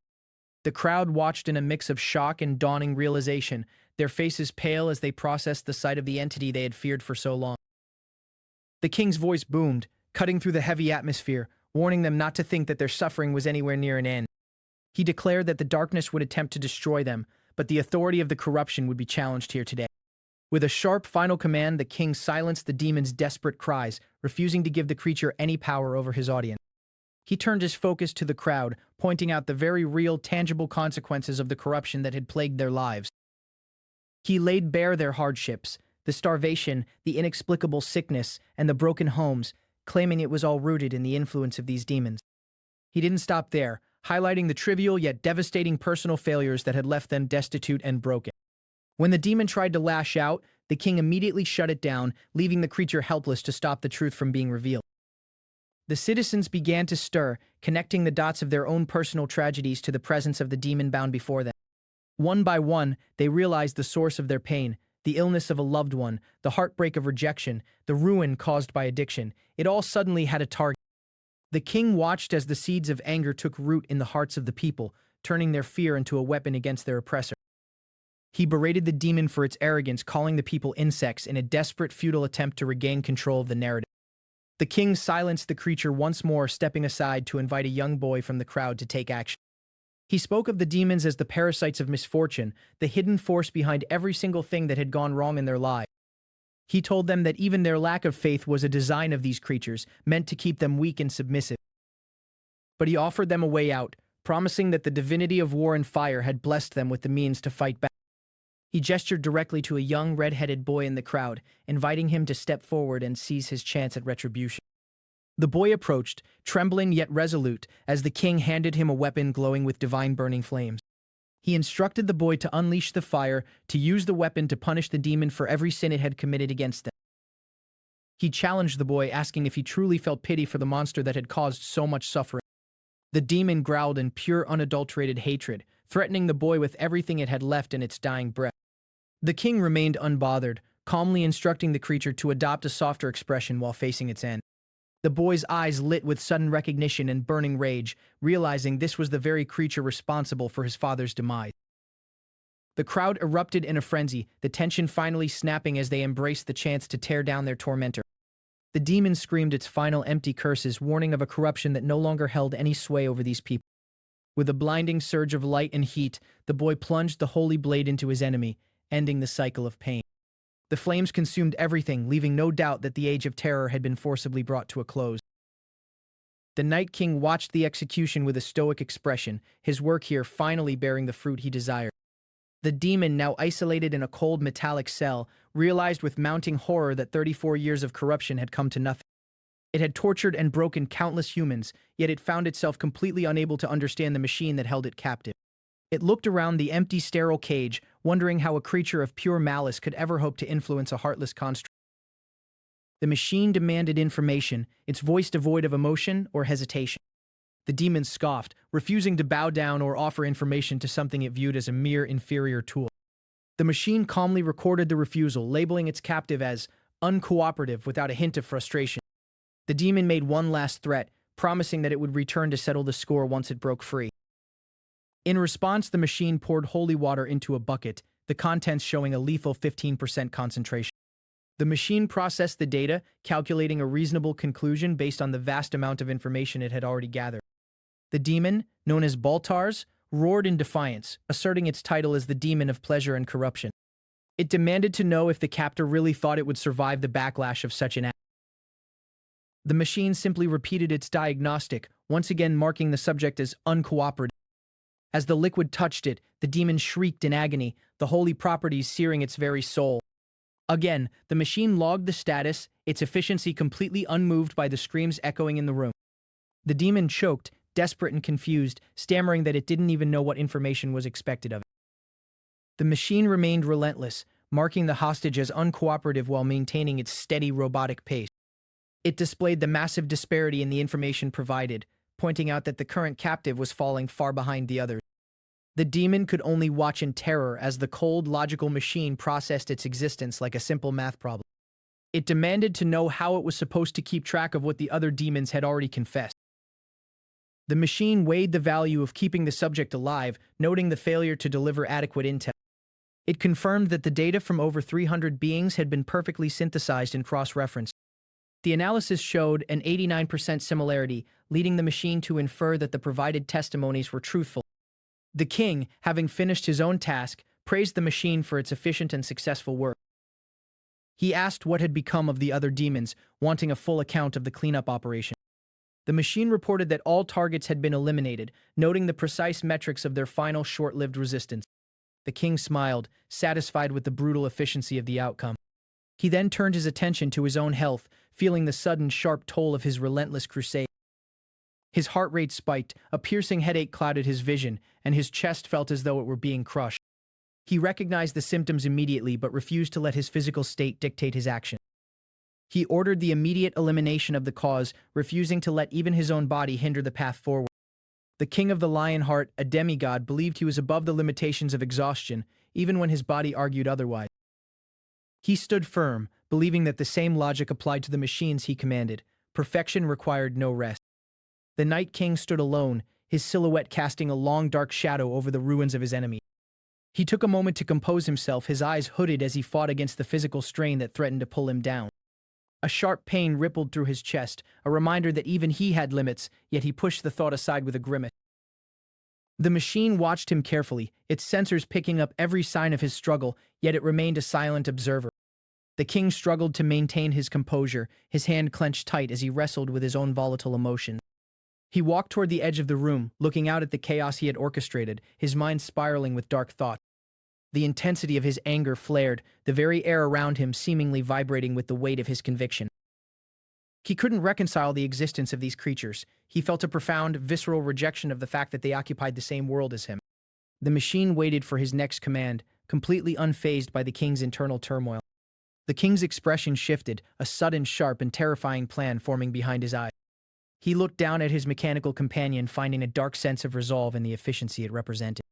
The crowd watched in a mix of shock and dawning realization, their faces pale as they processed the sight of the entity they had feared for so long. The king's voice boomed, cutting through the heavy atmosphere, warning them not to think that their suffering was anywhere near an end. He declared that the darkness would attempt to destroy them, but the authority of the corruption would be challenged here today. With a sharp final command, the king silenced the demon's desperate cries, refusing to give the creature any power over his audience. He turned his focus to the crowd, pointing out the very real, tangible consequences of the corruption that had plagued their lives. He laid bare their hardships, the starvation, the inexplicable sickness, and the broken homes, claiming it was all rooted in the influence of these demons. He didn't stop there, highlighting the trivial yet devastating personal failures that had left them destitute and broken. When the demon tried to lash out, the king immediately shut it down, leaving the creature helpless to stop the truth from being revealed. The citizens began to stir, connecting the dots of their own personal tragedies to the presence of the demon bound before them. One by one, they realized the source of their pain, the illness of a loved one, the heartbreak of rejection, the ruin caused by addiction. It all suddenly had a target. The king watched as the seeds of anger took root in the hearts of the people, turning their fear into a weapon against their oppressor. He berated the demon for its arrogance, calling the people insects in a desperate, futile attempt to regain control of the narrative. The king silenced the creature once more, stepping aside to invite a young boy from the crowd to take action. He spoke of the demons as the parasites of misfortune, the hidden force behind every single thing that had gone wrong in their lives. He told them that even their lack of faith was a design of these creatures, meant to keep them weak and submissive. But he offered them a way out, promising that the divinity of war and fire had blessed them with the means to fight back. He gestured directly to a young red-headed boy in the crowd, inviting him to step forward and seize his chance at retribution. The boy approached, trembling yet resolute, as the king handed him a weapon glowing with divine burning flames. He instructed the boy to unleash the fire, to use the weapon to punish the demon for every sin it had committed against them. He challenged the boy, asking if he truly felt pity for the monster that had caused so much suffering. The demon growled in pure, unadulterated hatred, threatening the boy with everything it had left in its dying breath. The king remained unbothered, calmly instructing the creature to adopt a softer expression while facing its end. The boy's eyes lit with sudden recognition and burning rage, realizing this was the very creature responsible for his father's demise. The crowd erupted in a frenzy, the tension finally snapping as they embraced the chance to tear down their tormentor. The demon screamed its final empty curses, warning of a corruption that no longer held any sway over these people. With a blinding surge of light and heat, the boy plunged the holy blade into his enemy, ending the cycle of pain. The flames consumed everything, leaving no doubt that the Age of Terror had been forcibly brought to a close. The Night King watched the execution with a stoic expression, his work here finally bearing the fruit he desired. The demon, now isolated in a cold metallic cell, realized with mounting horror that 34 years of corruption had come to nothing. It had tortured and broken countless humans, yet it found itself completely unable to understand the machine that held it captive. It looked around the empty, sterile cage, wondering how a creature of pure malice could ever hope to influence a heartless construct. The machine demanded information, its voice devoid of emotion or hesitation. The demon scoffed, refusing to bow down or offer information to something it viewed as a mere inferior tool. The machine calmly recorded the refusal, labeling its captive as uncooperative without a hint of frustration. The demon made one last threat, promising that it would return to settle the score once it broke free. In response, the machine poured holy water into a bucket, the contents showing a lethal 15% concentration. The machine processed the data, calculating a reasonable conclusion based on the vast amount of information it had already gathered. The demon, known as Baltars, roared in defiance, asserting its title as the demon of pleasure and corruption. It demanded to know if the captor really thought it would survive the backlash of such an act. The machine simply repeated its diagnostic, once again marking the subject as uncooperative. As the liquid touched it, the demon shrieked in agony, the holy properties searing its very soul. Again, the machine logged the status, its efficiency completely unmoved by the screams echoing in the room. The demon choked, desperate and confused, stammering that it didn't even know what information was expected of it. The machine remained relentless, marking the hostage as uncooperative while maintaining its steady robotic pace. It displayed the massive disparity in the information provided, pointing out that the current captive was falling far behind the others. The demon could only watch in terror as the cold, logical machine processed its existence like a simple math problem. It demanded to know how it was supposed to keep track of what the other demons had already confessed. The machine weighed the value of keeping the subject alive, noting the failure to deliver adequate intel. It confirmed that the data from over 300 beings had been perfectly synthesized and cross-referenced. The analysis showed an 89% similarity, leading the machine to infer that the provided testimonies were truthful. The king, having finished his own task, praised the machine for its efficient and successful work. He asked what had become of the other demons, wanting a full account of the cleanup operation. The machine reported that all targets had been eliminated, noting the precise metrics of their final short-lived resistance. The king smiled, satisfied with the brutal efficiency of the outcome. He then turned his attention to his own health, feeling the sudden, sharp toll of his relentless crusade. His heart rate spiked, a piercing headache clouded his vision, and his chest felt as though it were being crushed. He recognized the symptoms immediately but refused to let his physical state dictate his action. He ordered the immediate elimination of the cause, refusing to let even his own body hinder the path forward. The king of the Lionheart, a demigod, believed he was above the limitations of exhaustion, even when his body argued otherwise. He stood firm, believing that the same logic applied to the machines he commanded. Perfection required no rest. The Night King stood alone, his silhouette casting a long dark shadow over the ruins of his enemy. He took a moment to compose himself, his eyes hooded as he fought against the physical strain that threatened to pull him down. A sharp pain rippled through his chest, a reminder that even he had limits, yet he pushed the thought aside with a grimace. The machine watched him carefully, its sensors picking up every sign of his struggle, yet it remained a silent observer. The king struggled to maintain his composure, his hand clenched tight as he wrestled with his own volatile emotions. He walked toward the edge of the room, looking out at the chaos he had orchestrated, his mind spiraling with dark thoughts. The intensity of his anger flared, the very air around him seemingly vibrating with the weight of his conviction. He couldn't reconcile the existence of these creatures. He felt a profound, visceral rejection of the fact that they occupied the same world as him. The machine waited for his next command, completely unfazed by the king's internal turmoil. The king's expression shifted, a sudden, sharp, and terrifying plan forming behind his eyes. He looked down at his mechanical companion, finding a dark sense of resolve in the efficiency it represented.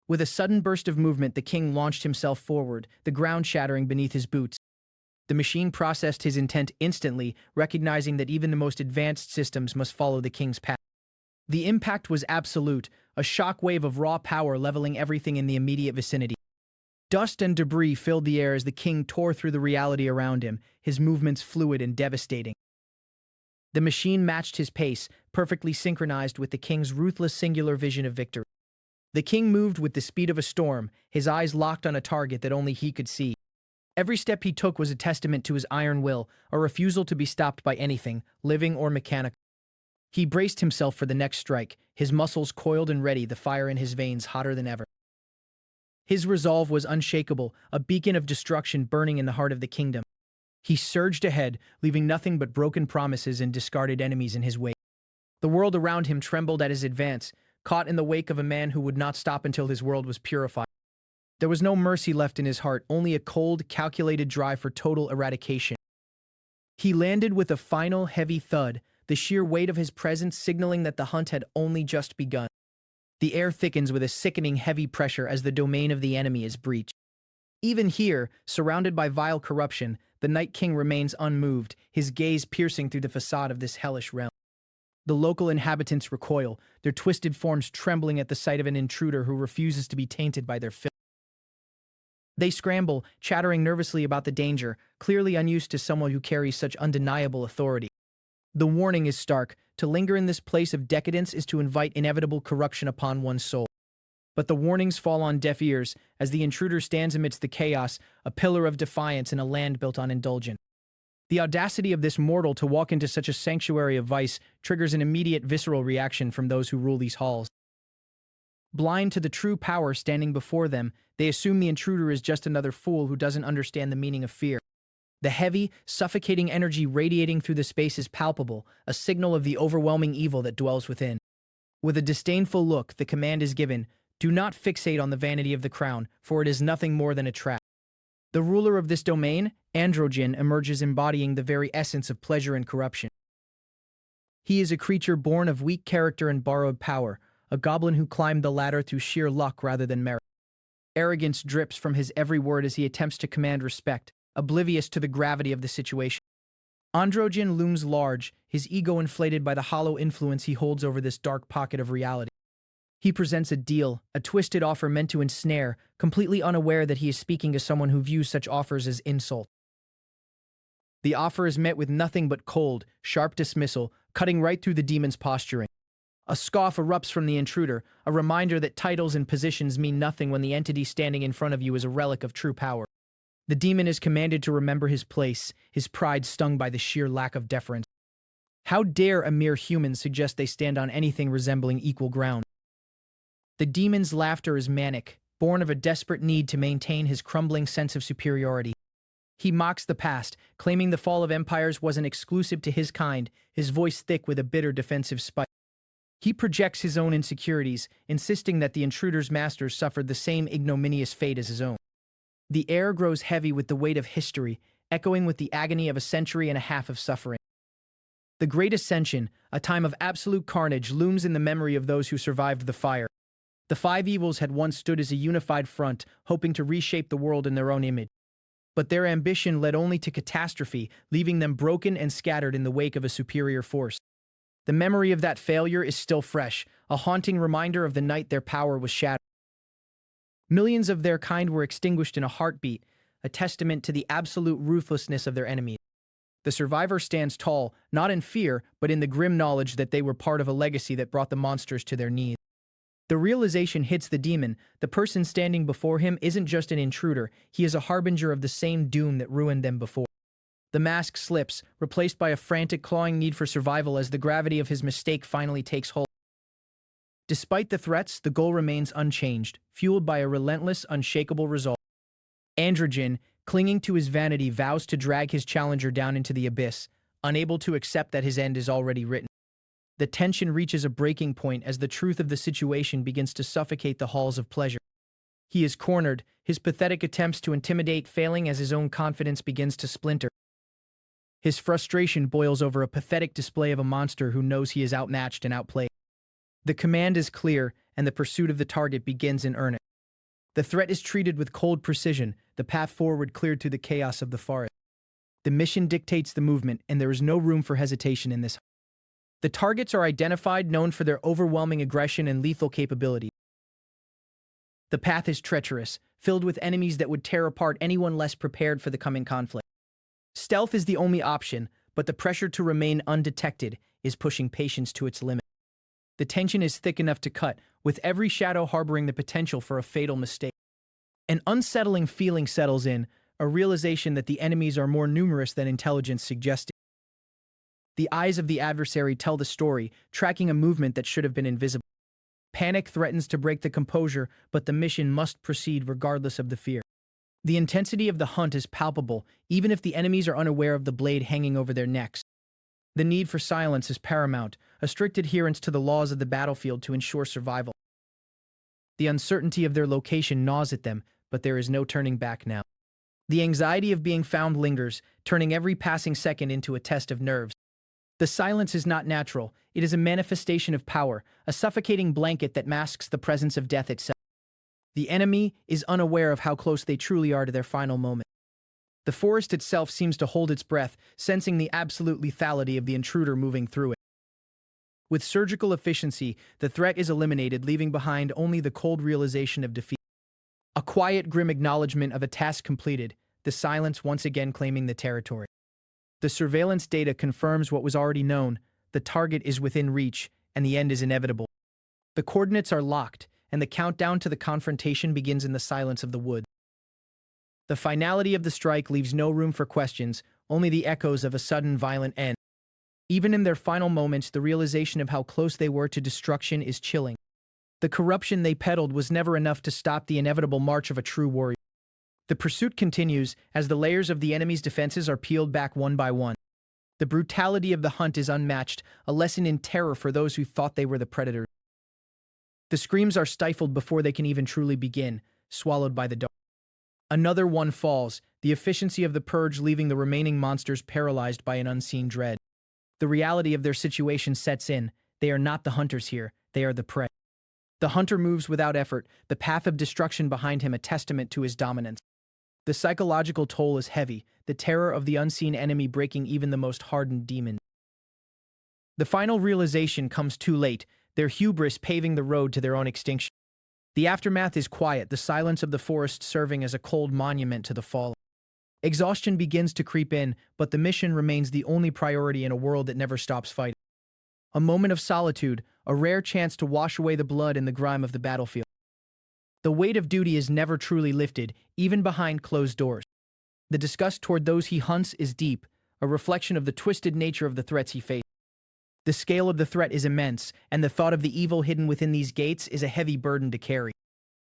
With a sudden burst of movement, the king launched himself forward, the ground shattering beneath his boots. The machine processed his intent instantly, recognizing that even the most advanced systems must follow the king's path. The impact was absolute, a shock wave of raw power leveling everything in the immediate vicinity. Dust and debris filled the air as the king tore through the reality around him, his movements fluid and devastating. The machine matched his pace, perfectly synchronized with the king's ruthless singular vision of victory. The king moved with the speed of a storm, his eyes locked on a target that only he could see. Every step he took was a testament to his iron will, a refusal to be stopped by anything, living or mechanical. He braced himself for the next strike, his muscles coiled and ready, the fire in his veins hotter than ever. His resolve was unshakable, a beacon of destruction burning in the heart of the kingdom. He surged ahead, leaving nothing but broken promises and discarded enemies in his wake. The world around him trembled at his advance, caught in the wake of a man who would not stop until his world was purified. There was no mercy left in his heart, only a cold, calculated drive for total eradication. He landed with a final heavy thud, the sheer weight of his presence signaling that the hunt had only just begun. The air thickens with a sickening heavy pressure as the domain of the enemy is breached. Even here, surrounded by vile corruption, the Night King remains unmoved, his gaze piercing through the facade of this hellish realm. The local inhabitants recoil, their twisted forms trembling at the sight of an intruder who refuses to be tainted by their filth. They scramble, chattering nervously about the danger, clearly unused to someone who carries such undeniable authority. The warning is stark: to linger in this place of decadence is to invite inevitable corruption upon one's soul. But the warnings fall on deaf ears, as the intruder stands amidst the chaos, a pillar of defiance in a land built on indulgence. The audacity of this mortal to walk into such a sanctuary of vice triggers an immediate visceral reaction from those who rule these halls. Blind to the true power standing before them, they assume the intruder is just another fool who doesn't understand the meaning of fear. The heavy, suffocating energy radiating through the space is palpable, a signal of the overwhelming evil that dwells within. With a disdainful look, the command is given: do not fixate on the vanity of the crown, for it is nothing more than a trap. The ruler of this domain, Androgen, emerges embodying the very essence of pleasure and corruption. He is a creature born of weak character and borrowed power, a goblin who climbed the ladder through sheer luck rather than merit. Arrogance drips from his every word as he attempts to command respect, oblivious to the gravity of the situation. Androgen looms large, his ego inflated by the hollow influence he holds over this dark pocket of reality. He presents a deal, a twisted offer meant to ensnare, completely unaware that he is speaking to someone who views such offers as insult. The offer is met with nothing but cold, sharp dismissal, cutting right through the demon's posturing. A scoff erupts from the intruder, a reminder that titles and positions mean nothing when the entity standing in front of you is a relic of true power. The demon is commanded to remember his place, his pride stung by the sheer lack of deference. How dare a mere human suggest they stand on anything resembling equal ground? The demon's laughter is manic, born of a desperate need to maintain his crumbling sense of superiority. He mocks the past, claiming the fall of empires wasn't exclusive to his kind, his voice thick with a bitter defensive spite. He projects his own insecurities, insisting that the intruder's masters suffered the same ignominious fate as his own. The air grows heavy with the weight of history, echoing with the agony of a century and a half of suffering. The Great Ascension, a time of absolute carnage, looms in the memory of those who survived the fire. The five evils had once stood as a unified front, hoping to reshape the world in their own image. But their ambition led only to catastrophe, leaving them broken and scattered in the wake of a superior force. The memory of that failure is still fresh, a haunting reminder of the night their power was shattered. Millions of their kind were extinguished in a heartbeat, a testament to the absolute ruthlessness of their enemies. The survivor stands tall, not in fear, but in the grim knowledge that they were part of a legacy that brought the monsters to their knees. The realization hits the demon: the person standing before him isn't just an intruder, he is a harbinger of the same doom that ruined them before. The mask slips, replaced by a frantic, clawing need for survival as the gravity of his mistake finally takes hold. Despite the threats, the goal remains unchanged, fueled by a relentless, unshakable resolve. Androgen, clinging to his vanity, vows to drag his challenger down into the abyss, unable to accept that his end is already written. The tension reaches a breaking point as the truth of the situation begins to suffocate the halls of pleasure. He is cornered, his pathetic attempts to intimidate failing as his own confidence begins to splinter. His frustration boils over a pathetic display of a monster who knows he is outmatched and outplayed. The command is clear, and the pursuit of the target begins in earnest. The threat is treated with cold precision, the path forward cleared through the chaos of the forest. The mission dictates the movement, and there is no room for hesitation in this. The targets are identified, known for their overwhelming aggression and lethal capability. The path is treacherous, filled with enemies that would tear apart anyone less prepared for the coming conflict. Stealth is the only option, but the pressure to remain undetected is pushing patience to its limit. The tension is thick enough to cut, with every shadow harboring the potential for a fatal mistake. An unsettling feeling settles in, a realization that the enemies are more numerous than intelligence suggested. The eyes of the adversary tell the story, tracking a movement that should have been invisible. Panic threatens to break the composure, but the mission must proceed regardless of the fear. The intensity of the hunt is palpable, even if the enemies are unaware of the blade hanging over their necks. The need for silence is paramount, a strict adherence to the laws of the battlefield to ensure survival. The uncertainty of their location gnaws at them, but there is no turning back now. The anxiety of being found lingers, turning every passing second into a test of nerves. The silence is not natural, it is a manifestation of power, a suffocating blanket that masks the presence of death itself. The enemy is unaware of how close they truly are to their final moment. The forest itself seems to hold its breath, sensing the absolute lethality of the intruder moving through it. With surgical efficiency, the threat is eliminated, leaving behind only the cold realization of defeat. A quiet, grim acknowledgement of a task completed, the silence once again claiming the territory. The surveillance data confirms what was already known: the target is within reach, and the end is inevitable. The coordinates are locked, and the countdown to the confrontation begins in the silence of the wood. The finality of the strike leaves no room for questions, only the echoes of a sudden, violent end. Even in their final moments, the realization of how close they were to destruction is chilling. The corruption they peddled was never enough to stop the inevitable march of a true warrior. The pursuit continues as the layers of the enemy's defenses are peeled back one by one. The brutality of the hunt is unmatched, a lesson in terror for those who thought they were the predators. The screams are stifled before they can even truly begin, swallowed by the dark. Another one falls, the efficiency of the purge leaving the remaining monsters paralyzed by an unseen dread. The reality of their situation sets in. They are not the hunters here, they are the prey. The hunter moves without effort, the path of destruction behind him a testament to his dominance. The psychological toll is heavy, the terror of the unseen enemy breaking even the most hardened demon. The final realization comes too late, their hubris paving the road to their own extinction. The aftermath is quiet, the silence of the forest serving as a cold monument to the fallen. Exhaustion begins to creep in, but the mission remains the only priority in a world that never stops fighting. A moment of solitude, a rare chance to wash away the blood and the grime of the battlefield. The weight of duty is never truly lifted, even behind closed doors. The disgust toward those he hunts is deep, a reflection of the twisted nature of the threats he faces. The scale of the threat is immense, and the thought of the evil hidden within these gates is a heavy burden to carry.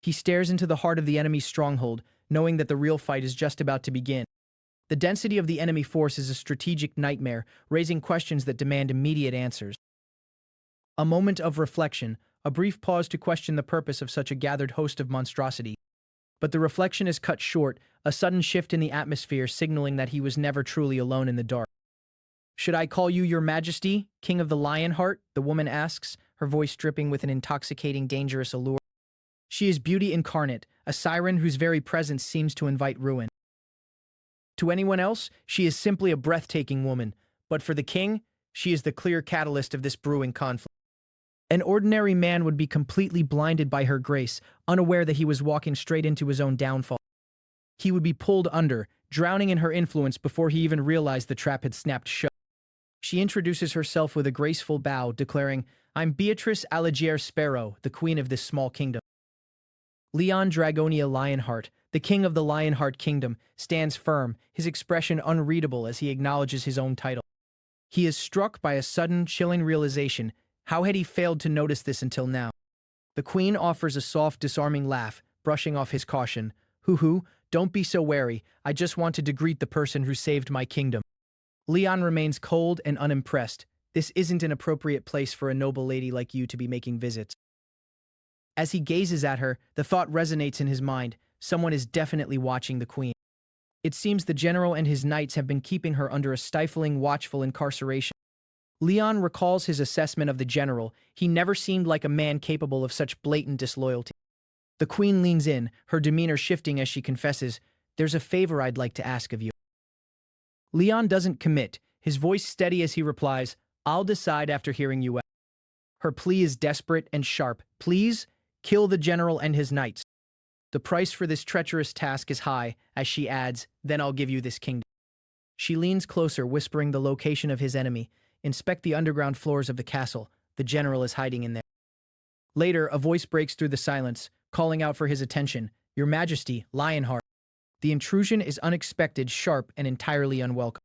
He stares into the heart of the enemy's stronghold, knowing that the real fight is just about to begin. The density of the enemy force is a strategic nightmare, raising questions that demand immediate answers. A moment of reflection, a brief pause to question the purpose of such a gathered host of monstrosity. But the reflection is cut short, a sudden shift in the atmosphere signaling that he was never truly alone in the dark. "Should I call you your majesty, king of the Lionheart?" the woman asks, her voice dripping with an intoxicating, dangerous allure. She is beauty incarnate, a siren whose very presence seems to invite ruin. To anyone else, she is simply a breathtaking woman, but for the king, she is the clear catalyst of this brewing conflict. An ordinary man would be completely blinded by her grace, unaware that he was walking straight into his own downfall. He would be pulled under, drowning in her influence before he even realized the trap had snapped shut. She introduces herself with a graceful bow, declaring, "I'm Beatrice Aligier Sparrow, the queen of this small kingdom." Leon Dragonia Lionheart, the king of the Lionheart kingdom, stands firm, his expression unreadable as he acknowledges his own title. He is struck by a sudden, chilling realization. How had he failed to notice this until now? The queen offers a soft, disarming laugh, brushing off his caution. "Hoo-hoo, don't be so wary. I just wanted to greet the person who saved my kingdom." Leon remains cold and unimpressed. This isn't an appropriate place for a noble lady like you to be making visits. As he gazes at her, the thought resonates in his mind. Someone is definitely watching the queen. It seems the general and his knights have been keeping her under a stifling, watchful incarceration. Leon recalls his assessment of the general. He never seemed like a man capable of such blatant disloyalty. The queen leans in, her demeanor shifting as she confesses, "There's a favor I'd like to ask of you." Leon doesn't commit, his voice steady as he replies, "I'll decide after hearing you out." Her plea is desperate and sharp. "Please, kill the general and his knights." The price for this treacherous task is high, as she adds, "Then I'll give you this kingdom." She leans closer, whispering the location of his enemy. "Inspect the underground floors of the castle. The general is hiding in there." Later, a voice breaks through the silence, calling out for his attention. "Your Majesty, Lionheart." The intrusion is unexpected, sharp, and entirely unwelcome.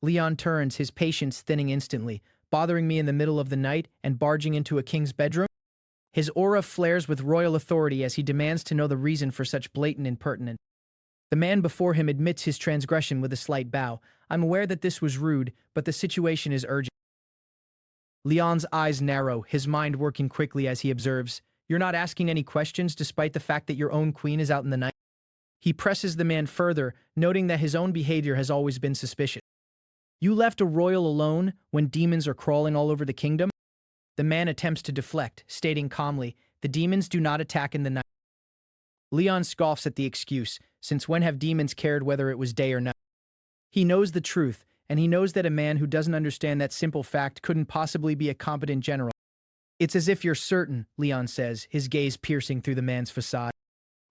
Leon turns, his patience thinning instantly. "Bothering me in the middle of the night and barging into a king's bedroom?" His aura flares with royal authority as he demands to know the reason for such blatant impertinence. The man before him admits his transgression with a slight bow. I'm aware that this was rude, but the situation is urgent. Leon's eyes narrow, his mind working quickly as he observes. You're not asking any questions despite the fact that your own queen is out in the night? He presses the man further, noting that his own behavior has always been suspicious. You left a royal alone when demons are crawling all over the kingdom? The man attempts to deflect, stating calmly, the demons do not attack in the night. Leon scoffs at the excuse, since when have demons cared whether it was day or night? He knows the truth, and he knows that a man who doesn't understand that simple fact couldn't possibly be a competent general. It's as if you're certain, Leon says, his gaze piercing through the man's facade.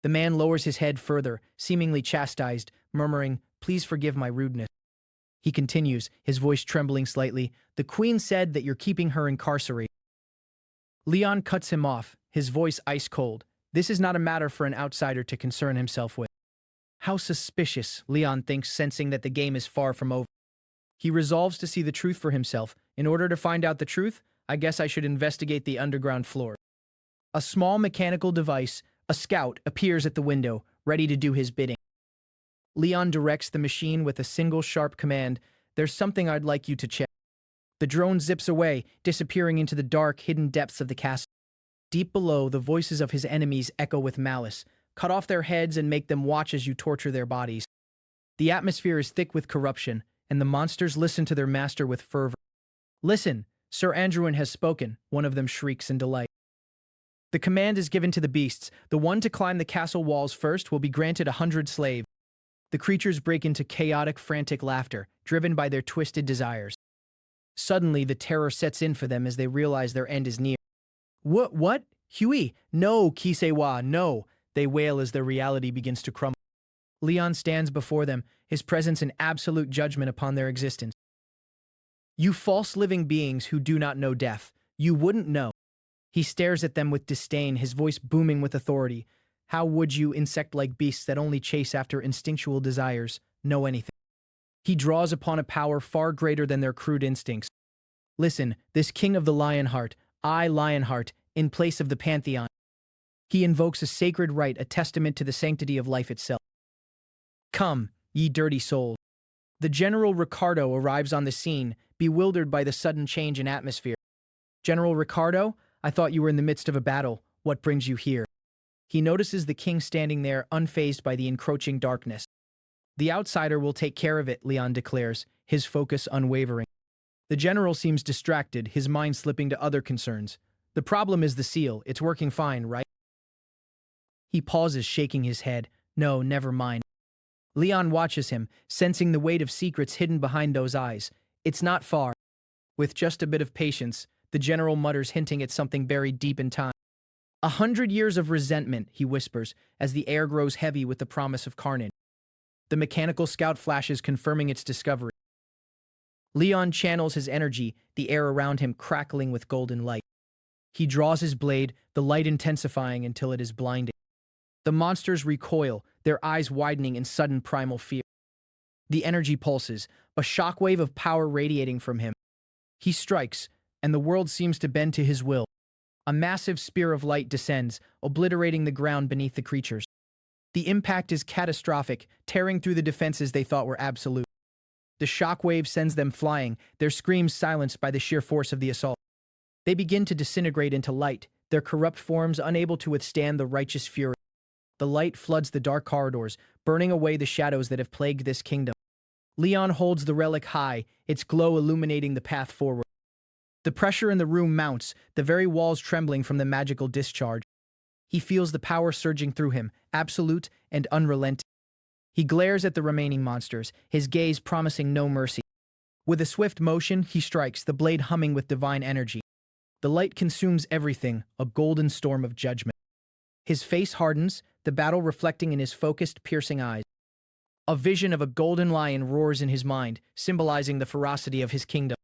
The man lowers his head further, seemingly chastised, murmuring, please forgive my rudeness. He continues, his voice trembling slightly, the queen said that you're keeping her incarcerated. Leon cuts him off, his voice ice cold. This is not a matter for an outsider to concern himself with. How suspicious, Leon thinks, sensing that the game is far from over. He resolves to see the truth for himself. In order to find out the truth, I guess I should investigate the underground floor. A small mechanical device, a scout, appears at the window, ready to do his bidding. Leon directs the machine with a single sharp command. There's something I'd like you to check. The drone zips away, disappearing into the dark, hidden depths of the castle. Deep below, the voices of his enemies echo with malice. Cut off their heads and make them watch as you torture their bodies. The atmosphere is thick with corruption, and the monsters listen to their master with fervor. Listen, Sir Andrewen has spoken, one of them shrieks in delight. The command is given to the beasts. The one to climb the castle walls first will be granted 100 slaves. The creatures break into chaotic, frantic laughter, driven by their twisted desires. Suddenly, the terror sets in for them as they realize their end is near. What? Huey? No, Kisewa, no, they wail as their reality begins to crumble. Leon stands before them, his presence an absolute judgment upon their existence. You false living beings who do not know death, you wouldn't know. He stares at them with disdain, his voice booming with authority. How would you, insect-like beasts that only chase after instinctual desires, know anything? He draws upon a power far greater than their crude instincts. Listen, this king of the Lionheart, I, Lionheart, in place of the Pantheon. He invokes a sacred rite, a testament to the sanctity of life itself. Come, ye dirty souls. The General Ricardo arrives on the scene, bewildered by the sudden change in atmosphere. General Ricardo, I thought you were in the midst of a battle. What brings you here? He notices the king standing there, unfazed by the encroaching darkness. The outsider will take care of it, Leon declares, his focus unwavering. The general seems distracted, his mind slipping to other concerns. The problem is the seal. It's working fine, right? He pauses, shaking his head. No, never mind. Leon watches him, sensing the weight of secrets hidden behind those eyes. It's not far. With just a bit of patience, the general mutters, hinting at something buried deep in time. 100 years of resentment, he whispers, as the air grows heavy with the promise of carnage. The mechanical scout flashes, confirming its discovery. Leon channels his energy, the air around him crackling with golden light. He draws his blade, the light intensifying until it is blinding. The monsters recoil, their eyes widening in sudden primal fear. The energy pulses, a shockwave of power radiating from him. He strikes, and the world seems to bend to his will. A massive spear of light descends, obliterating the ground beneath the creatures. The impact is catastrophic, tearing through the defenses they thought were absolute. The shockwave sends them flying, their screams silenced by the sheer force of the assault. They begin to disintegrate into light, their corrupt forms unable to withstand the righteous fury. The light floods the dark corridors, burning away the shadows that have plagued this kingdom. Leon holds the relic high, its glow illuminating the path forward. The pressure in the room mounts, the very walls trembling from the magical discharge. He feels the power surging through him, absolute and unrelenting. He glares at the remaining monsters, his gaze promising no mercy. With a swift motion, he strikes, the blade humming with divine energy. The light consumes everything, a golden storm of judgment. His face hardens, the battle reflecting in his focused, piercing eyes. A vision of a golden lion roars in his mind, symbolizing the ferocity of his kingdom.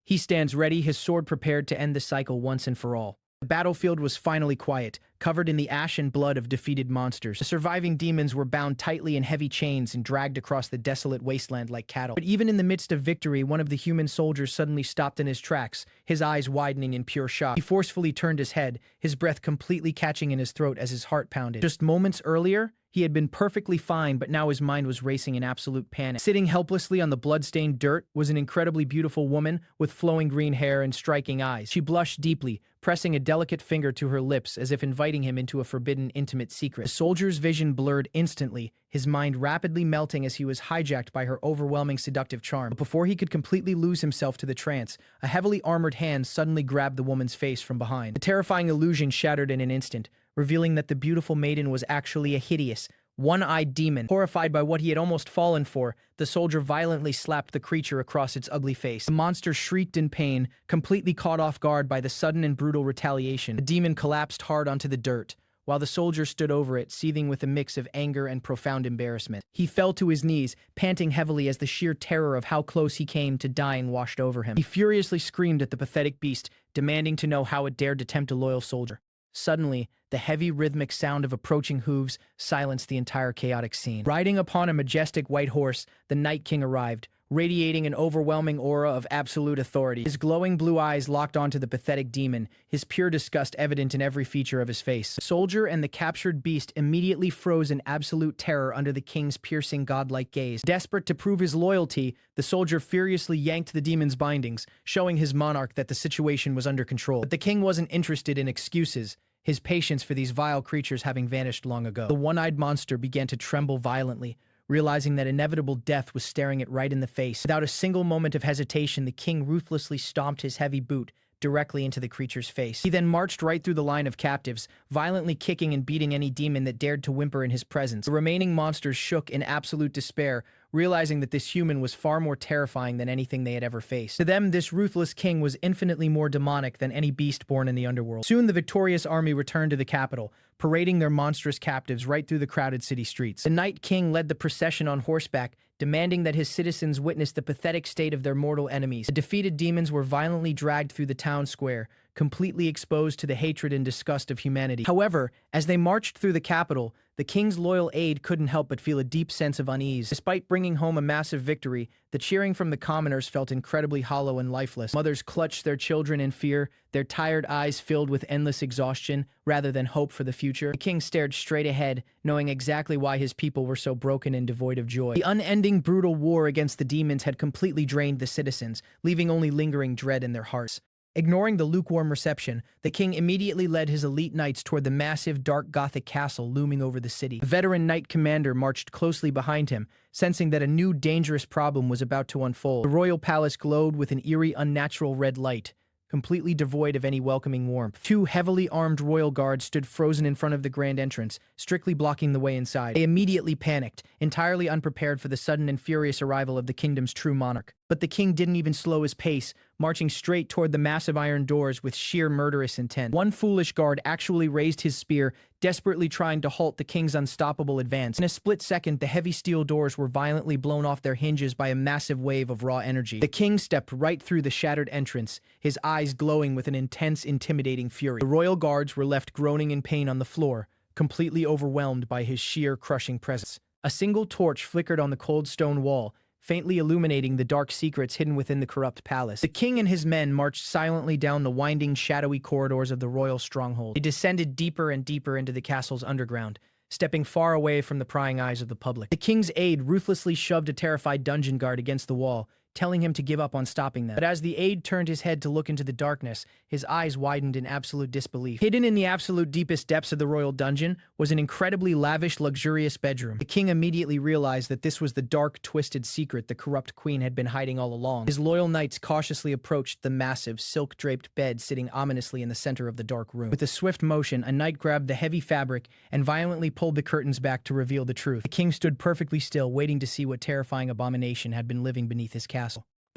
He stands ready, his sword prepared to end the cycle once and for all. The battlefield was finally quiet, covered in the ash and blood of defeated monsters. The surviving demons were bound tightly in heavy chains and dragged across the desolate wasteland like cattle. But even in the midst of victory, one of the human soldiers suddenly stopped in his tracks, his eyes widening in pure shock. He forcefully turned his head, his breath completely catching in his throat as his heart pounded. Just moments earlier, he had been perfectly fine, but now his mind was racing in absolute panic. Sitting helplessly on the blood-stained dirt was an incredibly beautiful woman with flowing green hair and striking eyes. She blushed deeply, pressing a delicate finger to her lips as if inviting him into a forbidden, intimate secret. The soldier's vision blurred instantly, his mind rapidly melting as he was hijacked by her overwhelming seductive charm. But before he could completely lose himself to the trance, a heavily armored hand suddenly grabbed the woman's face from behind. The terrifying illusion shattered in an instant, revealing that the beautiful maiden was actually a hideous, one-eyed demon. Horrified by what he had almost fallen for, the soldier violently slapped the creature across its ugly face. The monster shrieked in pain, completely caught off guard by the sudden and brutal retaliation. The demon collapsed hard onto the dirt, while the soldier stood over it, seething with a mix of anger and profound embarrassment. He fell to his knees, panting heavily as the sheer terror of how close he came to dying washed over him. He furiously screamed at the pathetic beast, demanding to know how it dared to tempt a loyal soldier. Suddenly, the heavy rhythmic sound of approaching hooves silenced the entire chaotic scene. Riding upon a majestic white horse, the Night King arrived, radiating an overwhelming aura of absolute authority. His glowing blue eyes locked onto the pathetic demon, his pure disgust evident in every feature of his face. The soldier and the captured beast immediately froze in absolute terror under the king's piercing godlike gaze. Desperate to prove his loyalty, the soldier furiously yanked the demon's bindings, showing his monarch that the situation was under control. But the king wasn't interested in excuses, his patience for these vile creatures having vanished long ago. The one-eyed monster began to tremble violently, realizing that inevitable death was staring it right in the face. Without a single moment of hesitation, the king ruthlessly stomped his heavy boot directly into the creature's face. He then marched right through the line of captives, violently kicking and beating any demon that dared to whimper in his presence. The remaining monsters shook in absolute despair, realizing that this human was far more terrifying than anything they had ever faced. To them, this ruthless king was infinitely more demonic than any beast born in the underworld. Soon, the victorious army returned to the capital, parading their monstrous captives right through the crowded city streets. The Night King led the procession on horseback, demanding that his citizens witness the pathetic state of their mortal enemies. The defeated demons were violently dragged through the town square, completely exposed to the hatred and disgust of humanity. However, as they marched through the capital, the king's loyal aide couldn't help but feel a deep sense of unease. Despite bringing home a massive victory, the cheering from the commoners felt incredibly hollow and lifeless. Mothers clutched their children in fear, their tired eyes filled with endless exhaustion rather than hope for the future. The king stared straight ahead, knowing exactly why his people were so broken and devoid of joy. The unending brutal war against the demons had completely drained the citizens, leaving only lingering dread in their hearts. Ignoring the lukewarm reception, the king immediately led his elite knights toward the massive, dark Gothic castle looming over the city. The veteran knight commander marched closely behind him, sensing that a new, dangerous problem was about to unfold. The royal palace glowed with an eerie, unnatural red light, completely devoid of any welcoming warmth. Two heavily armed royal guards stood frozen in front of the grand entrance, strictly blocking the way inside. They immediately panicked, entirely unprepared for the sudden and furious arrival of the kingdom's true monarch. But the king didn't even slow his pace, marching straight toward the massive iron doors with sheer murderous intent. One foolish guard actually raised his spear, desperately trying to halt the king's unstoppable advance. In a split second, the heavy steel doors were violently blown off their hinges by a massive wave of raw energy. The king stepped right through the shattered entrance, his eyes glowing with an intense, intimidating fury. The royal guards were left groaning in pain on the floor, completely overwhelmed by his sheer, crushing presence. A single torch flickered on the cold stone wall, faintly illuminating the dark secrets hidden within the corrupt palace. The king and his men marched silently down the winding, shadowy corridors of the royal stronghold. They descended deeper and deeper into the castle's underground, stepping far away from the prying eyes of the public. The king's aide ruthlessly shoved a terrified dungeon guard against the wall, telling him to give up on stopping them. But as the aide turned his head to look into the darkness, his eyes widened in absolute disbelief. Hidden in the absolute deepest depths of the royal dungeon was an incredibly lavish, luxurious bedroom. The king immediately realized that this was the dark, twisted secret the corrupt queen had been hiding all along. His loyal knights cautiously approached the massive, silk-draped bed sitting ominously in the center of the dark room. With a swift motion, a knight grabbed the heavy fabric and violently pulled the curtains back to reveal the truth. The king stood perfectly still, waiting to see what terrifying abomination had been living beneath his castle.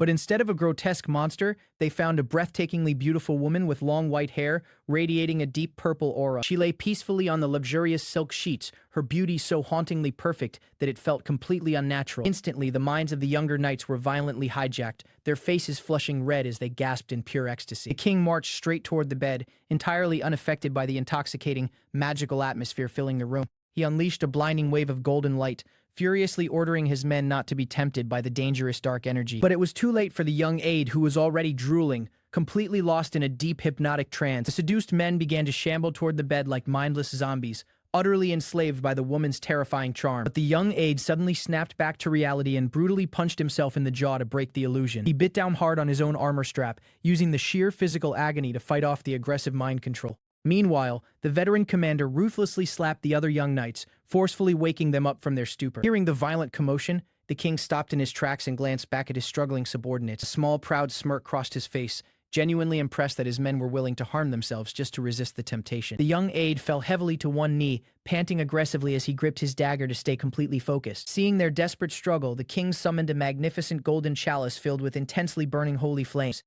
But instead of a grotesque monster, they found a breathtakingly beautiful woman with long white hair, radiating a deep purple aura. She lay peacefully on the luxurious silk sheets, her beauty so hauntingly perfect that it felt completely unnatural. Instantly, the minds of the younger knights were violently hijacked, their faces flushing red as they gasped in pure ecstasy. The king marched straight toward the bed, entirely unaffected by the intoxicating, magical atmosphere filling the room. He unleashed a blinding wave of golden light, furiously ordering his men not to be tempted by the dangerous dark energy. But it was too late for the young aide, who was already drooling, completely lost in a deep hypnotic trance. The seduced men began to shamble toward the bed like mindless zombies, utterly enslaved by the woman's terrifying charm. But the young aide suddenly snapped back to reality and brutally punched himself in the jaw to break the illusion. He bit down hard on his own armor strap, using the sheer physical agony to fight off the aggressive mind control. Meanwhile, the veteran commander ruthlessly slapped the other young knights, forcefully waking them up from their stupor. Hearing the violent commotion, the king stopped in his tracks and glanced back at his struggling subordinates. A small, proud smirk crossed his face, genuinely impressed that his men were willing to harm themselves just to resist the temptation. The young aide fell heavily to one knee, panting aggressively as he gripped his dagger to stay completely focused. Seeing their desperate struggle, the king summoned a magnificent golden chalice filled with intensely burning holy flames.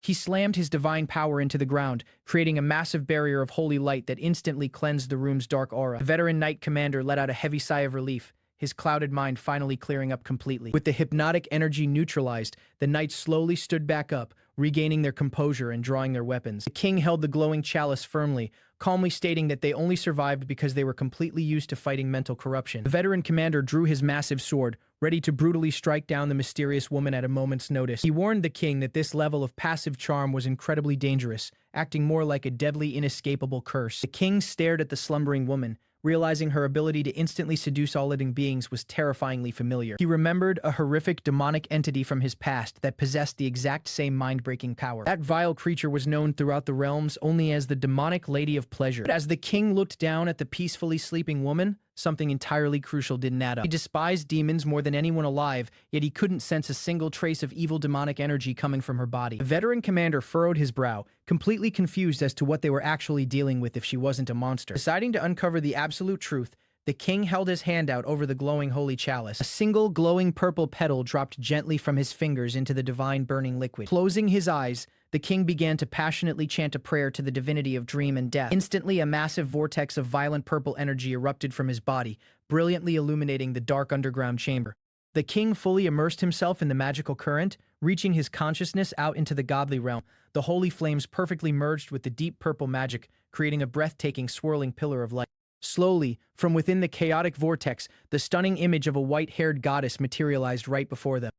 He slammed his divine power into the ground, creating a massive barrier of holy light that instantly cleansed the room's dark aura. The veteran knight commander let out a heavy sigh of relief, his clouded mind finally clearing up completely. With the hypnotic energy neutralized, the knights slowly stood back up, regaining their composure and drawing their weapons. The king held the glowing chalice firmly, calmly stating that they only survived because they were completely used to fighting mental corruption. The veteran commander drew his massive sword, ready to brutally strike down the mysterious woman at a moment's notice. He warned the king that this level of passive charm was incredibly dangerous, acting more like a deadly, inescapable curse. The king stared at the slumbering woman, realizing her ability to instantly seduce all living beings was terrifyingly familiar. He remembered a horrific demonic entity from his past that possessed the exact same mind-breaking power. That vile creature was known throughout the realms only as the demonic Lady of Pleasure. But as the king looked down at the peacefully sleeping woman, something entirely crucial didn't add up. He despised demons more than anyone alive, yet he couldn't sense a single trace of evil demonic energy coming from her body. The veteran commander furrowed his brow, completely confused as to what they were actually dealing with if she wasn't a monster. Deciding to uncover the absolute truth, the king held his hand out over the glowing holy chalice. A single glowing purple petal dropped gently from his fingers into the divine burning liquid. Closing his eyes, the king began to passionately chant a prayer to the divinity of dream and death. Instantly, a massive vortex of violent purple energy erupted from his body, brilliantly illuminating the dark underground chamber. The king fully immersed himself in the magical current, reaching his consciousness out into the godly realm. The holy flames perfectly merged with the deep purple magic, creating a breathtaking, swirling pillar of light. Slowly, from within the chaotic vortex, the stunning image of a white-haired goddess materialized right before them.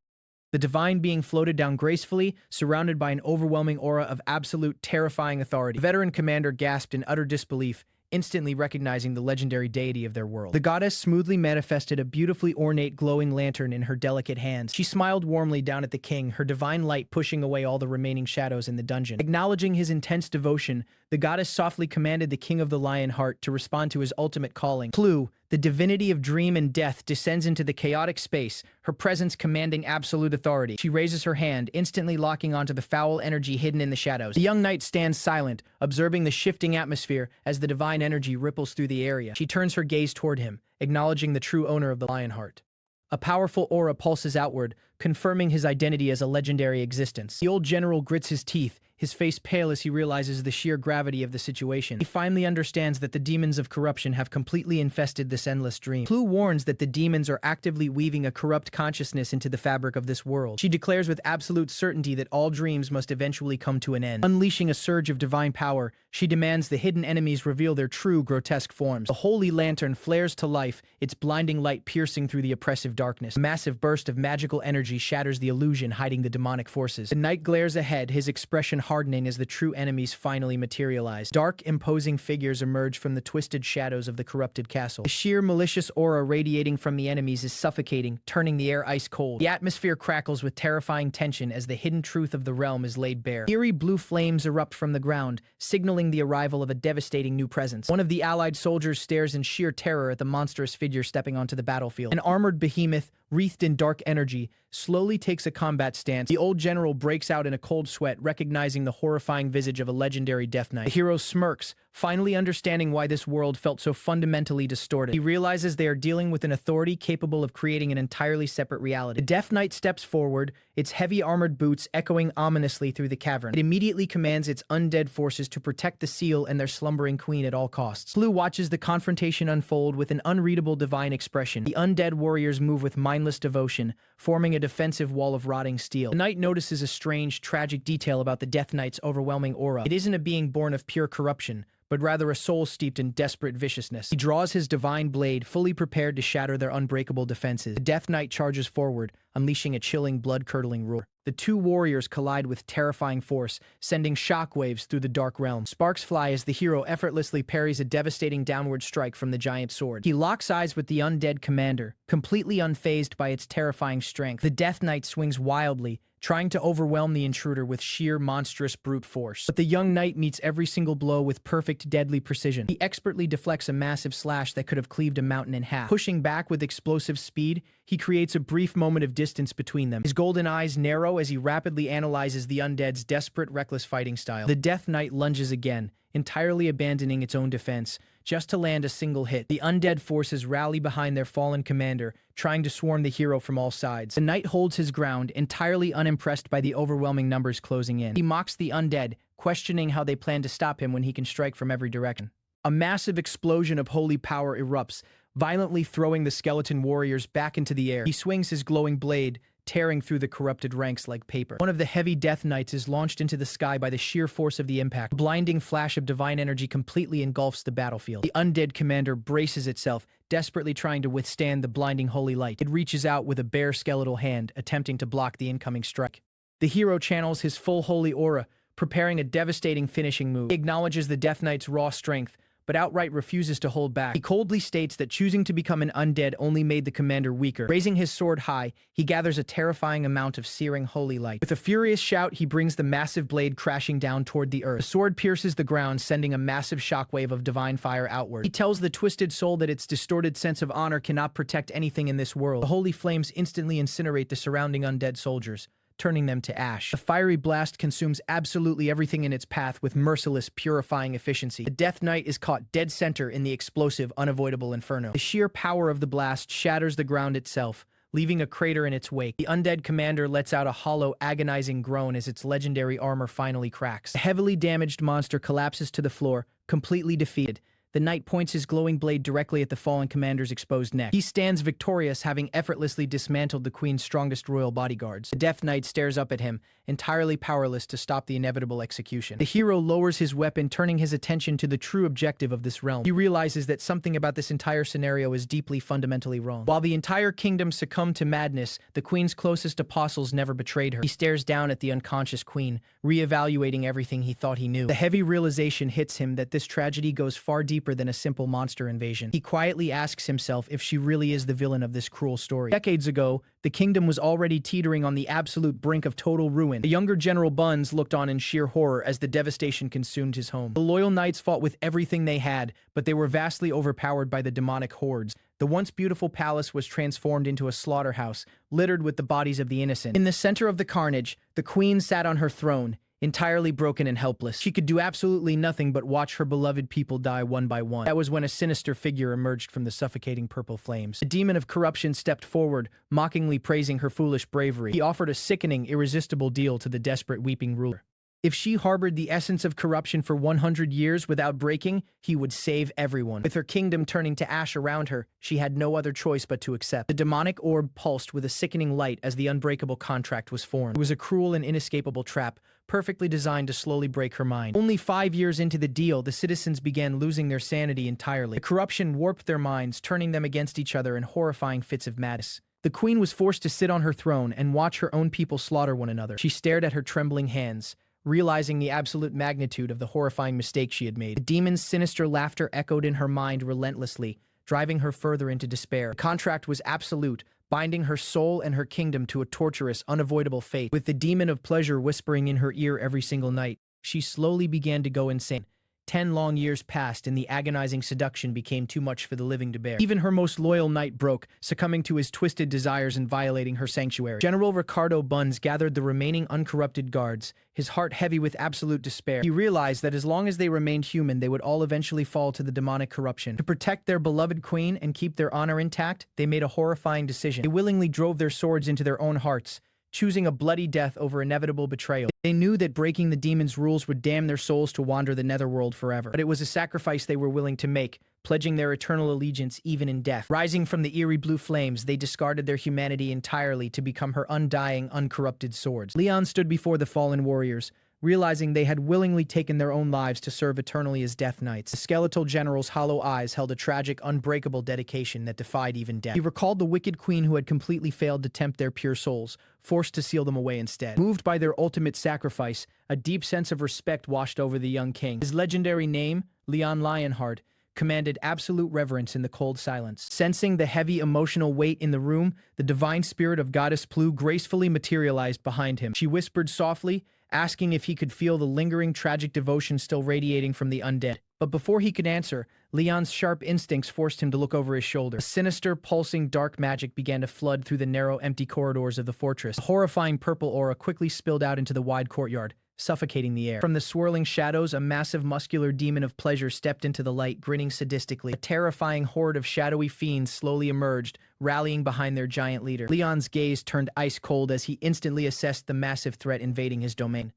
The divine being floated down gracefully, surrounded by an overwhelming aura of absolute, terrifying authority. The veteran commander gasped in utter disbelief, instantly recognizing the legendary deity of their world. The goddess smoothly manifested a beautifully ornate glowing lantern in her delicate hands. She smiled warmly down at the king, her divine light pushing away all the remaining shadows in the dungeon. Acknowledging his intense devotion, the goddess softly commanded the king of the Lionheart to respond to his ultimate calling. Plu, the divinity of dream and death, descends into the chaotic space, her presence commanding absolute authority. She raises her hand, instantly locking onto the foul energy hidden in the shadows. The young knight stands silent, observing the shifting atmosphere as the divine energy ripples through the area. She turns her gaze toward him, acknowledging the true owner of the Lionheart. A powerful aura pulses outward, confirming his identity as a legendary existence. The old general grits his teeth, his face pale as he realizes the sheer gravity of the situation. He finally understands that the demons of corruption have completely infested this endless dream. Plu warns that the demons are actively weaving a corrupt consciousness into the fabric of this world. She declares with absolute certainty that all dreams must eventually come to an end. Unleashing a surge of divine power, she demands the hidden enemies reveal their true, grotesque forms. The holy lantern flares to life, its blinding light piercing through the oppressive darkness. A massive burst of magical energy shatters the illusion hiding the demonic forces. The knight glares ahead, his expression hardening as the true enemies finally materialize. Dark, imposing figures emerge from the twisted shadows of the corrupted castle. The sheer malicious aura radiating from the enemies is suffocating, turning the air ice cold. The atmosphere crackles with terrifying tension as the hidden truth of the realm is laid bare. Eerie blue flames erupt from the ground, signaling the arrival of a devastating new presence. One of the allied soldiers stares in sheer terror at the monstrous figure stepping onto the battlefield. An armored behemoth, wreathed in dark energy, slowly takes a combat stance. The old general breaks out in a cold sweat, recognizing the horrifying visage of a legendary death knight. The hero smirks, finally understanding why this world felt so fundamentally distorted. He realizes they are dealing with an authority capable of creating an entirely separate reality. The Death Knight steps forward, its heavy armored boots echoing ominously through the cavern. It immediately commands its undead forces to protect the seal and their slumbering queen at all costs. Blue watches the confrontation unfold with an unreadable divine expression. The undead warriors move with mindless devotion, forming a defensive wall of rotting steel. The knight notices a strange, tragic detail about the Death Knight's overwhelming aura. It isn't a being born of pure corruption, but rather a soul steeped in desperate viciousness. He draws his divine blade, fully prepared to shatter their unbreakable defenses. The Death Knight charges forward, unleashing a chilling, blood-curdling roar. The two warriors collide with terrifying force, sending shockwaves through the dark realm. Sparks fly as the hero effortlessly parries a devastating downward strike from the giant sword. He locks eyes with the undead commander, completely unfazed by its terrifying strength. The Death Knight swings wildly, trying to overwhelm the intruder with sheer monstrous brute force. But the young knight meets every single blow with perfect deadly precision. He expertly deflects a massive slash that could have cleaved a mountain in half. Pushing back with explosive speed, he creates a brief moment of distance between them. His golden eyes narrow as he rapidly analyzes the undead's desperate, reckless fighting style. The Death Knight lunges again, entirely abandoning its own defense, just to land a single hit. The undead forces rally behind their fallen commander, trying to swarm the hero from all sides. The knight holds his ground, entirely unimpressed by the overwhelming numbers closing in. He mocks the undead, questioning how they plan to stop him when he can strike from every direction. A massive explosion of holy power erupts, violently throwing the skeleton warriors back into the air. He swings his glowing blade, tearing through the corrupted ranks like paper. One of the heavy Death Knights is launched into the sky by the sheer force of the impact. A blinding flash of divine energy completely engulfs the battlefield. The undead commander braces itself, desperately trying to withstand the blinding holy light. It reaches out with a bare skeletal hand, attempting to block the incoming strike. The hero channels his full holy aura, preparing a devastating finishing move. He acknowledges the Death Knight's raw strength, but outright refuses to hold back. He coldly states that choosing to become an undead only made the commander weaker. Raising his sword high, he gathers a terrifying amount of searing holy light. With a furious shout, he brings the massive blade crashing down toward the earth. The sword pierces the ground, sending a massive shockwave of divine fire outward. He tells the twisted soul that its distorted sense of honor cannot protect anything in this world. The holy flames instantly incinerate the surrounding undead soldiers, turning them to ash. The fiery blast consumes absolutely everything in its path with merciless, purifying efficiency. The Death Knight is caught dead center in the explosive, unavoidable inferno. The sheer power of the blast shatters the ground itself, leaving a crater in its wake. The undead commander lets out a hollow, agonizing groan as its legendary armor finally cracks. The heavily damaged monster collapses to the floor, completely defeated. The knight points his glowing blade directly at the fallen commander's exposed neck. He stands victorious, having effortlessly dismantled the queen's strongest royal bodyguards. The Death Knight stares up at him, entirely powerless to stop the inevitable execution. The hero lowers his weapon, turning his attention to the true objective of this realm. He realizes that something about this entire scenario is deeply fundamentally wrong. While the entire kingdom succumbed to madness, the queen's closest apostles never betrayed her. He stares down at the unconscious queen, reevaluating everything he thought he knew. The heavy realization hits him that this tragedy goes far deeper than a simple monster invasion. He quietly asks himself if she really is the villain of this cruel story. Decades ago, the kingdom was already teetering on the absolute brink of total ruin. The younger General Buns looked on in sheer horror as the devastation consumed his home. The loyal knights fought with everything they had, but they were vastly overpowered by the demonic hordes. The once beautiful palace was transformed into a slaughterhouse, littered with the bodies of the innocent. In the center of the carnage, the queen sat on her throne, entirely broken and helpless. She could do absolutely nothing but watch her beloved people die one by one. That was when a sinister figure emerged from the suffocating purple flames. The demon of corruption stepped forward, mockingly praising her foolish bravery. He offered a sickening, irresistible deal to the desperate, weeping ruler. If she harbored the essence of corruption for 100 years without breaking, he would save everyone. With her kingdom turning to ash around her, she had no other choice but to accept. The demonic orb pulsed with a sickening light as the unbreakable contract was formed. It was a cruel and inescapable trap, perfectly designed to slowly break her mind. Only 5 years into the deal, the citizens began losing their sanity entirely. The corruption warped their minds, turning them against each other in horrifying fits of madness. The queen was forced to sit on her throne and watch her own people slaughter one another. She stared at her trembling hands, realizing the absolute magnitude of the horrifying mistake she had made. The demon's sinister laughter echoed in her mind relentlessly, driving her further into despair. The contract was absolute, binding her soul and her kingdom to a torturous, unavoidable fate. With the demon of pleasure whispering in her ear every single night, she slowly began to go insane, 10 long years passed, and the agonizing seduction became too much for the living to bear. Even her most loyal knight broke, succumbing to his twisted desires and violating her sanctuary. General Ricardo Buns gathered the remaining uncorrupted guards, his heart heavy with absolute despair. He realized that as long as they remained human, they would all eventually fall to the demonic corruption. To protect their beloved queen and keep their honor intact, they made a horrifying decision. They willingly drove their swords into their own hearts, choosing a bloody death over inevitable betrayal. They knew that breaking the demon's rules would damn their souls to wander the netherworld forever. But it was a sacrifice they were willing to make, pledging their eternal allegiance even in death. Rising from the eerie blue flames, they discarded their humanity entirely to become her undying, uncorrupted swords. Leon stood before the fallen warriors, realizing they had willingly taken their own lives to serve eternally as Death Knights. The skeletal general's hollow eyes held a tragic, unbreakable dedication that defied even death. He recalled the wicked queen who had completely failed to tempt their pure souls, forced to seal them away instead. Moved by their ultimate sacrifice, a deep sense of respect washed over the young king. His legendary name, Leon Lionheart, commanded absolute reverence in the cold silence. Sensing the heavy emotional weight in the room, the divine spirit of Goddess Plu gracefully materialized behind him. She whispered softly, asking if he could feel the lingering tragic devotion still radiating from the undead. But before he could answer, Leon's sharp instincts forced him to look over his shoulder. A sinister, pulsing dark magic began to flood through the narrow, empty corridors of the fortress. A horrifying purple aura quickly spilled out into the wide courtyard, suffocating the air. From the swirling shadows, a massive muscular demon of pleasure stepped into the light, grinning sadistically. A terrifying horde of shadowy fiends slowly emerged, rallying behind their giant leader. Leon's gaze turned ice cold as he instantly assessed the massive threat invading his domain.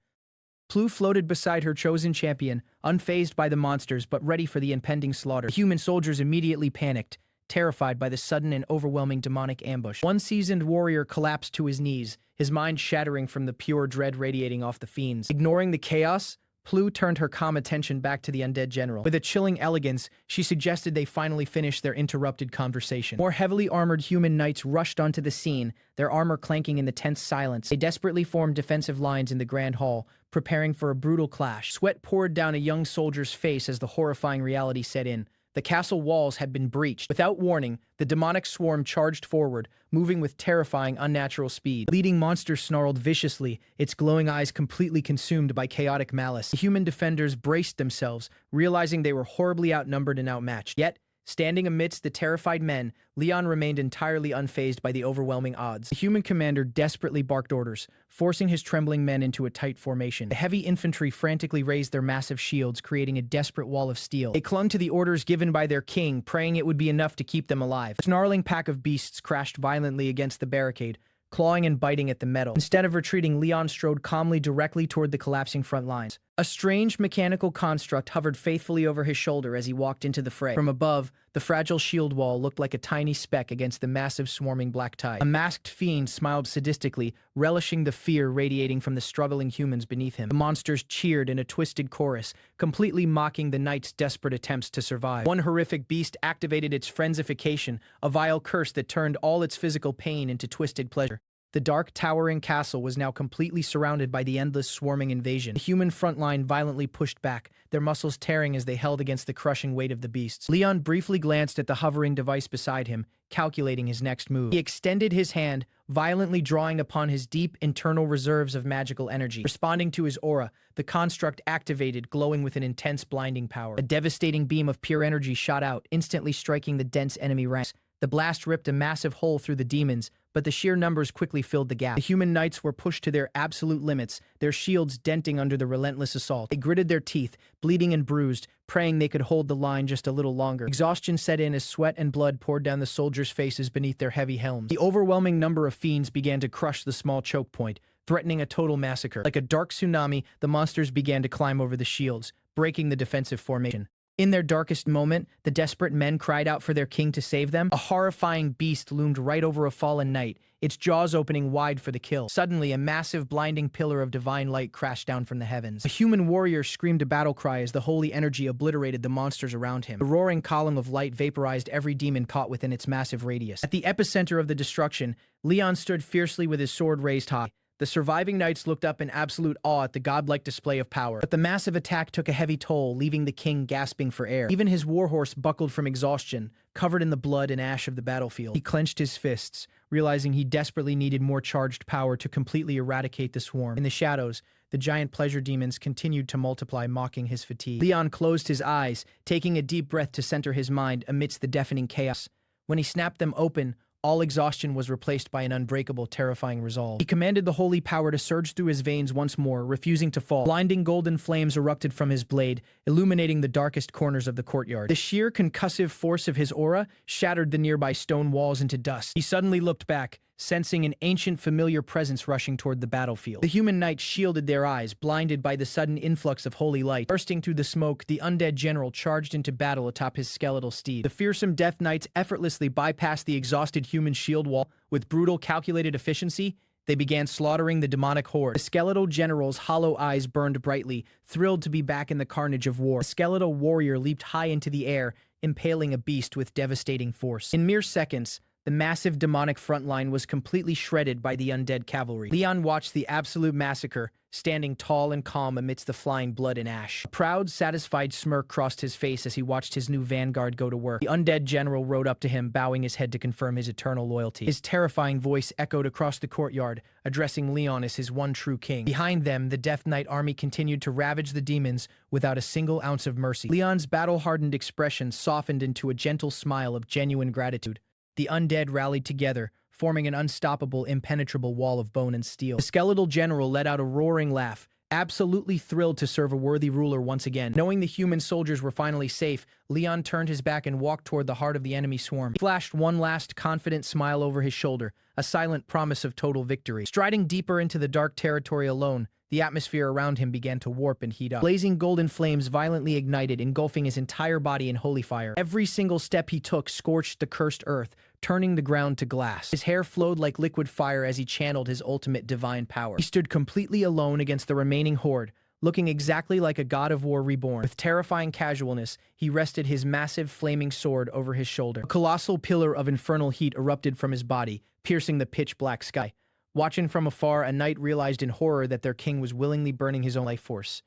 Plu floated beside her chosen champion, unfazed by the monsters but ready for the impending slaughter. The human soldiers immediately panicked, terrified by the sudden and overwhelming demonic ambush. One seasoned warrior collapsed to his knees, his mind shattering from the pure dread radiating off the fiends. Ignoring the chaos, Plu turned her calm attention back to the undead general. With a chilling elegance, she suggested they finally finish their interrupted conversation. More heavily armored human knights rushed onto the scene, their armor clanking in the tense silence. They desperately formed defensive lines in the grand hall, preparing for a brutal clash. Sweat poured down a young soldier's face as the horrifying reality set in. The castle walls had been breached. Without warning, the demonic swarm charged forward, moving with terrifying, unnatural speed. The leading monster snarled viciously, its glowing eyes completely consumed by chaotic malice. The human defenders braced themselves, realizing they were horribly outnumbered and outmatched. Yet, standing amidst the terrified men, Leon remained entirely unfazed by the overwhelming odds. The human commander desperately barked orders, forcing his trembling men into a tight formation. The heavy infantry frantically raised their massive shields, creating a desperate wall of steel. They clung to the orders given by their king, praying it would be enough to keep them alive. A snarling pack of beasts crashed violently against the barricade, clawing and biting at the metal. Instead of retreating, Leon strode calmly directly toward the collapsing front lines. A strange mechanical construct hovered faithfully over his shoulder as he walked into the fray. From above, the fragile shield wall looked like a tiny speck against the massive swarming black tide. A masked fiend smiled sadistically, relishing the fear radiating from the struggling humans beneath him. The monsters cheered in a twisted chorus, completely mocking the knight's desperate attempts to survive. One horrific beast activated its frenzification, a vile curse that turned all its physical pain into twisted pleasure. The dark, towering castle was now completely surrounded by the endless swarming invasion. The human front line violently pushed back, their muscles tearing as they held against the crushing weight of the beasts. Leon briefly glanced at the hovering device beside him, calculating his next move. He extended his hand, violently drawing upon his deep internal reserves of magical energy. Responding to his aura, the construct activated, glowing with an intense blinding power. A devastating beam of pure energy shot out, instantly striking the dense enemy ranks. The blast ripped a massive hole through the demons, but the sheer numbers quickly filled the gap. The human knights were pushed to their absolute limits, their shields denting under the relentless assault. They gritted their teeth, bleeding and bruised, praying they could hold the line just a little longer. Exhaustion set in as sweat and blood poured down the soldiers' faces beneath their heavy helms. The overwhelming number of fiends began to crush the small choke point, threatening a total massacre. Like a dark tsunami, the monsters began to climb over the shields, breaking the defensive formation. In their darkest moment, the desperate men cried out for their king to save them. A horrifying beast loomed right over a fallen knight, its jaws opening wide for the kill. Suddenly, a massive, blinding pillar of divine light crashed down from the heavens. A human warrior screamed a battle cry as the holy energy obliterated the monsters around him. The roaring column of light vaporized every demon caught within its massive radius. At the epicenter of the destruction, Leon stood fiercely with his sword raised high, The surviving knights looked up in absolute awe at the godlike display of power. But the massive attack took a heavy toll, leaving the king gasping for air. Even his warhorse buckled from exhaustion, covered in the blood and ash of the battlefield. He clenched his fists, realizing he desperately needed more charged power to completely eradicate the swarm. In the shadows, the giant pleasure demons continued to multiply, mocking his fatigue. Leon closed his eyes, taking a deep breath to center his mind amidst the deafening chaos. When he snapped them open, all exhaustion was replaced by an unbreakable, terrifying resolve. He commanded the holy power to surge through his veins once more, refusing to fall. Blinding golden flames erupted from his blade, illuminating the darkest corners of the courtyard. The sheer concussive force of his aura shattered the nearby stone walls into dust. He suddenly looked back, sensing an ancient familiar presence rushing toward the battlefield. The human knights shielded their eyes, blinded by the sudden influx of holy light. Bursting through the smoke, the undead general charged into battle atop his skeletal steed. The fearsome death knights effortlessly bypassed the exhausted human shield wall. With brutal, calculated efficiency, they began slaughtering the demonic horde. The skeletal general's hollow eyes burned brightly, thrilled to be back in the carnage of war. The skeletal warrior leaped high into the air, impaling a beast with devastating force. In mere seconds, the massive demonic front line was completely shredded by the undead cavalry. Leon watched the absolute massacre, standing tall and calm amidst the flying blood and ash. A proud, satisfied smirk crossed his face as he watched his new vanguard go to work. The undead general rode up to him, bowing his head to confirm his eternal loyalty. His terrifying voice echoed across the courtyard, addressing Leon as his one true king. Behind them, the Death Knight army continued to ravage the demons without a single ounce of mercy. Leon's battle-hardened expression softened into a gentle smile of genuine gratitude. The undead rallied together, forming an unstoppable, impenetrable wall of bone and steel. The skeletal general let out a roaring laugh, absolutely thrilled to serve a worthy ruler once again. Knowing the human soldiers were finally safe, Leon turned his back and walked toward the heart of the enemy swarm. He flashed one last confident smile over his shoulder, a silent promise of total victory. Striding deeper into the dark territory alone, the atmosphere around him began to warp and heat up. Blazing golden flames violently ignited, engulfing his entire body in holy fire. Every single step he took scorched the cursed earth, turning the ground to glass. His hair flowed like liquid fire as he channeled his ultimate divine power. He stood completely alone against the remaining horde, looking exactly like a god of war reborn. With terrifying casualness, he rested his massive flaming sword over his shoulder. A colossal pillar of infernal heat erupted from his body, piercing the pitch-black sky. Watching from afar, a knight realized in horror that their king was willingly burning his own life force.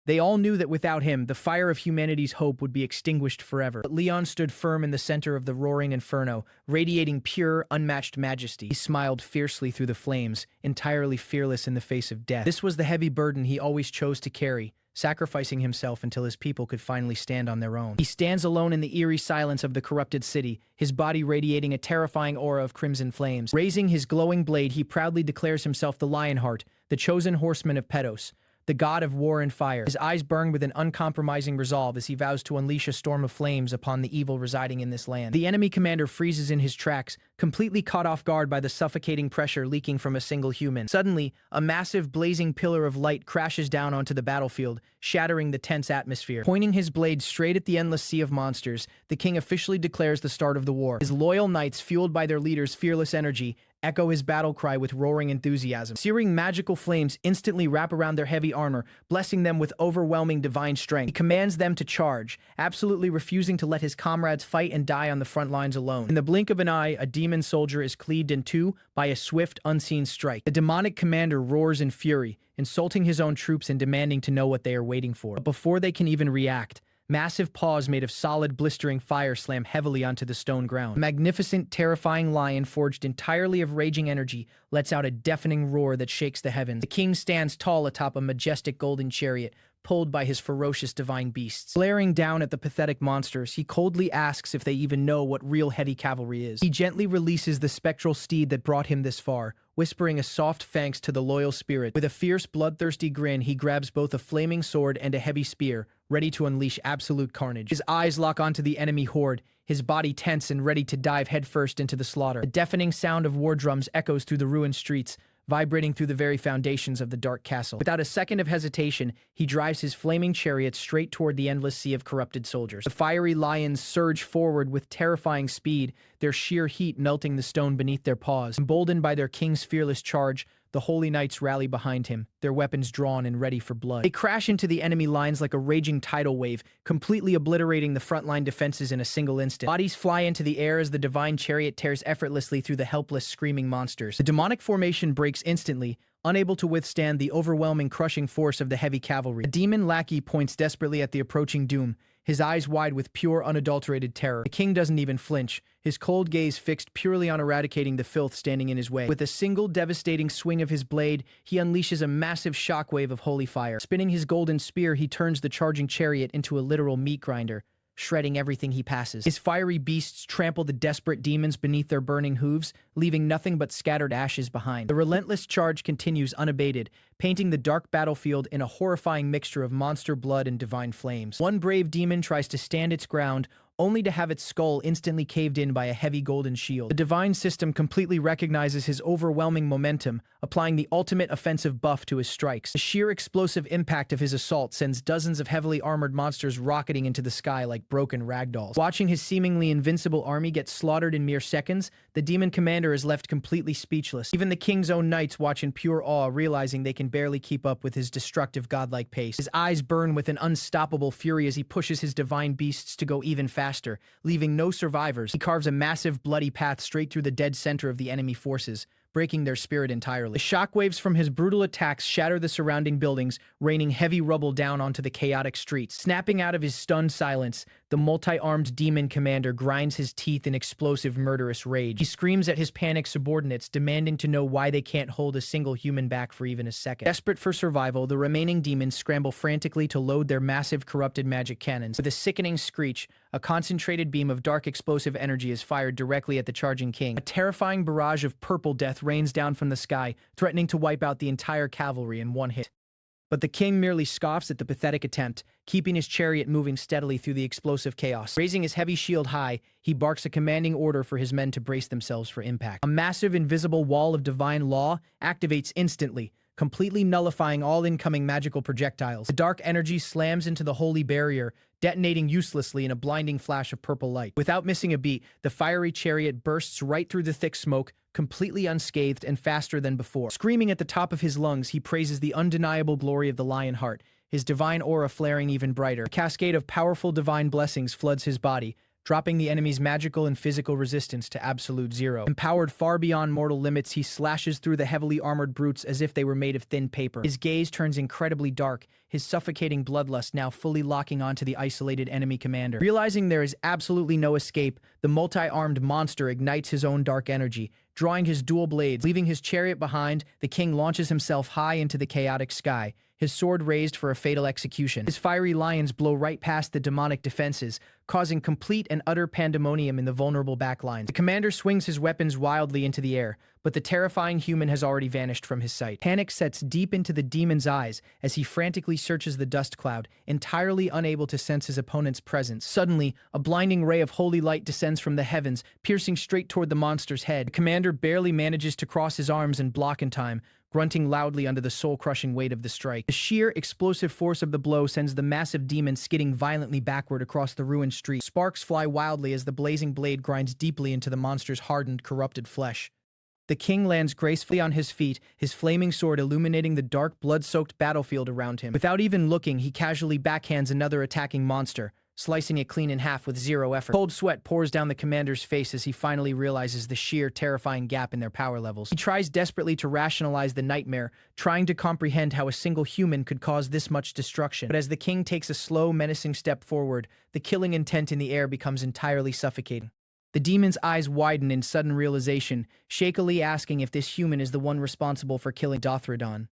They all knew that without him, the fire of humanity's hope would be extinguished forever. But Leon stood firm in the center of the roaring inferno, radiating pure, unmatched majesty. He smiled fiercely through the flames, entirely fearless in the face of death. This was the heavy burden he always chose to carry, sacrificing himself until his people could finally stand on their own. He stands alone in the eerie silence of the corrupted city, his body radiating a terrifying aura of crimson flames. Raising his glowing blade, he proudly declares himself the Lionheart, the chosen horseman of Pedos, the god of war and fire. His eyes burn with an uncompromising resolve as he vows to unleash a storm of flames upon the evil residing in this land. The enemy commander freezes in his tracks, completely caught off guard by the suffocating pressure leaking from a single human. Suddenly, a massive blazing pillar of light crashes down onto the battlefield, shattering the tense atmosphere. Pointing his blade straight at the endless sea of monsters, the king officially declares the start of the war. His loyal knights, fueled by their leader's fearless energy, echo his battle cry with roaring enthusiasm. Searing magical flames instantly wrap around their heavy armor, blessing them with overwhelming divine strength. He commands them to charge, absolutely refusing to let his comrades fight and die on the front lines alone. In the blink of an eye, a demon soldier is cleaved in two by a swift, unseen strike. The demonic commander roars in fury, insulting his own troops and demanding to know what they are waiting for. But before they can even react, massive paws made of solid, blistering fire slam heavily onto the stone ground. A magnificent, terrifying lion forged entirely of raging energy lets out a deafening roar that shakes the heavens. The king stands tall atop a majestic golden chariot, pulled by his ferocious divine beasts. Glaring down at the pathetic monsters, he coldly asks if they even know what real heady cavalry is. He gently releases the spectral steed that brought him this far, whispering a soft thanks to the loyal spirit. With a fierce, bloodthirsty grin, he grabs both a flaming sword and a heavy spear, ready to unleash absolute carnage. His eyes lock onto the enemy horde, his body tense and ready to dive headfirst into the slaughter. The deafening sound of war drums echoes through the ruined streets, vibrating through the very foundations of the dark castle. Without a second of hesitation, he drives his flaming chariot straight toward the endless sea of corrupted soldiers. The fiery lions surge forward with terrifying speed, their sheer heat melting the stone beneath their paws. Emboldened by their king's fearless charge, the holy knights rally behind him, their weapons drawn and ready for blood. They crash into the enemy lines like a raging tidal wave, completely obliterating the frontline defenses in a single instant. Bodies fly into the air as the divine chariot tears effortlessly through the helpless, screaming monsters. The demonic formation breaks instantly, unable to withstand the overwhelming, crushing force of the heavy cavalry. The demon lackey points desperately at the approaching doom, his eyes wide with pure, unadulterated terror. The king doesn't even flinch, his cold gaze fixed purely on eradicating the filth standing in his way. With a single devastating swing of his blade, he unleashes a massive shockwave of holy fire. Spinning his golden spear, he turns the charging chariot into a literal meat grinder, shredding everything he passes. His fiery beasts trample the desperate demons beneath their burning hooves, leaving nothing but scattered ashes behind. The relentless charge continues unabated, painting the dark battlefield in a horrifying mixture of monster blood and divine flames. One brave demon tries to stand its ground, only to have its skull instantly caved in by a heavy golden shield. The divine system completely recognizes his overwhelming momentum, applying the ultimate offensive buff to his strikes. The sheer explosive impact of his assault sends dozens of heavily armored monsters rocketing into the sky like broken ragdolls. Watching his seemingly invincible army get slaughtered in mere seconds, the demon commander is left completely speechless. Even the king's own knights watch in pure awe, realizing they can barely keep up with his destructive godlike pace. His eyes burn with an unstoppable fury as he pushes his divine beasts to go even faster, leaving no survivors. He carves a massive bloody path straight through the dead center of the enemy forces, breaking their spirit entirely. The shockwaves from his brutal attacks shatter the surrounding buildings, raining heavy rubble down onto the chaotic streets. Snapping out of his stunned silence, the multi-armed demon commander grinds his teeth in explosive, murderous rage. He screams at his panicked subordinates, demanding to know why they can't hold a single human back for even a second. Desperate for survival, the remaining demons scramble frantically to load their massive, corrupted magic cannons. With a sickening screech, a concentrated beam of dark explosive energy is fired directly at the charging king. A terrifying barrage of purple death rains down from the sky, threatening to wipe out the entire cavalry in one hit. But the king merely scoffs at the pathetic attempt, keeping his chariot moving steadily through the explosive chaos. Raising his heavy shield high, he barks a commanding order for his men to brace themselves for impact. A massive invisible wall of divine law activates instantly, completely nullifying all incoming magical projectiles. The dark energy slams into the holy barrier, detonating uselessly in a blinding flash of purple light. Without missing a beat, the fiery chariot bursts right through the thick smoke, completely unscathed and faster than before. Screaming at the top of his lungs, he praises the undeniable glory of the Lionheart, his divine aura flaring even brighter. A cascade of powerful divine blessings floods his body, dropping the enemy's magical and physical resistance to absolute zero. Empowered far beyond mortal limits, he slashes through the heavily armored brutes as if they were made of thin paper. His gaze turns incredibly dark, his suffocating bloodlust now fully locking onto the isolated enemy commander. Realizing there is absolutely no escape, the multi-armed monster ignites his own dark energy, drawing his dual blades. Leaving his chariot behind, the king launches himself high into the chaotic sky, his sword raised for a fatal execution. His fiery lions blow right past the demonic defenses, causing complete and utter pandemonium in the vulnerable backlines. The commander swings his weapons wildly into the air, but the terrifying human has already vanished from his sight. Panic sets deep into the demon's eyes as he frantically searches the dust cloud, entirely unable to sense his opponent's presence. Suddenly, a blinding ray of holy light descends from the heavens, piercing straight toward the monster's head. The commander barely manages to cross his arms and block in time, grunting loudly under the soul-crushing weight of the strike. The sheer explosive force of the blow sends the massive demon skidding violently backward across the ruined street. Sparks fly wildly as the blazing blade grinds deeply into the monster's hardened, corrupted flesh. The king lands gracefully on his feet, his flaming sword illuminating the dark, blood-soaked battlefield around him. Without even looking, he casually backhands another attacking monster, slicing it clean in half with zero effort. Cold sweat pours down the commander's face as he finally realizes the sheer, terrifying gap in their power levels. He tries desperately to rationalize the nightmare, trying to comprehend how a single human could cause this much destruction. But as the king takes a slow, menacing step forward, the killing intent in the air becomes entirely suffocating. The demon's eyes widen in sudden realization, shakily asking if this human is the one responsible for killing Dothradon.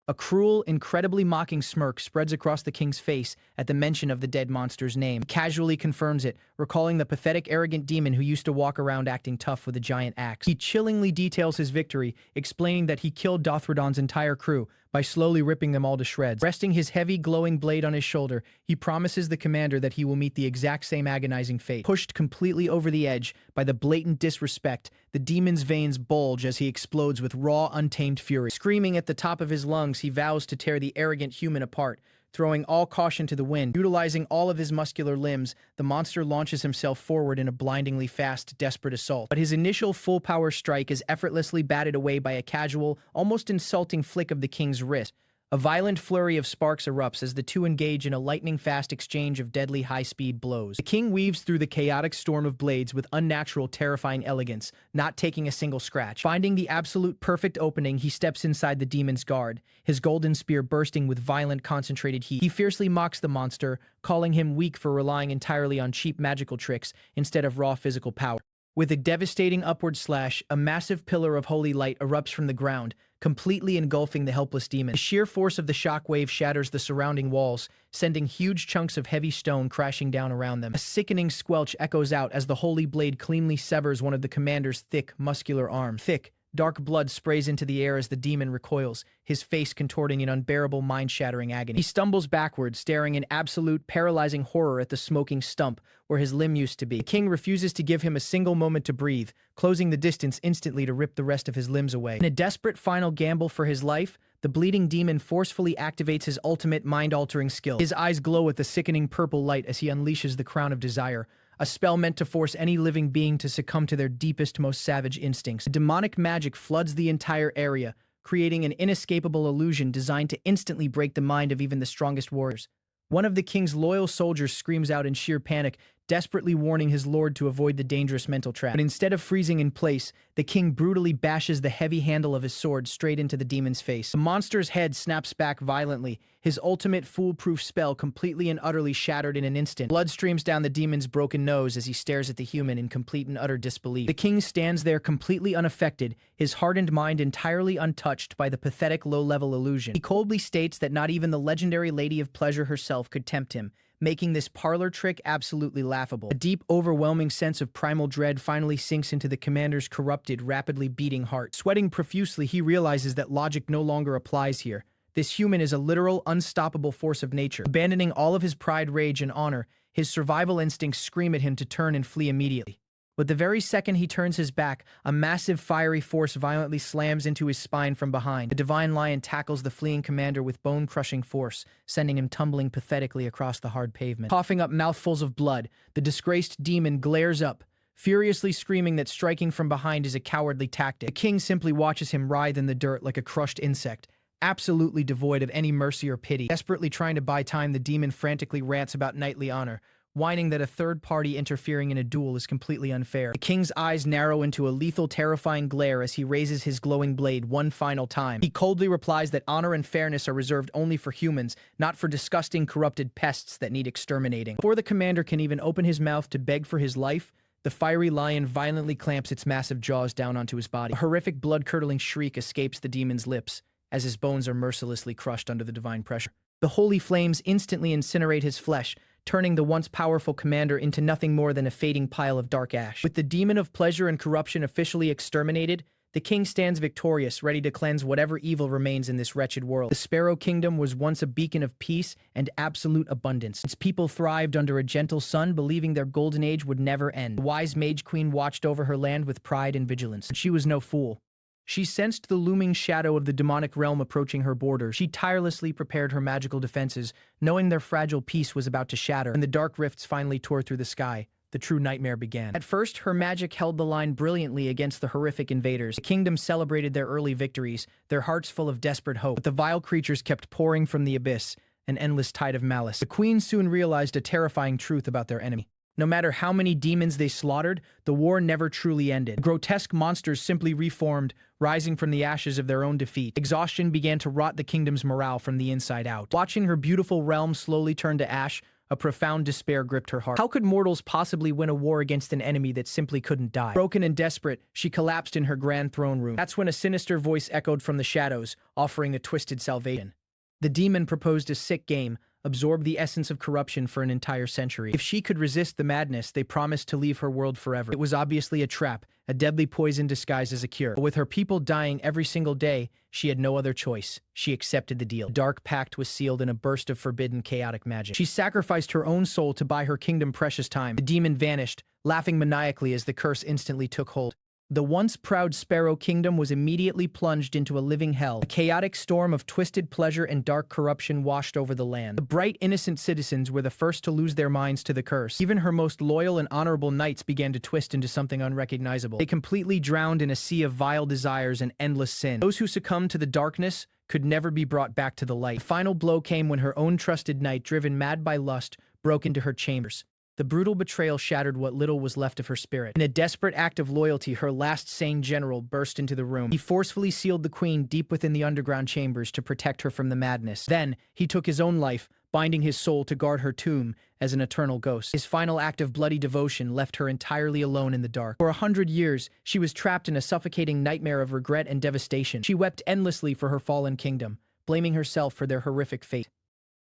A cruel, incredibly mocking smirk spreads across the king's face at the mention of the dead monster's name. He casually confirms it, recalling the pathetic, arrogant demon who used to walk around acting tough with a giant axe. He chillingly details his victory, explaining that he killed Dothradon's entire crew by slowly ripping them all to shreds. Resting his heavy, glowing blade on his shoulder, he promises the commander that he will meet the exact same agonizing fate. Pushed completely over the edge by the blatant disrespect, the demon's veins bulge as he explodes with raw, untamed fury. Screaming at the top of his lungs, he vows to tear the arrogant human apart, throwing all caution to the wind. Utilizing all of his muscular limbs, the monster launches himself forward in a blindingly fast, desperate assault. But his initial full-power strike is effortlessly batted away by a casual, almost insulting flick of the king's wrist. A violent flurry of sparks erupts as the two engage in a lightning-fast exchange of deadly high-speed blows. The king weaves through the chaotic storm of blades with unnatural, terrifying elegance, not taking a single scratch. Finding the absolute perfect opening, he steps inside the demon's guard, his golden spear bursting with violent, concentrated heat. He fiercely mocks the monster, calling him weak for relying entirely on cheap magical tricks instead of raw physical power. With a devastating upward slash, a massive pillar of holy light erupts from the ground, completely engulfing the helpless demon. The sheer force of the shockwave shatters the surrounding walls, sending huge chunks of heavy stone crashing down around them. A sickening squelch echoes out as the holy blade cleanly severs one of the commander's thick, muscular arms. Thick, dark blood sprays into the air as the demon recoils, his face contorting in unbearable, mind-shattering agony. He stumbles backward, staring in absolute, paralyzing horror at the smoking stump where his limb used to be. The king refuses to give him a single moment to breathe, closing the distance instantly to rip the rest of his limbs away. In a desperate final gamble for his life, the bleeding demon forcefully activates his ultimate mind-altering skill. His eyes glow at the sickening purple light as he unleashes the crown of desire, a spell meant to force any living being to succumb to their deepest, most savage instincts. Demonic magic floods the entire area, creating an inescapable illusion designed to instantly break the mind of even the strongest warriors. One of the king's loyal soldiers screams out in sheer panic, desperately warning his lord to avoid the dangerous mental trap. But instead of freezing in place, the king brutally bashes the heavy handle of his sword straight into the demon's face. The monster's head snaps back violently, his ultimate foolproof spell completely and utterly shattered in an instant. Blood streams down the demon's broken nose as he stares at the human in complete and utter disbelief. The king stands there completely unaffected, his hardened mind entirely untouched by the pathetic low-level illusion. He coldly states that not even the legendary Lady of Pleasure herself could tempt him, making this parlor trick absolutely laughable. A deep, overwhelming sense of primal dread finally sinks into the commander's corrupted, rapidly beating heart. Sweating profusely, he realizes that logic no longer applies here. This human is a literal, unstoppable force of nature. Abandoning all of his pride, rage, and honor, his survival instincts scream at him to turn and flee immediately. But the very second he turns his back, a massive fiery force violently slams into his spine from behind. The divine lion tackles the fleeing commander with bone-crushing force, sending him tumbling pathetically across the hard pavement. Coughing up mouthfuls of blood, the disgraced demon glares up, furiously screaming that striking from behind is a cowardly tactic. The king simply watches him writhe in the dirt like a crushed insect, absolutely devoid of any mercy or pity. Desperately trying to buy time, the demon frantically rants about knightly honor, whining that a third party interfering in a duel is completely unfair. The king's eyes narrow into a lethal, terrifying glare as he raises his glowing blade one final time. He coldly replies that honor and fairness are reserved only for humans, not for disgusting, corrupted pests that need exterminating. Before the commander can even open his mouth to beg for his life, the fiery lion violently clamps its massive jaws down onto his body. A horrific, blood-curdling shriek escapes the demon's lips as his bones are mercilessly crushed under the divine pressure. The holy flames instantly incinerate his flesh, turning the once powerful commander into nothing more than a fading pile of dark ash. With the demon of pleasure and corruption officially exterminated, the king stands victorious, ready to cleanse whatever evil remains in this wretched world. The Sparrow Kingdom was once a beacon of peace and absolute abundance. Its people thrived under a gentle sun, believing their golden age would never end. The wise Mage Queen watched over her land with pride and vigilance. But she was no fool. She sensed the looming shadow of the demonic realm approaching her borders. She tirelessly prepared her magical defenses, knowing their fragile peace was about to shatter. When the dark rifts finally tore through the sky, the true nightmare began. At first, her magic held the line brilliantly against the horrific invaders. The kingdom celebrated their early victories, their hearts full of desperate hope. But the vile creatures kept pouring from the abyss, an endless tide of malice. The queen soon realized a terrifying truth about their enemy. No matter how many demons they slaughtered, the war never truly ended. Grotesque monsters simply reformed, rising from the ashes of their own defeat. Exhaustion began to rot the kingdom's morale from the inside out. Watching her beautiful realm slowly turn to ash, a profound despair gripped her heart. How could mortals possibly win a war against an enemy that simply couldn't die? Broken and desperate, she collapsed in her grand throne room. That's when a sinister voice echoed from the shadows, offering a twisted salvation. The demon proposed a sick game, absorb the essence of corruption for an entire century. If she could resist the madness, they promised to leave her world forever. It was obviously a trap, a deadly poison disguised as a cure. But with her people dying every single day, she had no other choice. She accepted the deal. The dark pact was sealed in a burst of forbidden, chaotic magic. She sacrificed her own soul to buy her kingdom precious time. The demon vanished, laughing maniacally as the curse instantly took hold. The once proud Sparrow Kingdom was immediately plunged into a living hell. A chaotic storm of twisted pleasure and dark corruption washed over the land. The bright, innocent citizens were the first to lose their minds to the curse. Even her most loyal and honorable knights began to twist into something unrecognizable. They completely drowned in a sea of vile desires and endless sin. Those who succumbed to the darkness could never be brought back to the light. The final blow came when her own trusted knight, driven mad by lust, broke into her chambers. The brutal betrayal shattered what little was left of her spirit. In a desperate act of loyalty, her last sane general burst into the room. He forcefully sealed the queen deep within the underground chambers to protect her from the madness. Then, he took his own life, binding his soul to guard her tomb as an eternal ghost. His final act of bloody devotion left her entirely alone in the dark. For 100 years, she was trapped in a suffocating nightmare of regret and devastation. She wept endlessly for her fallen kingdom, blaming herself for their horrific fate.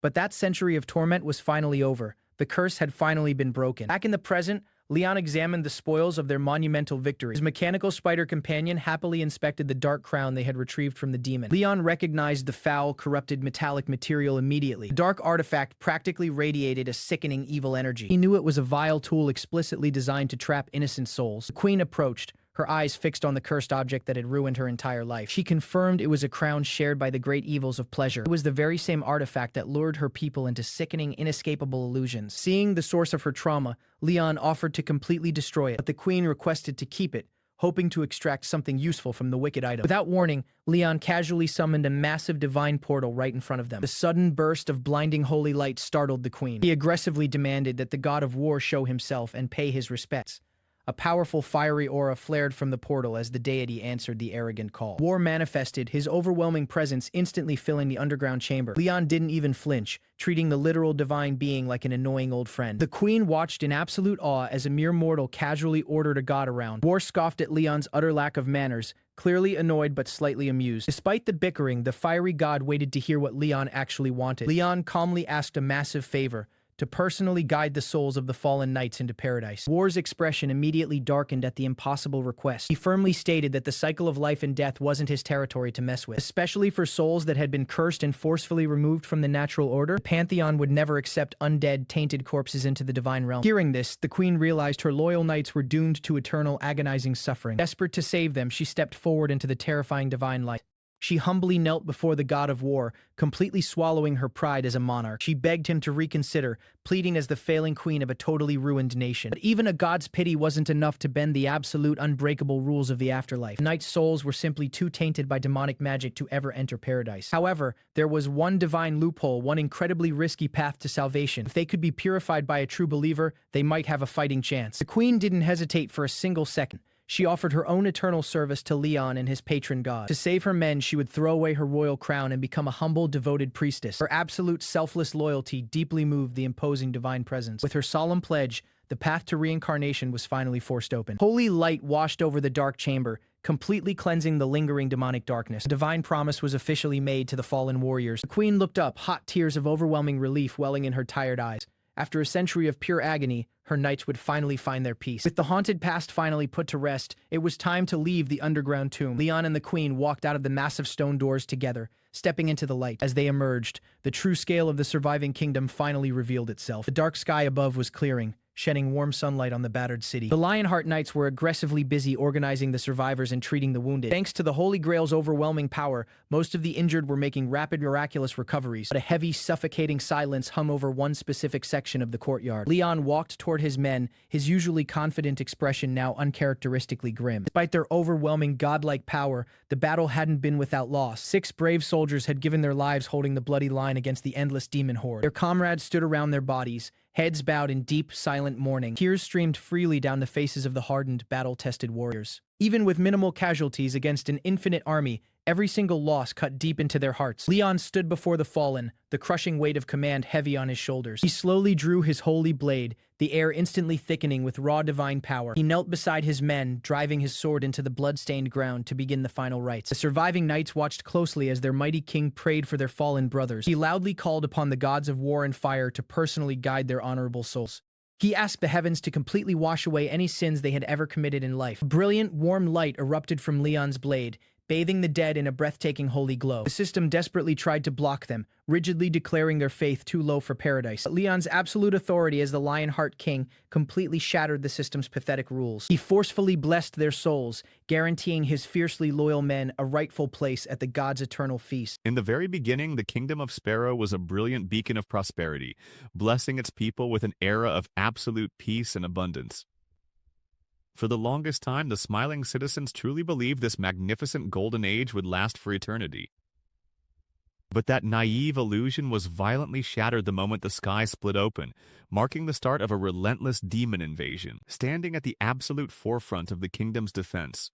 But that century of torment was finally over. The curse had finally been broken. Back in the present, Leon examined the spoils of their monumental victory. His mechanical spider companion happily inspected the dark crown they had retrieved from the demon. Leon recognized the foul, corrupted metallic material immediately. The dark artifact practically radiated a sickening evil energy. He knew it was a vile tool explicitly designed to trap innocent souls. The queen approached, her eyes fixed on the cursed object that had ruined her entire life. She confirmed it was a crown shared by the great evils of pleasure. It was the very same artifact that lured her people into sickening, inescapable illusions. Seeing the source of her trauma, Leon offered to completely destroy it, but the queen requested to keep it, hoping to extract something useful from the wicked item. Without warning, Leon casually summoned a massive divine portal right in front of them. The sudden burst of blinding holy light startled the queen. He aggressively demanded that the god of war show himself and pay his respects. A powerful fiery aura flared from the portal as the deity answered the arrogant call. War manifested, his overwhelming presence instantly filling the underground chamber. Leon didn't even flinch, treating the literal divine being like an annoying old friend. The queen watched in absolute awe as a mere mortal casually ordered a god around. War scoffed at Leon's utter lack of manners, clearly annoyed but slightly amused. Despite the bickering, the fiery god waited to hear what Leon actually wanted. Leon calmly asked a massive favor: to personally guide the souls of the fallen knights into paradise. War's expression immediately darkened at the impossible request. He firmly stated that the cycle of life and death wasn't his territory to mess with, especially for souls that had been cursed and forcefully removed from the natural order. The pantheon would never accept undead, tainted corpses into the divine realm. Hearing this, the queen realized her loyal knights were doomed to eternal, agonizing suffering. Desperate to save them, she stepped forward into the terrifying divine light. She humbly knelt before the god of war, completely swallowing her pride as a monarch. She begged him to reconsider, pleading as the failing queen of a totally ruined nation. But even a god's pity wasn't enough to bend the absolute, unbreakable rules of the afterlife. The knights' souls were simply too tainted by demonic magic to ever enter paradise. However, there was one divine loophole, one incredibly risky path to salvation. If they could be purified by a true believer, they might have a fighting chance. The queen didn't hesitate for a single second. She offered her own eternal service to Leon and his patron god. To save her men, she would throw away her royal crown and become a humble, devoted priestess. Her absolute selfless loyalty deeply moved the imposing divine presence. With her solemn pledge, the path to reincarnation was finally forced open. Holy light washed over the dark chamber, completely cleansing the lingering demonic darkness. A divine promise was officially made to the fallen warriors. The queen looked up, hot tears of overwhelming relief welling in her tired eyes. After a century of pure agony, her knights would finally find their peace. With the haunted past finally put to rest, it was time to leave the underground tomb. Leon and the queen walked out of the massive stone doors together, stepping into the light. As they emerged, the true scale of the surviving kingdom finally revealed itself. The dark sky above was clearing, shedding warm sunlight on the battered city. The Lionheart Knights were aggressively busy organizing the survivors and treating the wounded. Thanks to the Holy Grail's overwhelming power, most of the injured were making rapid, miraculous recoveries. But a heavy, suffocating silence hung over one specific section of the courtyard. Leon walked toward his men, his usually confident expression now uncharacteristically grim. Despite their overwhelming godlike power, the battle hadn't been without loss. 6 brave soldiers had given their lives holding the bloody line against the endless demon horde. Their comrades stood around their bodies, heads bowed in deep, silent mourning. Tears streamed freely down the faces of the hardened, battle-tested warriors. Even with minimal casualties against an infinite army, every single loss cut deep into their hearts. Leon stood before the fallen, the crushing weight of command heavy on his shoulders. He slowly drew his holy blade, the air instantly thickening with raw divine power. He knelt beside his men, driving his sword into the blood-stained ground to begin the final rites. The surviving knights watched closely as their mighty king prayed for their fallen brothers. He loudly called upon the gods of war and fire to personally guide their honorable souls. He asked the heavens to completely wash away any sins they had ever committed in life. A brilliant, warm light erupted from Leon's blade, bathing the dead in a breathtaking holy glow. The system desperately tried to block them, rigidly declaring their faith too low for paradise. But Leon's absolute authority as the Lionheart King completely shattered the system's pathetic rules. He forcefully blessed their souls, guaranteeing his fiercely loyal men a rightful place at the god's eternal feast. In the very beginning, the Kingdom of Sparrow was a brilliant beacon of prosperity, blessing its people with an era of absolute peace and abundance. For the longest time, the smiling citizens truly believed this magnificent golden age would last for eternity. But that naive illusion was violently shattered the moment the sky split open, marking the start of a relentless demon invasion. Standing at the absolute forefront of the kingdom's defense,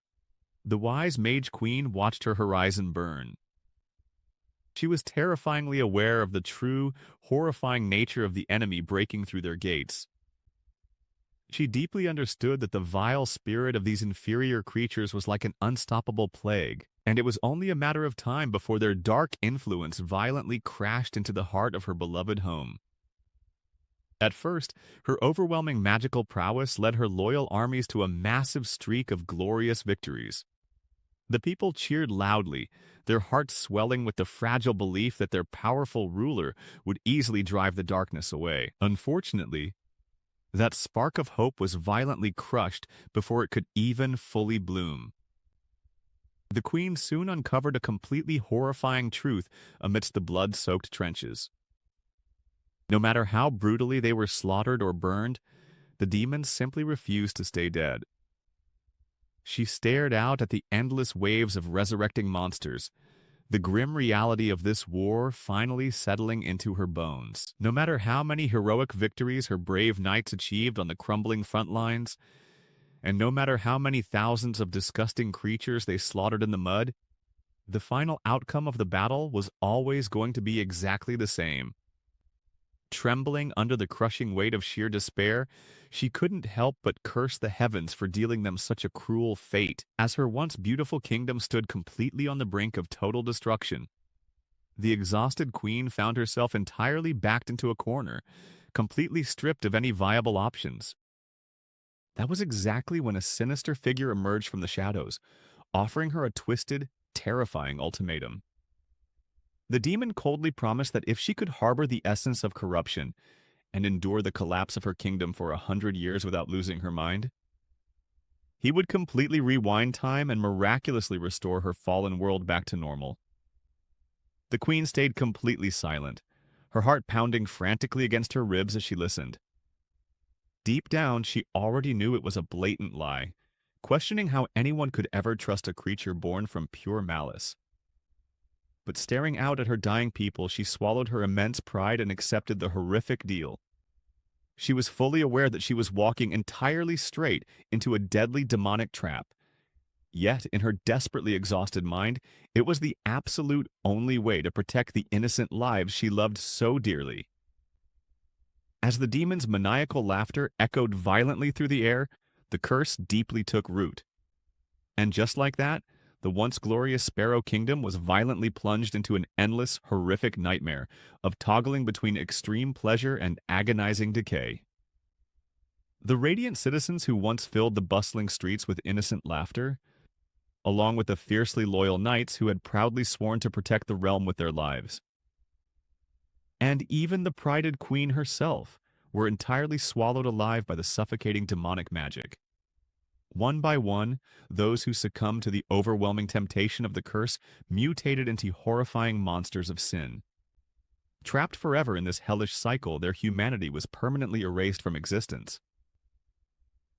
the wise mage queen watched her horizon burn. She was terrifyingly aware of the true, horrifying nature of the enemy breaking through their gates. She deeply understood that the vile spirit of these inferior creatures was like an unstoppable plague, and it was only a matter of time before their dark influence violently crashed into the heart of her beloved home. At first, her overwhelming magical prowess led her loyal armies to a massive streak of glorious victories. The people cheered loudly, their hearts swelling with the fragile belief that their powerful ruler would easily drive the darkness away. Unfortunately, that spark of hope was violently crushed before it could even fully bloom. The queen soon uncovered a completely horrifying truth amidst the blood-soaked trenches. No matter how brutally they were slaughtered or burned, the demons simply refused to stay dead. She stared out at the endless waves of resurrecting monsters, the grim reality of this war finally settling into her bones. No matter how many heroic victories her brave knights achieved on the crumbling front lines, and no matter how many thousands of disgusting creatures they slaughtered in the mud, the final outcome of the battle was always going to be exactly the same. Trembling under the crushing weight of sheer despair, she couldn't help but curse the heavens for dealing them such a cruel fate. As her once beautiful kingdom stood completely on the brink of total destruction, the exhausted queen found herself entirely backed into a corner, completely stripped of any viable options. That was exactly when a sinister figure emerged from the shadows, offering her a twisted, terrifying ultimatum. The demon coldly promised that if she could harbor the essence of corruption and endure the collapse of her kingdom for 100 years without losing her mind, he would completely rewind time and miraculously restore her fallen world back to normal. The queen stayed completely silent, her heart pounding frantically against her ribs as she listened. Deep down, she already knew it was a blatant lie, questioning how anyone could ever trust a creature born from pure malice. But staring out at her dying people, she swallowed her immense pride and accepted the horrific deal. She was fully aware that she was walking entirely straight into a deadly demonic trap. Yet, in her desperately exhausted mind, it was the absolute only way to protect the innocent lives she loved so dearly. As the demon's maniacal laughter echoed violently through the air, the curse deeply took root. And just like that, the once glorious Sparrow Kingdom was violently plunged into an endless, horrific nightmare of toggling between extreme pleasure and agonizing decay. The radiant citizens who once filled the bustling streets with innocent laughter, along with the fiercely loyal knights who had proudly sworn to protect the realm with their lives, and even the prided queen herself, were entirely swallowed alive by the suffocating demonic magic. One by one, those who succumbed to the overwhelming temptation of the curse mutated into horrifying monsters of sin. Trapped forever in this hellish cycle, their humanity was permanently erased from existence.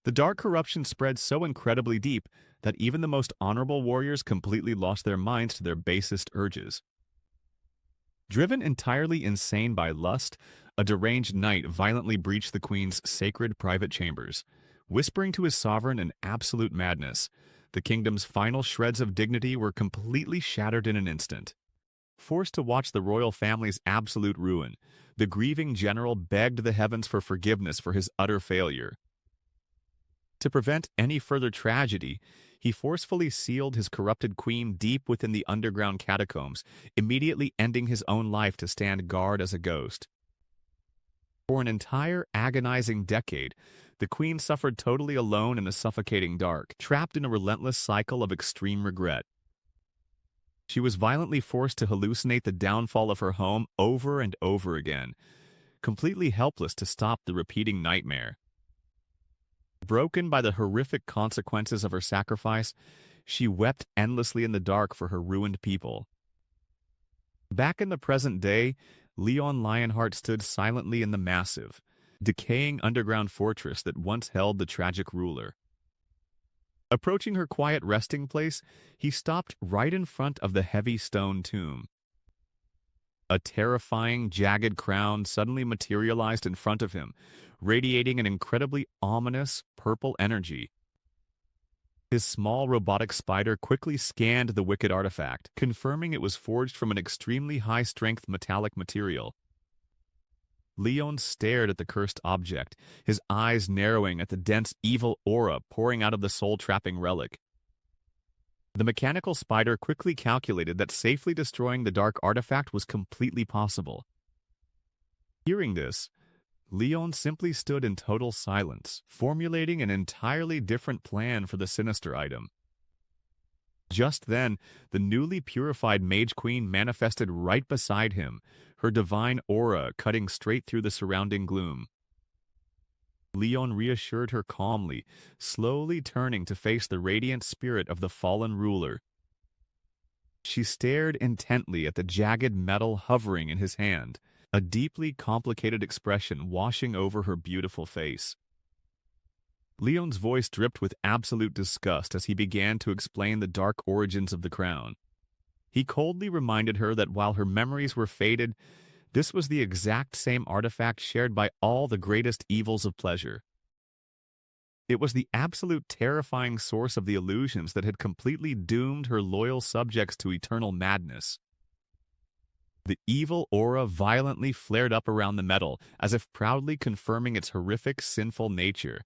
The dark corruption spread so incredibly deep that even the most honorable warriors completely lost their minds to their basest urges. Driven entirely insane by lust, a deranged knight violently breached the queen's sacred private chambers, whispering to his sovereign in absolute madness. The kingdom's final shreds of dignity were completely shattered in an instant. Forced to watch the royal family's absolute ruin, the grieving general begged the heavens for forgiveness for his utter failure. To prevent any further tragedy, he forcefully sealed his corrupted queen deep within the underground catacombs, immediately ending his own life to stand guard as a ghost. For an entire agonizing decade, the queen suffered totally alone in the suffocating dark, trapped in a relentless cycle of extreme regret. She was violently forced to hallucinate the downfall of her home over and over again, completely helpless to stop the repeating nightmare. Broken by the horrific consequences of her sacrifice, she wept endlessly in the dark for her ruined people. Back in the present day, Leon Lionheart stood silently in the massive, decaying underground fortress that once held the tragic ruler. Approaching her quiet resting place, he stopped right in front of the heavy stone tomb. A terrifying, jagged crown suddenly materialized in front of him, radiating an incredibly ominous, purple energy. His small robotic spider quickly scanned the wicked artifact, confirming it was forged from an extremely high-strength metallic material. Leon stared at the cursed object, his eyes narrowing at the dense evil aura pouring out of the soul-trapping relic. The mechanical spider quickly calculated that safely destroying the dark artifact was completely possible. Hearing this, Leon simply stood in total silence, formulating an entirely different plan for the sinister item. Just then, the newly purified Mage Queen manifested right beside him, her divine aura cutting straight through the surrounding gloom. Leon reassured her calmly, slowly turning to face the radiant spirit of the fallen ruler. She stared intently at the jagged metal hovering in his hand, a deeply complicated expression washing over her beautiful face. Leon's voice dripped with absolute disgust as he began to explain the dark origins of the crown. He coldly reminded her that while her memories were faded, this was the exact same artifact shared by all the greatest evils of pleasure. It was the absolute terrifying source of the illusions that had completely doomed her loyal subjects to eternal madness. The evil aura violently flared up around the metal, as if proudly confirming its horrific, sinful nature.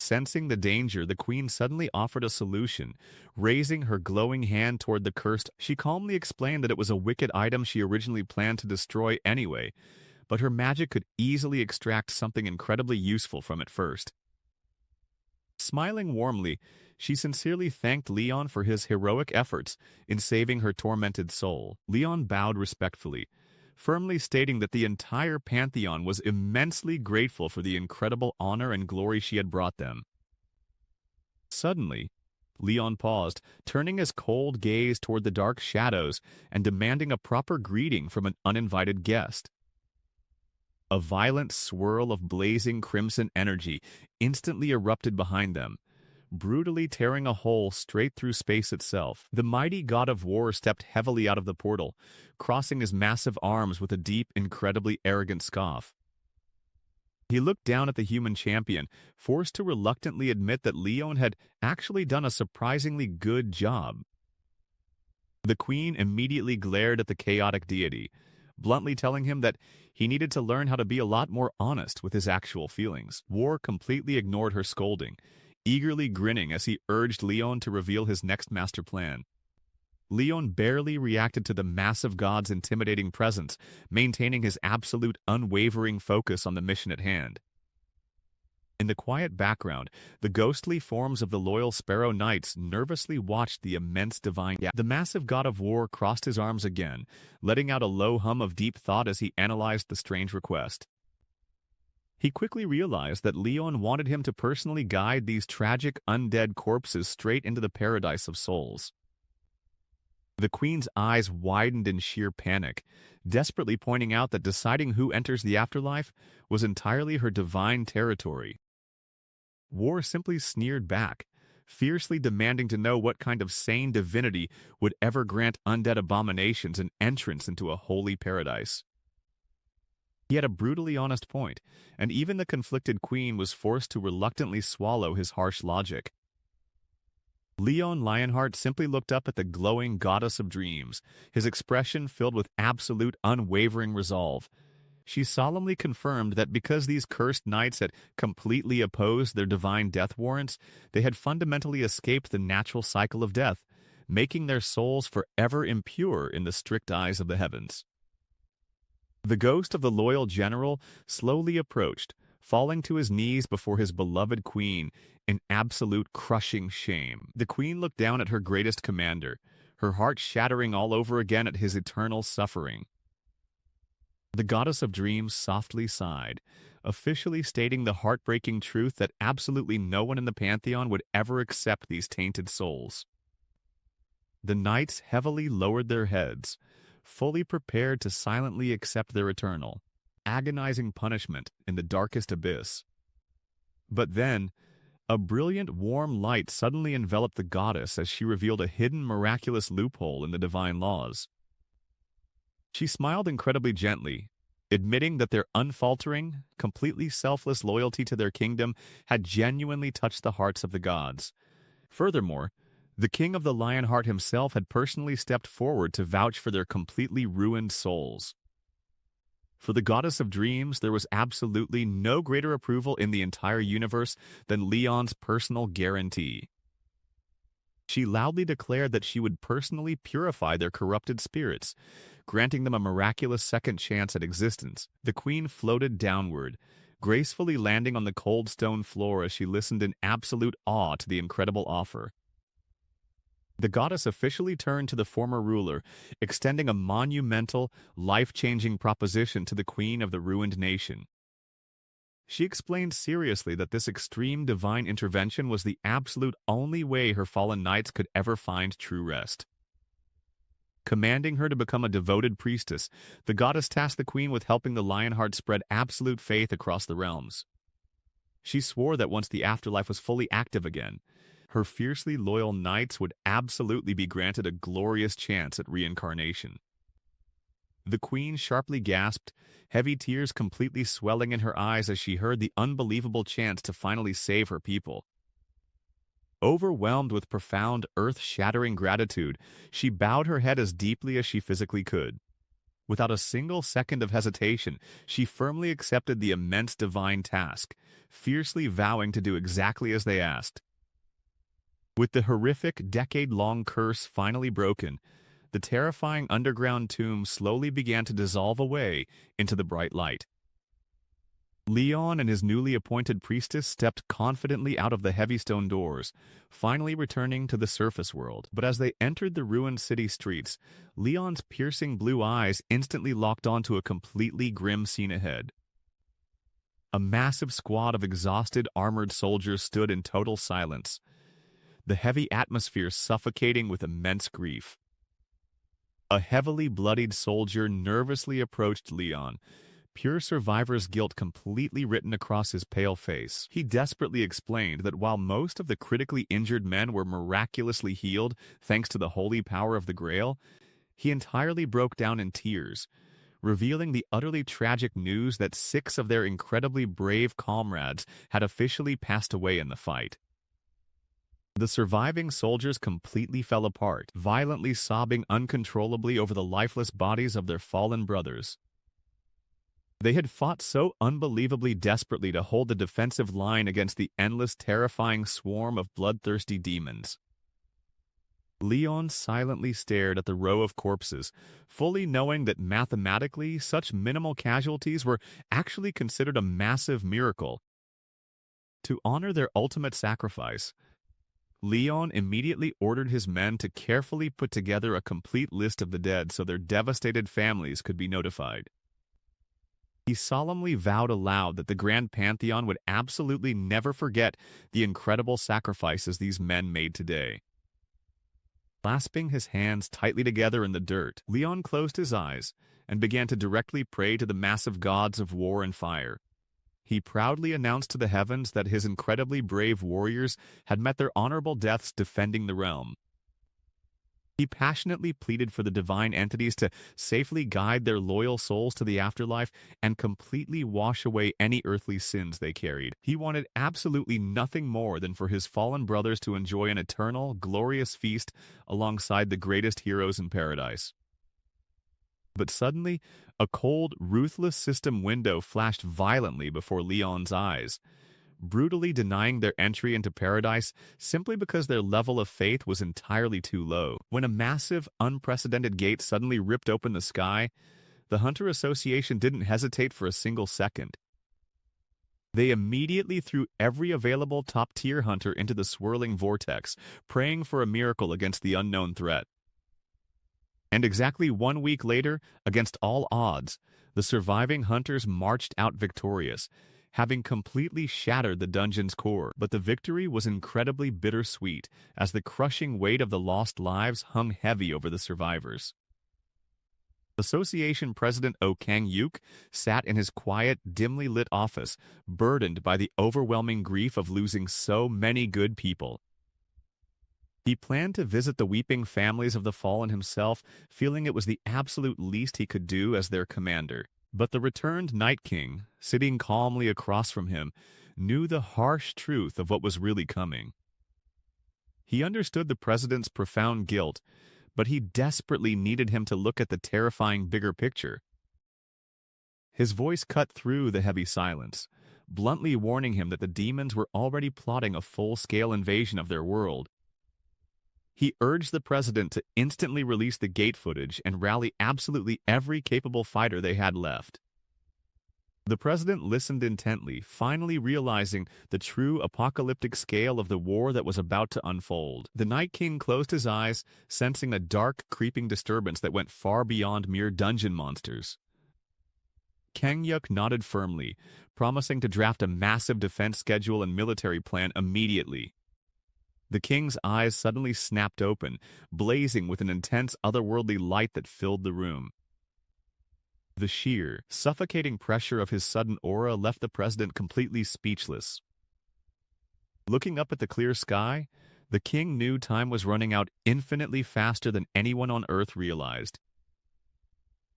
Sensing the danger, the queen suddenly offered a solution. Raising her glowing hand toward the cursed, she calmly explained that it was a wicked item she originally planned to destroy anyway, but her magic could easily extract something incredibly useful from it first. Smiling warmly, she sincerely thanked Leon for his heroic efforts in saving her tormented soul. Leon bowed respectfully, firmly stating that the entire pantheon was immensely grateful for the incredible honor and glory she had brought them. Suddenly, Leon paused, turning his cold gaze toward the dark shadows and demanding a proper greeting from an uninvited guest. A violent swirl of blazing crimson energy instantly erupted behind them, brutally tearing a hole straight through space itself. The mighty god of war stepped heavily out of the portal, crossing his massive arms with a deep, incredibly arrogant scoff. He looked down at the human champion, forced to reluctantly admit that Leon had actually done a surprisingly good job. The queen immediately glared at the chaotic deity, bluntly telling him that he needed to learn how to be a lot more honest with his actual feelings. War completely ignored her scolding, eagerly grinning as he urged Leon to reveal his next master plan. Leon barely reacted to the massive god's intimidating presence, maintaining his absolute unwavering focus on the mission at hand. In the quiet background, the ghostly forms of the loyal Sparrow Knights nervously watched the immense divine gap. The massive god of war crossed his arms again, letting out a low hum of deep thought as he analyzed the strange request. He quickly realized that Leon wanted him to personally guide these tragic undead corpses straight into the paradise of souls. The queen's eyes widened in sheer panic, desperately pointing out that deciding who enters the afterlife was entirely her divine territory. War simply sneered back, fiercely demanding to know what kind of sane divinity would ever grant undead abominations an entrance into a holy paradise. He had a brutally honest point, and even the conflicted queen was forced to reluctantly swallow his harsh logic. Leon Lionheart simply looked up at the glowing goddess of dreams, his expression filled with absolute unwavering resolve. She solemnly confirmed that because these cursed knights had completely opposed their divine death warrants, they had fundamentally escaped the natural cycle of death, making their souls forever impure in the strict eyes of the heavens. The ghost of the loyal general slowly approached, falling to his knees before his beloved queen in absolute crushing shame. The queen looked down at her greatest commander, her heart shattering all over again at his eternal suffering. The goddess of dreams softly sighed, officially stating the heartbreaking truth that absolutely no one in the pantheon would ever accept these tainted souls. The knights heavily lowered their heads, fully prepared to silently accept their eternal, agonizing punishment in the darkest abyss. But then, a brilliant warm light suddenly enveloped the goddess as she revealed a hidden miraculous loophole in the divine laws. She smiled incredibly gently, admitting that their unfaltering, completely selfless loyalty to their kingdom had genuinely touched the hearts of the gods. Furthermore, the king of the Lionheart himself had personally stepped forward to vouch for their completely ruined souls. For the goddess of dreams, there was absolutely no greater approval in the entire universe than Leon's personal guarantee. She loudly declared that she would personally purify their corrupted spirits, granting them a miraculous second chance at existence. The queen floated downward, gracefully landing on the cold stone floor as she listened in absolute awe to the incredible offer. The goddess officially turned to the former ruler, extending a monumental, life-changing proposition to the queen of the ruined nation. She explained seriously that this extreme divine intervention was the absolute only way her fallen knights could ever find true rest. Commanding her to become a devoted priestess, the goddess tasked the queen with helping the Lionheart spread absolute faith across the realms. She swore that once the afterlife was fully active again, her fiercely loyal knights would absolutely be granted a glorious chance at reincarnation. The queen sharply gasped, heavy tears completely swelling in her eyes as she heard the unbelievable chance to finally save her people. Overwhelmed with profound, earth-shattering gratitude, she bowed her head as deeply as she physically could. Without a single second of hesitation, she firmly accepted the immense divine task, fiercely vowing to do exactly as they asked. With the horrific, decade-long curse finally broken, the terrifying underground tomb slowly began to dissolve away into the bright light. Leon and his newly appointed priestess stepped confidently out of the heavy stone doors, finally returning to the surface world. But as they entered the ruined city streets, Leon's piercing blue eyes instantly locked onto a completely grim scene ahead. A massive squad of exhausted, armored soldiers stood in total silence, the heavy atmosphere suffocating with immense grief. A heavily bloodied soldier nervously approached Leon, pure survivor's guilt completely written across his pale face. He desperately explained that while most of the critically injured men were miraculously healed thanks to the holy power of the Grail, he entirely broke down in tears, revealing the utterly tragic news that 6 of their incredibly brave comrades had officially passed away in the fight. The surviving soldiers completely fell apart, violently sobbing uncontrollably over the lifeless bodies of their fallen brothers. They had fought so unbelievably desperately to hold the defensive line against the endless, terrifying swarm of bloodthirsty demons. Leon silently stared at the row of corpses, fully knowing that mathematically such minimal casualties were actually considered a massive miracle. To honor their ultimate sacrifice, Leon immediately ordered his men to carefully put together a complete list of the dead so their devastated families could be notified. He solemnly vowed aloud that the Grand Pantheon would absolutely never forget the incredible sacrifices these men made today. Clasping his hands tightly together in the dirt, Leon closed his eyes and began to directly pray to the massive gods of war and fire. He proudly announced to the heavens that his incredibly brave warriors had met their honorable deaths defending the realm. He passionately pleaded for the divine entities to safely guide their loyal souls to the afterlife and completely wash away any earthly sins they carried. He wanted absolutely nothing more than for his fallen brothers to enjoy an eternal, glorious feast alongside the greatest heroes in paradise. But suddenly, a cold, ruthless system window flashed violently before Leon's eyes, brutally denying their entry into paradise simply because their level of faith was entirely too low. When a massive, unprecedented gate suddenly ripped open the sky, the Hunter Association didn't hesitate for a single second. They immediately threw every available top-tier hunter into the swirling vortex, praying for a miracle against the unknown threat. And exactly 1 week later, against all odds, the surviving hunters marched out victorious, having completely shattered the dungeon's core. But the victory was incredibly bittersweet, as the crushing weight of the lost lives hung heavy over the survivors. Association President Oh Kang-yuk sat in his quiet, dimly lit office, burdened by the overwhelming grief of losing so many good people. He planned to visit the weeping families of the fallen himself, feeling it was the absolute least he could do as their commander. But the returned Night King, sitting calmly across from him, knew the harsh truth of what was really coming. He understood the president's profound guilt, but he desperately needed him to look at the terrifying bigger picture. His voice cut through the heavy silence, bluntly warning him that the demons were already plotting a full-scale invasion of their world. He urged the president to instantly release the gate footage and rally absolutely every capable fighter they had left. The president listened intently, finally realizing the true apocalyptic scale of the war that was about to unfold. The Night King closed his eyes, sensing a dark, creeping disturbance that went far beyond mere dungeon monsters. Kang-yuk nodded firmly, promising to draft a massive defense schedule and military plan immediately. The king's eyes suddenly snapped open, blazing with an intense otherworldly light that filled the room. The sheer, suffocating pressure of his sudden aura left the president completely speechless. Looking up at the clear sky, the king knew time was running out infinitely faster than anyone on Earth realized.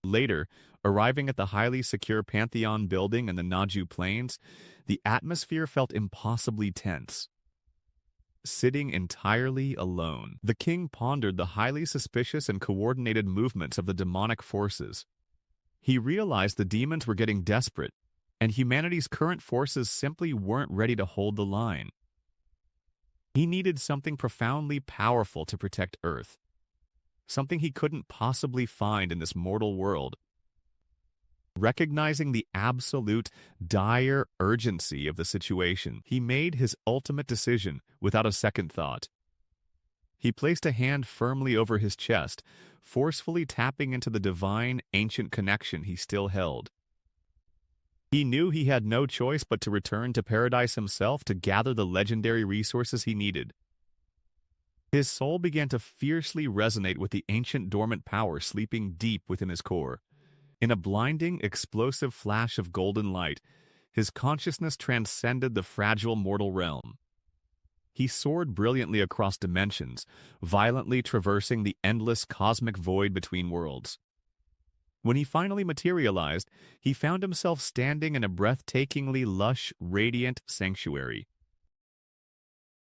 Later, arriving at the highly secure Pantheon building in the Naju Plains, the atmosphere felt impossibly tense. Sitting entirely alone, the king pondered the highly suspicious and coordinated movements of the demonic forces. He realized the demons were getting desperate, and humanity's current forces simply weren't ready to hold the line. He needed something profoundly powerful to protect Earth, something he couldn't possibly find in this mortal world. Recognizing the absolute, dire urgency of the situation, he made his ultimate decision without a second thought. He placed a hand firmly over his chest, forcefully tapping into the divine, ancient connection he still held. He knew he had no choice but to return to paradise himself to gather the legendary resources he needed. His soul began to fiercely resonate with the ancient dormant power sleeping deep within his core. In a blinding, explosive flash of golden light, his consciousness transcended the fragile mortal realm. He soared brilliantly across dimensions, violently traversing the endless cosmic void between worlds. When he finally materialized, he found himself standing in a breathtakingly lush, radiant sanctuary.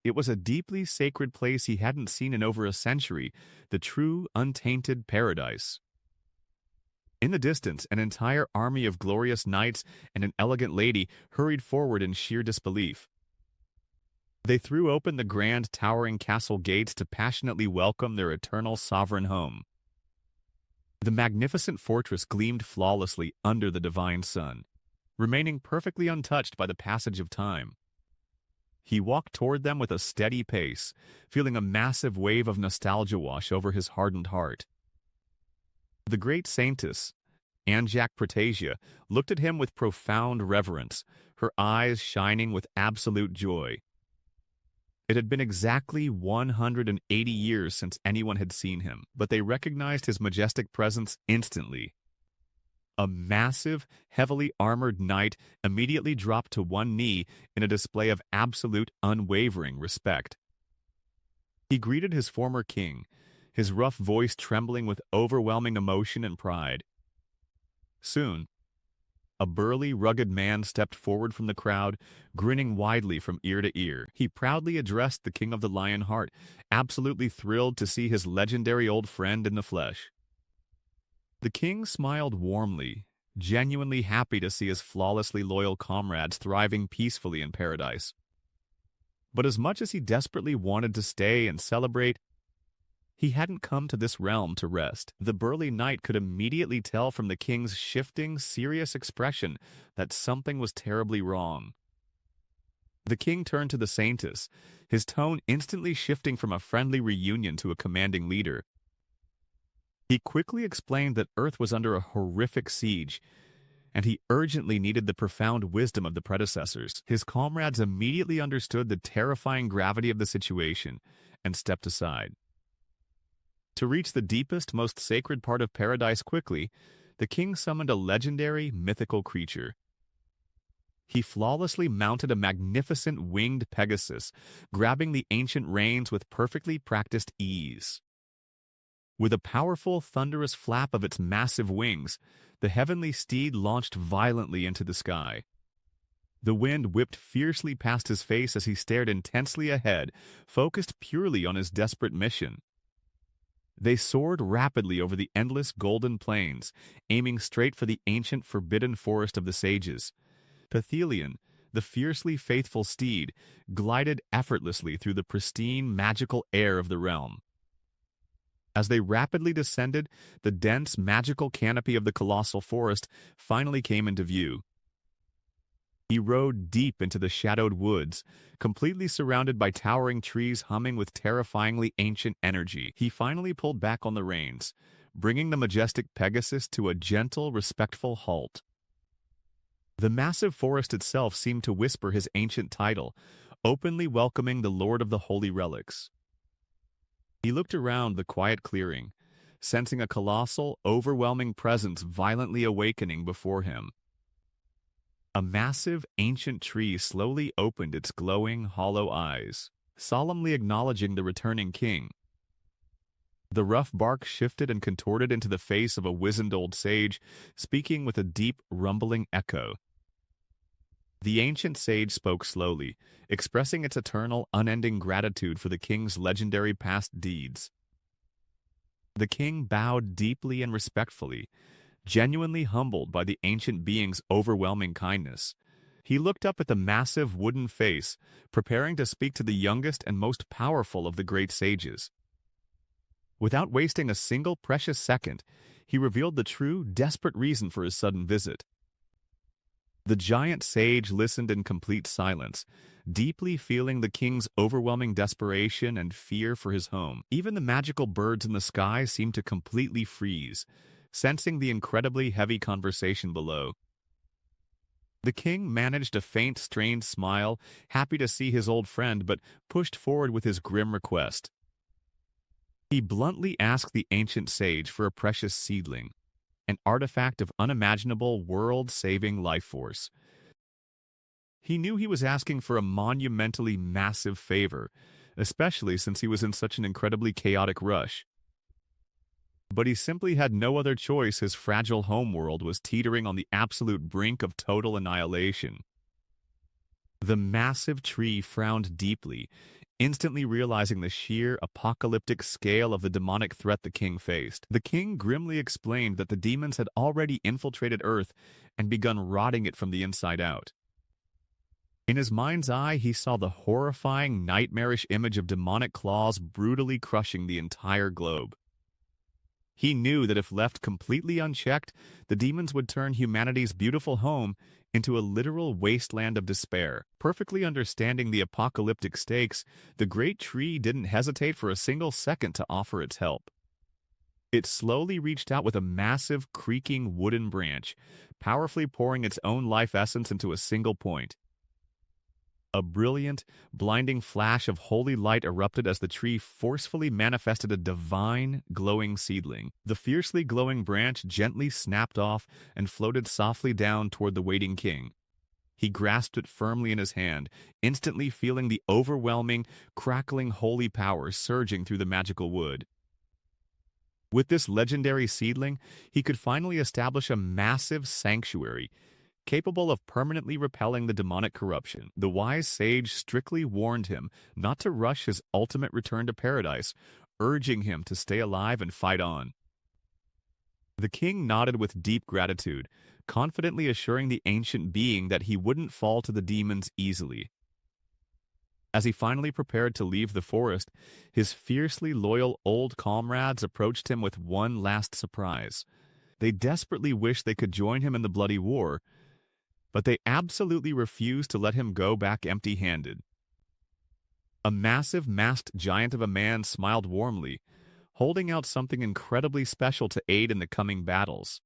It was a deeply sacred place he hadn't seen in over a century, the true, untainted paradise. In the distance, an entire army of glorious knights and an elegant lady hurried forward in sheer disbelief. They threw open the grand, towering castle gates to passionately welcome their eternal sovereign home. The magnificent fortress gleamed flawlessly under the divine sun, remaining perfectly untouched by the passage of time. He walked toward them with a steady pace, feeling a massive wave of nostalgia wash over his hardened heart. The great saintess, Anjak Pratasia, looked at him with profound reverence, her eyes shining with absolute joy. It had been exactly 180 years since anyone had seen him, but they recognized his majestic presence instantly. A massive, heavily armored knight immediately dropped to one knee in a display of absolute, unwavering respect. He greeted his former king, his rough voice trembling with overwhelming emotion and pride. Soon, a burly, rugged man stepped forward from the crowd, grinning widely from ear to ear. He proudly addressed the King of the Lionheart, absolutely thrilled to see his legendary old friend in the flesh. The king smiled warmly, genuinely happy to see his flawlessly loyal comrades thriving peacefully in paradise. But as much as he desperately wanted to stay and celebrate, he hadn't come to this realm to rest. The burly knight could immediately tell from the king's shifting, serious expression that something was terribly wrong. The king turned to the saintess, his tone instantly shifting from a friendly reunion to a commanding leader. He quickly explained that Earth was under a horrific siege, and he urgently needed the profound wisdom of the predecessors. His comrades immediately understood the terrifying gravity of the situation and stepped aside. To reach the deepest, most sacred part of paradise quickly, the king summoned a legendary, mythical creature. He flawlessly mounted a magnificent winged Pegasus, grabbing the ancient reins with perfectly practiced ease. With a powerful, thunderous flap of its massive wings, the heavenly steed launched violently into the sky. The wind whipped fiercely past his face as he stared intensely ahead, focused purely on his desperate mission. They soared rapidly over the endless golden plains, aiming straight for the ancient forbidden forest of the sages. Pithelion, the fiercely faithful steed, glided effortlessly through the pristine, magical air of the realm. As they rapidly descended, the dense, magical canopy of the colossal forest finally came into view. He rode deep into the shadowed woods, completely surrounded by towering trees humming with terrifyingly ancient energy. He finally pulled back on the reins, bringing the majestic Pegasus to a gentle, respectful halt. The massive forest itself seemed to whisper his ancient title, openly welcoming the Lord of the Holy Relics. He looked around the quiet clearing, sensing a colossal, overwhelming presence violently awakening before him. A massive, ancient tree slowly opened its glowing, hollow eyes, solemnly acknowledging the returning king. The rough bark shifted and contorted into the face of a wizened old sage, speaking with a deep, rumbling echo. The ancient sage spoke slowly, expressing its eternal, unending gratitude for the king's legendary past deeds. The king bowed deeply and respectfully, genuinely humbled by the ancient being's overwhelming kindness. He looked up at the massive wooden face, preparing to speak to the youngest and most powerful of the great sages. Without wasting a single precious second, he revealed the true, desperate reason for his sudden visit. The giant sage listened in complete silence, deeply feeling the king's overwhelming desperation and fear for his home. Even the magical birds in the sky seemed to completely freeze, sensing the incredibly heavy conversation below. The king managed a faint, strained smile, happy to see his old friend, but pushed forward with his grim request. He bluntly asked the ancient sage for a precious seedling, an artifact of unimaginable, world-saving life force. He knew he was asking for a monumentally massive favor, especially since he was in such an incredibly chaotic rush. But he simply had no other choice. His fragile homeworld was teetering on the absolute brink of total annihilation. The massive tree frowned deeply, instantly realizing the sheer apocalyptic scale of the demonic threat the king faced. The king grimly explained that the demons had already infiltrated Earth and begun rotting it from the inside out. In his mind's eye, he saw the horrifying, nightmarish image of demonic claws brutally crushing the entire globe. He knew that if left completely unchecked, the demons would turn humanity's beautiful home into a literal wasteland of despair. Perfectly understanding the apocalyptic stakes, the great tree didn't hesitate for a single second to offer its help. It slowly reached out with a massive, creaking wooden branch, powerfully pouring its own life essence into a single point. A brilliant, blinding flash of holy light erupted as the tree forcefully manifested a divine, glowing seedling. The fiercely glowing branch gently snapped off and floated softly down toward the waiting king. He grasped it firmly in his hand, instantly feeling the overwhelming, crackling holy power surging through the magical wood. With this legendary seedling, he could finally establish a massive sanctuary, capable of permanently repelling the demonic corruption. The wise sage strictly warned him not to rush his ultimate return to paradise, urging him to stay alive and fight on. The king nodded with deep gratitude, confidently assuring the ancient being that he wouldn't fall to the demons easily. As he finally prepared to leave the forest, his fiercely loyal old comrades approached him with one last surprise. They desperately wished they could join him in the bloody war, but they absolutely refused to let him go back empty-handed. A massive masked giant of a man smiled warmly, holding out something incredibly special to aid in the coming battles.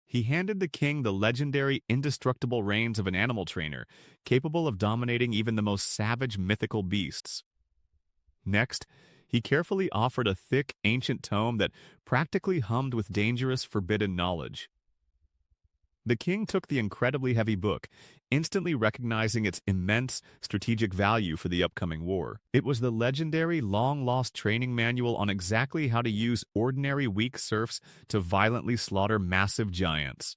He handed the king the legendary indestructible reins of an animal trainer, capable of dominating even the most savage mythical beasts. Next, he carefully offered a thick, ancient tome that practically hummed with dangerous, forbidden knowledge. The king took the incredibly heavy book, instantly recognizing its immense strategic value for the upcoming war. It was the legendary, long-lost training manual on exactly how to use ordinary weak serfs to violently slaughter massive giants.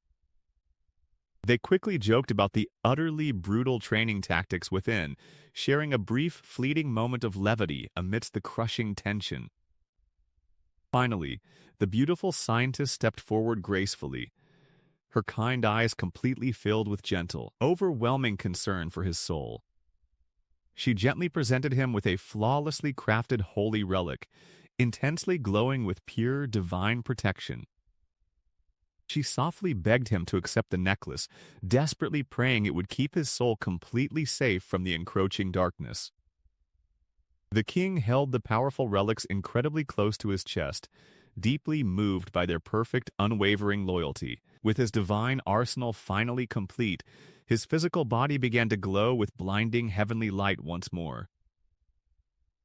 They quickly joked about the utterly brutal training tactics within, sharing a brief, fleeting moment of levity amidst the crushing tension. Finally, the beautiful scientist stepped forward gracefully, her kind eyes completely filled with gentle, overwhelming concern for his soul. She gently presented him with a flawlessly crafted holy relic, intensely glowing with pure, divine protection. She softly begged him to accept the necklace, desperately praying it would keep his soul completely safe from the encroaching darkness. The king held the powerful relics incredibly close to his chest, deeply moved by their perfect, unwavering loyalty. With his divine arsenal finally complete, his physical body began to glow with blinding heavenly light once more.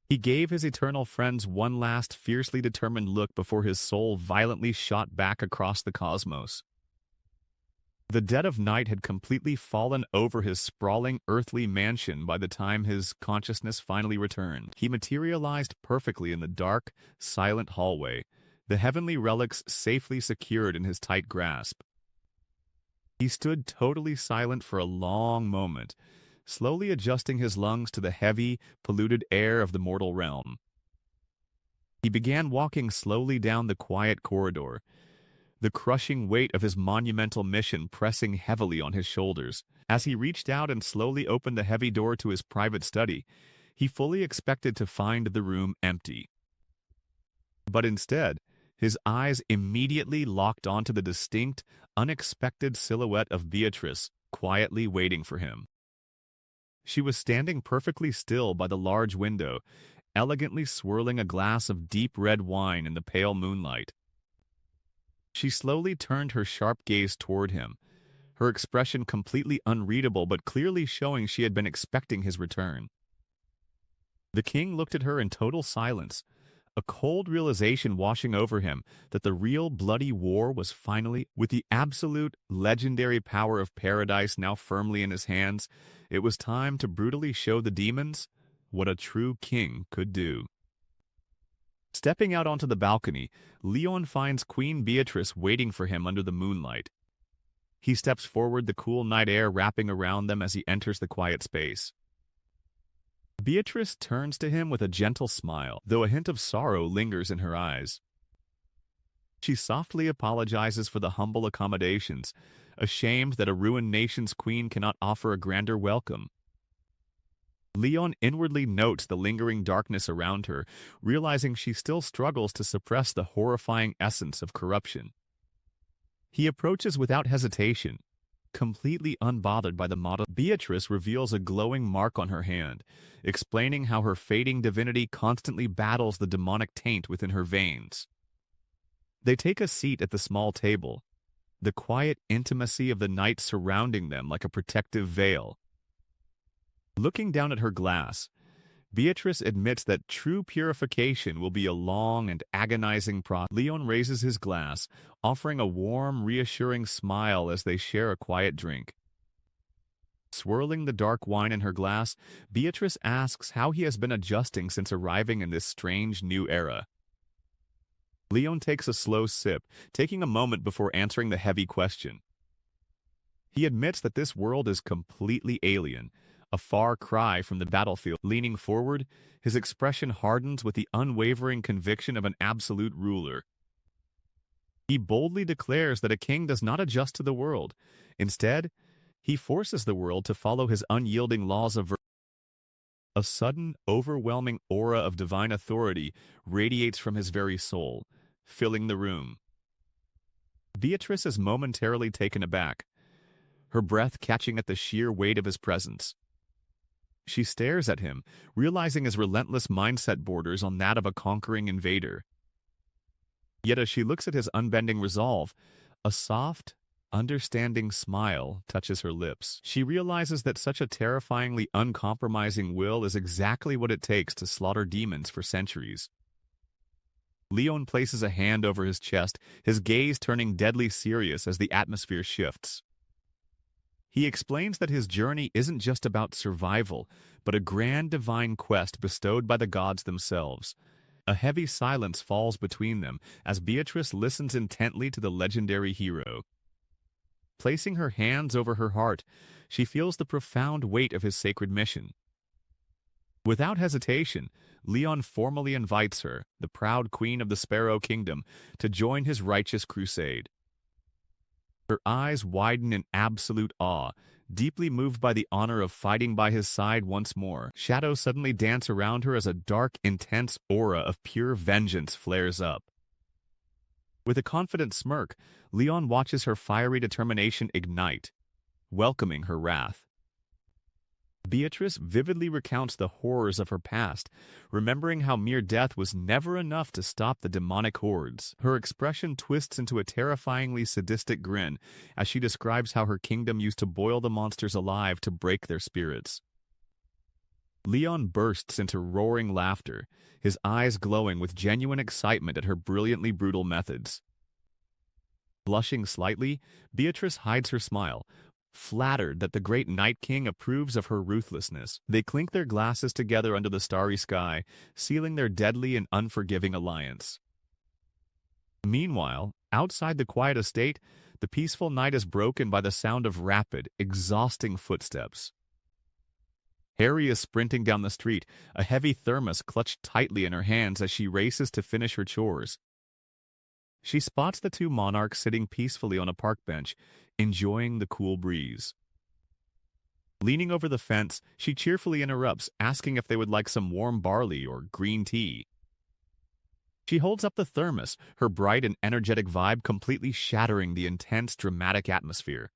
He gave his eternal friends one last fiercely determined look before his soul violently shot back across the cosmos. The dead of night had completely fallen over his sprawling earthly mansion by the time his consciousness finally returned. He materialized perfectly in the dark, silent hallway, the heavenly relics safely secured in his tight grasp. He stood totally silent for a long moment, slowly adjusting his lungs to the heavy, polluted air of the mortal realm. He began walking slowly down the quiet corridor, the crushing weight of his monumental mission pressing heavily on his shoulders. As he reached out and slowly opened the heavy door to his private study, he fully expected to find the room empty. But instead, his eyes immediately locked onto the distinct, unexpected silhouette of Beatrice, quietly waiting for him. She was standing perfectly still by the large window, elegantly swirling a glass of deep red wine in the pale moonlight. She slowly turned her sharp gaze toward him, her expression completely unreadable but clearly showing she had been expecting his return. The king looked at her in total silence, a cold realization washing over him that the real bloody war was finally, with the absolute legendary power of paradise now firmly in his hands, it was time to brutally show the demons what a true king could do. Stepping out onto the balcony, Leon finds Queen Beatrice waiting for him under the moonlight. He steps forward, the cool night air wrapping around them as he enters the quiet space. Beatrice turns to him with a gentle smile, though a hint of sorrow lingers in her eyes. She softly apologizes for the humble accommodations, ashamed that a ruined nation's queen cannot offer a grander welcome. Leon inwardly notes the lingering darkness around her, realizing she still struggles to suppress the horrifying essence of corruption. He approaches without hesitation, completely unbothered by the model. Beatrice reveals a glowing mark on her hand, explaining how her fading divinity constantly battles the demonic taint within her veins. They take a seat at the small table, the quiet intimacy of the night surrounding them like a protective veil. Looking down at her glass, Beatrice admits that true purification will be a long and agonizing process. Leon raises his glass, offering a warm, reassuring smile as they share a quiet drink. Swirling the dark wine in her glass, Beatrice asks how he has been adjusting since arriving in this strange new era. Leon takes a slow sip, taking a moment before answering the heavy question. He admits that this world is completely alien, a far cry from the battlefield. Leaning forward, his expression hardens with the unwavering conviction of an absolute ruler. He boldly declares that a king does not adjust to the world. Instead, he forces the world to follow his unyielding laws of virtue. A sudden, overwhelming aura of divine authority radiates from his very soul, filling the room. Beatrice is momentarily taken aback, her breath catching at the sheer weight of his presence. She stares at him, realizing his relentless mindset borders on that of a conquering invader. Yet as she looks at his unbending resolve, a soft, understanding smile touches her lips. She realizes that such a terrifyingly uncompromising will is exactly what it takes to slaughter demons for centuries. Leon places a hand over his chest, his gaze turning deadly serious as the atmosphere shifts. He explains that his journey isn't just about survival, but a grand divine quest bestowed by the gods themselves. A heavy silence falls between them as Beatrice listens intently to the legendary hero. Placing her hands over her heart, she feels the profound weight of his sacred mission. Without hesitation, Leon formally invites her, the proud queen of the Sparrow Kingdom, to join his righteous crusade. Her eyes widen in absolute awe, deeply moved by the honor of fighting by his side once more. Shadows suddenly dance around her as a dark, intense aura of pure vengeance flares up. With a confident smirk, Leon watches her fiery determination ignite, welcoming her wrath. Beatrice vividly recounts the horrors of her past, remembering how mere death was never enough to stop the demonic hordes. Her expression twists into a terrifyingly sadistic grin as she describes how her kingdom used to boil the monsters alive to break their spirits. Leon bursts into roaring laughter, his eyes glowing with genuine excitement at her brilliantly brutal methods. Blushing slightly, Beatrice hides her smile, flattered that the great Night King approves of her ruthlessness. They clink their glasses together under the starry sky, sealing their deadly and unforgiving alliance. Meanwhile, outside the quiet estate, the peaceful night is broken by the sound of rapid, exhausting footsteps. Harry is sprinting down the street, a heavy thermos clutched tightly in her hands as she races to finish her chores. She spots the two monarchs sitting peacefully on a park bench, enjoying the cool breeze. Leaning over the fence, she cheerfully interrupts, asking if they would like some warm barley or green tea. She holds up the thermos, her bright and energetic vibe completely shattering the intense, dramatic atmosphere.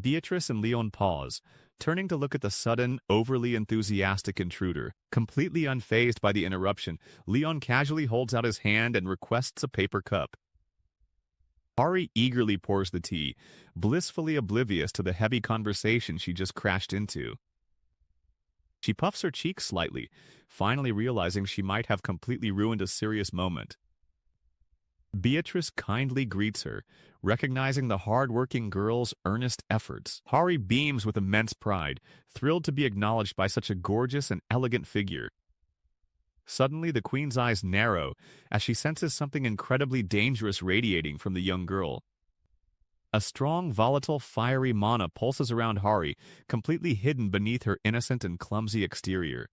Beatrice and Leon pause, turning to look at the sudden, overly enthusiastic intruder. Completely unfazed by the interruption, Leon casually holds out his hand and requests a paper cup. Hari eagerly pours the tea, blissfully oblivious to the heavy conversation she just crashed into. She puffs her cheeks slightly, finally realizing she might have completely ruined a serious moment. Beatrice kindly greets her, recognizing the hard-working girl's earnest efforts. Hari beams with immense pride, thrilled to be acknowledged by such a gorgeous and elegant figure. Suddenly, the queen's eyes narrow as she senses something incredibly dangerous radiating from the young girl. A strong, volatile, fiery mana pulses around Hari, completely hidden beneath her innocent and clumsy exterior.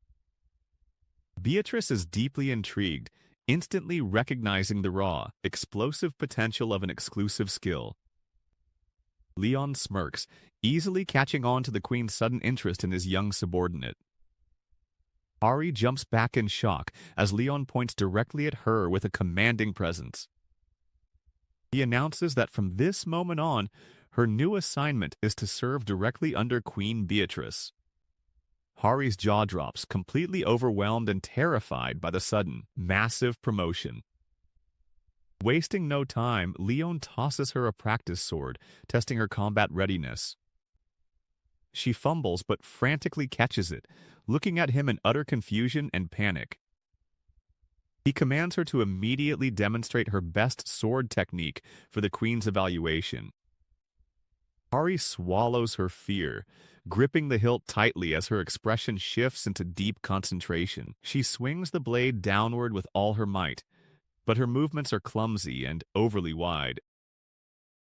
Beatrice is deeply intrigued, instantly recognizing the raw, explosive potential of an exclusive skill. Leon smirks, easily catching on to the queen's sudden interest in his young subordinate. Hari jumps back in shock as Leon points directly at her with a commanding presence. He announces that from this moment on, her new assignment is to serve directly under Queen Beatrice. Hari's jaw drops, completely overwhelmed and terrified by the sudden, massive promotion. Wasting no time, Leon tosses her a practice sword, testing her combat readiness. She fumbles but frantically catches it, looking at him in utter confusion and panic. He commands her to immediately demonstrate her best sword technique for the queen's evaluation. Hari swallows her fear, gripping the hilt tightly as her expression shifts into deep concentration. She swings the blade downward with all her might, but her movements are clumsy and overly wide.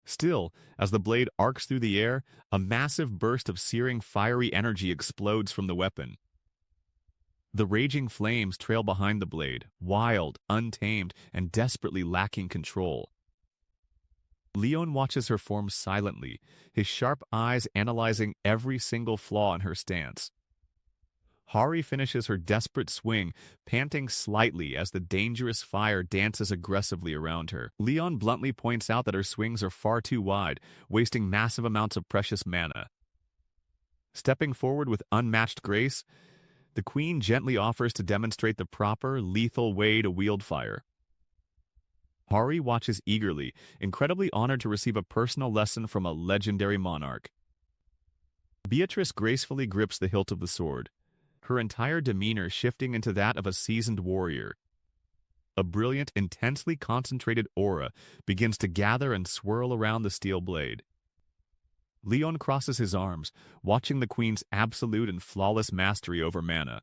Still, as the blade arcs through the air, a massive burst of searing fiery energy explodes from the weapon. The raging flames trail behind the blade, wild, untamed, and desperately lacking control. Leon watches her form silently, his sharp eyes analyzing every single flaw in her stance. Hari finishes her desperate swing, panting slightly as the dangerous fire dances aggressively around her. Leon bluntly points out that her swings are far too wide, wasting massive amounts of precious mana. Stepping forward with unmatched grace, the queen gently offers to demonstrate the proper, lethal way to wield fire. Hari watches eagerly, incredibly honored to receive a personal lesson from a legendary monarch. Beatrice gracefully grips the hilt of the sword, her entire demeanor shifting into that of a seasoned warrior. A brilliant, intensely concentrated aura begins to gather and swirl around the steel blade. Leon crosses his arms, watching the queen's absolute and flawless mastery over mana.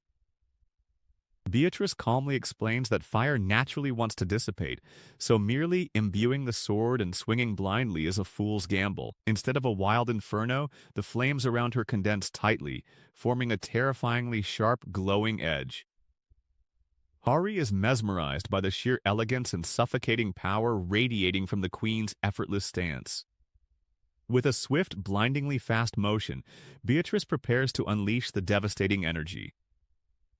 Beatrice calmly explains that fire naturally wants to dissipate, so merely imbuing the sword and swinging blindly is a fool's gamble. Instead of a wild inferno, the flames around her condense tightly, forming a terrifyingly sharp, glowing edge. Hari is mesmerized by the sheer elegance and suffocating power radiating from the queen's effortless stance. With a swift, blindingly fast motion, Beatrice prepares to unleash the devastating energy.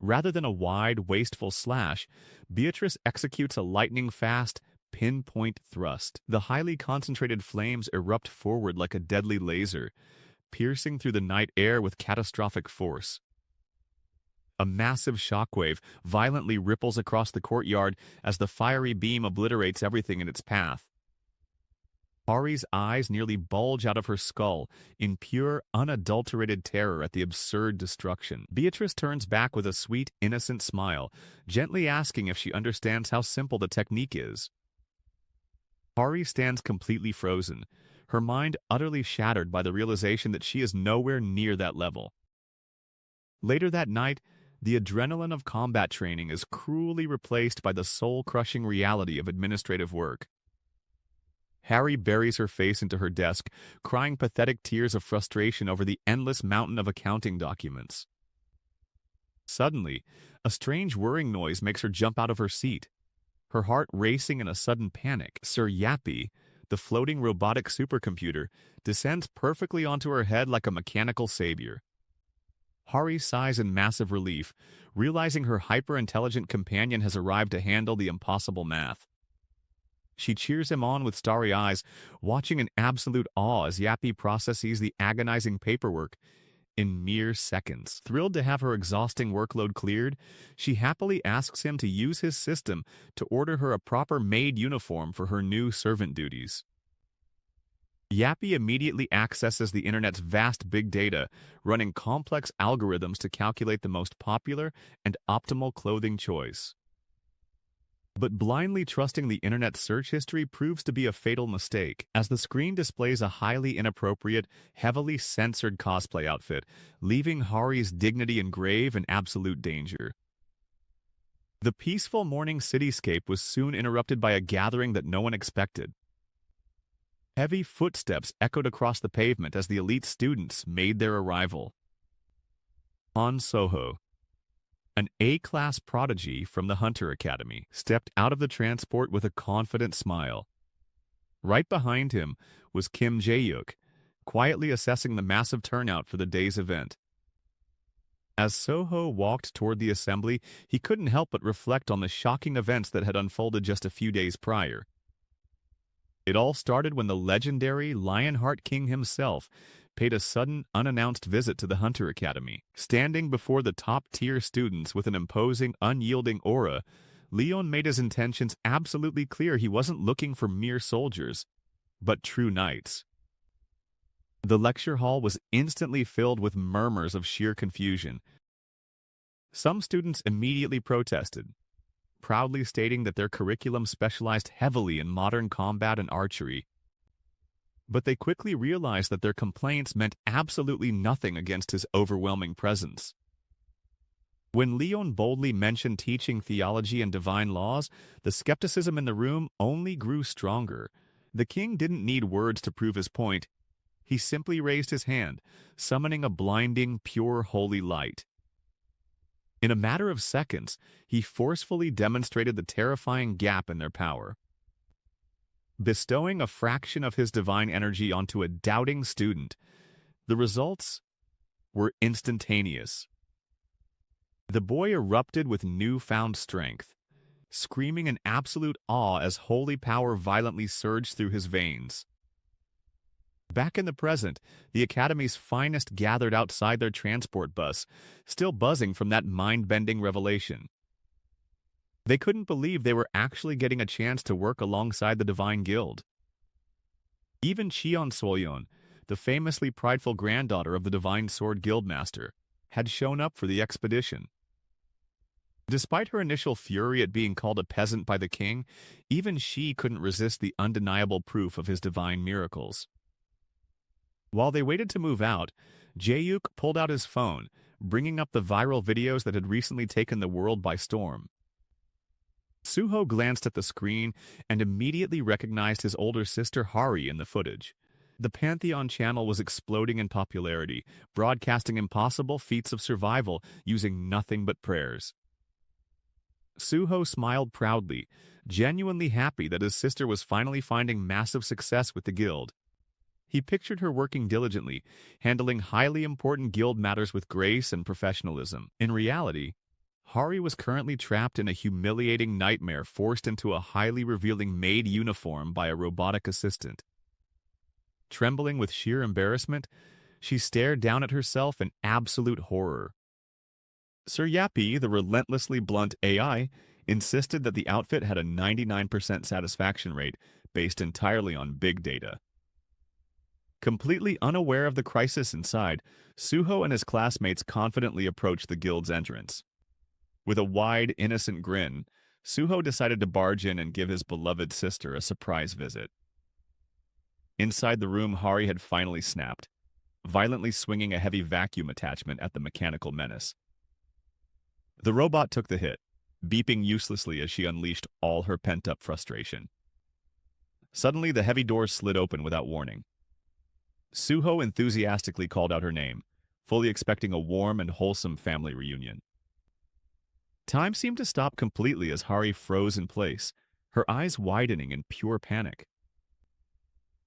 Rather than a wide, wasteful slash, Beatrice executes a lightning-fast, pinpoint thrust. The highly concentrated flames erupt forward like a deadly laser, piercing through the night air with catastrophic force. A massive shockwave violently ripples across the courtyard as the fiery beam obliterates everything in its path. Hari's eyes nearly bulge out of her skull in pure, unadulterated terror at the absurd destruction. Beatrice turns back with a sweet, innocent smile, gently asking if she understands how simple the technique is. Hari stands completely frozen, her mind utterly shattered by the realization that she is nowhere near that level. Later that night, the adrenaline of combat training is cruelly replaced by the soul-crushing reality of administrative work. Hari buries her face into her desk, crying pathetic tears of frustration over the endless mountain of accounting documents. Suddenly, a strange whirring noise makes her jump out of her seat, her heart racing in a sudden panic. Sir Yappy, the floating robotic supercomputer, descends perfectly onto her head like a mechanical savior. Hari sighs in massive relief, realizing her hyper-intelligent companion has arrived to handle the impossible math. She cheers him on with starry eyes, watching in absolute awe as Yappy processes the agonizing paperwork in mere seconds. Thrilled to have her exhausting workload cleared, she happily asks him to use his system to order her a proper maid uniform for her new servant duties. Yappy immediately accesses the internet's vast big data, running complex algorithms to calculate the most popular and optimal clothing choice. But blindly trusting the internet's search history proves to be a fatal mistake, as the screen displays a highly inappropriate, heavily censored cosplay outfit, leaving Hari's dignity in grave and absolute danger. The peaceful morning cityscape was soon interrupted by a gathering that no one expected. Heavy footsteps echoed across the pavement as the elite students made their arrival. Han Soho, an A-class prodigy from the Hunter Academy, stepped out of the transport with a confident smile. Right behind him was Kim Jae-yuk, quietly assessing the massive turnout for the day's event. As Soho walked toward the assembly, he couldn't help but reflect on the shocking events that had unfolded just a few days prior. It all started when the legendary Lionheart King himself paid a sudden, unannounced visit to the Hunter Academy. Standing before the top-tier students with an imposing, unyielding aura, Leon made his intentions absolutely clear. He wasn't looking for mere soldiers, but true knights. The lecture hall was instantly filled with murmurs of sheer confusion. Some students immediately protested, proudly stating that their curriculum specialized heavily in modern combat and archery. But they quickly realized that their complaints meant absolutely nothing against his overwhelming presence. When Leon boldly mentioned teaching theology and divine laws, the skepticism in the room only grew stronger. The king didn't need words to prove his point. He simply raised his hand, summoning a blinding, pure, holy light. In a matter of seconds, he forcefully demonstrated the terrifying gap in their power. Bestowing a fraction of his divine energy onto a doubting student, the results were instantaneous. The boy erupted with newfound strength, screaming in absolute awe as holy power violently surged through his veins. Back in the present, the Academy's finest gathered outside their transport bus, still buzzing from that mind-bending revelation. They couldn't believe they were actually getting a chance to work alongside the Divine Guild. Even Cheon Soyeon, the famously prideful granddaughter of the Divine Sword Guildmaster, had shown up for the expedition. Despite her initial fury at being called a peasant by the king, even she couldn't resist the undeniable proof of his divine miracles. While they waited to move out, Jae-yuk pulled out his phone, bringing up the viral videos that had recently taken the world by storm. Suho glanced at the screen and immediately recognized his older sister Hari in the footage. The Pantheon channel was exploding in popularity, broadcasting impossible feats of survival using nothing but prayers. Suho smiled proudly, genuinely happy that his sister was finally finding massive success with the guild. He pictured her working diligently, handling highly important guild matters with grace and professionalism. In reality, Hari was currently trapped in a humiliating nightmare forced into a highly revealing maid uniform by a robotic assistant. Trembling with sheer embarrassment, she stared down at herself in absolute horror. Sir Yappy, the relentlessly blunt AI, insisted that the outfit had a 99% satisfaction rate based entirely on big data. Completely unaware of the crisis inside, Suho and his classmates confidently approached the guild's entrance. With a wide, innocent grin, Suho decided to barge in and give his beloved sister a surprise visit. Inside the room, Hari had finally snapped, violently swinging a heavy vacuum attachment at the mechanical menace. The robot took the hit, beeping uselessly as she unleashed all her pent-up frustration. Suddenly, the heavy doors slid open without warning. Suho enthusiastically called out her name, fully expecting a warm and wholesome family reunion. Time seemed to stop completely as Hari froze in place, her eyes widening in pure panic.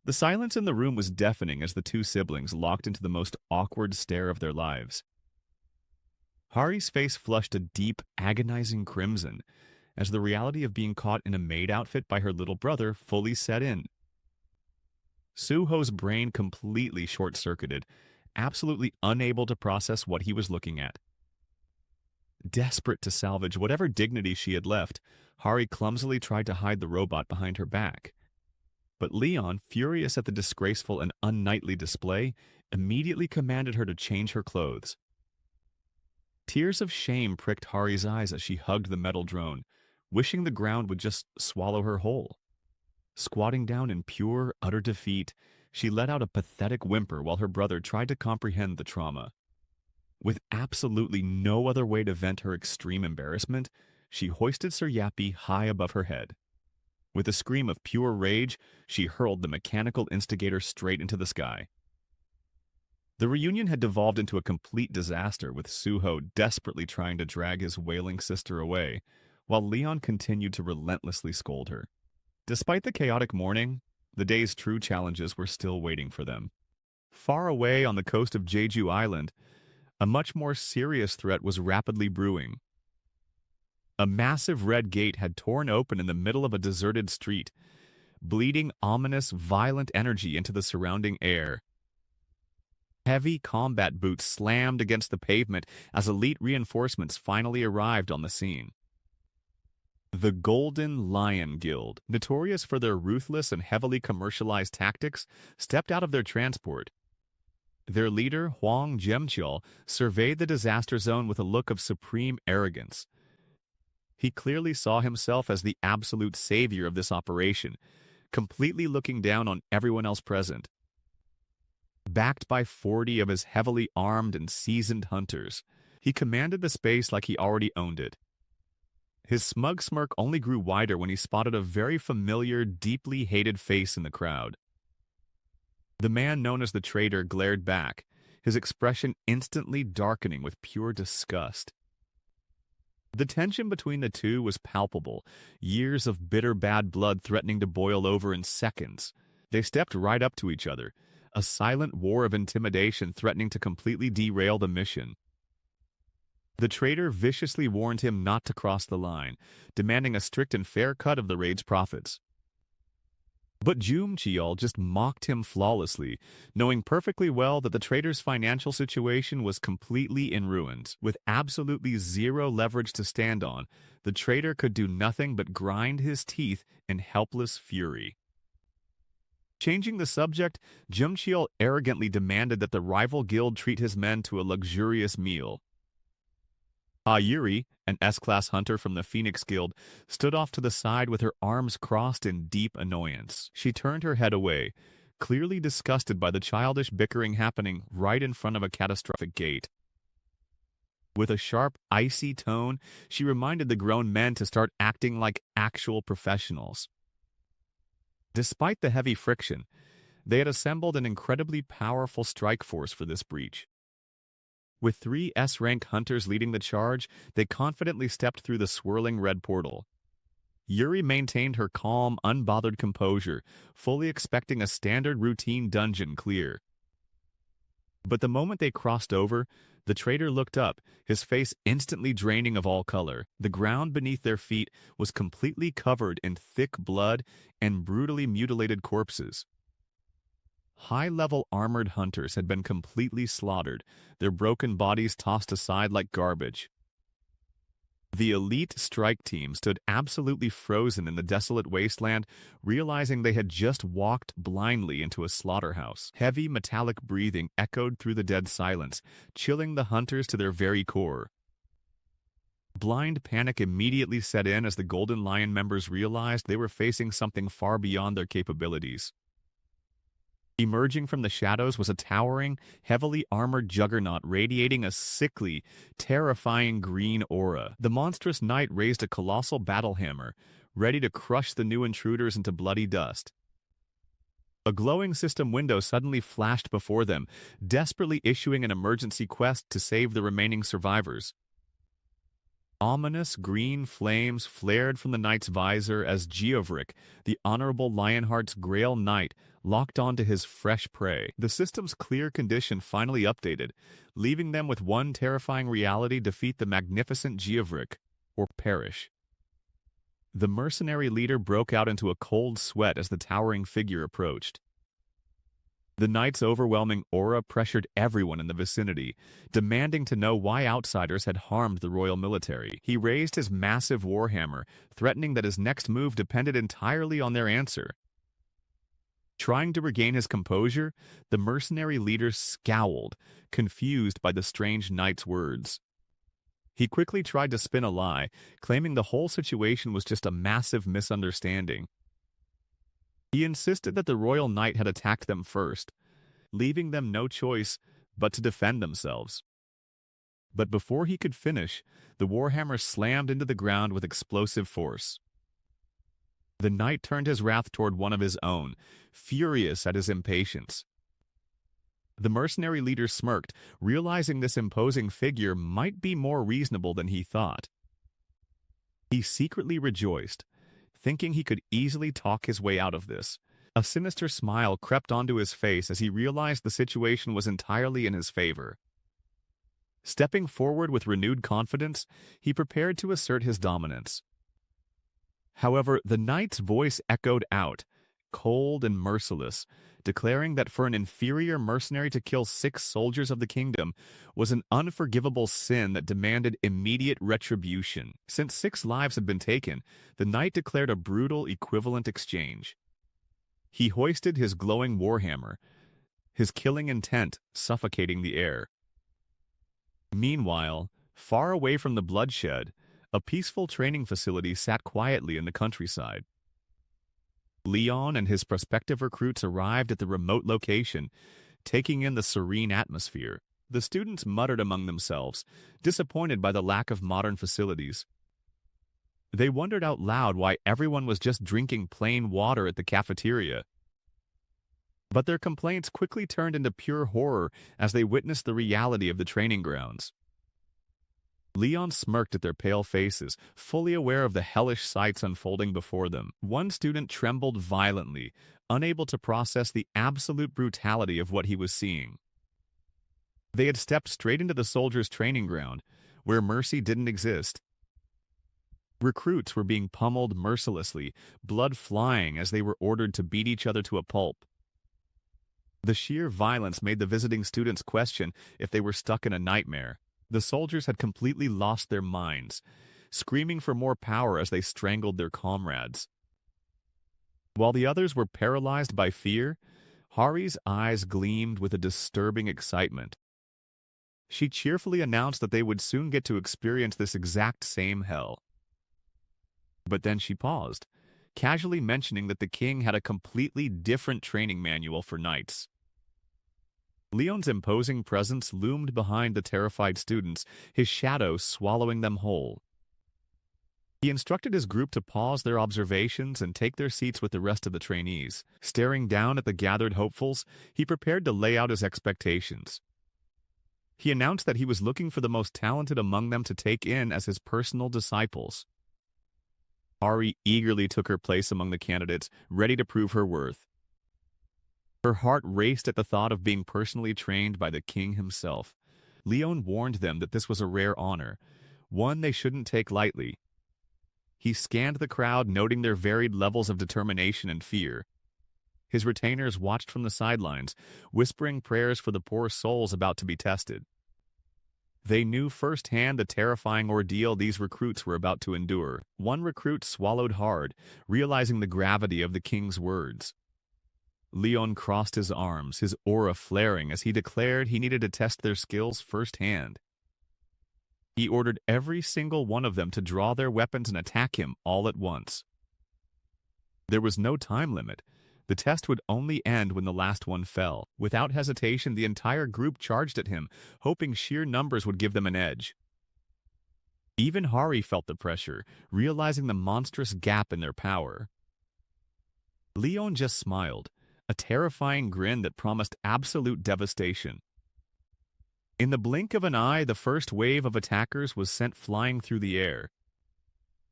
The silence in the room was deafening as the two siblings locked into the most awkward stare of their lives. Hari's face flushed a deep, agonizing crimson as the reality of being caught in a maid outfit by her little brother fully set in. Suho's brain completely short-circuited, absolutely unable to process what he was looking at. Desperate to salvage whatever dignity she had left, Hari clumsily tried to hide the robot behind her back. But Leon, furious at the disgraceful and unknightly display, immediately commanded her to change her clothes. Tears of shame pricked Hari's eyes as she hugged the metal drone, wishing the ground would just swallow her whole. Squatting down in pure, utter defeat, she let out a pathetic whimper while her brother tried to comprehend the trauma. With absolutely no other way to vent her extreme embarrassment, she hoisted Sir Yappy high above her head. With a scream of pure rage, she hurled the mechanical instigator straight into the sky. The reunion had devolved into a complete disaster, with Suho desperately trying to drag his wailing sister away, while Leon continued to relentlessly scold her. Despite the chaotic morning, the day's true challenges were still waiting for them. Far away on the coast of Jeju Island, a much more serious threat was rapidly brewing. A massive red gate had torn open in the middle of a deserted street, bleeding ominous, violent energy into the surrounding air. Heavy combat boots slammed against the pavement as elite reinforcements finally arrived on the scene. The Golden Lion Guild, notorious for their ruthless and heavily commercialized tactics, stepped out of their transport. Their leader, Hwang Jemcheol, surveyed the disaster zone with a look of supreme arrogance. He clearly saw himself as the absolute savior of this operation, completely looking down on everyone else present. Backed by 40 of his heavily armed and seasoned hunters, he commanded the space like he already owned it. His smug smirk only grew wider when he spotted a very familiar, deeply hated face in the crowd. The man known as the traitor glared back, his expression instantly darkening with pure disgust. The tension between the two was palpable, years of bitter bad blood threatening to boil over in seconds. They stepped right up to each other, a silent war of intimidation threatening to completely derail the mission. The traitor viciously warned him not to cross the line, demanding a strict and fair cut of the raid's profits. But Cheol just mocked him flawlessly, knowing perfectly well that the trader's financial situation was completely in ruins. With absolutely zero leverage to stand on, the trader could do nothing but grind his teeth in helpless fury. Changing the subject, Cheol arrogantly demanded that the rival guild treat his men to a luxurious meal. Yuri, an S-class hunter from the Phoenix Guild, stood off to the side with her arms crossed in deep annoyance. She turned her head away, clearly disgusted by the childish bickering happening right in front of a catastrophic gate. With a sharp, icy tone, she reminded the grown men to start acting like actual professionals. Despite the heavy friction, they had assembled an incredibly powerful strike force for this breach. With 3 S-rank hunters leading the charge, they confidently stepped through the swirling red portal. Yuri maintained her calm, unbothered composure, fully expecting a standard routine dungeon clear. But the moment they crossed over, the trader looked up, his face instantly draining of all color. The ground beneath their feet was completely covered in thick blood and brutally mutilated corpses. High-level armored hunters had been completely slaughtered, their broken bodies tossed aside like garbage. The elite strike team stood absolutely frozen in the desolate wasteland, realizing they had just walked blindly into a slaughterhouse. Heavy metallic breathing echoed through the dead silence, chilling the hunters to their very core. Blind panic immediately set in as the Golden Lion members realized they were facing something far beyond their capabilities. Emerging from the shadows was a towering, heavily armored juggernaut radiating a sickly, terrifying green aura. The monstrous knight raised a colossal battle hammer, ready to crush the new intruders into bloody dust. A glowing system window suddenly flashed before them, desperately issuing an emergency quest to save the remaining survivors. Ominous green flames flared from the knight's visor as Geovric, the honorable Lionheart's Grail Knight, locked onto his fresh prey. The system's clear condition finally updated, leaving them with one terrifying reality: defeat the magnificent Geovric, or perish. The mercenary leader broke out into a cold sweat as the towering figure approached. The knight's overwhelming aura pressured everyone in the vicinity, demanding to know why outsiders had harmed the royal military. He raised his massive warhammer, threatening that his next move depended entirely on their answer. Trying to regain his composure, the mercenary leader scowled, confused by the strange knight's words. He quickly tried to spin a lie, claiming the whole situation was just a massive misunderstanding. He insisted that the royal knight had attacked them first, leaving them no choice but to defend themselves. But before he could finish, the warhammer slammed into the ground with explosive force. The knight turned his wrath toward one of his own, furious at his impatience. The mercenary leader smirked, realizing this imposing figure might be more reasonable than he thought. He secretly rejoiced, thinking he could easily talk his way out of this. A sinister smile crept onto his face as he realized the situation was entirely in his favor. Stepping forward with renewed confidence, he prepared to assert his dominance. However, the knight's voice echoed out, cold and merciless, declaring that for an inferior mercenary to kill 6 soldiers of the kingdom was an unforgivable sin that demanded immediate retribution. Since 6 lives had been taken, the knight declared a brutal equivalent exchange. He hoisted his glowing warhammer, his killing intent suffocating the air. Meanwhile, far away from the bloodshed, a peaceful training facility sat quietly in the countryside. Leon and his prospective recruits arrived at the remote location, taking in the serene atmosphere. The students muttered among themselves, disappointed by the lack of modern facilities. They wondered out loud why everyone was just drinking plain water at the cafeteria. But their complaints quickly turned into pure horror as they witnessed the reality of the training grounds. Leon smirked at their pale faces, fully aware of the hellish sights unfolding before them. One student trembled violently, unable to process the absolute brutality of what he was seeing. They had stepped straight into the soldiers' training ground, where mercy didn't exist. Recruits were being pummeled mercilessly, blood flying as they were ordered to beat each other to a pulp. The sheer violence made the visiting students question if they were stuck in a nightmare. The soldiers had completely lost their minds, screaming for more power as they strangled their comrades. While the others were paralyzed by fear, Hari's eyes gleamed with a disturbing excitement. She cheerfully announced that they would soon get to experience this exact same hell. But then she paused, casually mentioning that the king had a completely different training manual for knights. Leon's imposing presence loomed behind the terrified students, his shadow swallowing them whole. He instructed his group to pause their observations and take their seats with the rest of the trainees. Staring down at the gathered hopefuls, he prepared to lay out his expectations. He announced that he was looking for the most talented among them to take in as his personal disciples. Hari eagerly took her place among the candidates, ready to prove her worth. Her heart raced at the thought of being personally trained by the king himself. Leon warned them that this was a rare honor, one they shouldn't take lightly. He scanned the crowd, noting their varied levels of determination and fear. His retainers watched from the sidelines, whispering prayers for the poor souls about to be tested. They knew firsthand the terrifying ordeal these recruits were about to endure. One recruit swallowed hard, realizing the gravity of the king's words. Leon crossed his arms, his aura flaring as he declared he needed to test their skills firsthand. He ordered every single one of them to draw their weapons and attack him all at once. There was no time limit. The test would only end when the last one fell. Without hesitation, the entire group charged at him, hoping sheer numbers would give them an edge. Even Hari felt the pressure, realizing the monstrous gap in their power. Leon just smiled, a terrifying grin that promised absolute devastation. In the blink of an eye, the first wave of attackers was sent flying through the air.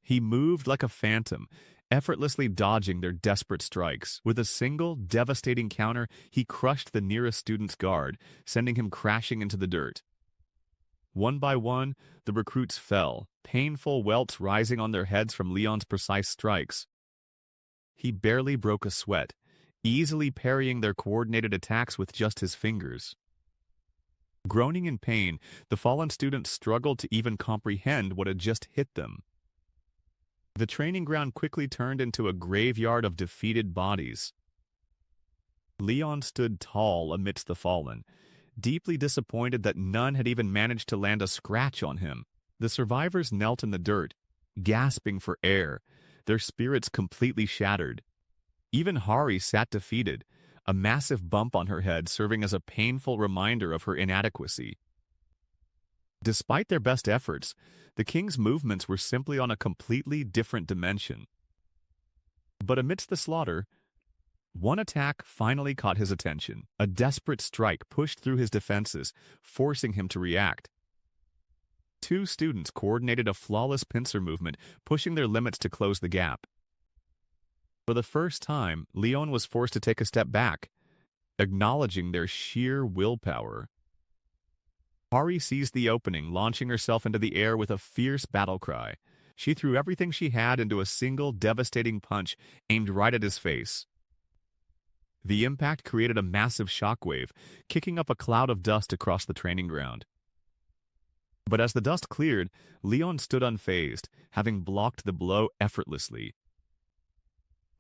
He moved like a phantom, effortlessly dodging their desperate strikes. With a single, devastating counter, he crushed the nearest student's guard, sending him crashing into the dirt. One by one, the recruits fell, painful welts rising on their heads from Leon's precise strikes. He barely broke a sweat, easily parrying their coordinated attacks with just his fingers. Groaning in pain, the fallen students struggled to even comprehend what had just hit them. The training ground quickly turned into a graveyard of defeated bodies. Leon stood tall amidst the fallen, deeply disappointed that none had even managed to land a scratch on him. The survivors knelt in the dirt, gasping for air, their spirits completely shattered. Even Hari sat defeated, a massive bump on her head serving as a painful reminder of her inadequacy. Despite their best efforts, the king's movements were simply on a completely different dimension. But amidst the slaughter, one attack finally caught his attention. A desperate strike pushed through his defenses, forcing him to react. Two students coordinated a flawless pincer movement, pushing their limits to close the gap. For the first time, Leon was forced to take a step back, acknowledging their sheer willpower. Hari seized the opening, launching herself into the air with a fierce battle cry. She threw everything she had into a single devastating punch aimed right at his face. The impact created a massive shockwave, kicking up a cloud of dust across the training ground. But as the dust cleared, Leon stood unfazed, having blocked the blow effortlessly.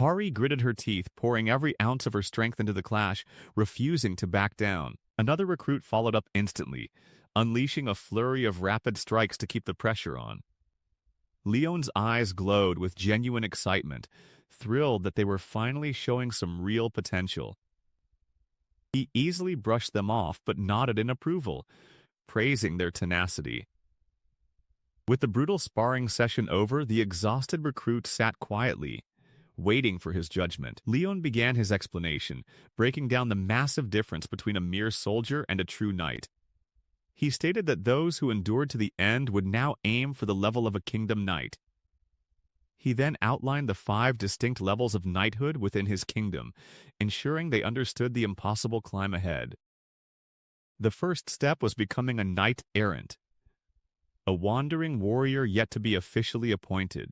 Hari gritted her teeth, pouring every ounce of her strength into the clash, refusing to back down. Another recruit followed up instantly, unleashing a flurry of rapid strikes to keep the pressure on. Leon's eyes glowed with genuine excitement, thrilled that they were finally showing some real potential. He easily brushed them off but nodded in approval, praising their tenacity. With the brutal sparring session over, the exhausted recruit sat quietly, waiting for his judgment. Leon began his explanation, breaking down the massive difference between a mere soldier and a true knight. He stated that those who endured to the end would now aim for the level of a kingdom knight. He then outlined the 5 distinct levels of knighthood within his kingdom, ensuring they understood the impossible climb ahead. The first step was becoming a knight errant. a wandering warrior yet to be officially appointed.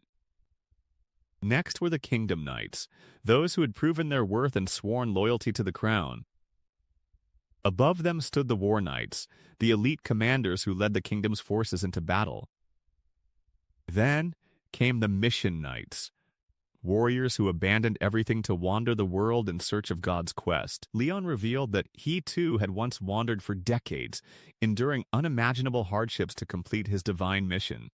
Next were the Kingdom Knights, those who had proven their worth and sworn loyalty to the crown. Above them stood the War Knights, the elite commanders who led the kingdom's forces into battle. Then came the Mission Knights, warriors who abandoned everything to wander the world in search of God's quest. Leon revealed that he too had once wandered for decades, enduring unimaginable hardships to complete his divine mission.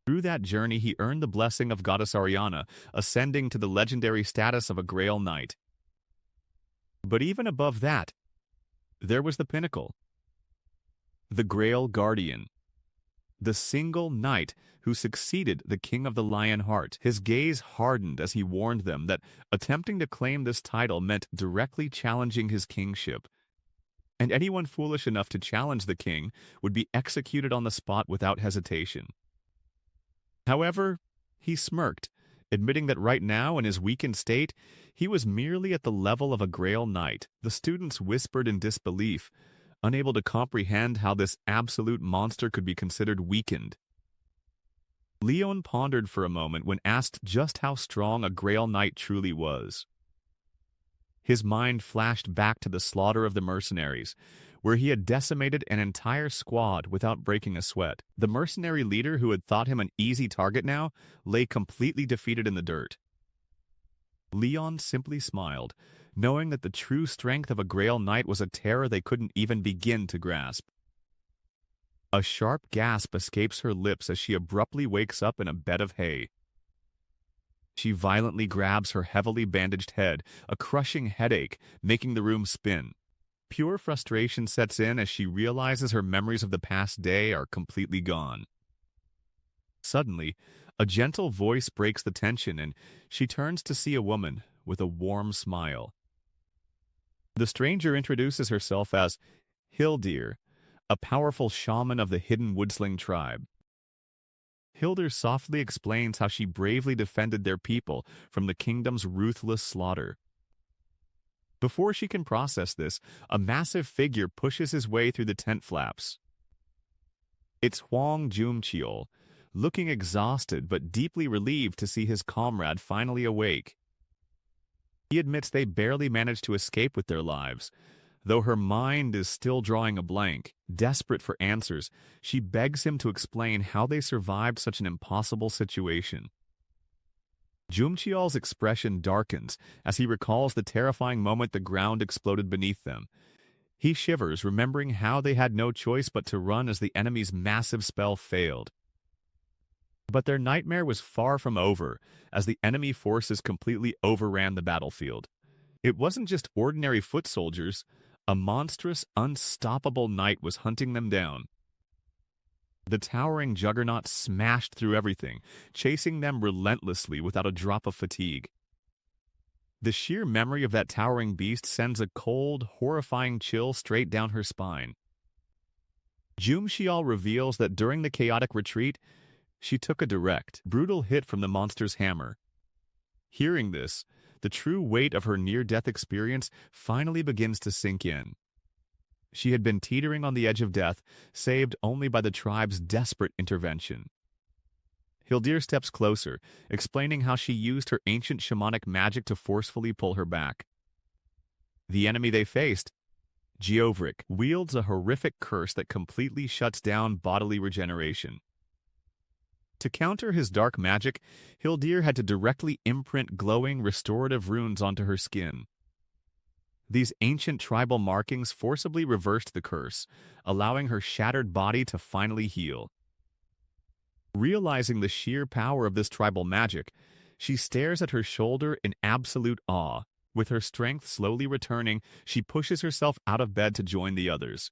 Through that journey, he earned the blessing of Goddess Ariana, ascending to the legendary status of a Grail Knight. But even above that, there was the pinnacle. The Grail Guardian, the single knight who succeeded the King of the Lionheart. His gaze hardened as he warned them that attempting to claim this title meant directly challenging his kingship, and anyone foolish enough to challenge the king would be executed on the spot without hesitation. However, he smirked, admitting that right now, in his weakened state, he was merely at the level of a Grail Knight. The students whispered in disbelief, unable to comprehend how this absolute monster could be considered weakened. Leon pondered for a moment when asked just how strong a Grail Knight truly was. His mind flashed back to the slaughter of the mercenaries, where he had decimated an entire squad without breaking a sweat. The mercenary leader who had thought him an easy target now lay completely defeated in the dirt. Leon simply smiled, knowing that the true strength of a Grail Knight was a terror they couldn't even begin to grasp. A sharp gasp escapes her lips as she abruptly wakes up in a bed of hay. She violently grabs her heavily bandaged head, a crushing headache making the room spin. Pure frustration sets in as she realizes her memories of the past day are completely gone. Suddenly, a gentle voice breaks the tension and she turns to see a woman with a warm smile. The stranger introduces herself as Hildir, a powerful shaman of the hidden Woodsling tribe. Hildir softly explains how she bravely defended their people from the kingdom's ruthless slaughter. Before she can process this, a massive figure pushes his way through the tent flaps. It's Huang Jumcheol, looking exhausted but deeply relieved to see his comrade finally awake. He admits they barely managed to escape with their lives. Though her mind is still drawing a blank, desperate for answers, she begs him to explain how they survived such an impossible situation. Jumcheol's expression darkens as he recalls the terrifying moment the ground exploded beneath them. He shivers, remembering how they had no choice but to run as the enemy's massive spell failed. But their nightmare was far from over, as the enemy forces completely overran the battlefield. It wasn't just ordinary foot soldiers. A monstrous, unstoppable knight was hunting them down. The towering juggernaut smashed through everything, chasing them relentlessly without a drop of fatigue. The sheer memory of that towering beast sends a cold, horrifying chill straight down her spine. Jumcheol reveals that during the chaotic retreat, she took a direct, brutal hit from the monster's hammer. Hearing this, the true weight of her near-death experience finally begins to sink in. She had been teetering on the edge of death, saved only by the tribe's desperate intervention. Hildir steps closer, explaining how she used her ancient shamanic magic to forcefully pull her back. The enemy they faced, Geovric, wields a horrific curse that completely shuts down bodily regeneration. To counter his dark magic, Hildir had to directly imprint glowing, restorative runes onto her skin. These ancient tribal markings forcibly reversed the curse, allowing her shattered body to finally heal. Realizing the sheer power of this tribal magic, she stares at her shoulder in absolute awe. With her strength slowly returning, she pushes herself out of bed to join the others.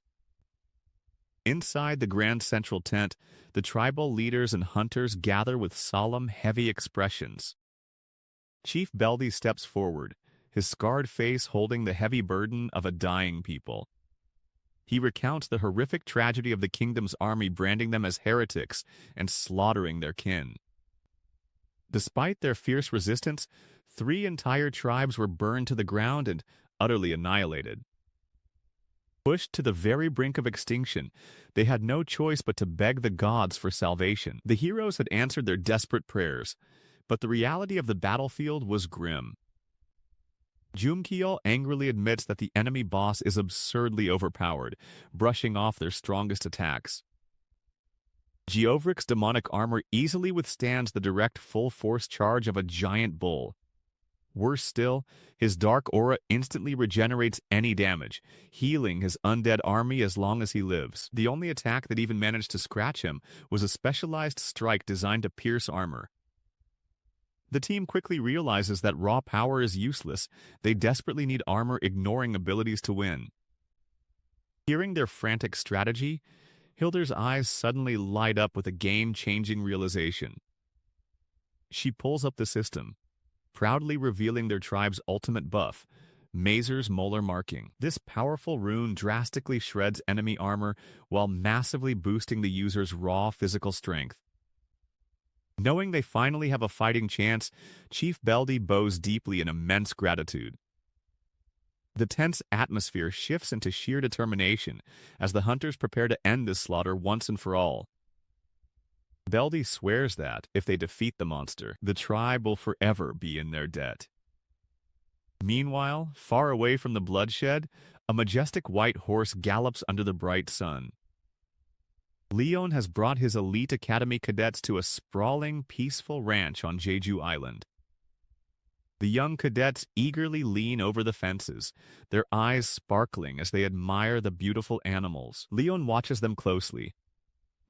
Inside the grand central tent, the tribal leaders and hunters gather with solemn, heavy expressions. Chief Beldy steps forward, his scarred face holding the heavy burden of a dying people. He recounts the horrific tragedy of the kingdom's army branding them as heretics and slaughtering their kin. Despite their fierce resistance, 3 entire tribes were burned to the ground and utterly annihilated. Pushed to the very brink of extinction, they had no choice but to beg the gods for salvation. The heroes had answered their desperate prayers, but the reality of the battlefield was grim. Jumkiel angrily admits that the enemy boss is absurdly overpowered, brushing off their strongest attacks. Geovric's demonic armor easily withstands the direct full-force charge of a giant bull. Worse still, his dark aura instantly regenerates any damage, healing his undead army as long as he lives. The only attack that even managed to scratch him was a specialized strike designed to pierce armor. The team quickly realizes that raw power is useless. They desperately need armor ignoring abilities to win. Hearing their frantic strategy, Hilder's eyes suddenly light up with a game-changing realization. She pulls up the system, proudly revealing their tribe's ultimate buff, Mazer's Molar Marking. This powerful rune drastically shreds enemy armor while massively boosting the user's raw physical strength. Knowing they finally have a fighting chance, Chief Beldy bows deeply in immense gratitude. The tense atmosphere shifts into sheer determination as the hunters prepare to end this slaughter once and for all. Beldy swears that, if they defeat the monster, the tribe will forever be in their debt. Meanwhile, far away from the bloodshed, a majestic white horse gallops under the bright sun. Leon has brought his elite academy cadets to a sprawling, peaceful ranch on Jeju Island. The young cadets eagerly lean over the fences, their eyes sparkling as they admire the beautiful animals. Leon watches them closely,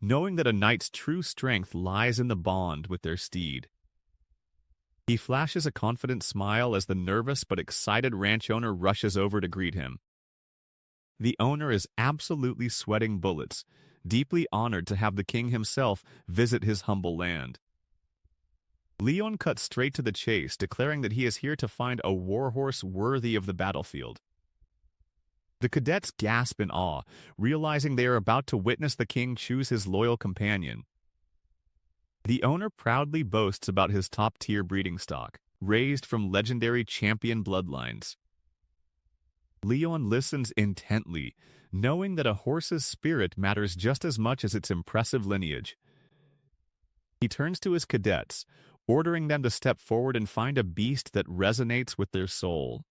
knowing that a knight's true strength lies in the bond with their steed. He flashes a confident smile as the nervous but excited ranch owner rushes over to greet him. The owner is absolutely sweating bullets, deeply honored to have the king himself visit his humble land. Leon cuts straight to the chase, declaring that he is here to find a warhorse worthy of the battlefield. The cadets gasp in awe, realizing they are about to witness the king choose his loyal companion. The owner proudly boasts about his top-tier breeding stock, raised from legendary champion bloodlines. Leon listens intently, knowing that a horse's spirit matters just as much as its impressive lineage. He turns to his cadets, ordering them to step forward and find a beast that resonates with their soul.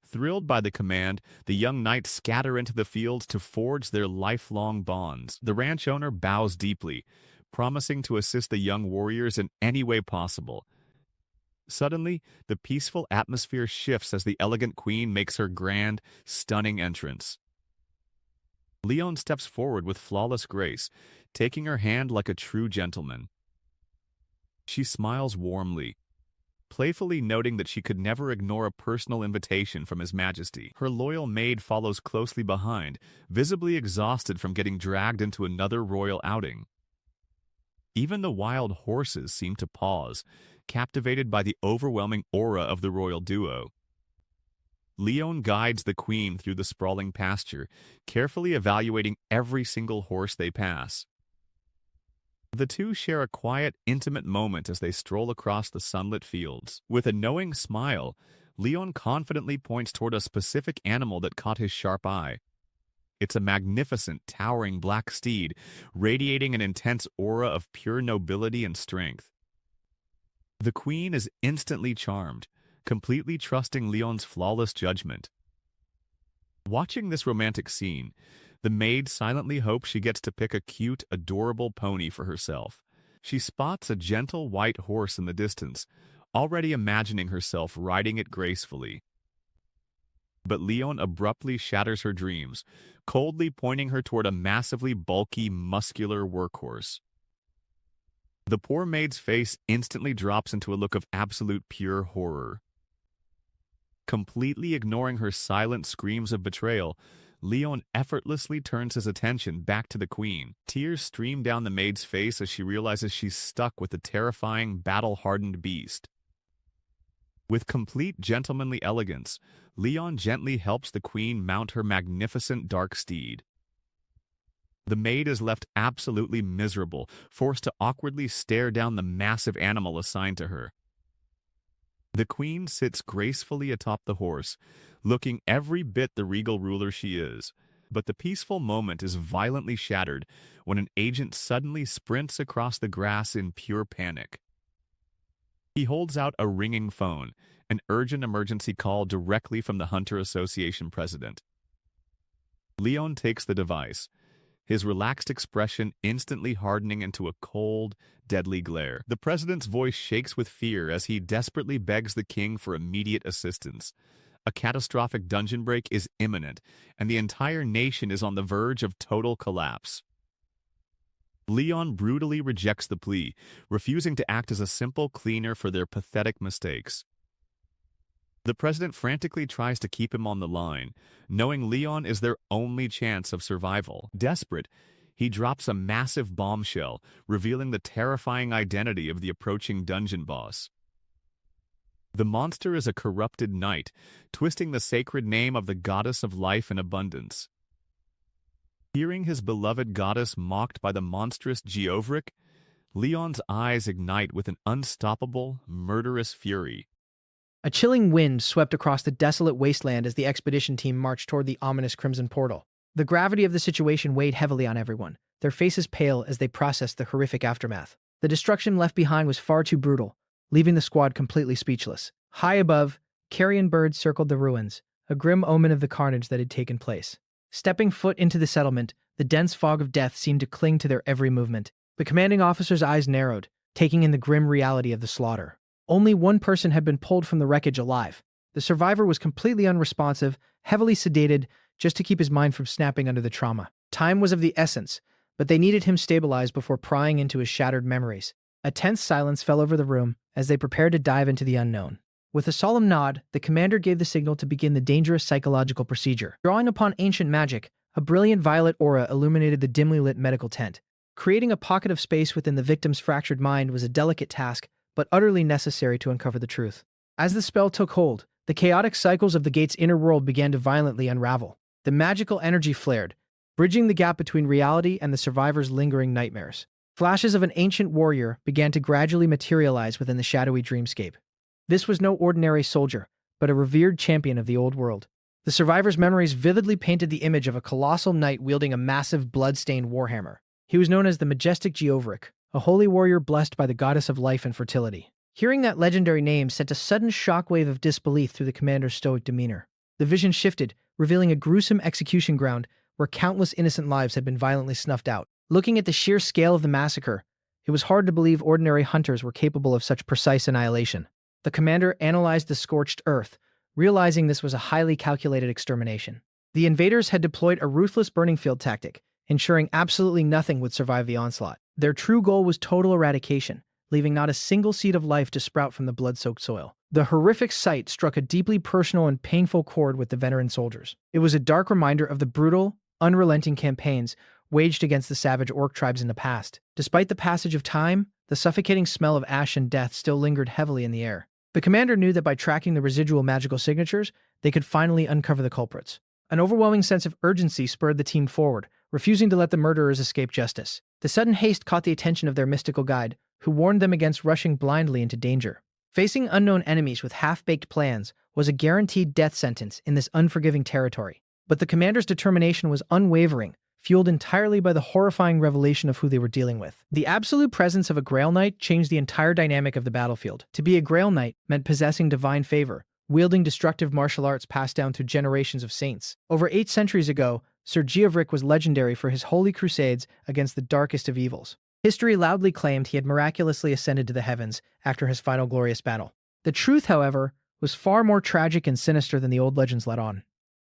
Thrilled by the command, the young knights scatter into the fields to forge their lifelong bonds. The ranch owner bows deeply, promising to assist the young warriors in any way possible. Suddenly, the peaceful atmosphere shifts as the elegant queen makes her grand, stunning entrance. Leon steps forward with flawless grace, taking her hand like a true gentleman. She smiles warmly, playfully noting that she could never ignore a personal invitation from His Majesty. Her loyal maid follows closely behind, visibly exhausted from getting dragged into another royal outing. Even the wild horses seem to pause, captivated by the overwhelming aura of the royal duo. Leon guides the queen through the sprawling pasture, carefully evaluating every single horse they pass. The two share a quiet, intimate moment as they stroll across the sunlit fields. With a knowing smile, Leon confidently points toward a specific animal that caught his sharp eye. It's a magnificent, towering black steed, radiating an intense aura of pure nobility and strength. The queen is instantly charmed, completely trusting Leon's flawless judgment. Watching this romantic scene, the maid silently hopes she gets to pick a cute, adorable pony for herself. She spots a gentle white horse in the distance, already imagining herself riding it gracefully. But Leon abruptly shatters her dreams, coldly pointing her toward a massively bulky, muscular workhorse. The poor maid's face instantly drops into a look of absolute pure horror. Completely ignoring her silent screams of betrayal, Leon effortlessly turns his attention back to the queen. Tears stream down the maid's face as she realizes she's stuck with the terrifying, battle-hardened beast. With complete gentlemanly elegance, Leon gently helps the queen mount her magnificent dark steed. The maid is left absolutely miserable, forced to awkwardly stare down the massive animal assigned to her. The queen sits gracefully atop the horse, looking every bit the regal ruler she is. But the peaceful moment is violently shattered when an agent suddenly sprints across the grass in pure panic. He holds out a ringing phone, an urgent emergency call directly from the Hunter Association president. Leon takes the device, his relaxed expression instantly hardening into a cold, deadly glare. The president's voice shakes with fear as he desperately begs the king for immediate assistance. A catastrophic dungeon break is imminent, and the entire nation is on the verge of total collapse. Leon brutally rejects the plea, refusing to act as a simple cleaner for their pathetic mistakes. The president frantically tries to keep him on the line, knowing Leon is their only chance of survival. Desperate, he drops a massive bombshell, revealing the terrifying identity of the approaching dungeon boss. The monster is a corrupted knight, twisting the sacred name of the goddess of life and abundance. Hearing his beloved goddess mocked by the monstrous Geovric, Leon's eyes ignite with an unstoppable, murderous fury. A chilling wind swept across the desolate wasteland as the expedition team marched toward the ominous Crimson Portal. The gravity of the situation weighed heavily on everyone, their faces pale as they processed the horrific aftermath. The destruction left behind was far too brutal, leaving the squad completely speechless. High above, carrion birds circled the ruins, a grim omen of the carnage that had taken place. Stepping foot into the settlement, the dense fog of death seemed to cling to their every movement. The commanding officer's eyes narrowed, taking in the grim reality of the slaughter. Only one person had been pulled from the wreckage alive. The survivor was completely unresponsive, heavily sedated, just to keep his mind from snapping under the trauma. Time was of the essence, but they needed him stabilized before prying into his shattered memories. A tense silence fell over the room as they prepared to dive into the unknown. With a solemn nod, the commander gave the signal to begin the dangerous psychological procedure. Drawing upon ancient magic, a brilliant violet aura illuminated the dimly lit medical tent. Creating a pocket of space within the victim's fractured mind was a delicate task, but utterly necessary to uncover the truth. As the spell took hold, the chaotic cycles of the gate's inner world began to violently unravel. The magical energy flared, bridging the gap between reality and the survivor's lingering nightmares. Flashes of an ancient warrior began to gradually materialize within the shadowy dreamscape. This was no ordinary soldier, but a revered champion of the old world. The survivor's memories vividly painted the image of a colossal knight wielding a massive blood-stained warhammer. He was known as the majestic Geovric, a holy warrior blessed by the goddess of life and fertility. Hearing that legendary name sent a sudden shockwave of disbelief through the commander's stoic demeanor. The vision shifted, revealing a gruesome execution ground where countless innocent lives had been violently snuffed out. Looking at the sheer scale of the massacre, it was hard to believe ordinary hunters were capable of such precise annihilation. The commander analyzed the scorched earth, realizing this was a highly calculated extermination. The invaders had deployed a ruthless burning field tactic, ensuring absolutely nothing would survive the onslaught. Their true goal was total eradication, leaving not a single seed of life to sprout from the blood-soaked soil. The horrific sight struck a deeply personal and painful chord with the veteran soldiers. It was a dark reminder of the brutal, unrelenting campaigns waged against the savage orc tribes in the past. Despite the passage of time, the suffocating smell of ash and death still lingered heavily in the air. The commander knew that by tracking the residual magical signatures, they could finally uncover the culprits. An overwhelming sense of urgency spurred the team forward, refusing to let the murderers escape justice. The sudden haste caught the attention of their mystical guide, who warned them against rushing blindly into danger. Facing unknown enemies with half-baked plans was a guaranteed death sentence in this unforgiving territory. But the commander's determination was unwavering, fueled entirely by the horrifying revelation of who they were dealing with. The absolute presence of a Grail Knight changed the entire dynamic of the battlefield. To be a Grail Knight meant possessing divine favor, wielding destructive martial arts passed down through generations of saints. Over 8 centuries ago, Sir Geovric was legendary for his holy crusades against the darkest of evils. History loudly claimed he had miraculously ascended to the heavens after his final glorious battle. The truth, however, was far more tragic and sinister than the old legends let on.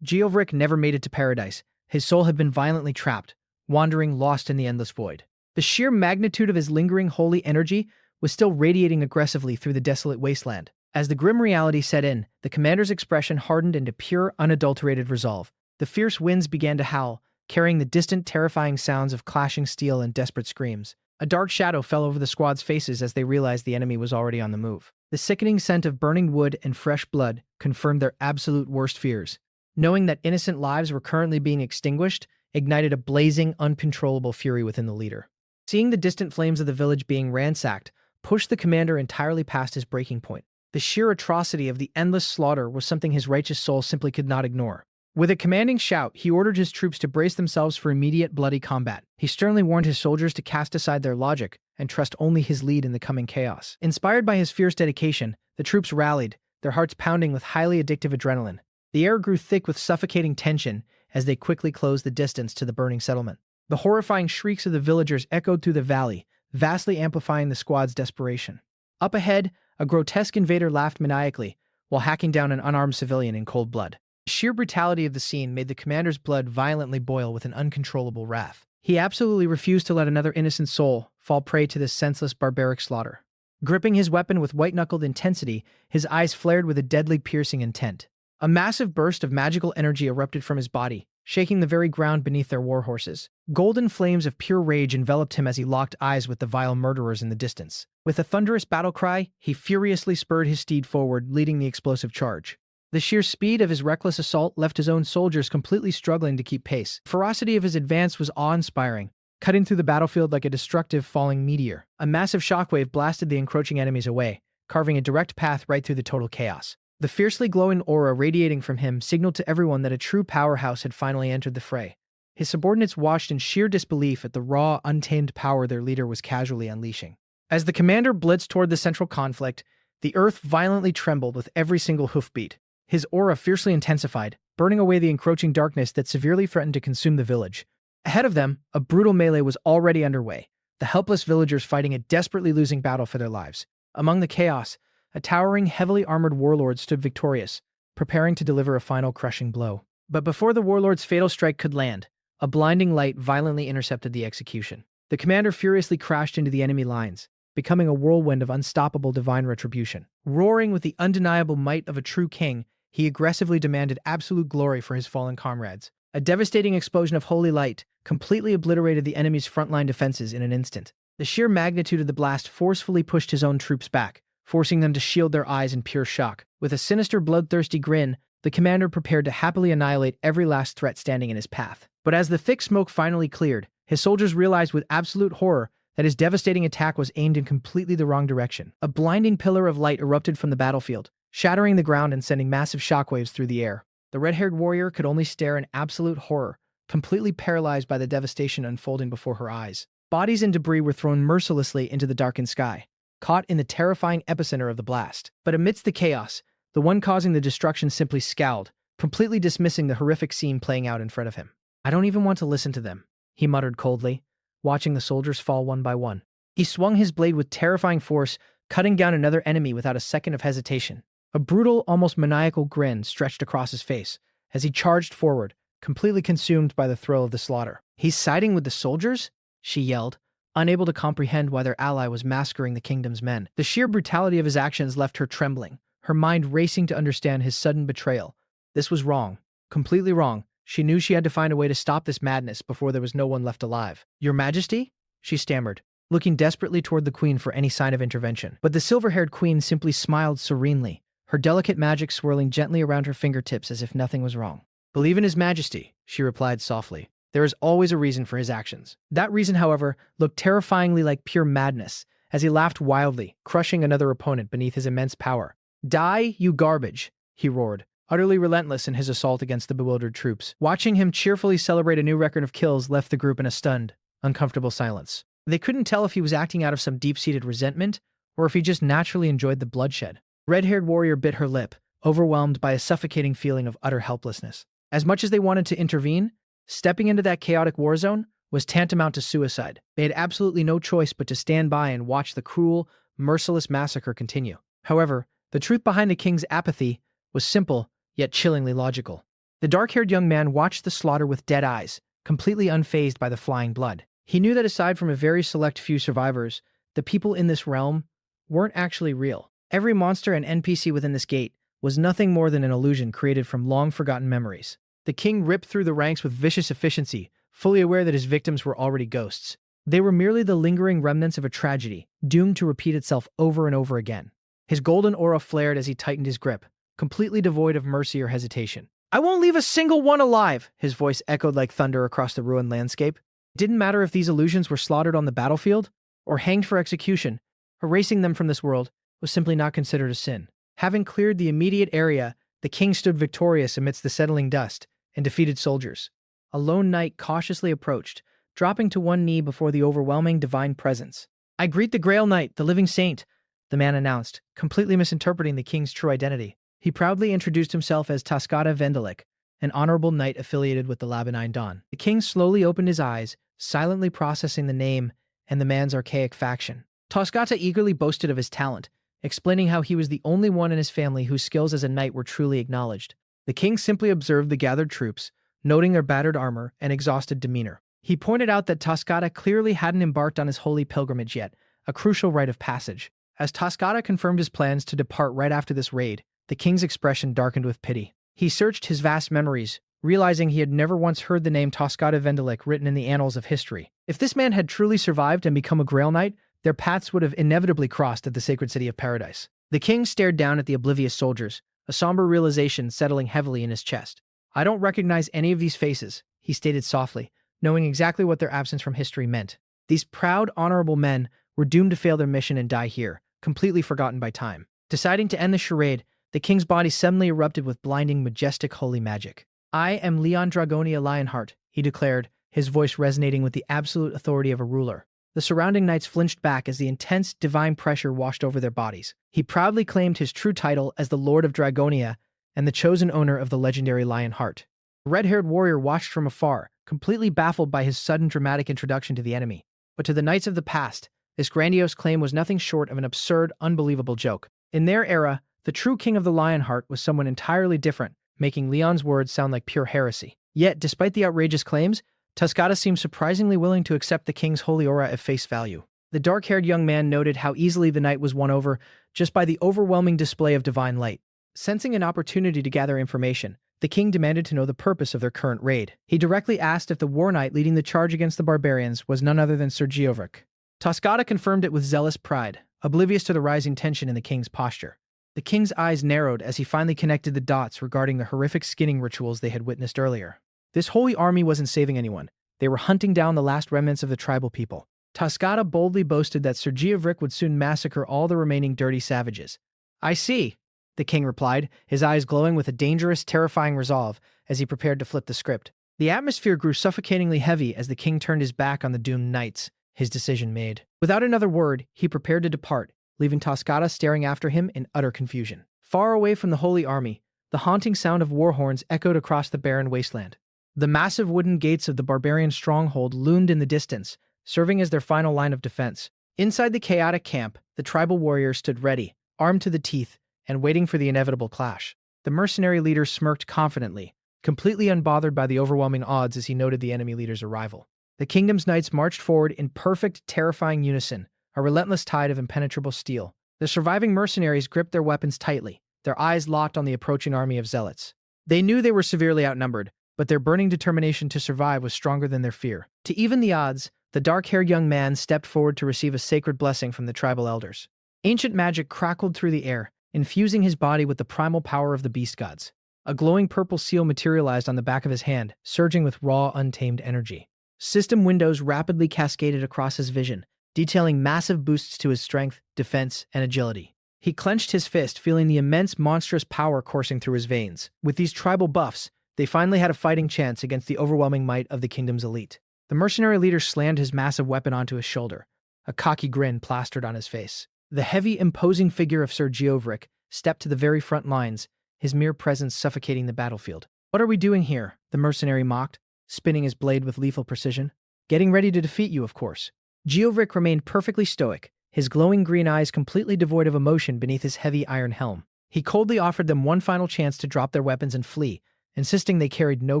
Geovric never made it to paradise. His soul had been violently trapped, wandering lost in the endless void. The sheer magnitude of his lingering holy energy was still radiating aggressively through the desolate wasteland. As the grim reality set in, the commander's expression hardened into pure, unadulterated resolve. The fierce winds began to howl, carrying the distant, terrifying sounds of clashing steel and desperate screams. A dark shadow fell over the squad's faces as they realized the enemy was already on the move. The sickening scent of burning wood and fresh blood confirmed their absolute worst fears. Knowing that innocent lives were currently being extinguished ignited a blazing, uncontrollable fury within the leader. Seeing the distant flames of the village being ransacked pushed the commander entirely past his breaking point. The sheer atrocity of the endless slaughter was something his righteous soul simply could not ignore. With a commanding shout, he ordered his troops to brace themselves for immediate bloody combat. He sternly warned his soldiers to cast aside their logic and trust only his lead in the coming chaos. Inspired by his fierce dedication, the troops rallied, their hearts pounding with highly addictive adrenaline. The air grew thick with suffocating tension as they quickly closed the distance to the burning settlement. The horrifying shrieks of the villagers echoed through the valley, vastly amplifying the squad's desperation. Up ahead, a grotesque invader laughed maniacally while hacking down an unarmed civilian in cold blood. The sheer brutality of the scene made the commander's blood violently boil with an uncontrollable wrath. He absolutely refused to let another innocent soul fall prey to this senseless barbaric slaughter. Gripping his weapon with white-knuckled intensity, his eyes flared with a deadly piercing intent. A massive burst of magical energy erupted from his body, shaking the very ground beneath their war horses. Golden flames of pure rage enveloped him as he locked eyes with the vile murderers in the distance. With a thunderous battle cry, he furiously spurred his steed forward, leading the explosive charge. The sheer speed of his reckless assault left his own soldiers completely struggling to keep pace. The ferocity of his advance was awe-inspiring, cutting through the battlefield like a destructive falling meteor. A massive shockwave blasted the encroaching enemies away, carving a direct path right through the total chaos. The fiercely glowing aura radiating from him signaled to everyone that a true powerhouse had finally entered the fray. His subordinates watched in sheer disbelief at the raw, untamed power their leader was casually unleashing. As the commander blitzed toward the central conflict, the earth violently trembled with every single hoofbeat. His aura fiercely intensified, burning away the encroaching darkness that severely threatened to consume the village. Ahead of them, a brutal melee was already underway, the helpless villagers fighting a desperately losing battle for their lives. Among the chaos, a towering, heavily armored warlord stood victorious, preparing to deliver a final crushing blow. But before the warlord's fatal strike could land, a blinding light violently intercepted the execution. The commander furiously crashed into the enemy lines, becoming a whirlwind of unstoppable divine retribution. Roaring with the undeniable might of a true king, he aggressively demanded absolute glory for his fallen comrades. A devastating explosion of holy light completely obliterated the enemy's frontline defenses in an instant. The sheer magnitude of the blast forcefully pushed his own troops back, forcing them to shield their eyes in pure shock. With a sinister, bloodthirsty grin, the commander prepared to happily annihilate every last threat standing in his path. But as the thick smoke finally cleared, his soldiers realized with absolute horror that his devastating attack was aimed in completely the wrong direction. A blinding pillar of light erupted from the battlefield, shattering the ground and sending massive shockwaves through the air. The red-haired warrior could only stare in absolute horror, completely paralyzed by the devastation unfolding before her eyes. Bodies and debris were thrown mercilessly into the darkened sky, caught in the terrifying epicenter of the blast. But amidst the chaos, the one causing the destruction simply scowled, completely dismissing the horrific scene playing out in front of him. "I don't even want to listen to them," he muttered coldly, watching the soldiers fall one by one. He swung his blade with terrifying force, cutting down another enemy without a second of hesitation. A brutal, almost maniacal grin stretched across his face as he charged forward, completely consumed by the thrill of the slaughter. "He's siding with the soldiers?" she yelled, unable to comprehend why their ally was massacring the kingdom's men. The sheer brutality of his actions left her trembling, her mind racing to understand his sudden betrayal. This was wrong, completely wrong. She knew she had to find a way to stop this madness before there was no one left alive. "Your Majesty?" she stammered, looking desperately toward the queen for any sign of intervention. But the silver-haired queen simply smiled serenely, her delicate magic swirling gently around her fingertips as if nothing was wrong. "Believe in His Majesty," she replied softly. "There is always a reason for his actions." That reason, however, looked terrifyingly like pure madness, as he laughed wildly, crushing another opponent beneath his immense power. "Die, you garbage," he roared, utterly relentless in his assault against the bewildered troops. Watching him cheerfully celebrate a new record of kills left the group in a stunned, uncomfortable silence. They couldn't tell if he was acting out of some deep-seated resentment, or if he just naturally enjoyed the bloodshed. Red-haired warrior bit her lip, overwhelmed by a suffocating feeling of utter helplessness. As much as they wanted to intervene, stepping into that chaotic war zone was tantamount to suicide. They had absolutely no choice but to stand by and watch the cruel, merciless massacre continue. However, the truth behind the king's apathy was simple, yet chillingly logical. The dark-haired young man watched the slaughter with dead eyes, completely unfazed by the flying blood. He knew that aside from a very select few survivors, the people in this realm weren't actually real. Every monster and NPC within this gate was nothing more than an illusion created from long-forgotten memories. The king ripped through the ranks with vicious efficiency, fully aware that his victims were already ghosts. They were merely the lingering remnants of a tragedy, doomed to repeat itself over and over again. His golden aura flared as he tightened his grip, completely devoid of mercy or hesitation. "I won't leave a single one alive!" His voice echoed like thunder across the ruined landscape. It didn't matter if these illusions were slaughtered on the battlefield or hanged for execution. Erasing them from this world was simply not considered a sin. Having cleared the immediate area, the king stood victorious amidst the settling dust and defeated soldiers. A lone knight cautiously approached, dropping to one knee before the overwhelming divine presence. "I greet the Grail Knight, the living saint," the man announced, completely misinterpreting the king's true identity. He proudly introduced himself as Tascata Vendelik, an honorable knight affiliated with the Labanine Dawn. The king slowly opened his eyes, silently processing the name and the man's archaic faction. Tascata eagerly boasted of his talent, explaining how he was the only one in his family whose skills as a knight were truly acknowledged. The king simply observed the gathered troops, noting their battered armor and exhausted demeanor. He pointed out that Tascata clearly hadn't embarked on his holy pilgrimage yet, a crucial rite of passage. As Tascata confirmed his plans to depart right after this raid, the king's expression darkened with pity. He searched his vast memories, realizing he had never once heard the name Tascata Vendelik written in the annals of history. If this man had truly survived and become a Grail Knight, their paths would have inevitably crossed at the sacred city of paradise. The king stared down at the oblivious soldiers, a somber realization settling heavily in his chest. "I don't recognize any of these faces," he stated softly, knowing exactly what their absence from history meant. These proud, honorable men were doomed to fail their mission and die here, completely forgotten by time. Deciding to end the charade, the king's body suddenly erupted with blinding, majestic holy magic. "I am Leon Dragonia Lionheart," he declared, his voice resonating with the absolute authority of a ruler. The surrounding knights flinched back as the intense, divine pressure washed over their bodies. He proudly claimed his true title as the Lord of Dragonia and the chosen owner of the legendary Lionheart. The red-haired warrior watched from afar, completely baffled by his sudden dramatic introduction to the enemy. But to the knights of the past, this grandiose claim was nothing short of an absurd, unbelievable joke. In their era, the true king of the Lionheart was someone entirely different, making Leon's words sound like pure heresy. Yet, despite the outrageous claims, Tascata seemed surprisingly willing to accept the king's holy aura at face value. The dark-haired young man noted how easily the knight was won over just by the overwhelming display of divine light. Sensing an opportunity to gather information, the king demanded to know the purpose of their current raid. He directly asked if the war knight leading the charge against the barbarians was none other than Sir Geovric. Tascata confirmed it with zealous pride, oblivious to the rising tension in the king's posture. The king's eyes narrowed as he finally connected the dots regarding the horrific skinning rituals they had witnessed earlier. This holy army wasn't saving anyone. They were hunting down the last remnants of the tribal people. Tascata boldly boasted that Sir Geovric would soon massacre all the remaining dirty savages. "I see," the king replied, his eyes glowing with a dangerous, terrifying resolve as he prepared to flip the script. The atmosphere grew suffocatingly heavy as the king turned his back on the doomed knights, his decision made. Without another word, he prepared to depart, leaving Tascata staring after him in utter confusion. Far away from the holy army, the haunting sound of war horns echoed across the barren wasteland. The massive wooden gates of the barbarian stronghold loomed in the distance, serving as their final line of defense. Inside the chaotic camp, the tribal warriors stood ready, armed to the teeth, and waiting for the inevitable clash. The mercenary leader smirked confidently, completely unbothered by the overwhelming odds as he noted the enemy leader's arrival. The kingdom's knights marched forward in perfect, terrifying unison, a relentless tide of impenetrable steel. The surviving mercenaries gripped their weapons tightly, their eyes locked on the approaching army of zealots. They knew they were severely outnumbered, but their burning determination to survive was stronger than their fear. To even the odds, the dark-haired young man stepped forward to receive a sacred blessing from the tribal elders. Ancient magic crackled through the air, infusing his body with the primal power of the beast gods. A glowing purple seal materialized on the back of his hand, surging with raw, untamed energy. System windows rapidly cascaded across his vision, detailing massive boosts to his strength, defense, and agility. He clenched his fist, feeling the immense, monstrous power coursing through his veins. With these tribal buffs, they finally had a fighting chance against the overwhelming might of the kingdom's elite. The mercenary leader slammed his massive weapon onto his shoulder, a cocky grin plastered on his face. The heavy, imposing figure of Sir Geovric stepped to the very front lines, his mere presence suffocating the battlefield. "What are we doing here?" the mercenary mocked, spinning his blade with lethal precision. "Getting ready to defeat you, of course." Geovric remained perfectly stoic, his glowing green eyes completely devoid of emotion beneath his heavy iron helm. He coldly offered them one final chance to drop their weapons and flee, insisting they carried no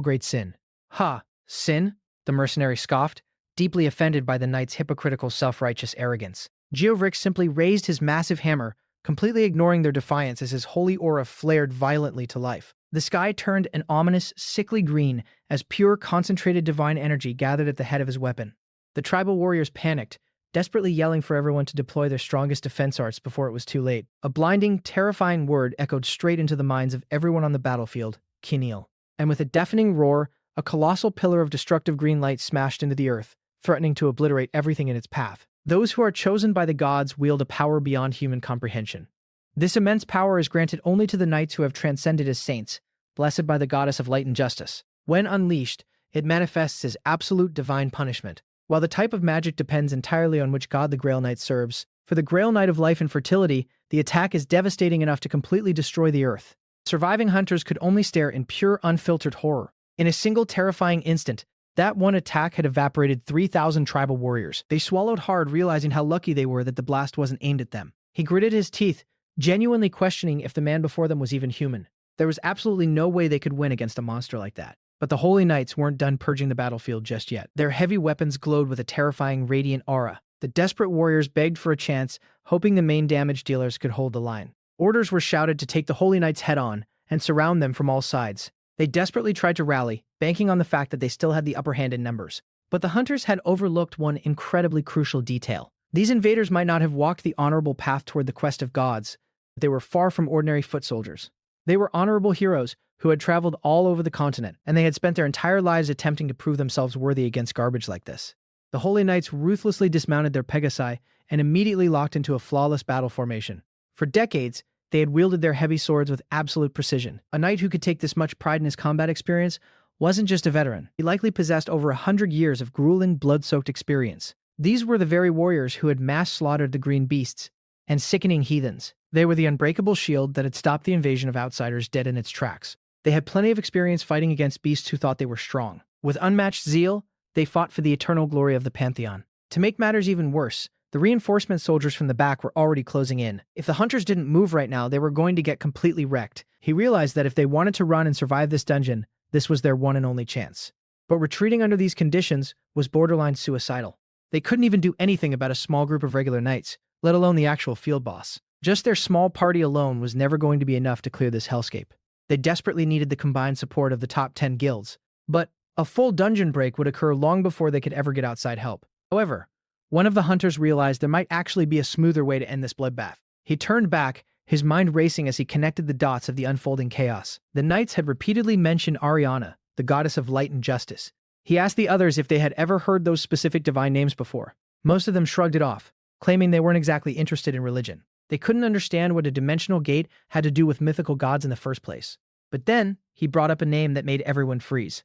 great sin. "Ha, sin?" the mercenary scoffed, deeply offended by the knight's hypocritical self-righteous arrogance. Geovric simply raised his massive hammer, completely ignoring their defiance as his holy aura flared violently to life. The sky turned an ominous, sickly green as pure, concentrated divine energy gathered at the head of his weapon. The tribal warriors panicked, desperately yelling for everyone to deploy their strongest defense arts before it was too late. A blinding, terrifying word echoed straight into the minds of everyone on the battlefield: Kinil. And with a deafening roar, a colossal pillar of destructive green light smashed into the earth, threatening to obliterate everything in its path. Those who are chosen by the gods wield a power beyond human comprehension. This immense power is granted only to the knights who have transcended as saints, blessed by the goddess of light and justice. When unleashed, it manifests as absolute divine punishment. While the type of magic depends entirely on which god the Grail Knight serves, for the Grail Knight of life and fertility, the attack is devastating enough to completely destroy the earth. Surviving hunters could only stare in pure, unfiltered horror. In a single terrifying instant, that one attack had evaporated 3,000 tribal warriors. They swallowed hard, realizing how lucky they were that the blast wasn't aimed at them. He gritted his teeth, genuinely questioning if the man before them was even human. There was absolutely no way they could win against a monster like that. But the Holy Knights weren't done purging the battlefield just yet. Their heavy weapons glowed with a terrifying radiant aura. The desperate warriors begged for a chance, hoping the main damage dealers could hold the line. Orders were shouted to take the Holy Knights head-on and surround them from all sides. They desperately tried to rally, banking on the fact that they still had the upper hand in numbers. But the hunters had overlooked one incredibly crucial detail. These invaders might not have walked the honorable path toward the quest of gods, but they were far from ordinary foot soldiers. They were honorable heroes who had traveled all over the continent, and they had spent their entire lives attempting to prove themselves worthy against garbage like this. The Holy Knights ruthlessly dismounted their Pegasi and immediately locked into a flawless battle formation. For decades, they had wielded their heavy swords with absolute precision. A knight who could take this much pride in his combat experience wasn't just a veteran. He likely possessed over 100 years of grueling, blood-soaked experience. These were the very warriors who had mass slaughtered the green beasts and sickening heathens. They were the unbreakable shield that had stopped the invasion of outsiders dead in its tracks. They had plenty of experience fighting against beasts who thought they were strong. With unmatched zeal, they fought for the eternal glory of the Pantheon. To make matters even worse, the reinforcement soldiers from the back were already closing in. If the hunters didn't move right now, they were going to get completely wrecked. He realized that if they wanted to run and survive this dungeon, this was their one and only chance. But retreating under these conditions was borderline suicidal. They couldn't even do anything about a small group of regular knights, let alone the actual field boss. Just their small party alone was never going to be enough to clear this hellscape. They desperately needed the combined support of the top 10 guilds, but a full dungeon break would occur long before they could ever get outside help. However, one of the hunters realized there might actually be a smoother way to end this bloodbath. He turned back, his mind racing as he connected the dots of the unfolding chaos. The knights had repeatedly mentioned Ariana, the goddess of light and justice. He asked the others if they had ever heard those specific divine names before. Most of them shrugged it off, claiming they weren't exactly interested in religion. They couldn't understand what a dimensional gate had to do with mythical gods in the first place. But then, he brought up a name that made everyone freeze.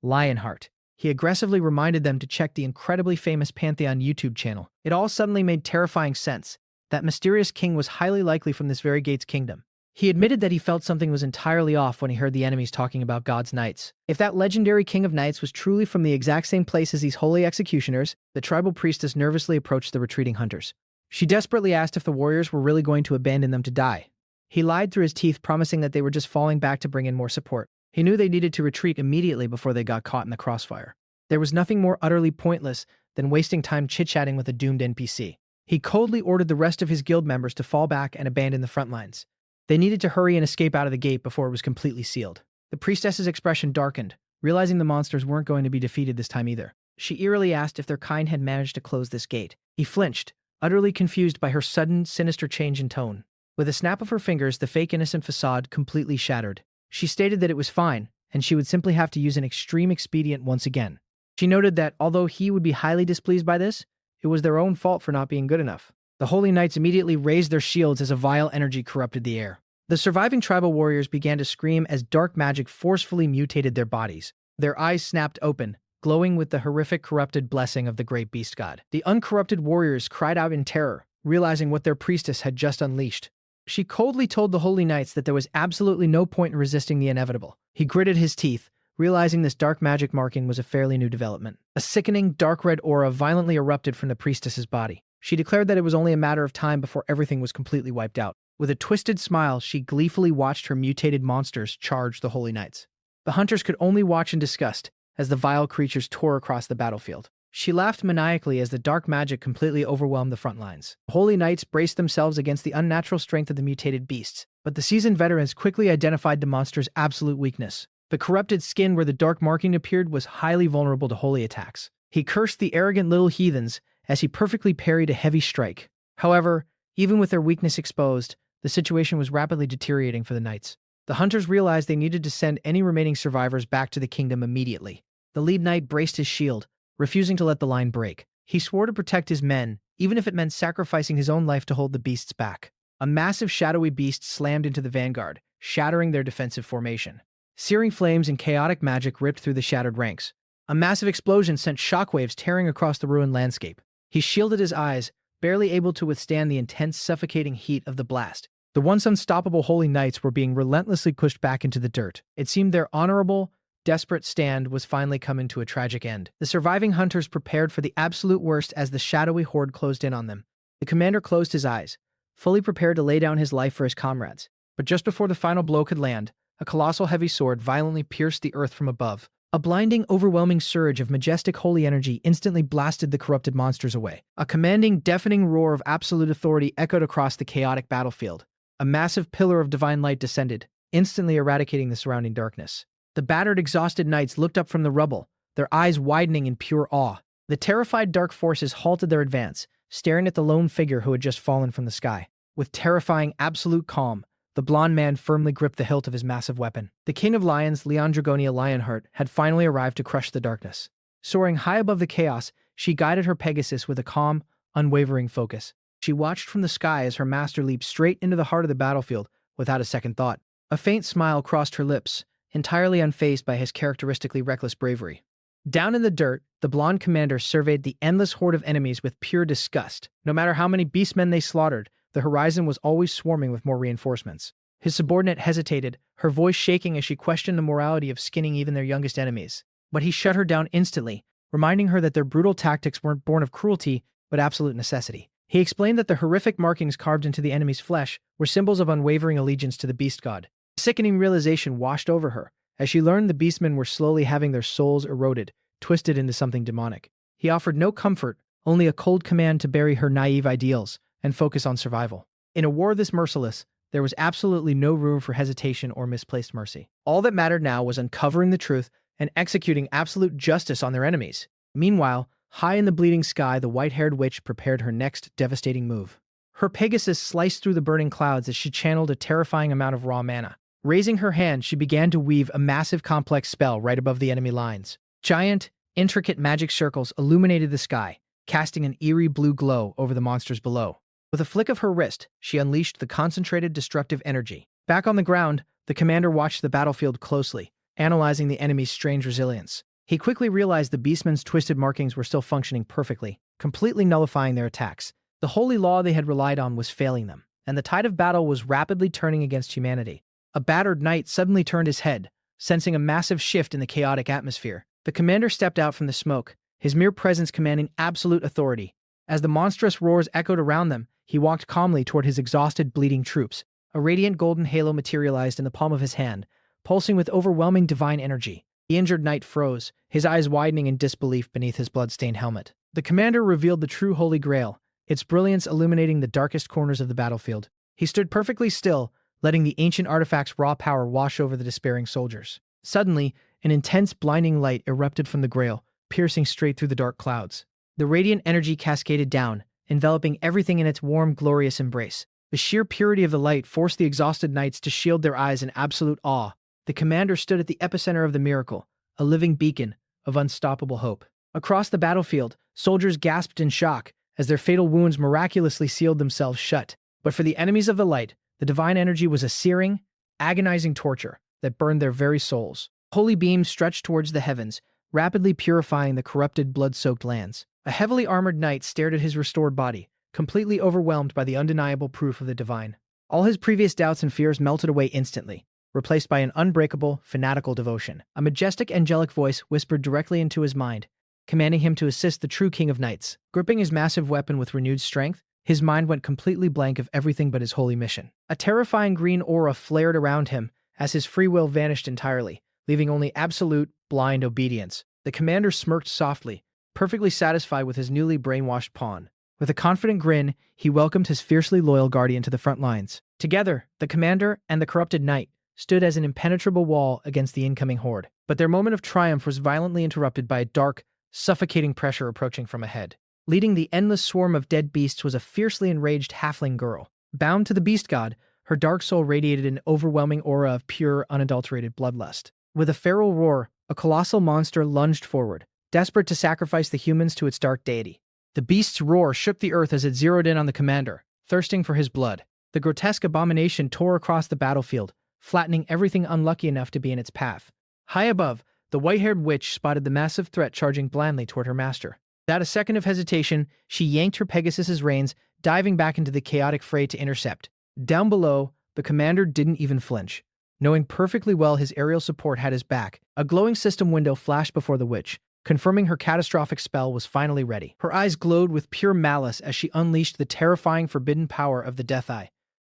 Lionheart. He aggressively reminded them to check the incredibly famous Pantheon YouTube channel. It all suddenly made terrifying sense. That mysterious king was highly likely from this very gate's kingdom. He admitted that he felt something was entirely off when he heard the enemies talking about God's knights. If that legendary king of knights was truly from the exact same place as these holy executioners, the tribal priestess nervously approached the retreating hunters. She desperately asked if the warriors were really going to abandon them to die. He lied through his teeth, promising that they were just falling back to bring in more support. He knew they needed to retreat immediately before they got caught in the crossfire. There was nothing more utterly pointless than wasting time chit-chatting with a doomed NPC. He coldly ordered the rest of his guild members to fall back and abandon the front lines. They needed to hurry and escape out of the gate before it was completely sealed. The priestess's expression darkened, realizing the monsters weren't going to be defeated this time either. She eerily asked if their kind had managed to close this gate. He flinched, utterly confused by her sudden, sinister change in tone. With a snap of her fingers, the fake innocent facade completely shattered. She stated that it was fine, and she would simply have to use an extreme expedient once again. She noted that, although he would be highly displeased by this, it was their own fault for not being good enough. The Holy Knights immediately raised their shields as a vile energy corrupted the air. The surviving tribal warriors began to scream as dark magic forcefully mutated their bodies. Their eyes snapped open, glowing with the horrific corrupted blessing of the great beast god. The uncorrupted warriors cried out in terror, realizing what their priestess had just unleashed. She coldly told the Holy Knights that there was absolutely no point in resisting the inevitable. He gritted his teeth, realizing this dark magic marking was a fairly new development. A sickening, dark red aura violently erupted from the priestess's body. She declared that it was only a matter of time before everything was completely wiped out. With a twisted smile, she gleefully watched her mutated monsters charge the Holy Knights. The hunters could only watch in disgust as the vile creatures tore across the battlefield. She laughed maniacally as the dark magic completely overwhelmed the front lines. The Holy Knights braced themselves against the unnatural strength of the mutated beasts, but the seasoned veterans quickly identified the monster's absolute weakness. The corrupted skin where the dark marking appeared was highly vulnerable to holy attacks. He cursed the arrogant little heathens as he perfectly parried a heavy strike. However, even with their weakness exposed, the situation was rapidly deteriorating for the knights. The hunters realized they needed to send any remaining survivors back to the kingdom immediately. The lead knight braced his shield, refusing to let the line break. He swore to protect his men, even if it meant sacrificing his own life to hold the beasts back. A massive shadowy beast slammed into the vanguard, shattering their defensive formation. Searing flames and chaotic magic ripped through the shattered ranks. A massive explosion sent shockwaves tearing across the ruined landscape. He shielded his eyes, barely able to withstand the intense, suffocating heat of the blast. The once unstoppable Holy Knights were being relentlessly pushed back into the dirt. It seemed their honorable, desperate stand was finally coming to a tragic end. The surviving hunters prepared for the absolute worst as the shadowy horde closed in on them. The commander closed his eyes, fully prepared to lay down his life for his comrades. But just before the final blow could land, a colossal heavy sword violently pierced the earth from above. A blinding, overwhelming surge of majestic holy energy instantly blasted the corrupted monsters away. A commanding, deafening roar of absolute authority echoed across the chaotic battlefield. A massive pillar of divine light descended, instantly eradicating the surrounding darkness. The battered, exhausted knights looked up from the rubble, their eyes widening in pure awe. The terrified dark forces halted their advance, staring at the lone figure who had just fallen from the sky. With terrifying, absolute calm, the blond man firmly gripped the hilt of his massive weapon. The King of Lions, Dragonia Lionheart, had finally arrived to crush the darkness. Soaring high above the chaos, she guided her Pegasus with a calm, unwavering focus. She watched from the sky as her master leaped straight into the heart of the battlefield without a second thought. A faint smile crossed her lips, entirely unfazed by his characteristically reckless bravery. Down in the dirt, the blonde commander surveyed the endless horde of enemies with pure disgust. No matter how many beastmen they slaughtered, the horizon was always swarming with more reinforcements. His subordinate hesitated, her voice shaking as she questioned the morality of skinning even their youngest enemies. But he shut her down instantly, reminding her that their brutal tactics weren't born of cruelty, but absolute necessity. He explained that the horrific markings carved into the enemy's flesh were symbols of unwavering allegiance to the beast god. A sickening realization washed over her, as she learned the beastmen were slowly having their souls eroded, twisted into something demonic. He offered no comfort, only a cold command to bury her naive ideals and focus on survival. In a war this merciless, there was absolutely no room for hesitation or misplaced mercy. All that mattered now was uncovering the truth and executing absolute justice on their enemies. Meanwhile, high in the bleeding sky, the white-haired witch prepared her next devastating move. Her Pegasus sliced through the burning clouds as she channeled a terrifying amount of raw mana. Raising her hand, she began to weave a massive complex spell right above the enemy lines. Giant, intricate magic circles illuminated the sky, casting an eerie blue glow over the monsters below. With a flick of her wrist, she unleashed the concentrated destructive energy. Back on the ground, the commander watched the battlefield closely, analyzing the enemy's strange resilience. He quickly realized the beastmen's twisted markings were still functioning perfectly, completely nullifying their attacks. The holy law they had relied on was failing them, and the tide of battle was rapidly turning against humanity. A battered knight suddenly turned his head, sensing a massive shift in the chaotic atmosphere. The commander stepped out from the smoke, his mere presence commanding absolute authority. As the monstrous roars echoed around them, he walked calmly toward his exhausted, bleeding troops. A radiant golden halo materialized in the palm of his hand, pulsing with overwhelming divine energy. The injured knight froze, his eyes widening in disbelief beneath his blood-stained helmet. The commander revealed the true Holy Grail, its brilliance illuminating the darkest corners of the battlefield. He stood perfectly still, letting the ancient artifact's raw power wash over the despairing soldiers. Suddenly, an intense, blinding light erupted from the Grail, piercing straight through the dark clouds. The radiant energy cascaded down, enveloping everything in its warm, glorious embrace. The sheer purity of the light forced the exhausted knights to shield their eyes in absolute awe. The commander stood at the epicenter of the miracle, a living beacon of unstoppable hope. Across the battlefield, soldiers gasped in shock as their fatal wounds miraculously sealed themselves shut. But for the enemies of the light, the divine energy was a searing, agonizing torture that burned their very souls. Holy beams stretched towards the heavens, rapidly purifying the corrupted, blood-soaked lands. A heavily armored knight stared at his restored body, completely overwhelmed by the undeniable proof of the divine. All his previous doubts and fears melted away instantly, replaced by an unbreakable, fanatical devotion. A majestic, angelic voice whispered directly into his mind, commanding him to assist the true king of knights. Gripping his massive weapon with renewed strength, his mind went completely blank of everything but his holy mission. A terrifying green aura flared around him as his free will vanished entirely, leaving only absolute, blind obedience. The commander smirked softly, perfectly satisfied with his newly brainwashed pawn. With a confident grin, he welcomed his fiercely loyal guardian to the front lines. Together, the commander and the corrupted knight stood as an impenetrable wall against the incoming horde. But their moment of triumph was violently interrupted by a dark, suffocating pressure approaching from ahead. Leading the endless swarm of dead beasts was a fiercely enraged halfling girl. Bound to the beast god, her dark soul radiated an overwhelming aura of pure, unadulterated bloodlust. With a feral roar, a colossal monster lunged forward, desperate to sacrifice the humans to its dark deity. The beast's roar shook the earth as it zeroed in on the commander, thirsting for his blood. The grotesque abomination tore across the battlefield, flattening everything unlucky enough to be in its path. High above, the white-haired witch spotted the massive threat charging blindly toward her master. Without a second of hesitation, she yanked her Pegasus's reins, diving back into the chaotic fray to intercept. Down below, the commander didn't even flinch. Knowing perfectly well his aerial support had his back, a glowing system window flashed before the witch, confirming her catastrophic spell was finally ready. Her eyes glowed with pure malice as she unleashed the terrifying forbidden power of the Death Eye.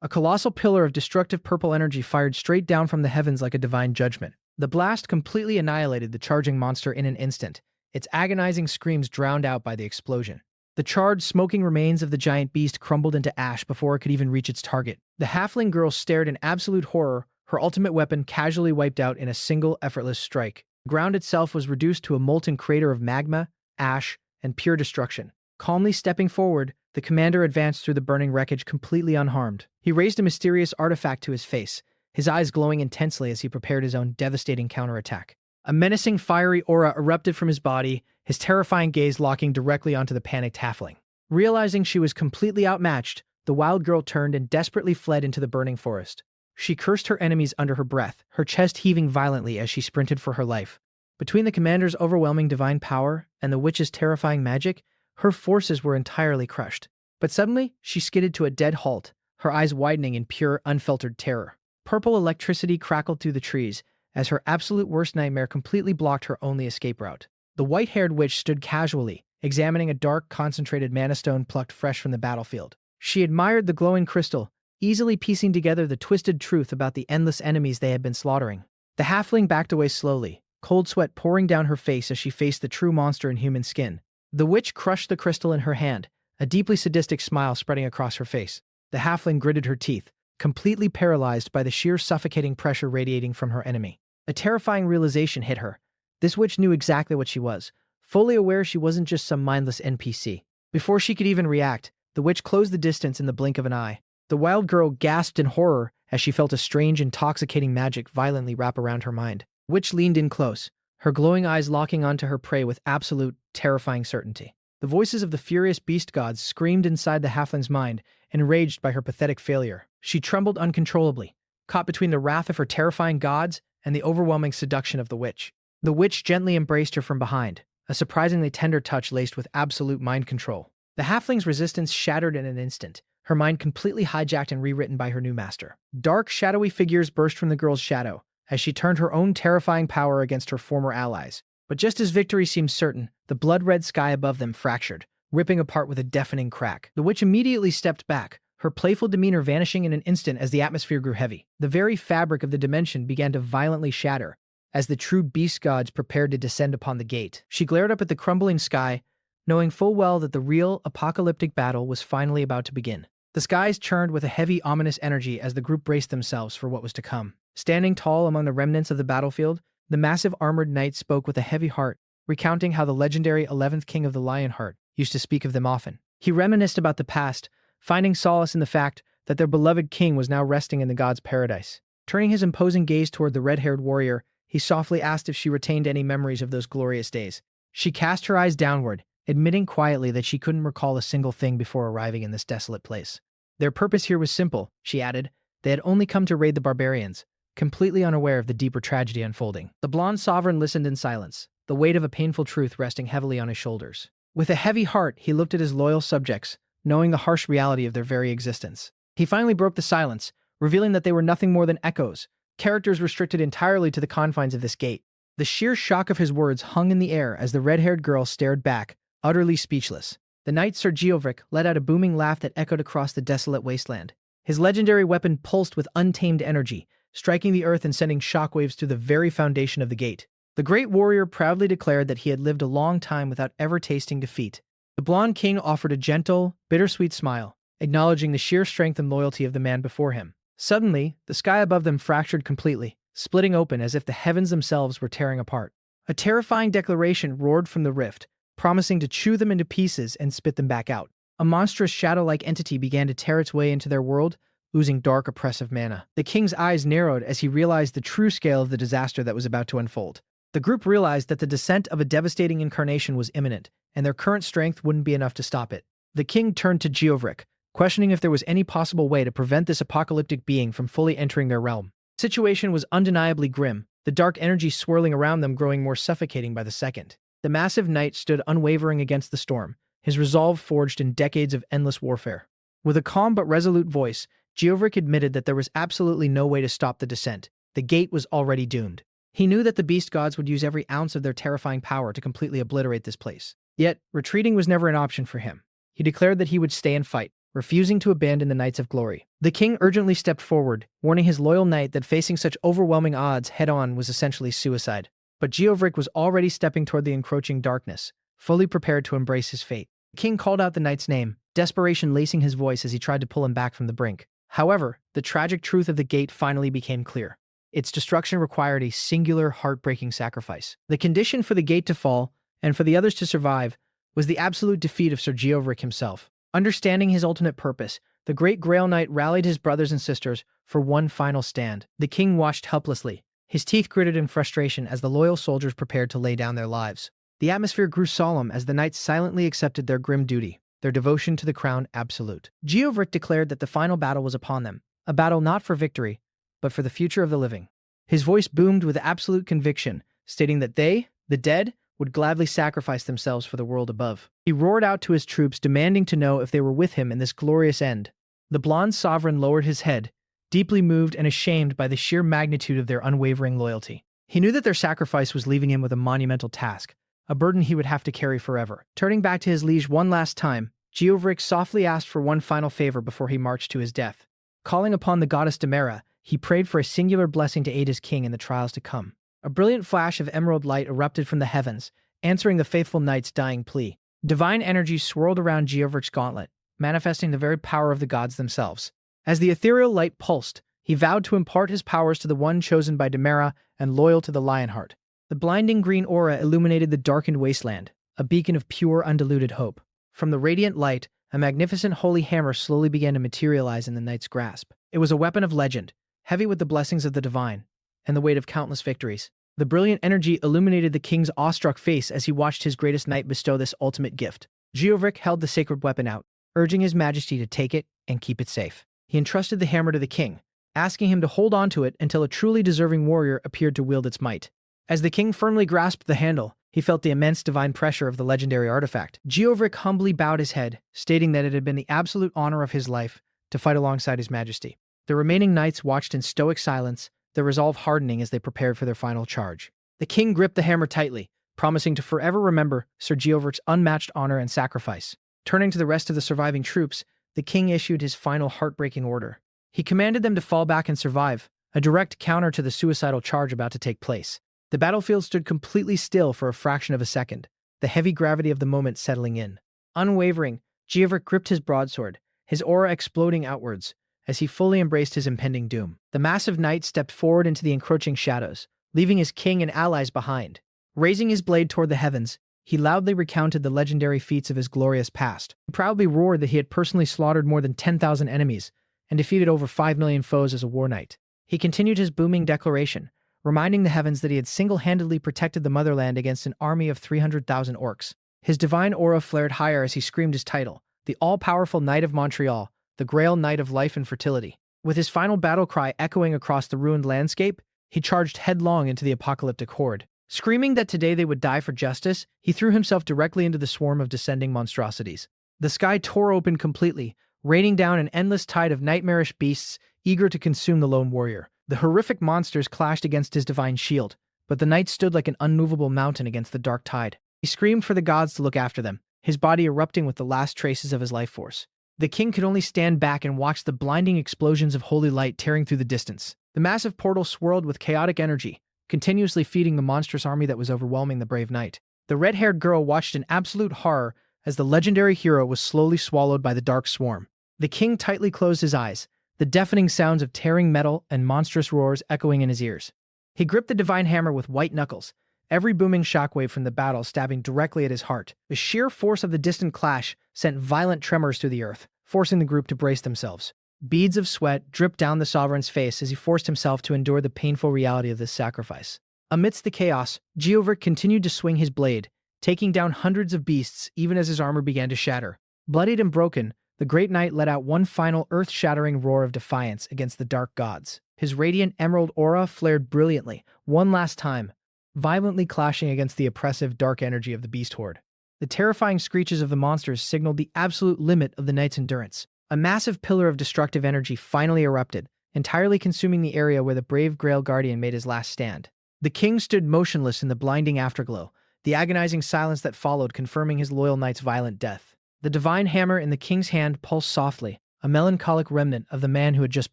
A colossal pillar of destructive purple energy fired straight down from the heavens like a divine judgment. The blast completely annihilated the charging monster in an instant, its agonizing screams drowned out by the explosion. The charred, smoking remains of the giant beast crumbled into ash before it could even reach its target. The halfling girl stared in absolute horror, her ultimate weapon casually wiped out in a single, effortless strike. The ground itself was reduced to a molten crater of magma, ash, and pure destruction. Calmly stepping forward, the commander advanced through the burning wreckage completely unharmed. He raised a mysterious artifact to his face, his eyes glowing intensely as he prepared his own devastating counterattack. A menacing fiery aura erupted from his body, his terrifying gaze locking directly onto the panicked halfling. Realizing she was completely outmatched, the wild girl turned and desperately fled into the burning forest. She cursed her enemies under her breath, her chest heaving violently as she sprinted for her life. Between the commander's overwhelming divine power and the witch's terrifying magic, her forces were entirely crushed. But suddenly, she skidded to a dead halt, her eyes widening in pure, unfiltered terror. Purple electricity crackled through the trees, as her absolute worst nightmare completely blocked her only escape route. The white-haired witch stood casually, examining a dark, concentrated mana stone plucked fresh from the battlefield. She admired the glowing crystal, easily piecing together the twisted truth about the endless enemies they had been slaughtering. The halfling backed away slowly, cold sweat pouring down her face as she faced the true monster in human skin. The witch crushed the crystal in her hand, a deeply sadistic smile spreading across her face. The halfling gritted her teeth, completely paralyzed by the sheer suffocating pressure radiating from her enemy. A terrifying realization hit her. This witch knew exactly what she was, fully aware she wasn't just some mindless NPC. Before she could even react, the witch closed the distance in the blink of an eye. The wild girl gasped in horror as she felt a strange, intoxicating magic violently wrap around her mind. Witch leaned in close, her glowing eyes locking onto her prey with absolute, terrifying certainty. The voices of the furious beast gods screamed inside the halfling's mind, enraged by her pathetic failure. She trembled uncontrollably, caught between the wrath of her terrifying gods and the overwhelming seduction of the witch. The witch gently embraced her from behind, a surprisingly tender touch laced with absolute mind control. The halfling's resistance shattered in an instant, her mind completely hijacked and rewritten by her new master. Dark, shadowy figures burst from the girl's shadow, as she turned her own terrifying power against her former allies. But just as victory seemed certain, the blood-red sky above them fractured, ripping apart with a deafening crack. The witch immediately stepped back, her playful demeanor vanishing in an instant as the atmosphere grew heavy. The very fabric of the dimension began to violently shatter, as the true beast gods prepared to descend upon the gate. She glared up at the crumbling sky, knowing full well that the real, apocalyptic battle was finally about to begin. The skies churned with a heavy, ominous energy as the group braced themselves for what was to come. Standing tall among the remnants of the battlefield, the massive armored knight spoke with a heavy heart, recounting how the legendary 11th King of the Lionheart used to speak of them often. He reminisced about the past, finding solace in the fact that their beloved king was now resting in the god's paradise. Turning his imposing gaze toward the red-haired warrior, he softly asked if she retained any memories of those glorious days. She cast her eyes downward, admitting quietly that she couldn't recall a single thing before arriving in this desolate place. Their purpose here was simple, she added. They had only come to raid the barbarians, completely unaware of the deeper tragedy unfolding. The blonde sovereign listened in silence, the weight of a painful truth resting heavily on his shoulders. With a heavy heart, he looked at his loyal subjects, knowing the harsh reality of their very existence. He finally broke the silence, revealing that they were nothing more than echoes, characters restricted entirely to the confines of this gate. The sheer shock of his words hung in the air as the red-haired girl stared back, utterly speechless. The knight Sir Geovric let out a booming laugh that echoed across the desolate wasteland. His legendary weapon pulsed with untamed energy, striking the earth and sending shockwaves through the very foundation of the gate. The great warrior proudly declared that he had lived a long time without ever tasting defeat. The blonde king offered a gentle, bittersweet smile, acknowledging the sheer strength and loyalty of the man before him. Suddenly, the sky above them fractured completely, splitting open as if the heavens themselves were tearing apart. A terrifying declaration roared from the rift, promising to chew them into pieces and spit them back out. A monstrous shadow-like entity began to tear its way into their world, oozing dark, oppressive mana. The king's eyes narrowed as he realized the true scale of the disaster that was about to unfold. The group realized that the descent of a devastating incarnation was imminent, and their current strength wouldn't be enough to stop it. The king turned to Geovric, questioning if there was any possible way to prevent this apocalyptic being from fully entering their realm. The situation was undeniably grim, the dark energy swirling around them growing more suffocating by the second. The massive knight stood unwavering against the storm, his resolve forged in decades of endless warfare. With a calm but resolute voice, Geovric admitted that there was absolutely no way to stop the descent. The gate was already doomed. He knew that the beast gods would use every ounce of their terrifying power to completely obliterate this place. Yet, retreating was never an option for him. He declared that he would stay and fight, refusing to abandon the Knights of Glory. The king urgently stepped forward, warning his loyal knight that facing such overwhelming odds head-on was essentially suicide. But Geovric was already stepping toward the encroaching darkness, fully prepared to embrace his fate. The king called out the knight's name, desperation lacing his voice as he tried to pull him back from the brink. However, the tragic truth of the gate finally became clear. Its destruction required a singular, heartbreaking sacrifice. The condition for the gate to fall, and for the others to survive, was the absolute defeat of Sir Geovric himself. Understanding his ultimate purpose, the great Grail Knight rallied his brothers and sisters for one final stand. The king watched helplessly, his teeth gritted in frustration as the loyal soldiers prepared to lay down their lives. The atmosphere grew solemn as the knights silently accepted their grim duty, their devotion to the crown absolute. Geovric declared that the final battle was upon them, a battle not for victory, but for the future of the living. His voice boomed with absolute conviction, stating that they, the dead, would gladly sacrifice themselves for the world above. He roared out to his troops, demanding to know if they were with him in this glorious end. The blonde sovereign lowered his head, deeply moved and ashamed by the sheer magnitude of their unwavering loyalty. He knew that their sacrifice was leaving him with a monumental task, a burden he would have to carry forever. Turning back to his liege one last time, Geovric softly asked for one final favor before he marched to his death. Calling upon the goddess Demera, he prayed for a singular blessing to aid his king in the trials to come. A brilliant flash of emerald light erupted from the heavens, answering the faithful knight's dying plea. Divine energy swirled around Geovric's gauntlet, manifesting the very power of the gods themselves. As the ethereal light pulsed, he vowed to impart his powers to the one chosen by Demera and loyal to the Lionheart. The blinding green aura illuminated the darkened wasteland, a beacon of pure, undiluted hope. From the radiant light, a magnificent holy hammer slowly began to materialize in the knight's grasp. It was a weapon of legend, heavy with the blessings of the divine, and the weight of countless victories. The brilliant energy illuminated the king's awestruck face as he watched his greatest knight bestow this ultimate gift. Geovric held the sacred weapon out, urging his majesty to take it and keep it safe. He entrusted the hammer to the king, asking him to hold on to it until a truly deserving warrior appeared to wield its might. As the king firmly grasped the handle, he felt the immense divine pressure of the legendary artifact. Geovric humbly bowed his head, stating that it had been the absolute honor of his life to fight alongside his majesty. The remaining knights watched in stoic silence, their resolve hardening as they prepared for their final charge. The king gripped the hammer tightly, promising to forever remember Sir Geovric's unmatched honor and sacrifice. Turning to the rest of the surviving troops, the king issued his final heartbreaking order. He commanded them to fall back and survive, a direct counter to the suicidal charge about to take place. The battlefield stood completely still for a fraction of a second, the heavy gravity of the moment settling in. Unwavering, Geovric gripped his broadsword, his aura exploding outwards, as he fully embraced his impending doom. The massive knight stepped forward into the encroaching shadows, leaving his king and allies behind. Raising his blade toward the heavens, he loudly recounted the legendary feats of his glorious past. He proudly roared that he had personally slaughtered more than 10,000 enemies and defeated over 5 million foes as a war knight. He continued his booming declaration, reminding the heavens that he had single-handedly protected the motherland against an army of 300,000 orcs. His divine aura flared higher as he screamed his title, the all-powerful Knight of Montreal, the Grail Knight of Life and Fertility. With his final battle cry echoing across the ruined landscape, he charged headlong into the apocalyptic horde. Screaming that today they would die for justice, he threw himself directly into the swarm of descending monstrosities. The sky tore open completely, raining down an endless tide of nightmarish beasts eager to consume the lone warrior. The horrific monsters clashed against his divine shield, but the knight stood like an unmovable mountain against the dark tide. He screamed for the gods to look after them, his body erupting with the last traces of his life force. The king could only stand back and watch the blinding explosions of holy light tearing through the distance. The massive portal swirled with chaotic energy, continuously feeding the monstrous army that was overwhelming the brave knight. The red-haired girl watched in absolute horror as the legendary hero was slowly swallowed by the dark swarm. The king tightly closed his eyes, the deafening sounds of tearing metal and monstrous roars echoing in his ears. He gripped the divine hammer with white knuckles, every booming shockwave from the battle stabbing directly at his heart. The sheer force of the distant clash sent violent tremors through the earth, forcing the group to brace themselves. Beads of sweat dripped down the sovereign's face as he forced himself to endure the painful reality of this sacrifice. Amidst the chaos, Geovric continued to swing his blade, taking down hundreds of beasts even as his armor began to shatter. Bloodied and broken, The Great Knight let out one final earth-shattering roar of defiance against the dark gods. His radiant emerald aura flared brilliantly, one last time, violently clashing against the oppressive dark energy of the beast horde. The terrifying screeches of the monsters signaled the absolute limit of the knight's endurance. A massive pillar of destructive energy finally erupted, entirely consuming the area where the brave Grail Guardian made his last stand. The king stood motionless in the blinding afterglow, the agonizing silence that followed confirming his loyal knight's violent death. The divine hammer in the king's hand pulsed softly, a melancholic remnant of the man who had just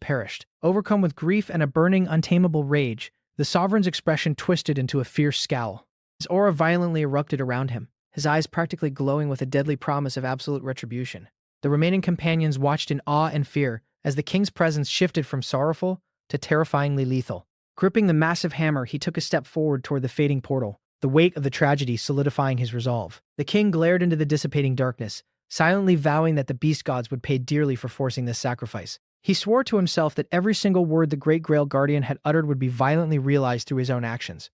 perished. Overcome with grief and a burning, untamable rage, the sovereign's expression twisted into a fierce scowl. His aura violently erupted around him, his eyes practically glowing with a deadly promise of absolute retribution. The remaining companions watched in awe and fear as the king's presence shifted from sorrowful to terrifyingly lethal. Gripping the massive hammer, he took a step forward toward the fading portal, the weight of the tragedy solidifying his resolve. The king glared into the dissipating darkness, silently vowing that the beast gods would pay dearly for forcing this sacrifice. He swore to himself that every single word the great Grail Guardian had uttered would be violently realized through his own actions.